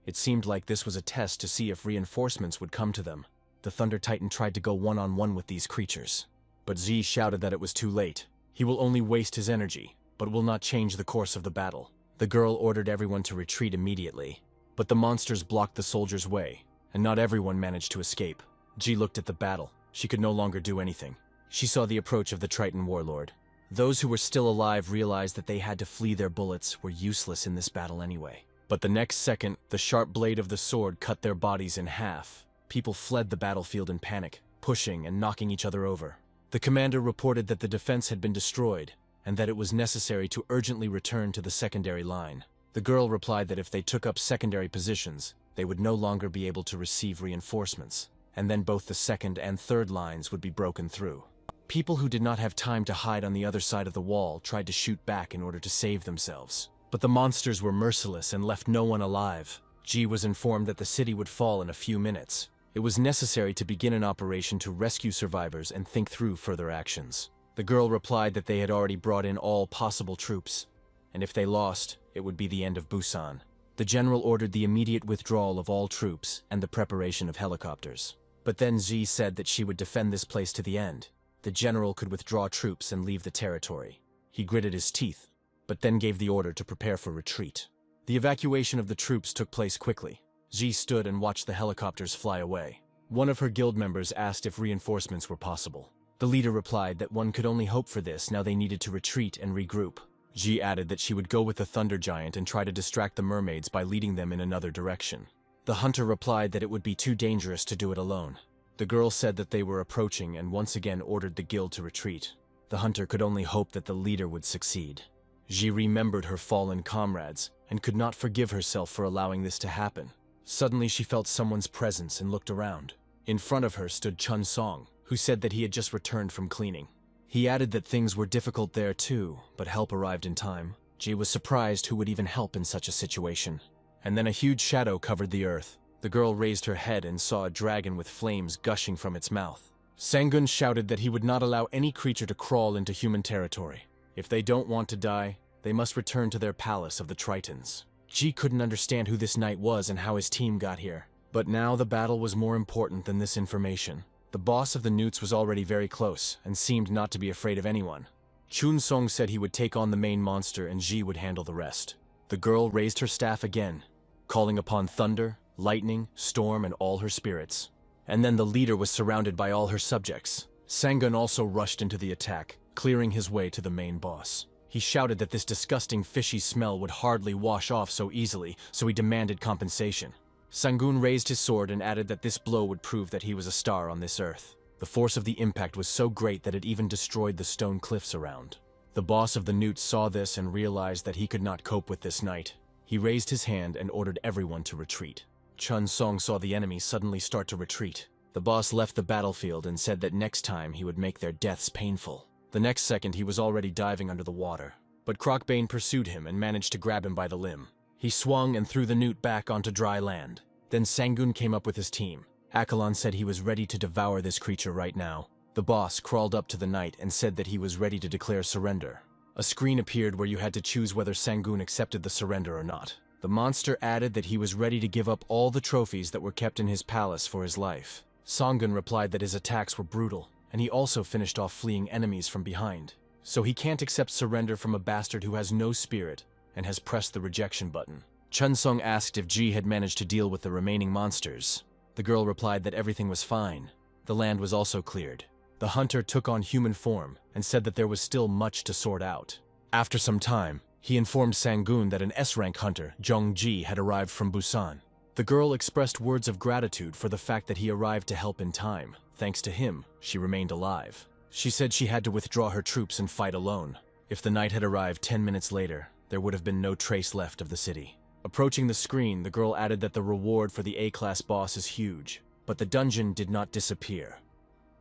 It seemed like this was a test to see if reinforcements would come to them. The Thunder Titan tried to go one-on-one with these creatures, but Z shouted that it was too late. He will only waste his energy, but will not change the course of the battle. The girl ordered everyone to retreat immediately, but the monsters blocked the soldiers' way, and not everyone managed to escape. G looked at the battle. She could no longer do anything. She saw the approach of the Triton warlord. Those who were still alive realized that they had to flee. Their bullets were useless in this battle anyway. But the next second, the sharp blade of the sword cut their bodies in half. People fled the battlefield in panic, pushing and knocking each other over. The commander reported that the defense had been destroyed, and that it was necessary to urgently return to the secondary line. The girl replied that if they took up secondary positions, they would no longer be able to receive reinforcements, and then both the second and third lines would be broken through. People who did not have time to hide on the other side of the wall tried to shoot back in order to save themselves. But the monsters were merciless and left no one alive. G was informed that the city would fall in a few minutes. It was necessary to begin an operation to rescue survivors and think through further actions. The girl replied that they had already brought in all possible troops, and if they lost, it would be the end of Busan. The general ordered the immediate withdrawal of all troops and the preparation of helicopters. But then Z said that she would defend this place to the end. The general could withdraw troops and leave the territory. He gritted his teeth, but then gave the order to prepare for retreat. The evacuation of the troops took place quickly. Z stood and watched the helicopters fly away. One of her guild members asked if reinforcements were possible. The leader replied that one could only hope for this now they needed to retreat and regroup. Ji added that she would go with the Thunder Giant and try to distract the mermaids by leading them in another direction. The hunter replied that it would be too dangerous to do it alone. The girl said that they were approaching and once again ordered the guild to retreat. The hunter could only hope that the leader would succeed. Ji remembered her fallen comrades and could not forgive herself for allowing this to happen. Suddenly she felt someone's presence and looked around. In front of her stood Chun Song, who said that he had just returned from cleaning. He added that things were difficult there too, but help arrived in time. Ji was surprised who would even help in such a situation. And then a huge shadow covered the earth. The girl raised her head and saw a dragon with flames gushing from its mouth. Sangun shouted that he would not allow any creature to crawl into human territory. If they don't want to die, they must return to their palace of the Tritons. Ji couldn't understand who this knight was and how his team got here. But now the battle was more important than this information. The boss of the Newts was already very close and seemed not to be afraid of anyone. Chun Song said he would take on the main monster and Ji would handle the rest. The girl raised her staff again, calling upon thunder, lightning, storm, and all her spirits. And then the leader was surrounded by all her subjects. Sangun also rushed into the attack, clearing his way to the main boss. He shouted that this disgusting fishy smell would hardly wash off so easily, so he demanded compensation. Sangun raised his sword and added that this blow would prove that he was a star on this earth. The force of the impact was so great that it even destroyed the stone cliffs around. The boss of the Newts saw this and realized that he could not cope with this knight. He raised his hand and ordered everyone to retreat. Chun Song saw the enemy suddenly start to retreat. The boss left the battlefield and said that next time he would make their deaths painful. The next second he was already diving under the water. But Crocbane pursued him and managed to grab him by the limb. He swung and threw the newt back onto dry land. Then Sangun came up with his team. Akalon said he was ready to devour this creature right now. The boss crawled up to the knight and said that he was ready to declare surrender. A screen appeared where you had to choose whether Sangun accepted the surrender or not. The monster added that he was ready to give up all the trophies that were kept in his palace for his life. Sangun replied that his attacks were brutal, and he also finished off fleeing enemies from behind. So he can't accept surrender from a bastard who has no spirit and has pressed the rejection button. Chun Song asked if Ji had managed to deal with the remaining monsters. The girl replied that everything was fine. The land was also cleared. The hunter took on human form and said that there was still much to sort out. After some time, he informed Sangun that an S-rank hunter, Zhong Ji, had arrived from Busan. The girl expressed words of gratitude for the fact that he arrived to help in time. Thanks to him, she remained alive. She said she had to withdraw her troops and fight alone. If the knight had arrived 10 minutes later, there would have been no trace left of the city. Approaching the screen, the girl added that the reward for the A-class boss is huge, but the dungeon did not disappear,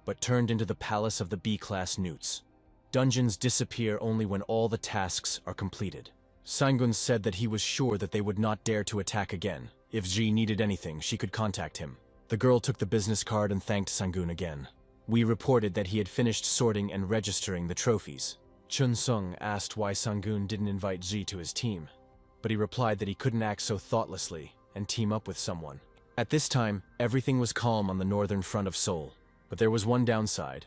but turned into the palace of the B-class newts. Dungeons disappear only when all the tasks are completed. Sangun said that he was sure that they would not dare to attack again. If Ji needed anything, she could contact him. The girl took the business card and thanked Sangun again. We reported that he had finished sorting and registering the trophies. Chun Sung asked why Sangun didn't invite Ji to his team, but he replied that he couldn't act so thoughtlessly and team up with someone. At this time, everything was calm on the northern front of Seoul, but there was one downside.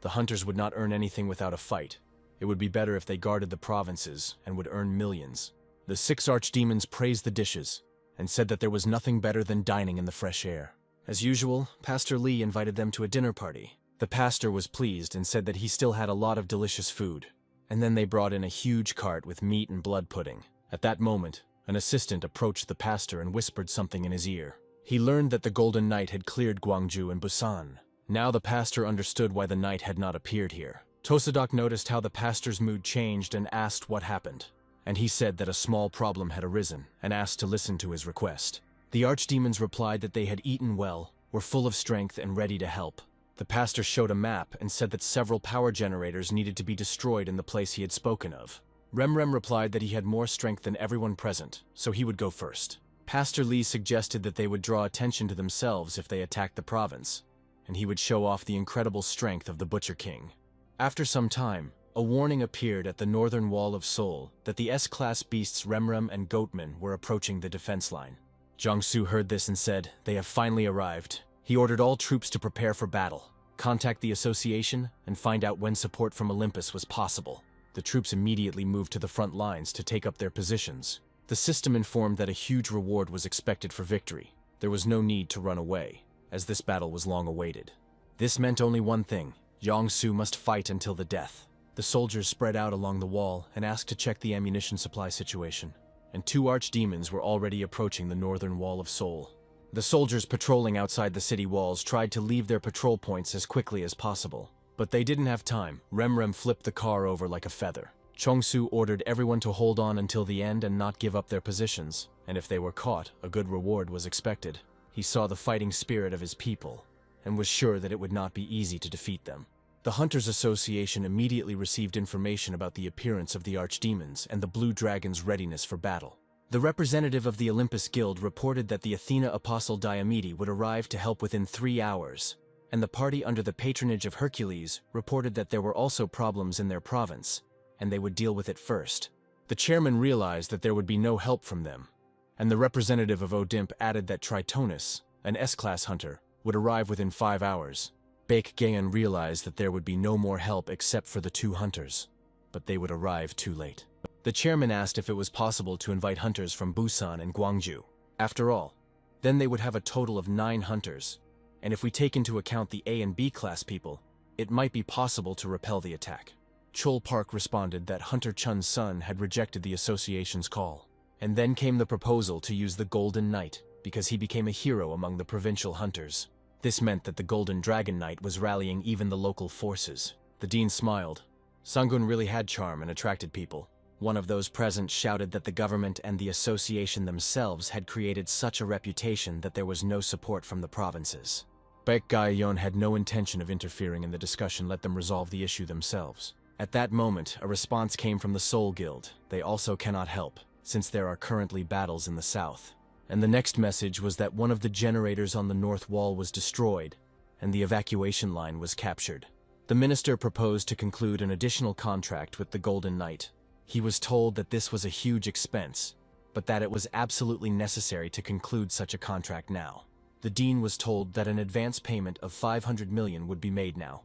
The hunters would not earn anything without a fight. It would be better if they guarded the provinces and would earn millions. The 6 archdemons praised the dishes and said that there was nothing better than dining in the fresh air. As usual, Pastor Lee invited them to a dinner party. The pastor was pleased and said that he still had a lot of delicious food. And then they brought in a huge cart with meat and blood pudding. At that moment, an assistant approached the pastor and whispered something in his ear. He learned that the Golden Knight had cleared Gwangju and Busan. Now the pastor understood why the knight had not appeared here. Tosadok noticed how the pastor's mood changed and asked what happened. And he said that a small problem had arisen and asked to listen to his request. The archdemons replied that they had eaten well, were full of strength and ready to help. The pastor showed a map and said that several power generators needed to be destroyed in the place he had spoken of. Remrem replied that he had more strength than everyone present, so he would go first. Pastor Lee suggested that they would draw attention to themselves if they attacked the province, and he would show off the incredible strength of the Butcher King. After some time, a warning appeared at the northern wall of Seoul that the S-class beasts Remrem and Goatman were approaching the defense line. Jiangsu heard this and said, "They have finally arrived." He ordered all troops to prepare for battle, contact the association, and find out when support from Olympus was possible. The troops immediately moved to the front lines to take up their positions. The system informed that a huge reward was expected for victory. There was no need to run away, as this battle was long awaited. This meant only one thing: Jiangsu must fight until the death. The soldiers spread out along the wall and asked to check the ammunition supply situation, and 2 archdemons were already approaching the northern wall of Seoul. The soldiers patrolling outside the city walls tried to leave their patrol points as quickly as possible. But they didn't have time. Remrem flipped the car over like a feather. Chongsu ordered everyone to hold on until the end and not give up their positions, and if they were caught, a good reward was expected. He saw the fighting spirit of his people, and was sure that it would not be easy to defeat them. The Hunters Association immediately received information about the appearance of the archdemons and the Blue Dragon's readiness for battle. The representative of the Olympus Guild reported that the Athena Apostle Diomede would arrive to help within 3 hours, and the party under the patronage of Hercules reported that there were also problems in their province, and they would deal with it first. The chairman realized that there would be no help from them, and the representative of Olymp added that Tritonus, an S-class hunter, would arrive within 5 hours. Baekgeun realized that there would be no more help except for the 2 hunters, but they would arrive too late. The chairman asked if it was possible to invite hunters from Busan and Gwangju. After all, then they would have a total of 9 hunters, and if we take into account the A and B class people, it might be possible to repel the attack. Chol Park responded that Hunter Chun's son had rejected the association's call. And then came the proposal to use the Golden Knight, because he became a hero among the provincial hunters. This meant that the Golden Dragon Knight was rallying even the local forces. The dean smiled. Sangun really had charm and attracted people. One of those present shouted that the government and the association themselves had created such a reputation that there was no support from the provinces. Baekgeun had no intention of interfering in the discussion, let them resolve the issue themselves. At that moment, a response came from the Soul Guild. They also cannot help, since there are currently battles in the south. And the next message was that one of the generators on the north wall was destroyed, and the evacuation line was captured. The minister proposed to conclude an additional contract with the Golden Knight. He was told that this was a huge expense, but that it was absolutely necessary to conclude such a contract now. The dean was told that an advance payment of 500 million would be made now,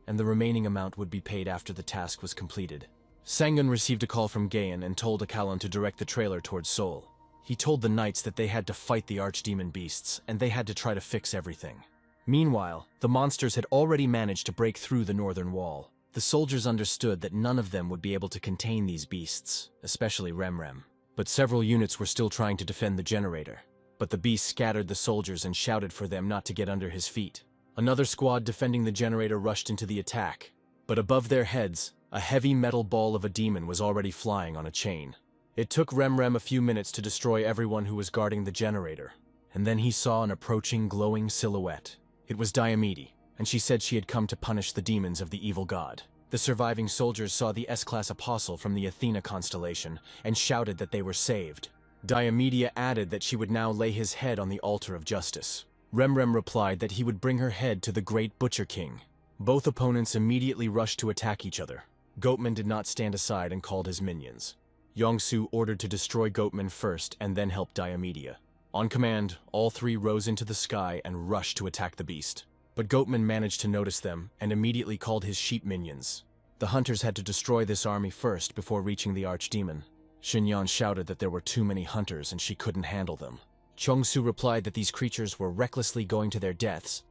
and the remaining amount would be paid after the task was completed. Sangun received a call from Gaon and told Akalon to direct the trailer towards Seoul. He told the knights that they had to fight the archdemon beasts, and they had to try to fix everything. Meanwhile, the monsters had already managed to break through the northern wall. The soldiers understood that none of them would be able to contain these beasts, especially Remrem. But several units were still trying to defend the generator. But the beast scattered the soldiers and shouted for them not to get under his feet. Another squad defending the generator rushed into the attack, but above their heads, a heavy metal ball of a demon was already flying on a chain. It took Remrem a few minutes to destroy everyone who was guarding the generator, and then he saw an approaching glowing silhouette. It was Diomede, and she said she had come to punish the demons of the evil god. The surviving soldiers saw the S-class apostle from the Athena constellation and shouted that they were saved. Diomede added that she would now lay his head on the altar of justice. Remrem replied that he would bring her head to the great Butcher King. Both opponents immediately rushed to attack each other. Goatman did not stand aside and called his minions. Yongsu ordered to destroy Goatman first and then help Diomede. On command, all 3 rose into the sky and rushed to attack the beast. But Goatman managed to notice them and immediately called his sheep minions. The hunters had to destroy this army first before reaching the archdemon. Xinyan shouted that there were too many hunters and she couldn't handle them. Chongsu replied that these creatures were recklessly going to their deaths,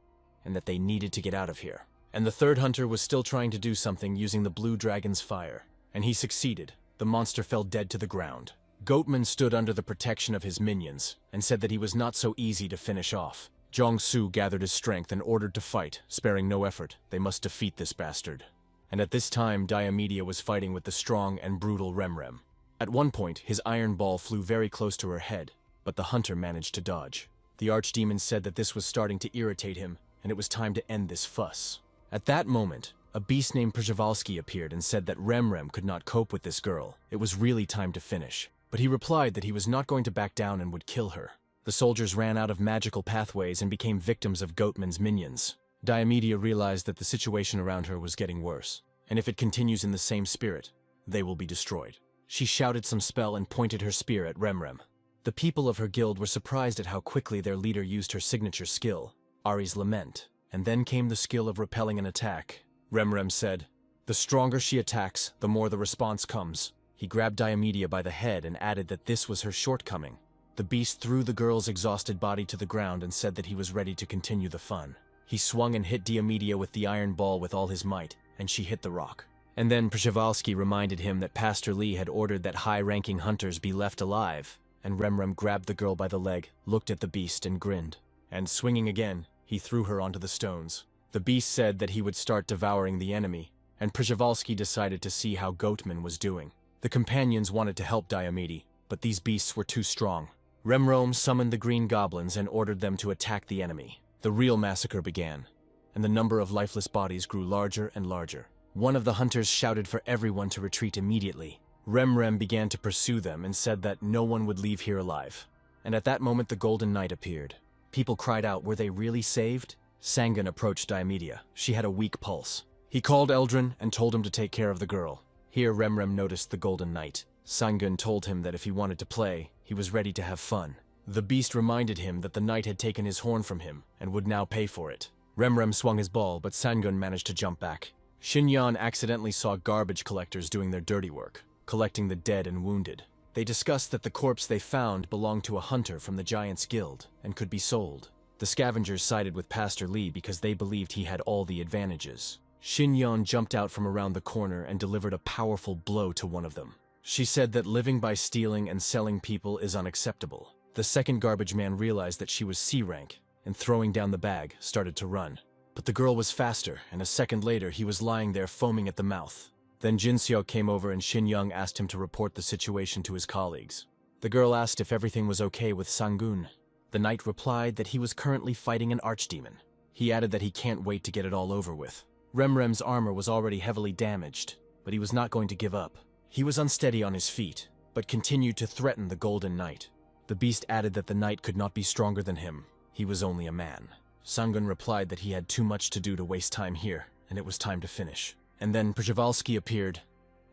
and that they needed to get out of here. And the third hunter was still trying to do something using the blue dragon's fire, and he succeeded. The monster fell dead to the ground. Goatman stood under the protection of his minions, and said that he was not so easy to finish off. Jongsu gathered his strength and ordered to fight, sparing no effort. They must defeat this bastard. And at this time, Diomede was fighting with the strong and brutal Remrem. At one point, his iron ball flew very close to her head, but the hunter managed to dodge. The archdemon said that this was starting to irritate him, and it was time to end this fuss. At that moment, a beast named Przhevalsky appeared and said that Remrem could not cope with this girl. It was really time to finish. But he replied that he was not going to back down and would kill her. The soldiers ran out of magical pathways and became victims of Goatman's minions. Diomede realized that the situation around her was getting worse, and if it continues in the same spirit, they will be destroyed. She shouted some spell and pointed her spear at Remrem. The people of her guild were surprised at how quickly their leader used her signature skill, Ari's Lament, and then came the skill of repelling an attack. Remrem said, "The stronger she attacks, the more the response comes." He grabbed Diomede by the head and added that this was her shortcoming. The beast threw the girl's exhausted body to the ground and said that he was ready to continue the fun. He swung and hit Diomede with the iron ball with all his might, and she hit the rock. And then Przhevalsky reminded him that Pastor Lee had ordered that high-ranking hunters be left alive, and Remrem grabbed the girl by the leg, looked at the beast and grinned. And swinging again, he threw her onto the stones. The beast said that he would start devouring the enemy, and Przewalski decided to see how Goatman was doing. The companions wanted to help Diomede, but these beasts were too strong. Remrome summoned the Green Goblins and ordered them to attack the enemy. The real massacre began, and the number of lifeless bodies grew larger and larger. One of the hunters shouted for everyone to retreat immediately. Remrem began to pursue them and said that no one would leave here alive. And at that moment the Golden Knight appeared. People cried out, were they really saved? Sangun approached Diomede. She had a weak pulse. He called Eldrin and told him to take care of the girl. Here Remrem noticed the Golden Knight. Sangun told him that if he wanted to play, he was ready to have fun. The beast reminded him that the knight had taken his horn from him and would now pay for it. Remrem swung his ball, but Sangun managed to jump back. Xinyan accidentally saw garbage collectors doing their dirty work, collecting the dead and wounded. They discussed that the corpse they found belonged to a hunter from the Giants Guild and could be sold. The scavengers sided with Pastor Li because they believed he had all the advantages. Xinyan jumped out from around the corner and delivered a powerful blow to one of them. She said that living by stealing and selling people is unacceptable. The second garbage man realized that she was C rank, and throwing down the bag, started to run. But the girl was faster, and a second later he was lying there foaming at the mouth. Then Jinseok came over and Xinyan asked him to report the situation to his colleagues. The girl asked if everything was okay with Sangun. The knight replied that he was currently fighting an archdemon. He added that he can't wait to get it all over with. Remrem's armor was already heavily damaged, but he was not going to give up. He was unsteady on his feet, but continued to threaten the Golden Knight. The beast added that the knight could not be stronger than him. He was only a man. Sangun replied that he had too much to do to waste time here, and it was time to finish. And then Przewalski appeared,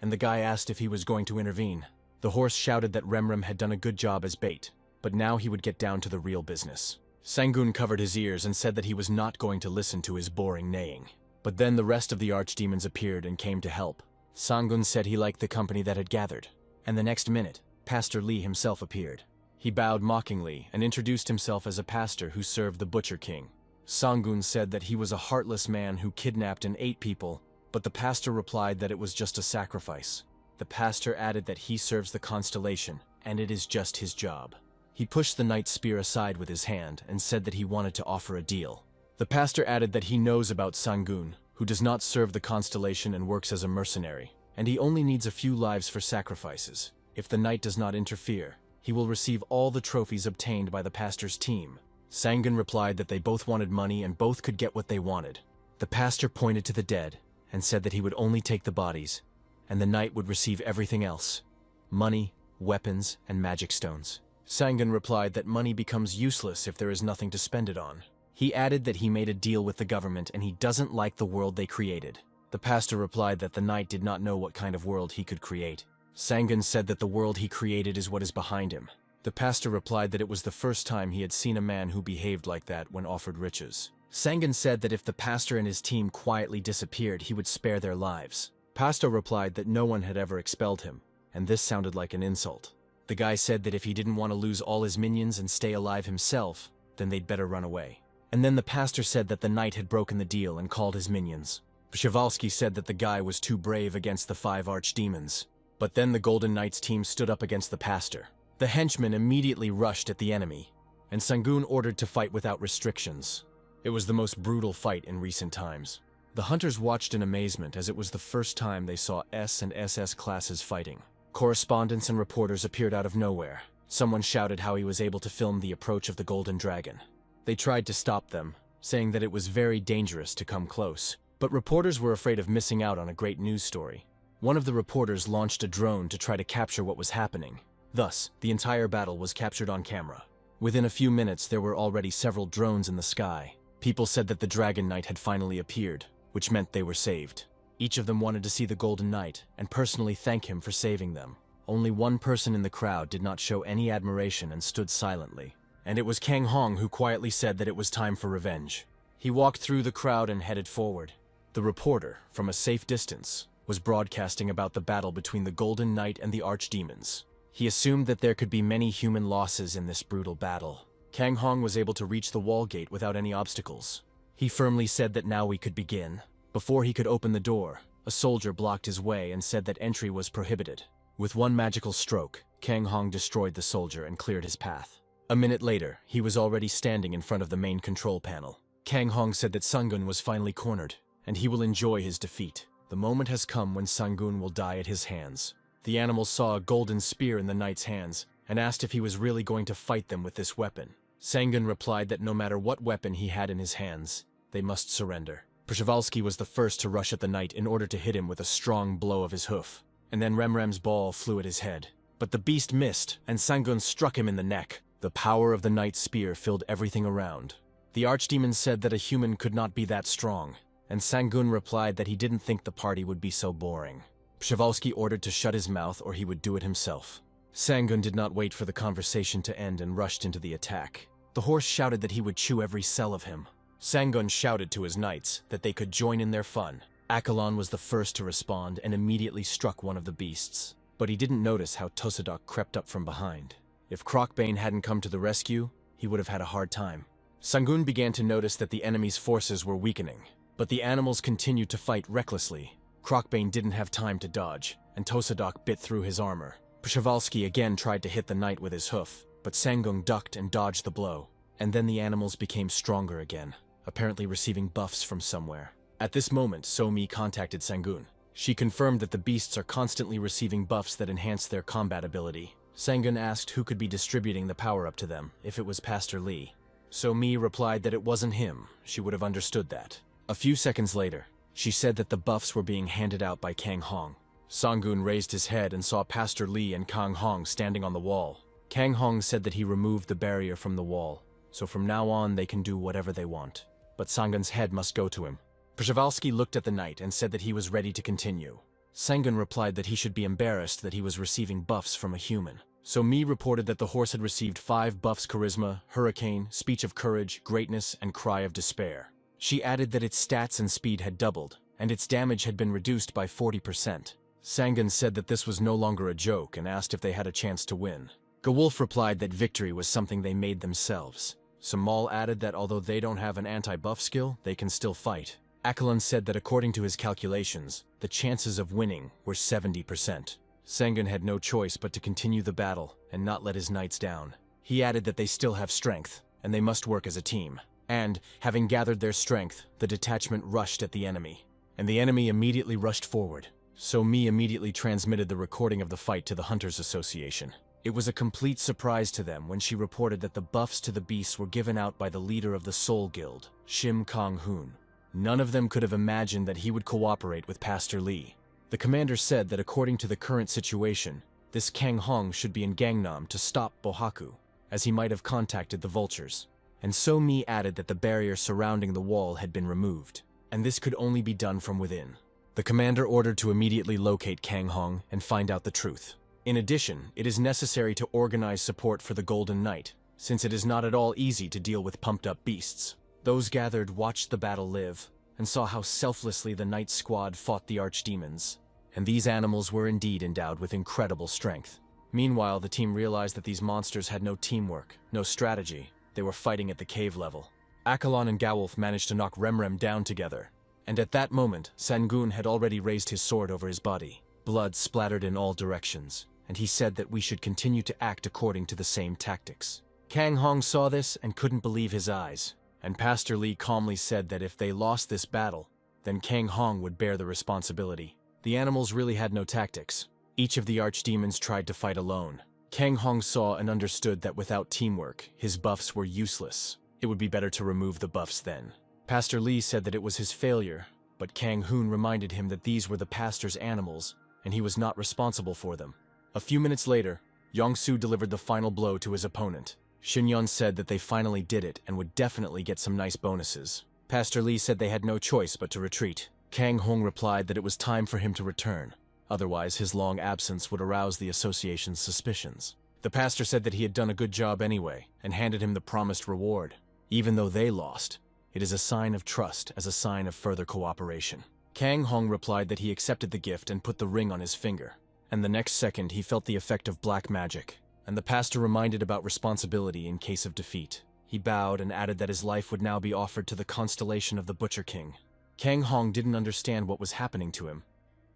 and the guy asked if he was going to intervene. The horse shouted that Remrem had done a good job as bait, but now he would get down to the real business. Sangun covered his ears and said that he was not going to listen to his boring neighing. But then the rest of the archdemons appeared and came to help. Sangun said he liked the company that had gathered, and the next minute, Pastor Li himself appeared. He bowed mockingly and introduced himself as a pastor who served the Butcher King. Sangun said that he was a heartless man who kidnapped and ate people, but the pastor replied that it was just a sacrifice. The pastor added that he serves the constellation, and it is just his job. He pushed the knight's spear aside with his hand and said that he wanted to offer a deal. The pastor added that he knows about Sangun, who does not serve the constellation and works as a mercenary, and he only needs a few lives for sacrifices. If the knight does not interfere, he will receive all the trophies obtained by the pastor's team. Sangun replied that they both wanted money and both could get what they wanted. The pastor pointed to the dead and said that he would only take the bodies, and the knight would receive everything else: money, weapons, and magic stones. Sangun replied that money becomes useless if there is nothing to spend it on. He added that he made a deal with the government and he doesn't like the world they created. The pastor replied that the knight did not know what kind of world he could create. Sangun said that the world he created is what is behind him. The pastor replied that it was the first time he had seen a man who behaved like that when offered riches. Sangun said that if the pastor and his team quietly disappeared, he would spare their lives. Pastor replied that no one had ever expelled him, and this sounded like an insult. The guy said that if he didn't want to lose all his minions and stay alive himself, then they'd better run away. And then the pastor said that the knight had broken the deal and called his minions. Przewalski said that the guy was too brave against the 5 archdemons. But then the Golden Knight's team stood up against the pastor. The henchmen immediately rushed at the enemy, and Sangun ordered to fight without restrictions. It was the most brutal fight in recent times. The hunters watched in amazement as it was the first time they saw S and SS classes fighting. Correspondents and reporters appeared out of nowhere. Someone shouted how he was able to film the approach of the Golden Dragon. They tried to stop them, saying that it was very dangerous to come close. But reporters were afraid of missing out on a great news story. One of the reporters launched a drone to try to capture what was happening. Thus, the entire battle was captured on camera. Within a few minutes, there were already several drones in the sky. People said that the Dragon Knight had finally appeared, which meant they were saved. Each of them wanted to see the Golden Knight and personally thank him for saving them. Only one person in the crowd did not show any admiration and stood silently. And it was Kang Hong who quietly said that it was time for revenge. He walked through the crowd and headed forward. The reporter, from a safe distance, was broadcasting about the battle between the Golden Knight and the Archdemons. He assumed that there could be many human losses in this brutal battle. Kang Hong was able to reach the wall gate without any obstacles. He firmly said that now we could begin. Before he could open the door, a soldier blocked his way and said that entry was prohibited. With one magical stroke, Kang Hong destroyed the soldier and cleared his path. A minute later, he was already standing in front of the main control panel. Kang Hong said that Sangun was finally cornered, and he will enjoy his defeat. The moment has come when Sangun will die at his hands. The animals saw a golden spear in the knight's hands and asked if he was really going to fight them with this weapon. Sangun replied that no matter what weapon he had in his hands, they must surrender. Przewalski was the first to rush at the knight in order to hit him with a strong blow of his hoof, and then Remrem's ball flew at his head. But the beast missed, and Sangun struck him in the neck. The power of the knight's spear filled everything around. The archdemon said that a human could not be that strong, and Sangun replied that he didn't think the party would be so boring. Przewalski ordered to shut his mouth or he would do it himself. Sangun did not wait for the conversation to end and rushed into the attack. The horse shouted that he would chew every cell of him. Sangun shouted to his knights that they could join in their fun. Accolon was the first to respond and immediately struck one of the beasts, but he didn't notice how Tosadok crept up from behind. If Crocbane hadn't come to the rescue, he would have had a hard time. Sangun began to notice that the enemy's forces were weakening, but the animals continued to fight recklessly. Crocbane didn't have time to dodge, and Tosadok bit through his armor. Przewalski again tried to hit the knight with his hoof, but Sangun ducked and dodged the blow. And then the animals became stronger again, apparently receiving buffs from somewhere. At this moment, Somi contacted Sangun. She confirmed that the beasts are constantly receiving buffs that enhance their combat ability. Sangun asked who could be distributing the power up to them, if it was Pastor Li. Somi replied that it wasn't him. She would have understood that. A few seconds later, she said that the buffs were being handed out by Kang Hong. Sangun raised his head and saw Pastor Li and Kang Hong standing on the wall. Kang Hong said that he removed the barrier from the wall, so from now on they can do whatever they want. But Sangun's head must go to him. Przewalski looked at the knight and said that he was ready to continue. Sangun replied that he should be embarrassed that he was receiving buffs from a human. So Mi reported that the horse had received 5 buffs: Charisma, Hurricane, Speech of Courage, Greatness, and Cry of Despair. She added that its stats and speed had doubled, and its damage had been reduced by 40%. Sangun said that this was no longer a joke and asked if they had a chance to win. Gewolf replied that victory was something they made themselves. Samal added that although they don't have an anti-buff skill, they can still fight. Accolon said that according to his calculations, the chances of winning were 70%. Sangun had no choice but to continue the battle and not let his knights down. He added that they still have strength, and they must work as a team. And, having gathered their strength, the detachment rushed at the enemy. And the enemy immediately rushed forward. So Mi immediately transmitted the recording of the fight to the Hunters Association. It was a complete surprise to them when she reported that the buffs to the beasts were given out by the leader of the Soul Guild, Shim Kong-hoon. None of them could have imagined that he would cooperate with Pastor Li. The commander said that according to the current situation, this Kang Hong should be in Gangnam to stop Bohaku, as he might have contacted the vultures. And So Mi added that the barrier surrounding the wall had been removed, and this could only be done from within. The commander ordered to immediately locate Kang Hong and find out the truth. In addition, it is necessary to organize support for the Golden Knight, since it is not at all easy to deal with pumped-up beasts. Those gathered watched the battle live, and saw how selflessly the Knight squad fought the archdemons. And these animals were indeed endowed with incredible strength. Meanwhile, the team realized that these monsters had no teamwork, no strategy. They were fighting at the cave level. Accolon and Gewolf managed to knock Remrem down together, and at that moment, Sangun had already raised his sword over his body. Blood splattered in all directions, and he said that we should continue to act according to the same tactics. Kang Hong saw this and couldn't believe his eyes, and Pastor Li calmly said that if they lost this battle, then Kang Hong would bear the responsibility. The animals really had no tactics. Each of the archdemons tried to fight alone. Kang Hong saw and understood that without teamwork, his buffs were useless. It would be better to remove the buffs then. Pastor Li said that it was his failure, but Kang Hoon reminded him that these were the pastor's animals, and he was not responsible for them. A few minutes later, Yongsu delivered the final blow to his opponent. Shinyon said that they finally did it and would definitely get some nice bonuses. Pastor Li said they had no choice but to retreat. Kang Hong replied that it was time for him to return. Otherwise, his long absence would arouse the association's suspicions. The pastor said that he had done a good job anyway, and handed him the promised reward. Even though they lost, it is a sign of trust as a sign of further cooperation. Kang Hong replied that he accepted the gift and put the ring on his finger. And the next second he felt the effect of black magic, and the pastor reminded about responsibility in case of defeat. He bowed and added that his life would now be offered to the constellation of the Butcher King. Kang Hong didn't understand what was happening to him,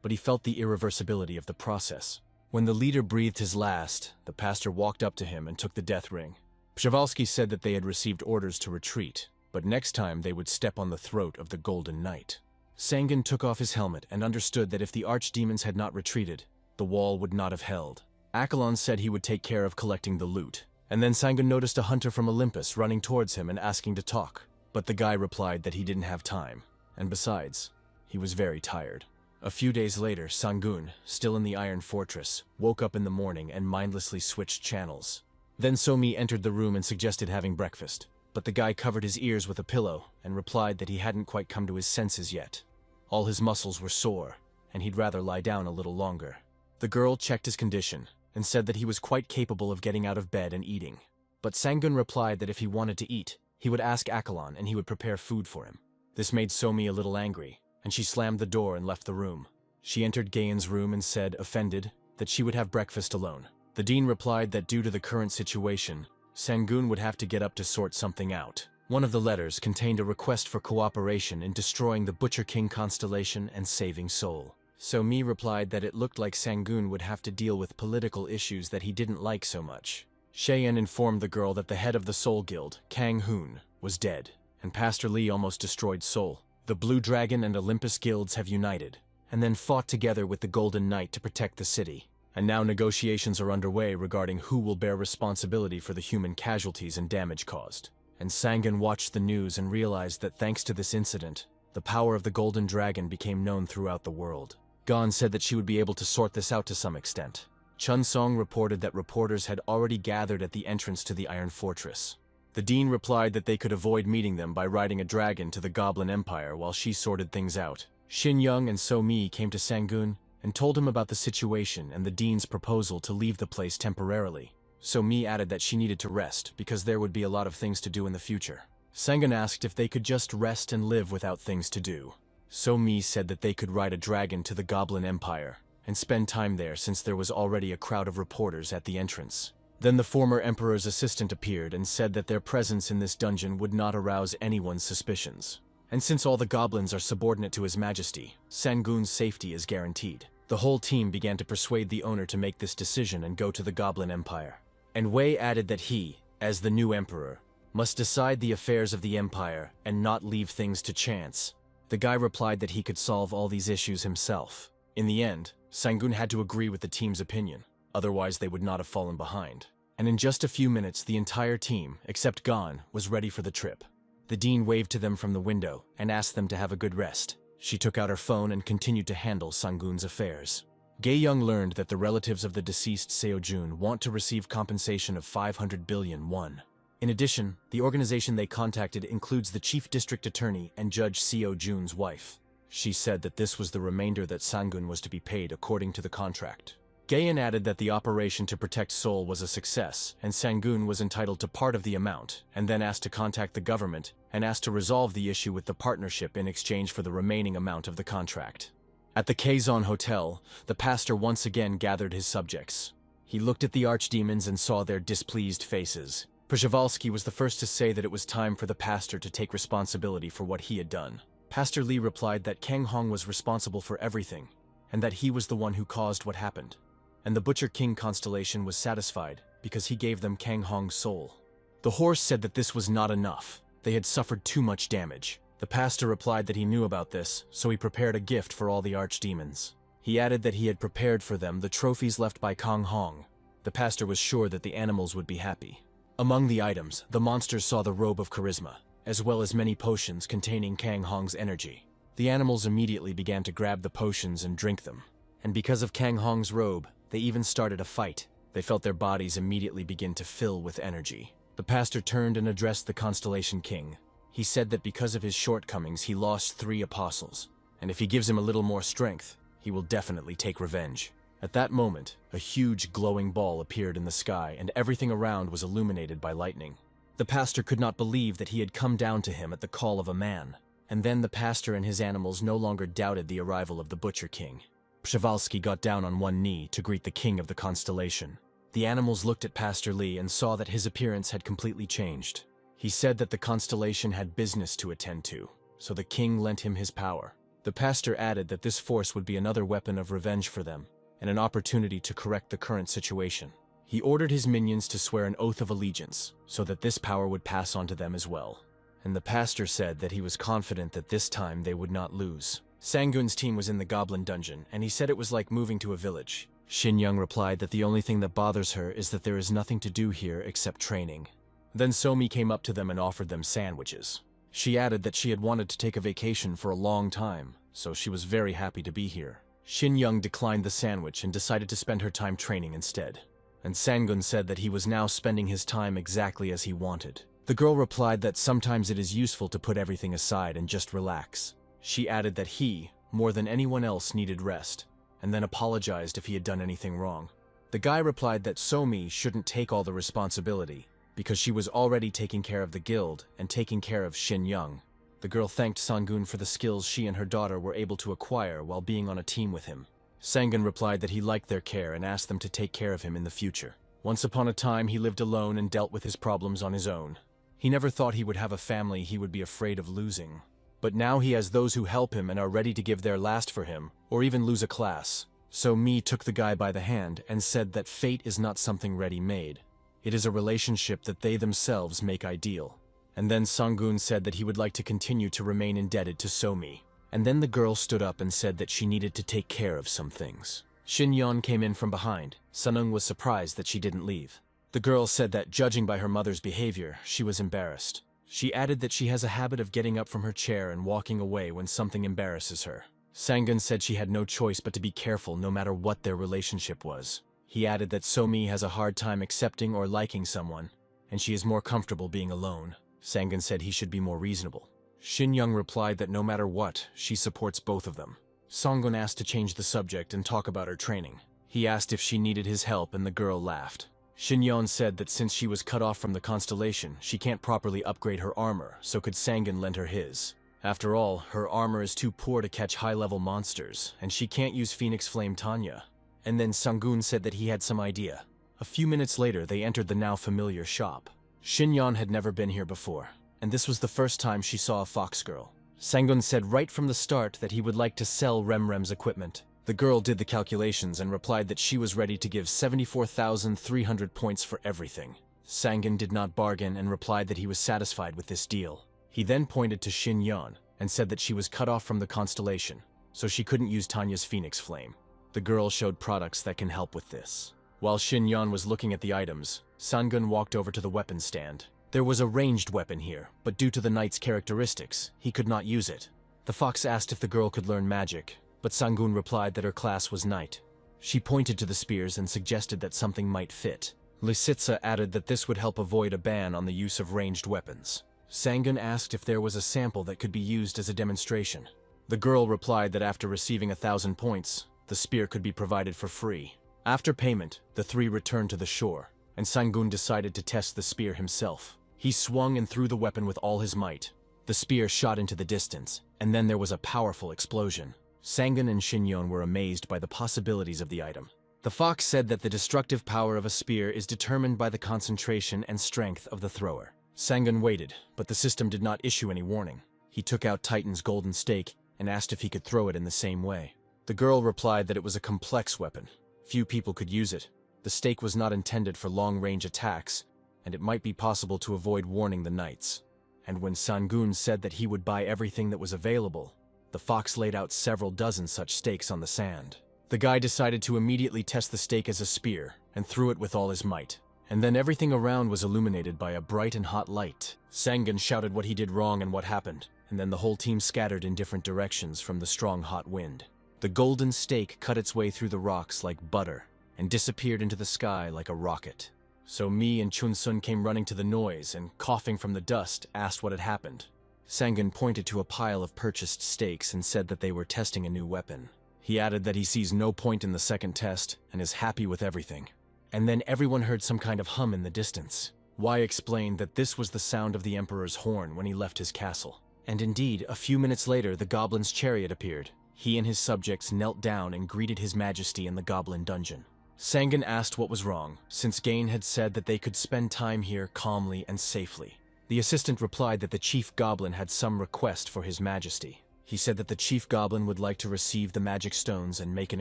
but he felt the irreversibility of the process. When the leader breathed his last, the pastor walked up to him and took the death ring. Przewalski said that they had received orders to retreat, but next time they would step on the throat of the Golden Knight. Sangun took off his helmet and understood that if the archdemons had not retreated, the wall would not have held. Achelon said he would take care of collecting the loot, and then Sangun noticed a hunter from Olympus running towards him and asking to talk, but the guy replied that he didn't have time, and besides, he was very tired. A few days later, Sangun, still in the Iron Fortress, woke up in the morning and mindlessly switched channels. Then Somi entered the room and suggested having breakfast, but the guy covered his ears with a pillow and replied that he hadn't quite come to his senses yet. All his muscles were sore, and he'd rather lie down a little longer. The girl checked his condition and said that he was quite capable of getting out of bed and eating. But Sangun replied that if he wanted to eat, he would ask Achelon and he would prepare food for him. This made Somi a little angry, and she slammed the door and left the room. She entered Gayan's room and said, offended, that she would have breakfast alone. The dean replied that due to the current situation, Sangun would have to get up to sort something out. One of the letters contained a request for cooperation in destroying the Butcher King constellation and saving Seoul. So Mi replied that it looked like Sangun would have to deal with political issues that he didn't like so much. Cheyenne informed the girl that the head of the Soul Guild, Kang Hoon, was dead, and Pastor Lee almost destroyed Seoul. The Blue Dragon and Olympus guilds have united, and then fought together with the Golden Knight to protect the city. And now negotiations are underway regarding who will bear responsibility for the human casualties and damage caused. And Sangun watched the news and realized that thanks to this incident, the power of the Golden Dragon became known throughout the world. Gon said that she would be able to sort this out to some extent. Chun Song reported that reporters had already gathered at the entrance to the Iron Fortress. The dean replied that they could avoid meeting them by riding a dragon to the Goblin Empire while she sorted things out. Shin Young and So Mi came to Sangun and told him about the situation and the dean's proposal to leave the place temporarily. So Mi added that she needed to rest because there would be a lot of things to do in the future. Sangun asked if they could just rest and live without things to do. So Mi said that they could ride a dragon to the Goblin Empire and spend time there since there was already a crowd of reporters at the entrance. Then the former emperor's assistant appeared and said that their presence in this dungeon would not arouse anyone's suspicions. And since all the goblins are subordinate to His Majesty, Sangun's safety is guaranteed. The whole team began to persuade the owner to make this decision and go to the Goblin Empire. And Wei added that he, as the new emperor, must decide the affairs of the empire and not leave things to chance. The guy replied that he could solve all these issues himself. In the end, Sangun had to agree with the team's opinion, otherwise they would not have fallen behind. And in just a few minutes, the entire team, except Gon, was ready for the trip. The dean waved to them from the window and asked them to have a good rest. She took out her phone and continued to handle Sangun's affairs. Gae Young learned that the relatives of the deceased Seo Jun want to receive compensation of 500 billion won. In addition, the organization they contacted includes the chief district attorney and Judge Seo Jun's wife. She said that this was the remainder that Sangun was to be paid according to the contract. Gayan added that the operation to protect Seoul was a success, and Sangun was entitled to part of the amount, and then asked to contact the government and asked to resolve the issue with the partnership in exchange for the remaining amount of the contract. At the Kaizon Hotel, the pastor once again gathered his subjects. He looked at the archdemons and saw their displeased faces. Przewalski was the first to say that it was time for the pastor to take responsibility for what he had done. Pastor Lee replied that Kang Hong was responsible for everything, and that he was the one who caused what happened. And the Butcher King constellation was satisfied because he gave them Kang Hong's soul. The horse said that this was not enough. They had suffered too much damage. The pastor replied that he knew about this, so he prepared a gift for all the archdemons. He added that he had prepared for them the trophies left by Kang Hong. The pastor was sure that the animals would be happy. Among the items, the monsters saw the robe of charisma, as well as many potions containing Kang Hong's energy. The animals immediately began to grab the potions and drink them. And because of Kang Hong's robe, they even started a fight. They felt their bodies immediately begin to fill with energy. The pastor turned and addressed the Constellation King. He said that because of his shortcomings, he lost 3 apostles, and if he gives him a little more strength, he will definitely take revenge. At that moment, a huge glowing ball appeared in the sky, and everything around was illuminated by lightning. The pastor could not believe that he had come down to him at the call of a man, and then the pastor and his animals no longer doubted the arrival of the Butcher King. Przewalski got down on one knee to greet the king of the constellation. The animals looked at Pastor Lee and saw that his appearance had completely changed. He said that the constellation had business to attend to, so the king lent him his power. The pastor added that this force would be another weapon of revenge for them, and an opportunity to correct the current situation. He ordered his minions to swear an oath of allegiance, so that this power would pass on to them as well. And the pastor said that he was confident that this time they would not lose. Sangun's team was in the goblin dungeon, and he said it was like moving to a village. Shin Young replied that the only thing that bothers her is that there is nothing to do here except training. Then Somi came up to them and offered them sandwiches. She added that she had wanted to take a vacation for a long time, so she was very happy to be here. Shin Young declined the sandwich and decided to spend her time training instead. And Sangun said that he was now spending his time exactly as he wanted. The girl replied that sometimes it is useful to put everything aside and just relax. She added that he, more than anyone else, needed rest, and then apologized if he had done anything wrong. The guy replied that Somi shouldn't take all the responsibility, because she was already taking care of the guild and taking care of Shin Young. The girl thanked Sangun for the skills she and her daughter were able to acquire while being on a team with him. Sangun replied that he liked their care and asked them to take care of him in the future. Once upon a time, he lived alone and dealt with his problems on his own. He never thought he would have a family he would be afraid of losing. But now he has those who help him and are ready to give their last for him, or even lose a class. So Mi took the guy by the hand and said that fate is not something ready-made. It is a relationship that they themselves make ideal. And then Sangun said that he would like to continue to remain indebted to Somi. And then the girl stood up and said that she needed to take care of some things. Shin Yon came in from behind. Sanung was surprised that she didn't leave. The girl said that, judging by her mother's behavior, she was embarrassed. She added that she has a habit of getting up from her chair and walking away when something embarrasses her. Sangun said she had no choice but to be careful no matter what their relationship was. He added that Somi has a hard time accepting or liking someone, and she is more comfortable being alone. Sangun said he should be more reasonable. Shin Young replied that no matter what, she supports both of them. Sangun asked to change the subject and talk about her training. He asked if she needed his help and the girl laughed. Shin Yon said that since she was cut off from the constellation, she can't properly upgrade her armor, so could Sangun lend her his. After all, her armor is too poor to catch high-level monsters, and she can't use Phoenix Flame Tanya. And then Sangun said that he had some idea. A few minutes later, they entered the now familiar shop. Shin Yon had never been here before, and this was the first time she saw a fox girl. Sangun said right from the start that he would like to sell Remrem's equipment. The girl did the calculations and replied that she was ready to give 74,300 points for everything. Sangun did not bargain and replied that he was satisfied with this deal. He then pointed to Shin Yon and said that she was cut off from the constellation, so she couldn't use Tanya's Phoenix Flame. The girl showed products that can help with this. While Shin Yon was looking at the items, Sangun walked over to the weapon stand. There was a ranged weapon here, but due to the knight's characteristics, he could not use it. The fox asked if the girl could learn magic, but Sangun replied that her class was knight. She pointed to the spears and suggested that something might fit. Lisitsa added that this would help avoid a ban on the use of ranged weapons. Sangun asked if there was a sample that could be used as a demonstration. The girl replied that after receiving 1,000 points, the spear could be provided for free. After payment, the three returned to the shore, and Sangun decided to test the spear himself. He swung and threw the weapon with all his might. The spear shot into the distance, and then there was a powerful explosion. Sangun and Shin Yon were amazed by the possibilities of the item. The fox said that the destructive power of a spear is determined by the concentration and strength of the thrower. Sangun waited, but the system did not issue any warning. He took out Titan's golden stake and asked if he could throw it in the same way. The girl replied that it was a complex weapon. Few people could use it. The stake was not intended for long-range attacks, and it might be possible to avoid warning the knights. And when Sangun said that he would buy everything that was available, the fox laid out several dozen such stakes on the sand. The guy decided to immediately test the stake as a spear and threw it with all his might. And then everything around was illuminated by a bright and hot light. Sangun shouted what he did wrong and what happened, and then the whole team scattered in different directions from the strong hot wind. The golden stake cut its way through the rocks like butter and disappeared into the sky like a rocket. So Mi and Chunsun came running to the noise and, coughing from the dust, asked what had happened. Sangun pointed to a pile of purchased stakes and said that they were testing a new weapon. He added that he sees no point in the second test and is happy with everything. And then everyone heard some kind of hum in the distance. Wai explained that this was the sound of the Emperor's horn when he left his castle. And indeed, a few minutes later, the goblin's chariot appeared. He and his subjects knelt down and greeted His Majesty in the goblin dungeon. Sangun asked what was wrong, since Gain had said that they could spend time here calmly and safely. The assistant replied that the chief goblin had some request for His Majesty. He said that the chief goblin would like to receive the magic stones and make an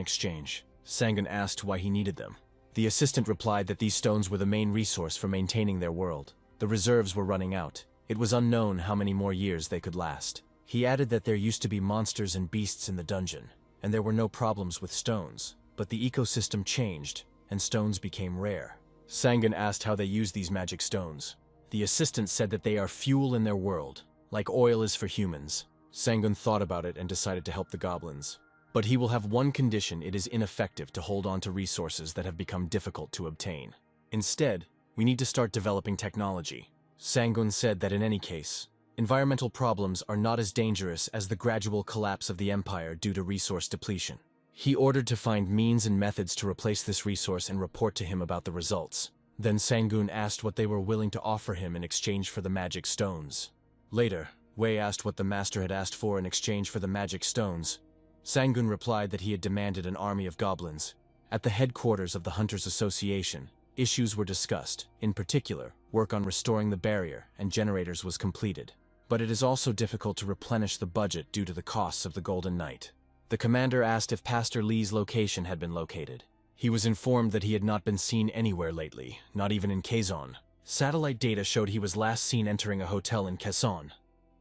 exchange. Sangun asked why he needed them. The assistant replied that these stones were the main resource for maintaining their world. The reserves were running out. It was unknown how many more years they could last. He added that there used to be monsters and beasts in the dungeon, and there were no problems with stones, but the ecosystem changed, and stones became rare. Sangun asked how they use these magic stones. The assistant said that they are fuel in their world, like oil is for humans. Sangun thought about it and decided to help the goblins. But he will have one condition: it is ineffective to hold on to resources that have become difficult to obtain. Instead, we need to start developing technology. Sangun said that in any case, environmental problems are not as dangerous as the gradual collapse of the empire due to resource depletion. He ordered to find means and methods to replace this resource and report to him about the results. Then Sangun asked what they were willing to offer him in exchange for the magic stones. Later, Wei asked what the master had asked for in exchange for the magic stones. Sangun replied that he had demanded an army of goblins. At the headquarters of the Hunters Association, issues were discussed. In particular, work on restoring the barrier and generators was completed. But it is also difficult to replenish the budget due to the costs of the Golden Knight. The commander asked if Pastor Li's location had been located. He was informed that he had not been seen anywhere lately, not even in Quezon. Satellite data showed he was last seen entering a hotel in Quezon,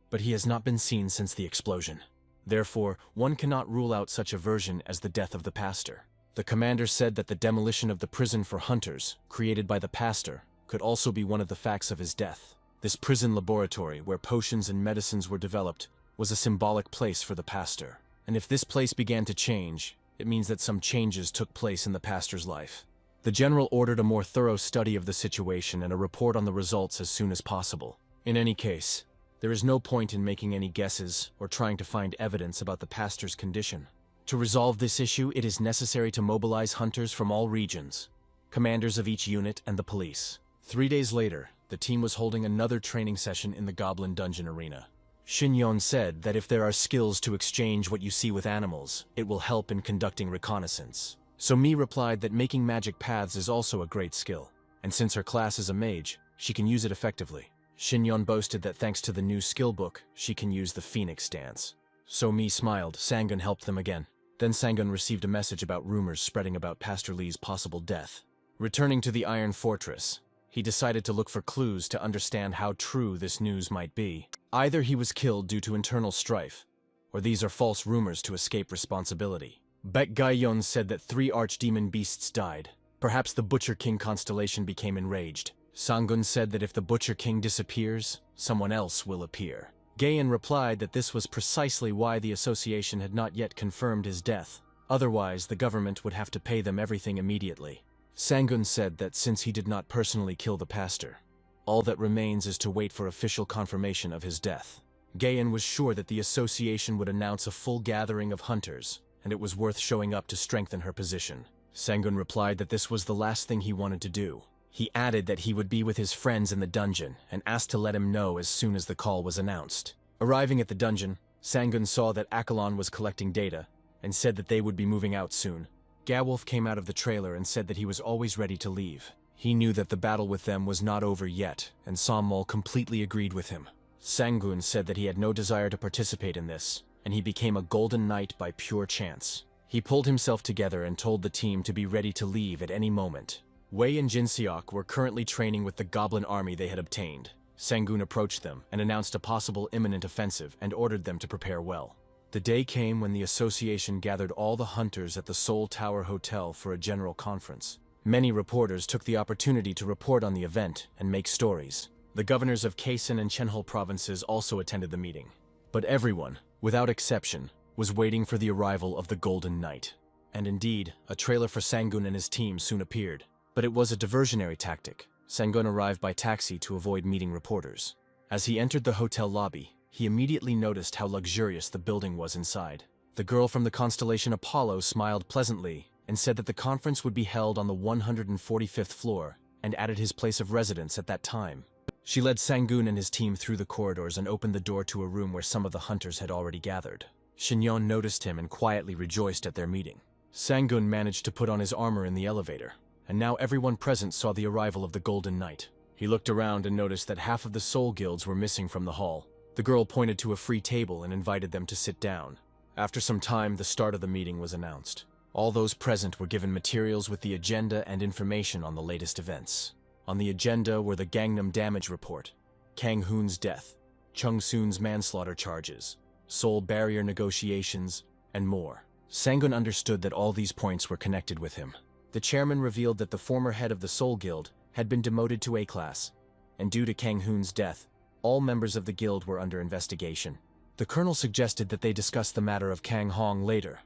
but he has not been seen since the explosion. Therefore, one cannot rule out such a version as the death of the pastor. The commander said that the demolition of the prison for hunters, created by the pastor, could also be one of the facts of his death. This prison laboratory, where potions and medicines were developed, was a symbolic place for the pastor. And if this place began to change, it means that some changes took place in the pastor's life. The general ordered a more thorough study of the situation and a report on the results as soon as possible. In any case, there is no point in making any guesses or trying to find evidence about the pastor's condition. To resolve this issue, it is necessary to mobilize hunters from all regions, commanders of each unit, and the police. 3 days later, the team was holding another training session in the Goblin Dungeon Arena. Shinyon said that if there are skills to exchange what you see with animals, it will help in conducting reconnaissance. So Mi replied that making magic paths is also a great skill, and since her class is a mage, she can use it effectively. Shinyon boasted that thanks to the new skill book, she can use the Phoenix dance. So Mi smiled. Sangun helped them again. Then Sangun received a message about rumors spreading about Pastor Li's possible death. Returning to the Iron Fortress, he decided to look for clues to understand how true this news might be. Either he was killed due to internal strife, or these are false rumors to escape responsibility. Baek Gaiyon said that 3 archdemon beasts died. Perhaps the Butcher King constellation became enraged. Sangun said that if the Butcher King disappears, someone else will appear. Gayan replied that this was precisely why the association had not yet confirmed his death. Otherwise, the government would have to pay them everything immediately. Sangun said that since he did not personally kill the pastor, all that remains is to wait for official confirmation of his death. Gayan was sure that the association would announce a full gathering of hunters, and it was worth showing up to strengthen her position. Sangun replied that this was the last thing he wanted to do. He added that he would be with his friends in the dungeon and asked to let him know as soon as the call was announced. Arriving at the dungeon, Sangun saw that Akalon was collecting data and said that they would be moving out soon. Gawolf came out of the trailer and said that he was always ready to leave. He knew that the battle with them was not over yet, and Sommol completely agreed with him. Sangun said that he had no desire to participate in this, and he became a Golden Knight by pure chance. He pulled himself together and told the team to be ready to leave at any moment. Wei and Jinseok were currently training with the goblin army they had obtained. Sangun approached them and announced a possible imminent offensive and ordered them to prepare well. The day came when the association gathered all the hunters at the Seoul Tower Hotel for a general conference. Many reporters took the opportunity to report on the event and make stories. The governors of Quezon and Cheonhul provinces also attended the meeting. But everyone, without exception, was waiting for the arrival of the Golden Knight. And indeed, a trailer for Sangun and his team soon appeared. But it was a diversionary tactic. Sangun arrived by taxi to avoid meeting reporters. As he entered the hotel lobby, he immediately noticed how luxurious the building was inside. The girl from the constellation Apollo smiled pleasantly and said that the conference would be held on the 145th floor and added his place of residence at that time. She led Sangun and his team through the corridors and opened the door to a room where some of the hunters had already gathered. Shinyon noticed him and quietly rejoiced at their meeting. Sangun managed to put on his armor in the elevator, and now everyone present saw the arrival of the Golden Knight. He looked around and noticed that half of the soul guilds were missing from the hall. The girl pointed to a free table and invited them to sit down. After some time, the start of the meeting was announced. All those present were given materials with the agenda and information on the latest events. On the agenda were the Gangnam Damage Report, Kang Hoon's death, Chung Soon's manslaughter charges, Seoul barrier negotiations, and more. Sang-gun understood that all these points were connected with him. The chairman revealed that the former head of the Seoul Guild had been demoted to A class, and due to Kang Hoon's death, all members of the guild were under investigation. The colonel suggested that they discuss the matter of Kang Hong later,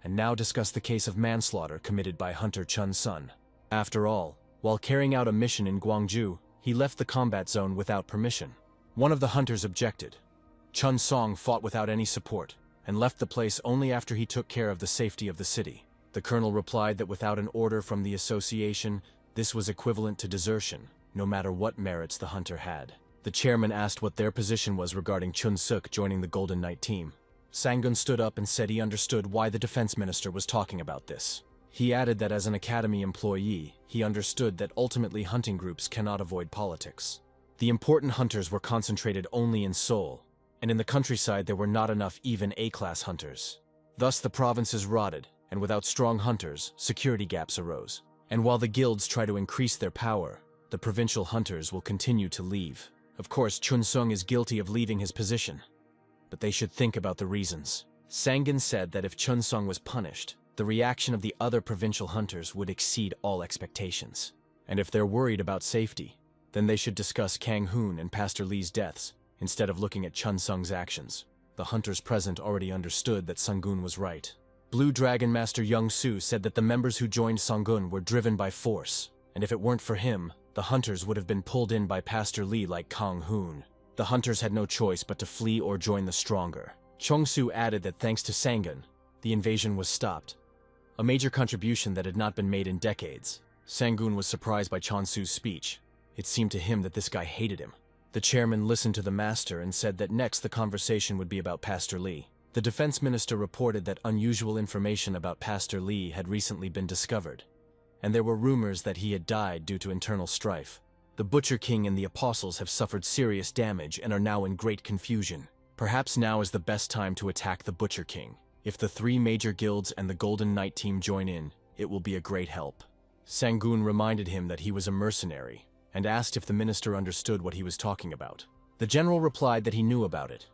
and now discuss the case of manslaughter committed by Hunter Chun Sun. After all, while carrying out a mission in Gwangju, he left the combat zone without permission. One of the hunters objected. Chun Song fought without any support, and left the place only after he took care of the safety of the city. The colonel replied that without an order from the association, this was equivalent to desertion, no matter what merits the hunter had. The chairman asked what their position was regarding Chun Suk joining the Golden Knight team. Sang-gun stood up and said he understood why the defense minister was talking about this. He added that as an academy employee, he understood that ultimately hunting groups cannot avoid politics. The important hunters were concentrated only in Seoul, and in the countryside there were not enough even A-class hunters. Thus the provinces rotted, and without strong hunters, security gaps arose. And while the guilds try to increase their power, the provincial hunters will continue to leave. Of course, Chun Sung is guilty of leaving his position, but they should think about the reasons. Sang-gun said that if Chun Sung was punished, the reaction of the other provincial hunters would exceed all expectations. And if they're worried about safety, then they should discuss Kang Hoon and Pastor Lee's deaths, instead of looking at Chun Sung's actions. The hunters present already understood that Sang-gun was right. Blue Dragon Master Young Soo said that the members who joined Sang-gun were driven by force, and if it weren't for him, the hunters would have been pulled in by Pastor Lee like Kang Hoon. The hunters had no choice but to flee or join the stronger. Chong Soo added that thanks to Sang-gun, the invasion was stopped, a major contribution that had not been made in decades. Sang-gun was surprised by Chong Soo's speech. It seemed to him that this guy hated him. The chairman listened to the master and said that next the conversation would be about Pastor Lee. The defense minister reported that unusual information about Pastor Lee had recently been discovered, and there were rumors that he had died due to internal strife. The Butcher King and the Apostles have suffered serious damage and are now in great confusion. Perhaps now is the best time to attack the Butcher King. If the three major guilds and the Golden Knight team join in, it will be a great help. Sang-gun reminded him that he was a mercenary, and asked if the minister understood what he was talking about. The general replied that he knew about it,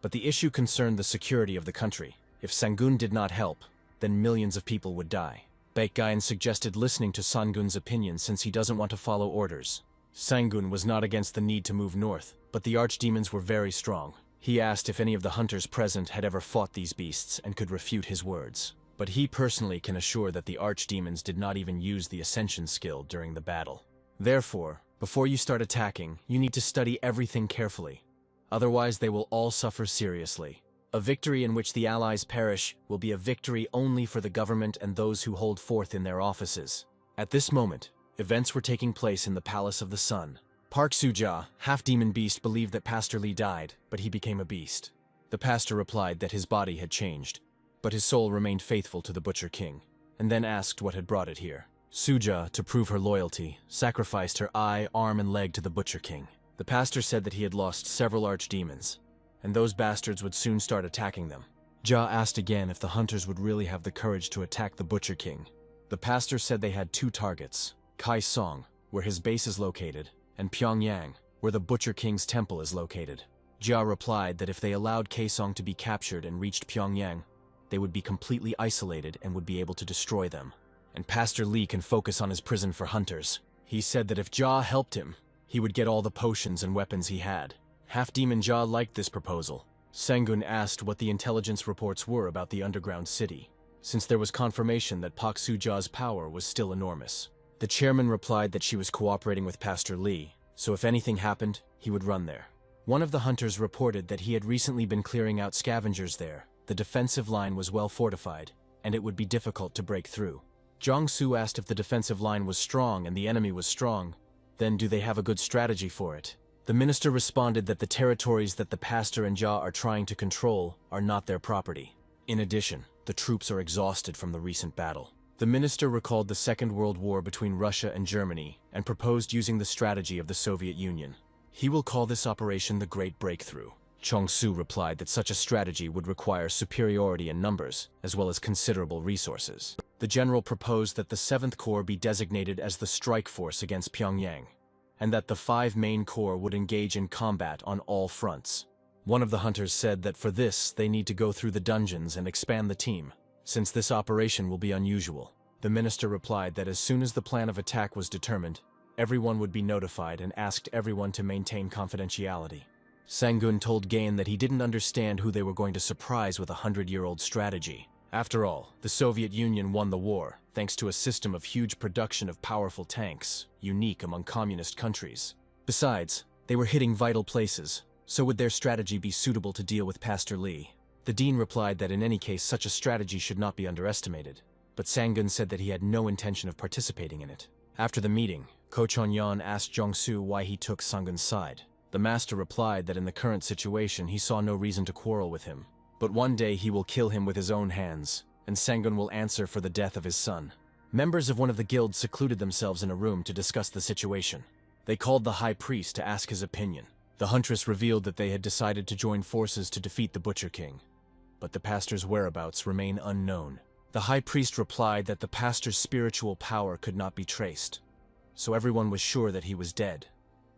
but the issue concerned the security of the country. If Sang-gun did not help, then millions of people would die. Baekgyeon suggested listening to Sang-gun's opinion since he doesn't want to follow orders. Sang-gun was not against the need to move north, but the archdemons were very strong. He asked if any of the hunters present had ever fought these beasts and could refute his words. But he personally can assure that the archdemons did not even use the ascension skill during the battle. Therefore, before you start attacking, you need to study everything carefully. Otherwise, they will all suffer seriously. A victory in which the allies perish will be a victory only for the government and those who hold forth in their offices. At this moment, events were taking place in the Palace of the Sun. Park Soo-ja, half-demon beast, believed that Pastor Lee died, but he became a beast. The pastor replied that his body had changed, but his soul remained faithful to the Butcher King, and then asked what had brought it here. Soo-ja, to prove her loyalty, sacrificed her eye, arm, and leg to the Butcher King. The pastor said that he had lost several archdemons, and those bastards would soon start attacking them. Ja asked again if the hunters would really have the courage to attack the Butcher King. The pastor said they had two targets, Kaesong, where his base is located, and Pyongyang, where the Butcher King's temple is located. Ja replied that if they allowed Kaesong to be captured and reached Pyongyang, they would be completely isolated and would be able to destroy them. And Pastor Lee can focus on his prison for hunters. He said that if Ja helped him, he would get all the potions and weapons he had. Half-demon Ja liked this proposal. Sang-gun asked what the intelligence reports were about the underground city, since there was confirmation that Pak Soo-ja's power was still enormous. The chairman replied that she was cooperating with Pastor Lee, so if anything happened, he would run there. One of the hunters reported that he had recently been clearing out scavengers there. The defensive line was well fortified, and it would be difficult to break through. Jong-soo asked if the defensive line was strong and the enemy was strong, then do they have a good strategy for it? The minister responded that the territories that the pastor and Ja are trying to control are not their property. In addition, the troops are exhausted from the recent battle. The minister recalled the Second World War between Russia and Germany and proposed using the strategy of the Soviet Union. He will call this operation the Great Breakthrough. Chong-su replied that such a strategy would require superiority in numbers, as well as considerable resources. The general proposed that the 7th Corps be designated as the strike force against Pyongyang, and that the 5 main corps would engage in combat on all fronts. One of the hunters said that for this, they need to go through the dungeons and expand the team, since this operation will be unusual. The minister replied that as soon as the plan of attack was determined, everyone would be notified and asked everyone to maintain confidentiality. Sang-gun told Gain that he didn't understand who they were going to surprise with a 100-year-old strategy. After all, the Soviet Union won the war, thanks to a system of huge production of powerful tanks, unique among communist countries. Besides, they were hitting vital places, so would their strategy be suitable to deal with Pastor Lee? The dean replied that in any case such a strategy should not be underestimated, but Sang-gun said that he had no intention of participating in it. After the meeting, Ko Chon-yan asked Jong-su why he took Sang-gun's side. The master replied that in the current situation he saw no reason to quarrel with him, but one day he will kill him with his own hands, and Sang-gun will answer for the death of his son. Members of one of the guilds secluded themselves in a room to discuss the situation. They called the high priest to ask his opinion. The huntress revealed that they had decided to join forces to defeat the Butcher King, but the pastor's whereabouts remain unknown. The high priest replied that the pastor's spiritual power could not be traced, so everyone was sure that he was dead,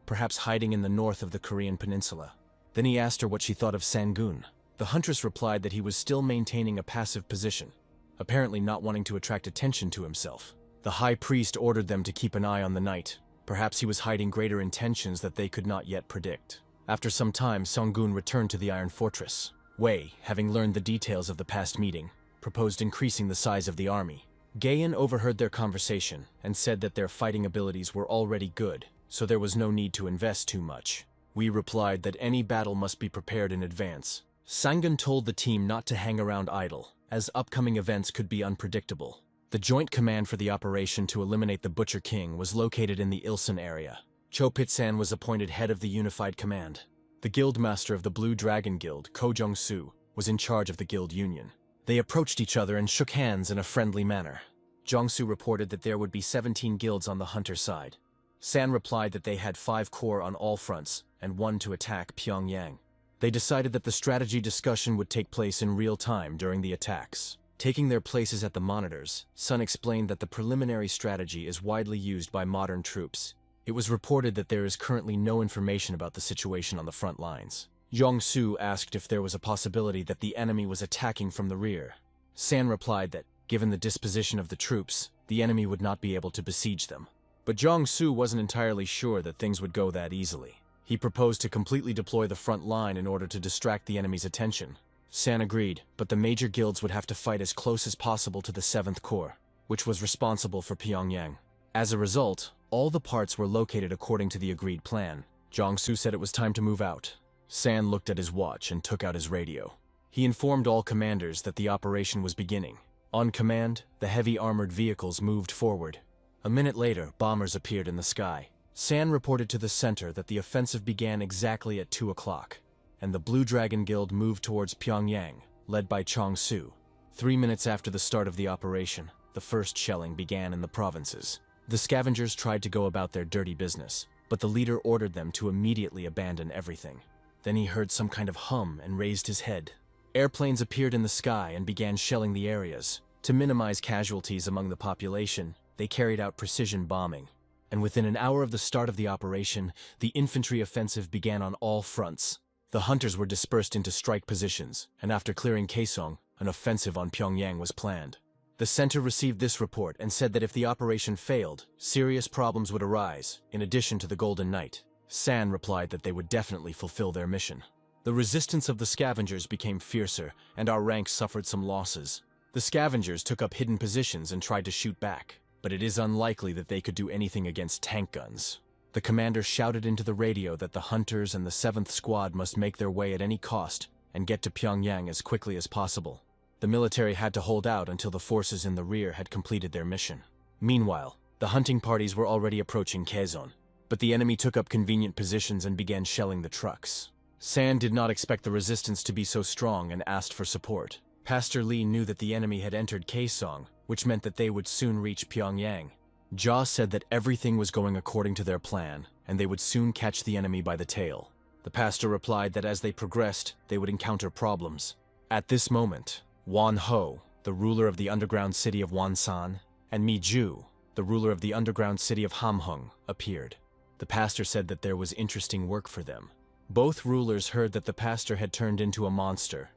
perhaps hiding in the north of the Korean peninsula. Then he asked her what she thought of Sang-gun. The huntress replied that he was still maintaining a passive position, apparently not wanting to attract attention to himself. The high priest ordered them to keep an eye on the knight. Perhaps he was hiding greater intentions that they could not yet predict. After some time, Sang-gun returned to the Iron Fortress. Wei, having learned the details of the past meeting, proposed increasing the size of the army. Gayan overheard their conversation and said that their fighting abilities were already good, so there was no need to invest too much. Wei replied that any battle must be prepared in advance. Sang-gun told the team not to hang around idle, as upcoming events could be unpredictable. The joint command for the operation to eliminate the Butcher King was located in the Ilsan area. Cho Pit-san was appointed head of the unified command. The guildmaster of the Blue Dragon Guild, Ko Jong-su, was in charge of the guild union. They approached each other and shook hands in a friendly manner. Jong-su reported that there would be 17 guilds on the hunter side. San replied that they had 5 corps on all fronts and 1 to attack Pyongyang. They decided that the strategy discussion would take place in real time during the attacks. Taking their places at the monitors, Sun explained that the preliminary strategy is widely used by modern troops. It was reported that there is currently no information about the situation on the front lines. Jong-su asked if there was a possibility that the enemy was attacking from the rear. San replied that, given the disposition of the troops, the enemy would not be able to besiege them. But Jong-su wasn't entirely sure that things would go that easily. He proposed to completely deploy the front line in order to distract the enemy's attention. San agreed, but the major guilds would have to fight as close as possible to the 7th Corps, which was responsible for Pyongyang. As a result, all the parts were located according to the agreed plan. Jong-su said it was time to move out. San looked at his watch and took out his radio. He informed all commanders that the operation was beginning. On command, the heavy armored vehicles moved forward. A minute later, bombers appeared in the sky. San reported to the center that the offensive began exactly at 2 o'clock, and the Blue Dragon Guild moved towards Pyongyang, led by Chong-su. 3 minutes after the start of the operation, the first shelling began in the provinces. The scavengers tried to go about their dirty business, but the leader ordered them to immediately abandon everything. Then he heard some kind of hum and raised his head. Airplanes appeared in the sky and began shelling the areas. To minimize casualties among the population, they carried out precision bombing. And within an hour of the start of the operation, the infantry offensive began on all fronts. The hunters were dispersed into strike positions, and after clearing Kaesong, an offensive on Pyongyang was planned. The center received this report and said that if the operation failed, serious problems would arise, in addition to the Golden Knight. San replied that they would definitely fulfill their mission. The resistance of the scavengers became fiercer, and our ranks suffered some losses. The scavengers took up hidden positions and tried to shoot back, but it is unlikely that they could do anything against tank guns. The commander shouted into the radio that the hunters and the 7th Squad must make their way at any cost and get to Pyongyang as quickly as possible. The military had to hold out until the forces in the rear had completed their mission. Meanwhile, the hunting parties were already approaching Kaesong, but the enemy took up convenient positions and began shelling the trucks. San did not expect the resistance to be so strong and asked for support. Pastor Lee knew that the enemy had entered Kaesong, which meant that they would soon reach Pyongyang. Jia said that everything was going according to their plan, and they would soon catch the enemy by the tail. The pastor replied that as they progressed, they would encounter problems. At this moment, Wan Ho, the ruler of the underground city of Wansan, and Mi Ju, the ruler of the underground city of Hamhung, appeared. The pastor said that there was interesting work for them. Both rulers heard that the pastor had turned into a monster,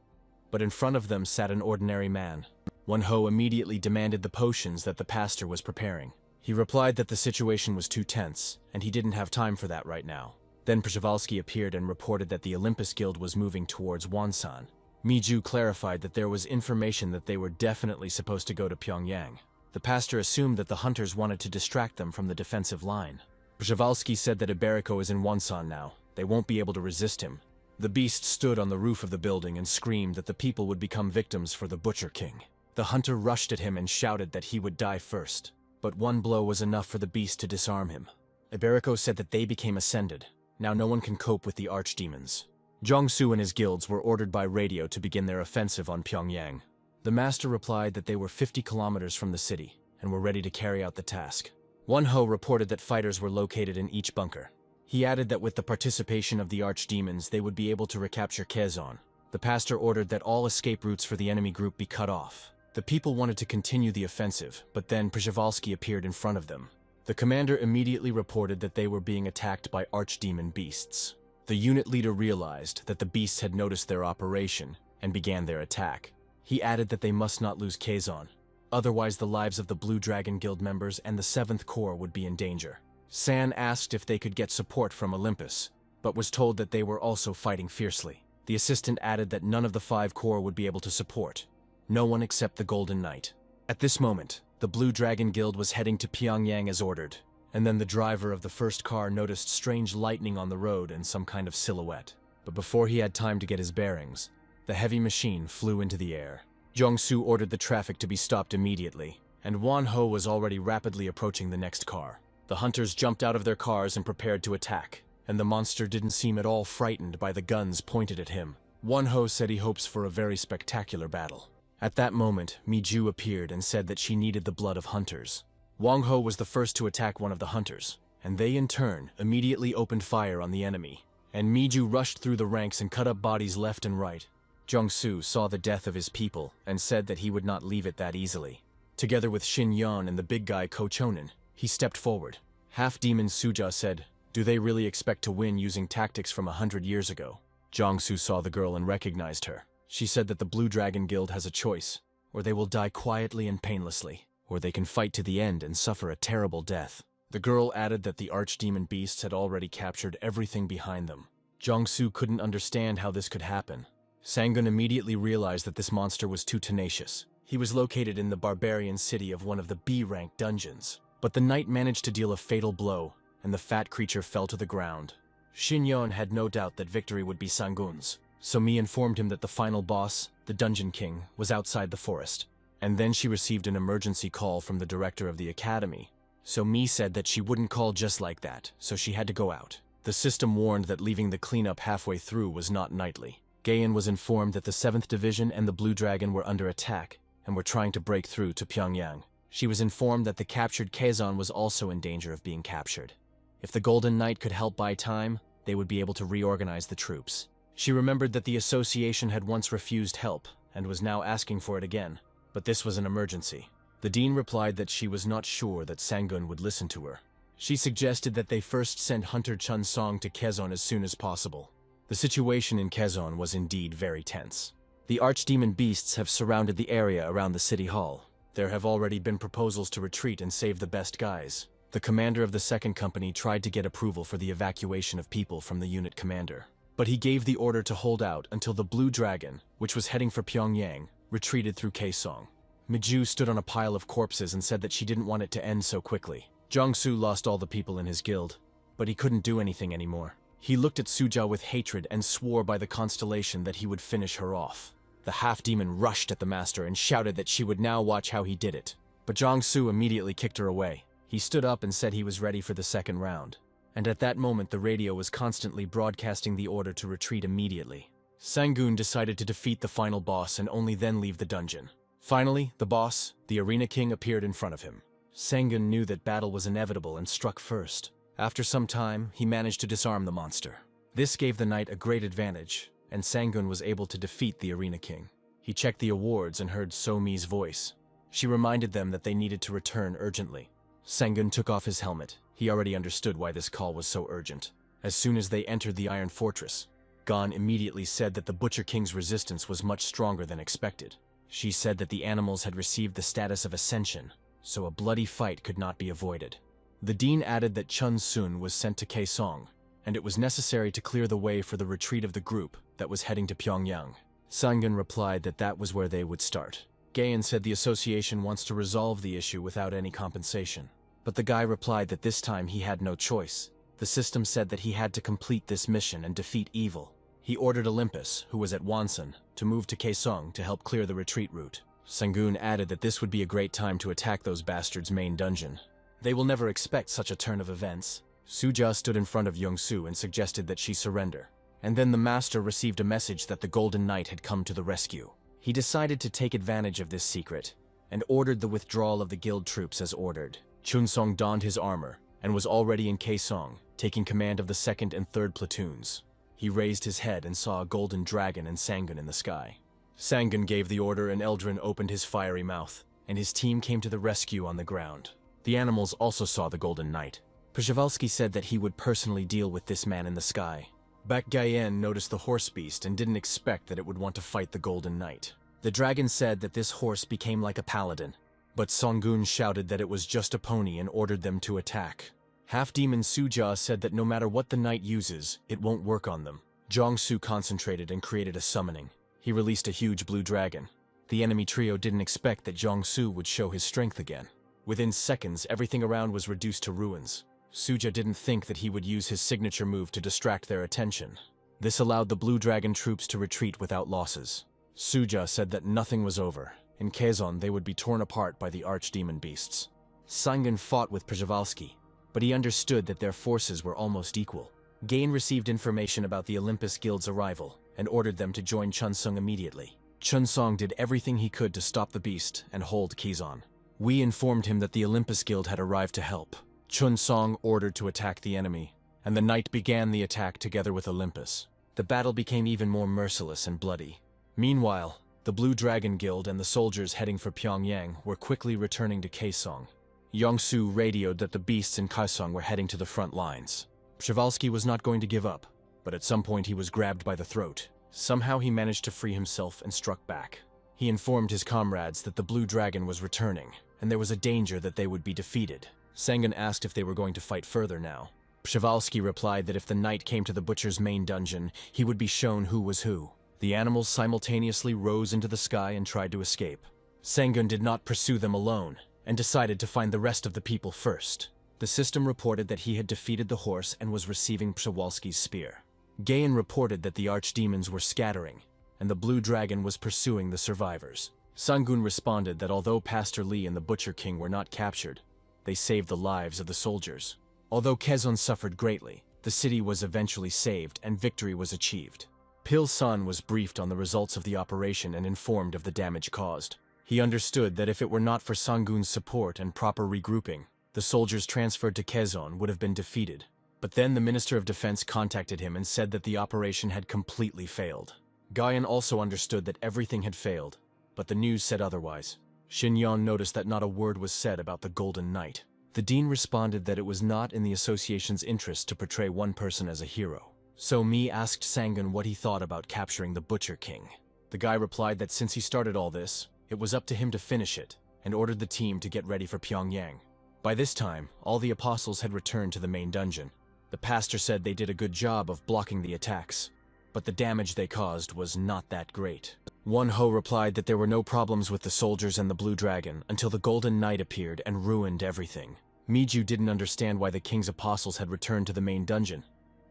but in front of them sat an ordinary man. Wan Ho immediately demanded the potions that the pastor was preparing. He replied that the situation was too tense, and he didn't have time for that right now. Then Przewalski appeared and reported that the Olympus Guild was moving towards Wonsan. Mi Ju clarified that there was information that they were definitely supposed to go to Pyongyang. The pastor assumed that the hunters wanted to distract them from the defensive line. Przewalski said that Iberico is in Wonsan now. They won't be able to resist him. The beast stood on the roof of the building and screamed that the people would become victims for the Butcher King. The hunter rushed at him and shouted that he would die first, but one blow was enough for the beast to disarm him. Iberico said that they became ascended. Now no one can cope with the archdemons. Jiangsu and his guilds were ordered by radio to begin their offensive on Pyongyang. The master replied that they were 50 kilometers from the city and were ready to carry out the task. Wan Ho reported that fighters were located in each bunker. He added that with the participation of the archdemons, they would be able to recapture Quezon. The pastor ordered that all escape routes for the enemy group be cut off. The people wanted to continue the offensive, but then Przewalski appeared in front of them. The commander immediately reported that they were being attacked by archdemon beasts. The unit leader realized that the beasts had noticed their operation and began their attack. He added that they must not lose Quezon, otherwise the lives of the Blue Dragon Guild members and the 7th Corps would be in danger. San asked if they could get support from Olympus, but was told that they were also fighting fiercely. The assistant added that none of the 5 Corps would be able to support. No one except the Golden Knight. At this moment, the Blue Dragon Guild was heading to Pyongyang as ordered, and then the driver of the first car noticed strange lightning on the road and some kind of silhouette. But before he had time to get his bearings, the heavy machine flew into the air. Jiangsu ordered the traffic to be stopped immediately, and Wan Ho was already rapidly approaching the next car. The hunters jumped out of their cars and prepared to attack, and the monster didn't seem at all frightened by the guns pointed at him. Wan Ho said he hopes for a very spectacular battle. At that moment, Mi Ju appeared and said that she needed the blood of hunters. Wang Ho was the first to attack one of the hunters, and they in turn immediately opened fire on the enemy, and Mi Ju rushed through the ranks and cut up bodies left and right. Jiangsu saw the death of his people and said that he would not leave it that easily. Together with Shin Yon and the big guy Ko Chonin, he stepped forward. Half-demon Suja said, "Do they really expect to win using tactics from 100 years ago?" Jiangsu saw the girl and recognized her. She said that the Blue Dragon Guild has a choice, or they will die quietly and painlessly, or they can fight to the end and suffer a terrible death. The girl added that the archdemon beasts had already captured everything behind them. Jiangsu couldn't understand how this could happen. Sangun immediately realized that this monster was too tenacious. He was located in the barbarian city of one of the B-rank dungeons. But the knight managed to deal a fatal blow, and the fat creature fell to the ground. Shin Yon had no doubt that victory would be Sangun's, so Mi informed him that the final boss, the Dungeon King, was outside the forest. And then she received an emergency call from the director of the academy. So Mi said that she wouldn't call just like that, so she had to go out. The system warned that leaving the cleanup halfway through was not knightly. Gayan was informed that the 7th Division and the Blue Dragon were under attack and were trying to break through to Pyongyang. She was informed that the captured Quezon was also in danger of being captured. If the Golden Knight could help buy time, they would be able to reorganize the troops. She remembered that the association had once refused help and was now asking for it again, but this was an emergency. The dean replied that she was not sure that Sangun would listen to her. She suggested that they first send Hunter Chun Song to Quezon as soon as possible. The situation in Quezon was indeed very tense. The archdemon beasts have surrounded the area around the city hall. There have already been proposals to retreat and save the best guys. The commander of the 2nd Company tried to get approval for the evacuation of people from the unit commander, but he gave the order to hold out until the Blue Dragon, which was heading for Pyongyang, retreated through Kaesong. Mi Ju stood on a pile of corpses and said that she didn't want it to end so quickly. Jiangsu lost all the people in his guild, but he couldn't do anything anymore. He looked at Suja with hatred and swore by the constellation that he would finish her off. The half-demon rushed at the master and shouted that she would now watch how he did it. But Jiangsu immediately kicked her away. He stood up and said he was ready for the 2nd round. And at that moment the radio was constantly broadcasting the order to retreat immediately. Sangun decided to defeat the final boss and only then leave the dungeon. Finally, the boss, the Arena King, appeared in front of him. Sangun knew that battle was inevitable and struck first. After some time, he managed to disarm the monster. This gave the knight a great advantage, and Sangun was able to defeat the Arena King. He checked the awards and heard So-mi's voice. She reminded them that they needed to return urgently. Sangun took off his helmet. He already understood why this call was so urgent. As soon as they entered the Iron Fortress, Gon immediately said that the Butcher King's resistance was much stronger than expected. She said that the animals had received the status of Ascension, so a bloody fight could not be avoided. The Dean added that Chun Sun was sent to Kaesong, and it was necessary to clear the way for the retreat of the group that was heading to Pyongyang. Sangun replied that that was where they would start. Gayan said the association wants to resolve the issue without any compensation. But the guy replied that this time he had no choice. The system said that he had to complete this mission and defeat evil. He ordered Olympus, who was at Wonsan, to move to Kaesong to help clear the retreat route. Sangun added that this would be a great time to attack those bastards' main dungeon. They will never expect such a turn of events. Suja stood in front of Yongsu and suggested that she surrender. And then the master received a message that the Golden Knight had come to the rescue. He decided to take advantage of this secret, and ordered the withdrawal of the guild troops as ordered. Chunsong donned his armor, and was already in Kaesong, taking command of the 2nd and 3rd platoons. He raised his head and saw a golden dragon and Sangun in the sky. Sangun gave the order and Eldrin opened his fiery mouth, and his team came to the rescue on the ground. The animals also saw the Golden Knight. Przhevalsky said that he would personally deal with this man in the sky. Baek Gayen noticed the horse beast and didn't expect that it would want to fight the Golden Knight. The dragon said that this horse became like a paladin, but Songun shouted that it was just a pony and ordered them to attack. Half-demon Suja said that no matter what the knight uses, it won't work on them. Jongsu concentrated and created a summoning. He released a huge blue dragon. The enemy trio didn't expect that Jongsu would show his strength again. Within seconds, everything around was reduced to ruins. Suja didn't think that he would use his signature move to distract their attention. This allowed the Blue Dragon troops to retreat without losses. Suja said that nothing was over. In Kaesong, they would be torn apart by the archdemon beasts. Sangun fought with Przhevalsky, but he understood that their forces were almost equal. Gain received information about the Olympus Guild's arrival and ordered them to join Chunsung immediately. Chunsong did everything he could to stop the beast and hold Kaesong. We informed him that the Olympus Guild had arrived to help. Chunsong ordered to attack the enemy, and the knight began the attack together with Olympus. The battle became even more merciless and bloody. Meanwhile, the Blue Dragon Guild and the soldiers heading for Pyongyang were quickly returning to Kaesong. Yongsu radioed that the beasts in Kaesong were heading to the front lines. Przhevalsky was not going to give up, but at some point he was grabbed by the throat. Somehow he managed to free himself and struck back. He informed his comrades that the Blue Dragon was returning, and there was a danger that they would be defeated. Sangun asked if they were going to fight further now. Przhevalsky replied that if the knight came to the butcher's main dungeon, he would be shown who was who. The animals simultaneously rose into the sky and tried to escape. Sangun did not pursue them alone, and decided to find the rest of the people first. The system reported that he had defeated the horse and was receiving Przewalski's spear. Gayan reported that the archdemons were scattering, and the Blue Dragon was pursuing the survivors. Sangun responded that although Pastor Lee and the Butcher King were not captured, they saved the lives of the soldiers. Although Kaesong suffered greatly, the city was eventually saved and victory was achieved. Pil-san was briefed on the results of the operation and informed of the damage caused. He understood that if it were not for Sangun's support and proper regrouping, the soldiers transferred to Kaesong would have been defeated. But then the Minister of Defense contacted him and said that the operation had completely failed. Gayan also understood that everything had failed, but the news said otherwise. Xinyan noticed that not a word was said about the Golden Knight. The Dean responded that it was not in the association's interest to portray one person as a hero. So Mi asked Sangun what he thought about capturing the Butcher King. The guy replied that since he started all this, it was up to him to finish it, and ordered the team to get ready for Pyongyang. By this time, all the apostles had returned to the main dungeon. The pastor said they did a good job of blocking the attacks, but the damage they caused was not that great. One Ho replied that there were no problems with the soldiers and the Blue Dragon until the Golden Knight appeared and ruined everything. Miju didn't understand why the king's apostles had returned to the main dungeon.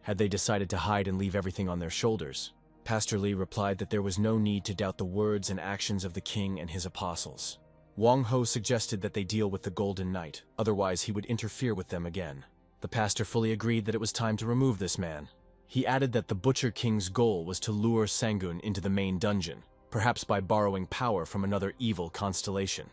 Had they decided to hide and leave everything on their shoulders? Pastor Lee replied that there was no need to doubt the words and actions of the king and his apostles. Wang Ho suggested that they deal with the Golden Knight, otherwise he would interfere with them again. The pastor fully agreed that it was time to remove this man. He added that the Butcher King's goal was to lure Sangun into the main dungeon, perhaps by borrowing power from another evil constellation.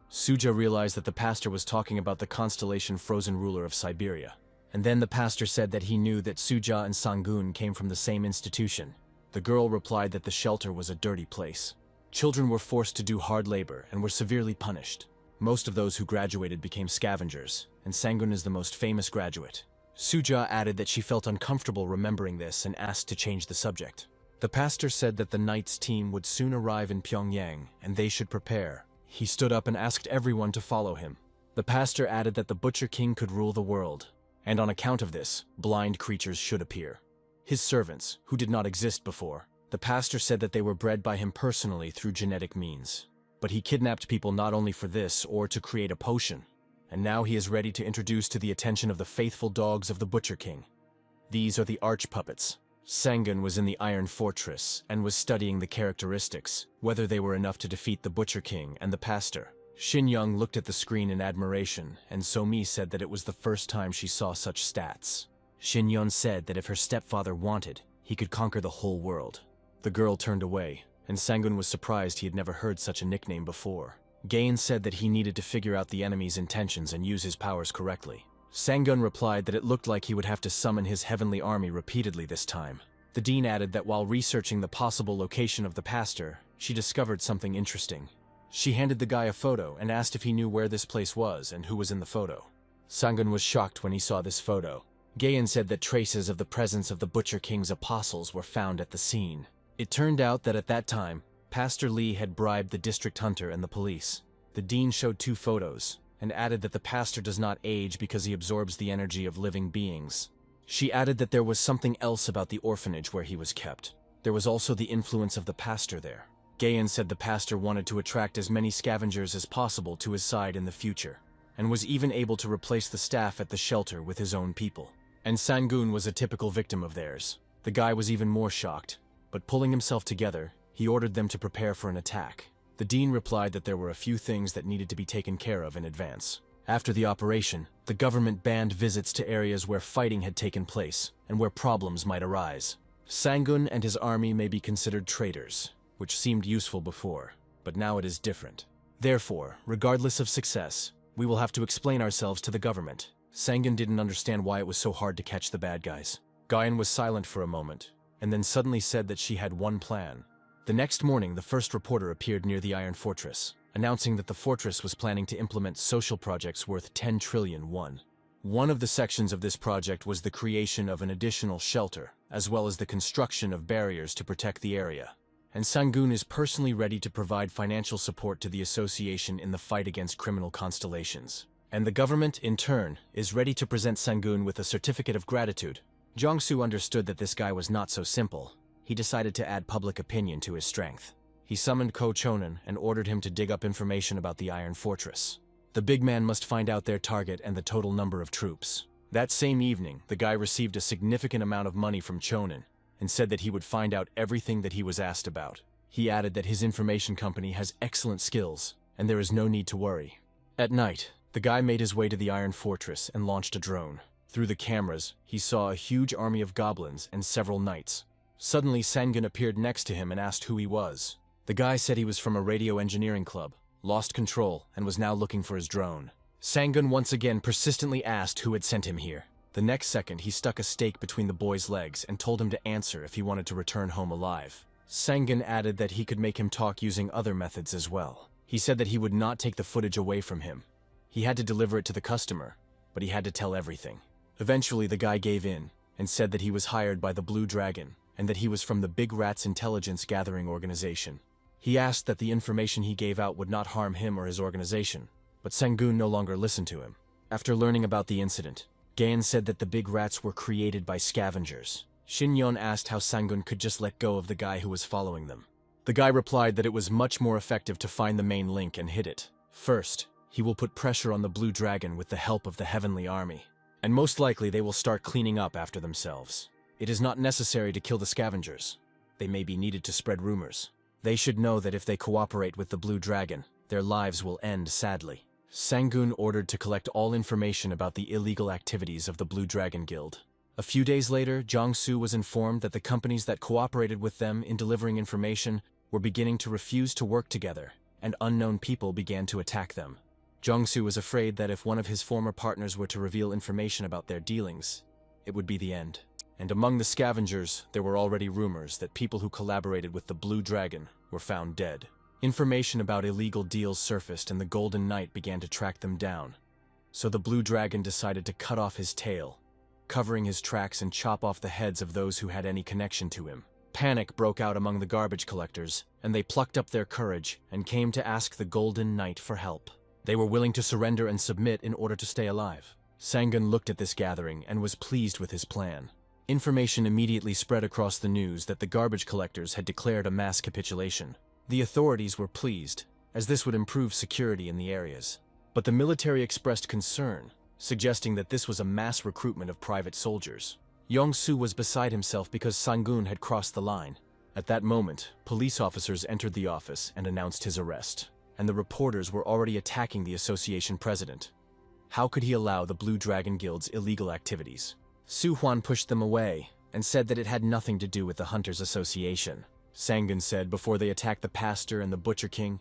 Suja realized that the pastor was talking about the constellation Frozen Ruler of Siberia. And then the pastor said that he knew that Suja and Sangun came from the same institution. The girl replied that the shelter was a dirty place. Children were forced to do hard labor and were severely punished. Most of those who graduated became scavengers, and Sangun is the most famous graduate. Suja added that she felt uncomfortable remembering this and asked to change the subject. The pastor said that the Knights team would soon arrive in Pyongyang and they should prepare. He stood up and asked everyone to follow him. The pastor added that the Butcher King could rule the world, and on account of this, blind creatures should appear. His servants, who did not exist before, the pastor said that they were bred by him personally through genetic means. But he kidnapped people not only for this or to create a potion, and now he is ready to introduce to the attention of the faithful dogs of the Butcher King. These are the arch-puppets. Sangun was in the Iron Fortress and was studying the characteristics, whether they were enough to defeat the Butcher King and the pastor. Shin-young looked at the screen in admiration, and So-mi said that it was the first time she saw such stats. Shin-yeon said that if her stepfather wanted, he could conquer the whole world. The girl turned away, and Sangun was surprised he had never heard such a nickname before. Gain said that he needed to figure out the enemy's intentions and use his powers correctly. Sangun replied that it looked like he would have to summon his heavenly army repeatedly this time. The dean added that while researching the possible location of the pastor, she discovered something interesting. She handed the guy a photo and asked if he knew where this place was and who was in the photo. Sangun was shocked when he saw this photo. Gayan said that traces of the presence of the Butcher King's apostles were found at the scene. It turned out that at that time, Pastor Lee had bribed the district hunter and the police. The dean showed 2 photos, and added that the pastor does not age because he absorbs the energy of living beings. She added that there was something else about the orphanage where he was kept. There was also the influence of the pastor there. Gayan said the pastor wanted to attract as many scavengers as possible to his side in the future, and was even able to replace the staff at the shelter with his own people. And Sangun was a typical victim of theirs. The guy was even more shocked, but pulling himself together, he ordered them to prepare for an attack. The dean replied that there were a few things that needed to be taken care of in advance. After the operation, the government banned visits to areas where fighting had taken place and where problems might arise. Sangun and his army may be considered traitors, which seemed useful before, but now it is different. Therefore, regardless of success, we will have to explain ourselves to the government. Sangun didn't understand why it was so hard to catch the bad guys. Gayan was silent for a moment, and then suddenly said that she had one plan. The next morning, the first reporter appeared near the Iron Fortress, announcing that the fortress was planning to implement social projects worth 10 trillion won. One of the sections of this project was the creation of an additional shelter, as well as the construction of barriers to protect the area. And Sangun is personally ready to provide financial support to the association in the fight against criminal constellations. And the government, in turn, is ready to present Sangun with a certificate of gratitude. Jong-soo understood that this guy was not so simple. He decided to add public opinion to his strength. He summoned Ko Chonan and ordered him to dig up information about the Iron Fortress. The big man must find out their target and the total number of troops. That same evening, the guy received a significant amount of money from Chonan and said that he would find out everything that he was asked about. He added that his information company has excellent skills, and there is no need to worry. At night, the guy made his way to the Iron Fortress and launched a drone. Through the cameras, he saw a huge army of goblins and several knights. Suddenly, Sangun appeared next to him and asked who he was. The guy said he was from a radio engineering club, lost control, and was now looking for his drone. Sangun once again persistently asked who had sent him here. The next second, he stuck a stake between the boy's legs and told him to answer if he wanted to return home alive. Sangun added that he could make him talk using other methods as well. He said that he would not take the footage away from him. He had to deliver it to the customer, but he had to tell everything. Eventually, the guy gave in and said that he was hired by the Blue Dragon and that he was from the Big Rat's intelligence gathering organization. He asked that the information he gave out would not harm him or his organization, but Sangun no longer listened to him. After learning about the incident, Gayan said that the Big Rats were created by scavengers. Shin-yeon asked how Sangun could just let go of the guy who was following them. The guy replied that it was much more effective to find the main link and hit it. First, he will put pressure on the Blue Dragon with the help of the Heavenly Army, and most likely they will start cleaning up after themselves. It is not necessary to kill the scavengers. They may be needed to spread rumors. They should know that if they cooperate with the Blue Dragon, their lives will end sadly. Sangun ordered to collect all information about the illegal activities of the Blue Dragon Guild. A few days later, Jong-soo was informed that the companies that cooperated with them in delivering information were beginning to refuse to work together, and unknown people began to attack them. Jong-soo was afraid that if one of his former partners were to reveal information about their dealings, it would be the end. And among the scavengers, there were already rumors that people who collaborated with the Blue Dragon were found dead. Information about illegal deals surfaced and the Golden Knight began to track them down. So the Blue Dragon decided to cut off his tail, covering his tracks and chop off the heads of those who had any connection to him. Panic broke out among the garbage collectors, and they plucked up their courage and came to ask the Golden Knight for help. They were willing to surrender and submit in order to stay alive. Sang-gun looked at this gathering and was pleased with his plan. Information immediately spread across the news that the garbage collectors had declared a mass capitulation. The authorities were pleased, as this would improve security in the areas. But the military expressed concern, suggesting that this was a mass recruitment of private soldiers. Yong-soo was beside himself because Sang-gun had crossed the line. At that moment, police officers entered the office and announced his arrest, and the reporters were already attacking the association president. How could he allow the Blue Dragon Guild's illegal activities? Su-hwan pushed them away and said that it had nothing to do with the Hunters Association. Sang-gun said before they attack the pastor and the Butcher King,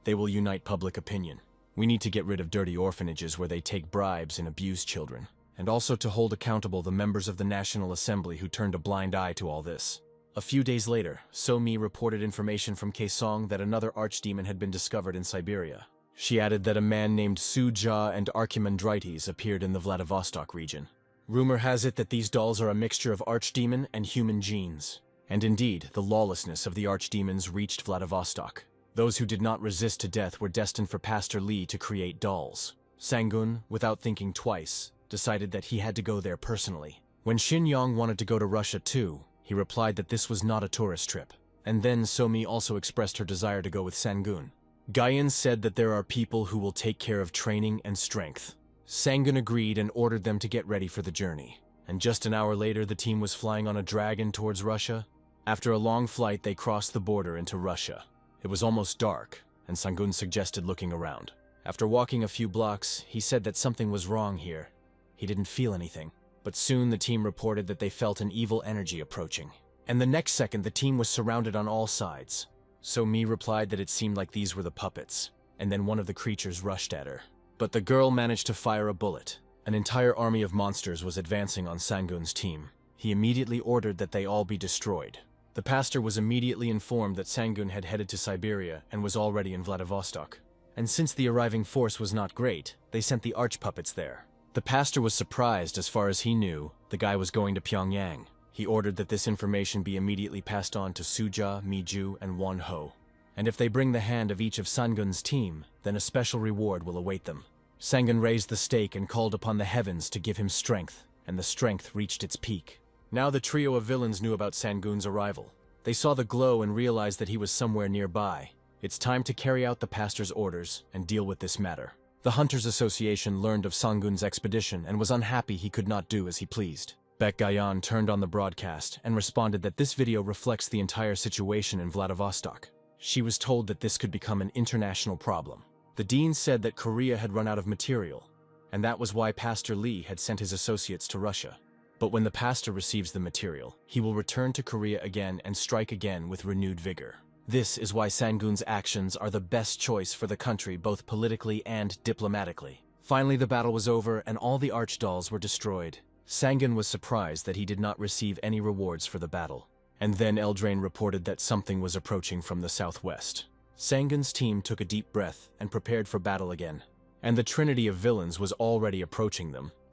they will unite public opinion. We need to get rid of dirty orphanages where they take bribes and abuse children, and also to hold accountable the members of the National Assembly who turned a blind eye to all this. A few days later, So-mi reported information from Kaesong that another archdemon had been discovered in Siberia. She added that a man named Su-ja and Archimandrites appeared in the Vladivostok region. Rumor has it that these dolls are a mixture of archdemon and human genes. And indeed, the lawlessness of the archdemons reached Vladivostok. Those who did not resist to death were destined for Pastor Lee to create dolls. Sang-gun, without thinking twice, decided that he had to go there personally. When Shin Yong wanted to go to Russia too, he replied that this was not a tourist trip. And then So-mi also expressed her desire to go with Sang-gun. Guyan said that there are people who will take care of training and strength. Sang-gun agreed and ordered them to get ready for the journey. And just an hour later, the team was flying on a dragon towards Russia. After a long flight, they crossed the border into Russia. It was almost dark, and Sang-gun suggested looking around. After walking a few blocks, he said that something was wrong here. He didn't feel anything. But soon the team reported that they felt an evil energy approaching. And the next second, the team was surrounded on all sides. So-mi replied that it seemed like these were the puppets, and then one of the creatures rushed at her. But the girl managed to fire a bullet. An entire army of monsters was advancing on Sang-gun's team. He immediately ordered that they all be destroyed. The pastor was immediately informed that Sang-gun had headed to Siberia and was already in Vladivostok. And since the arriving force was not great, they sent the arch-puppets there. The pastor was surprised. As far as he knew, the guy was going to Pyongyang. He ordered that this information be immediately passed on to Suja, Miju, and Won-ho. And if they bring the hand of each of Sang-gun's team, then a special reward will await them. Sang-gun raised the stake and called upon the heavens to give him strength, and the strength reached its peak. Now the trio of villains knew about Sang-gun's arrival. They saw the glow and realized that he was somewhere nearby. It's time to carry out the pastor's orders and deal with this matter. The Hunters Association learned of Sang-gun's expedition and was unhappy he could not do as he pleased. Baek Gayan turned on the broadcast and responded that this video reflects the entire situation in Vladivostok. She was told that this could become an international problem. The dean said that Korea had run out of material, and that was why Pastor Lee had sent his associates to Russia. But when the pastor receives the material, he will return to Korea again and strike again with renewed vigor. This is why Sang-gun's actions are the best choice for the country, both politically and diplomatically. Finally, the battle was over and all the archdolls were destroyed. Sang-gun was surprised that he did not receive any rewards for the battle. And then Eldraine reported that something was approaching from the southwest. Sang-gun's team took a deep breath and prepared for battle again. And the trinity of villains was already approaching them.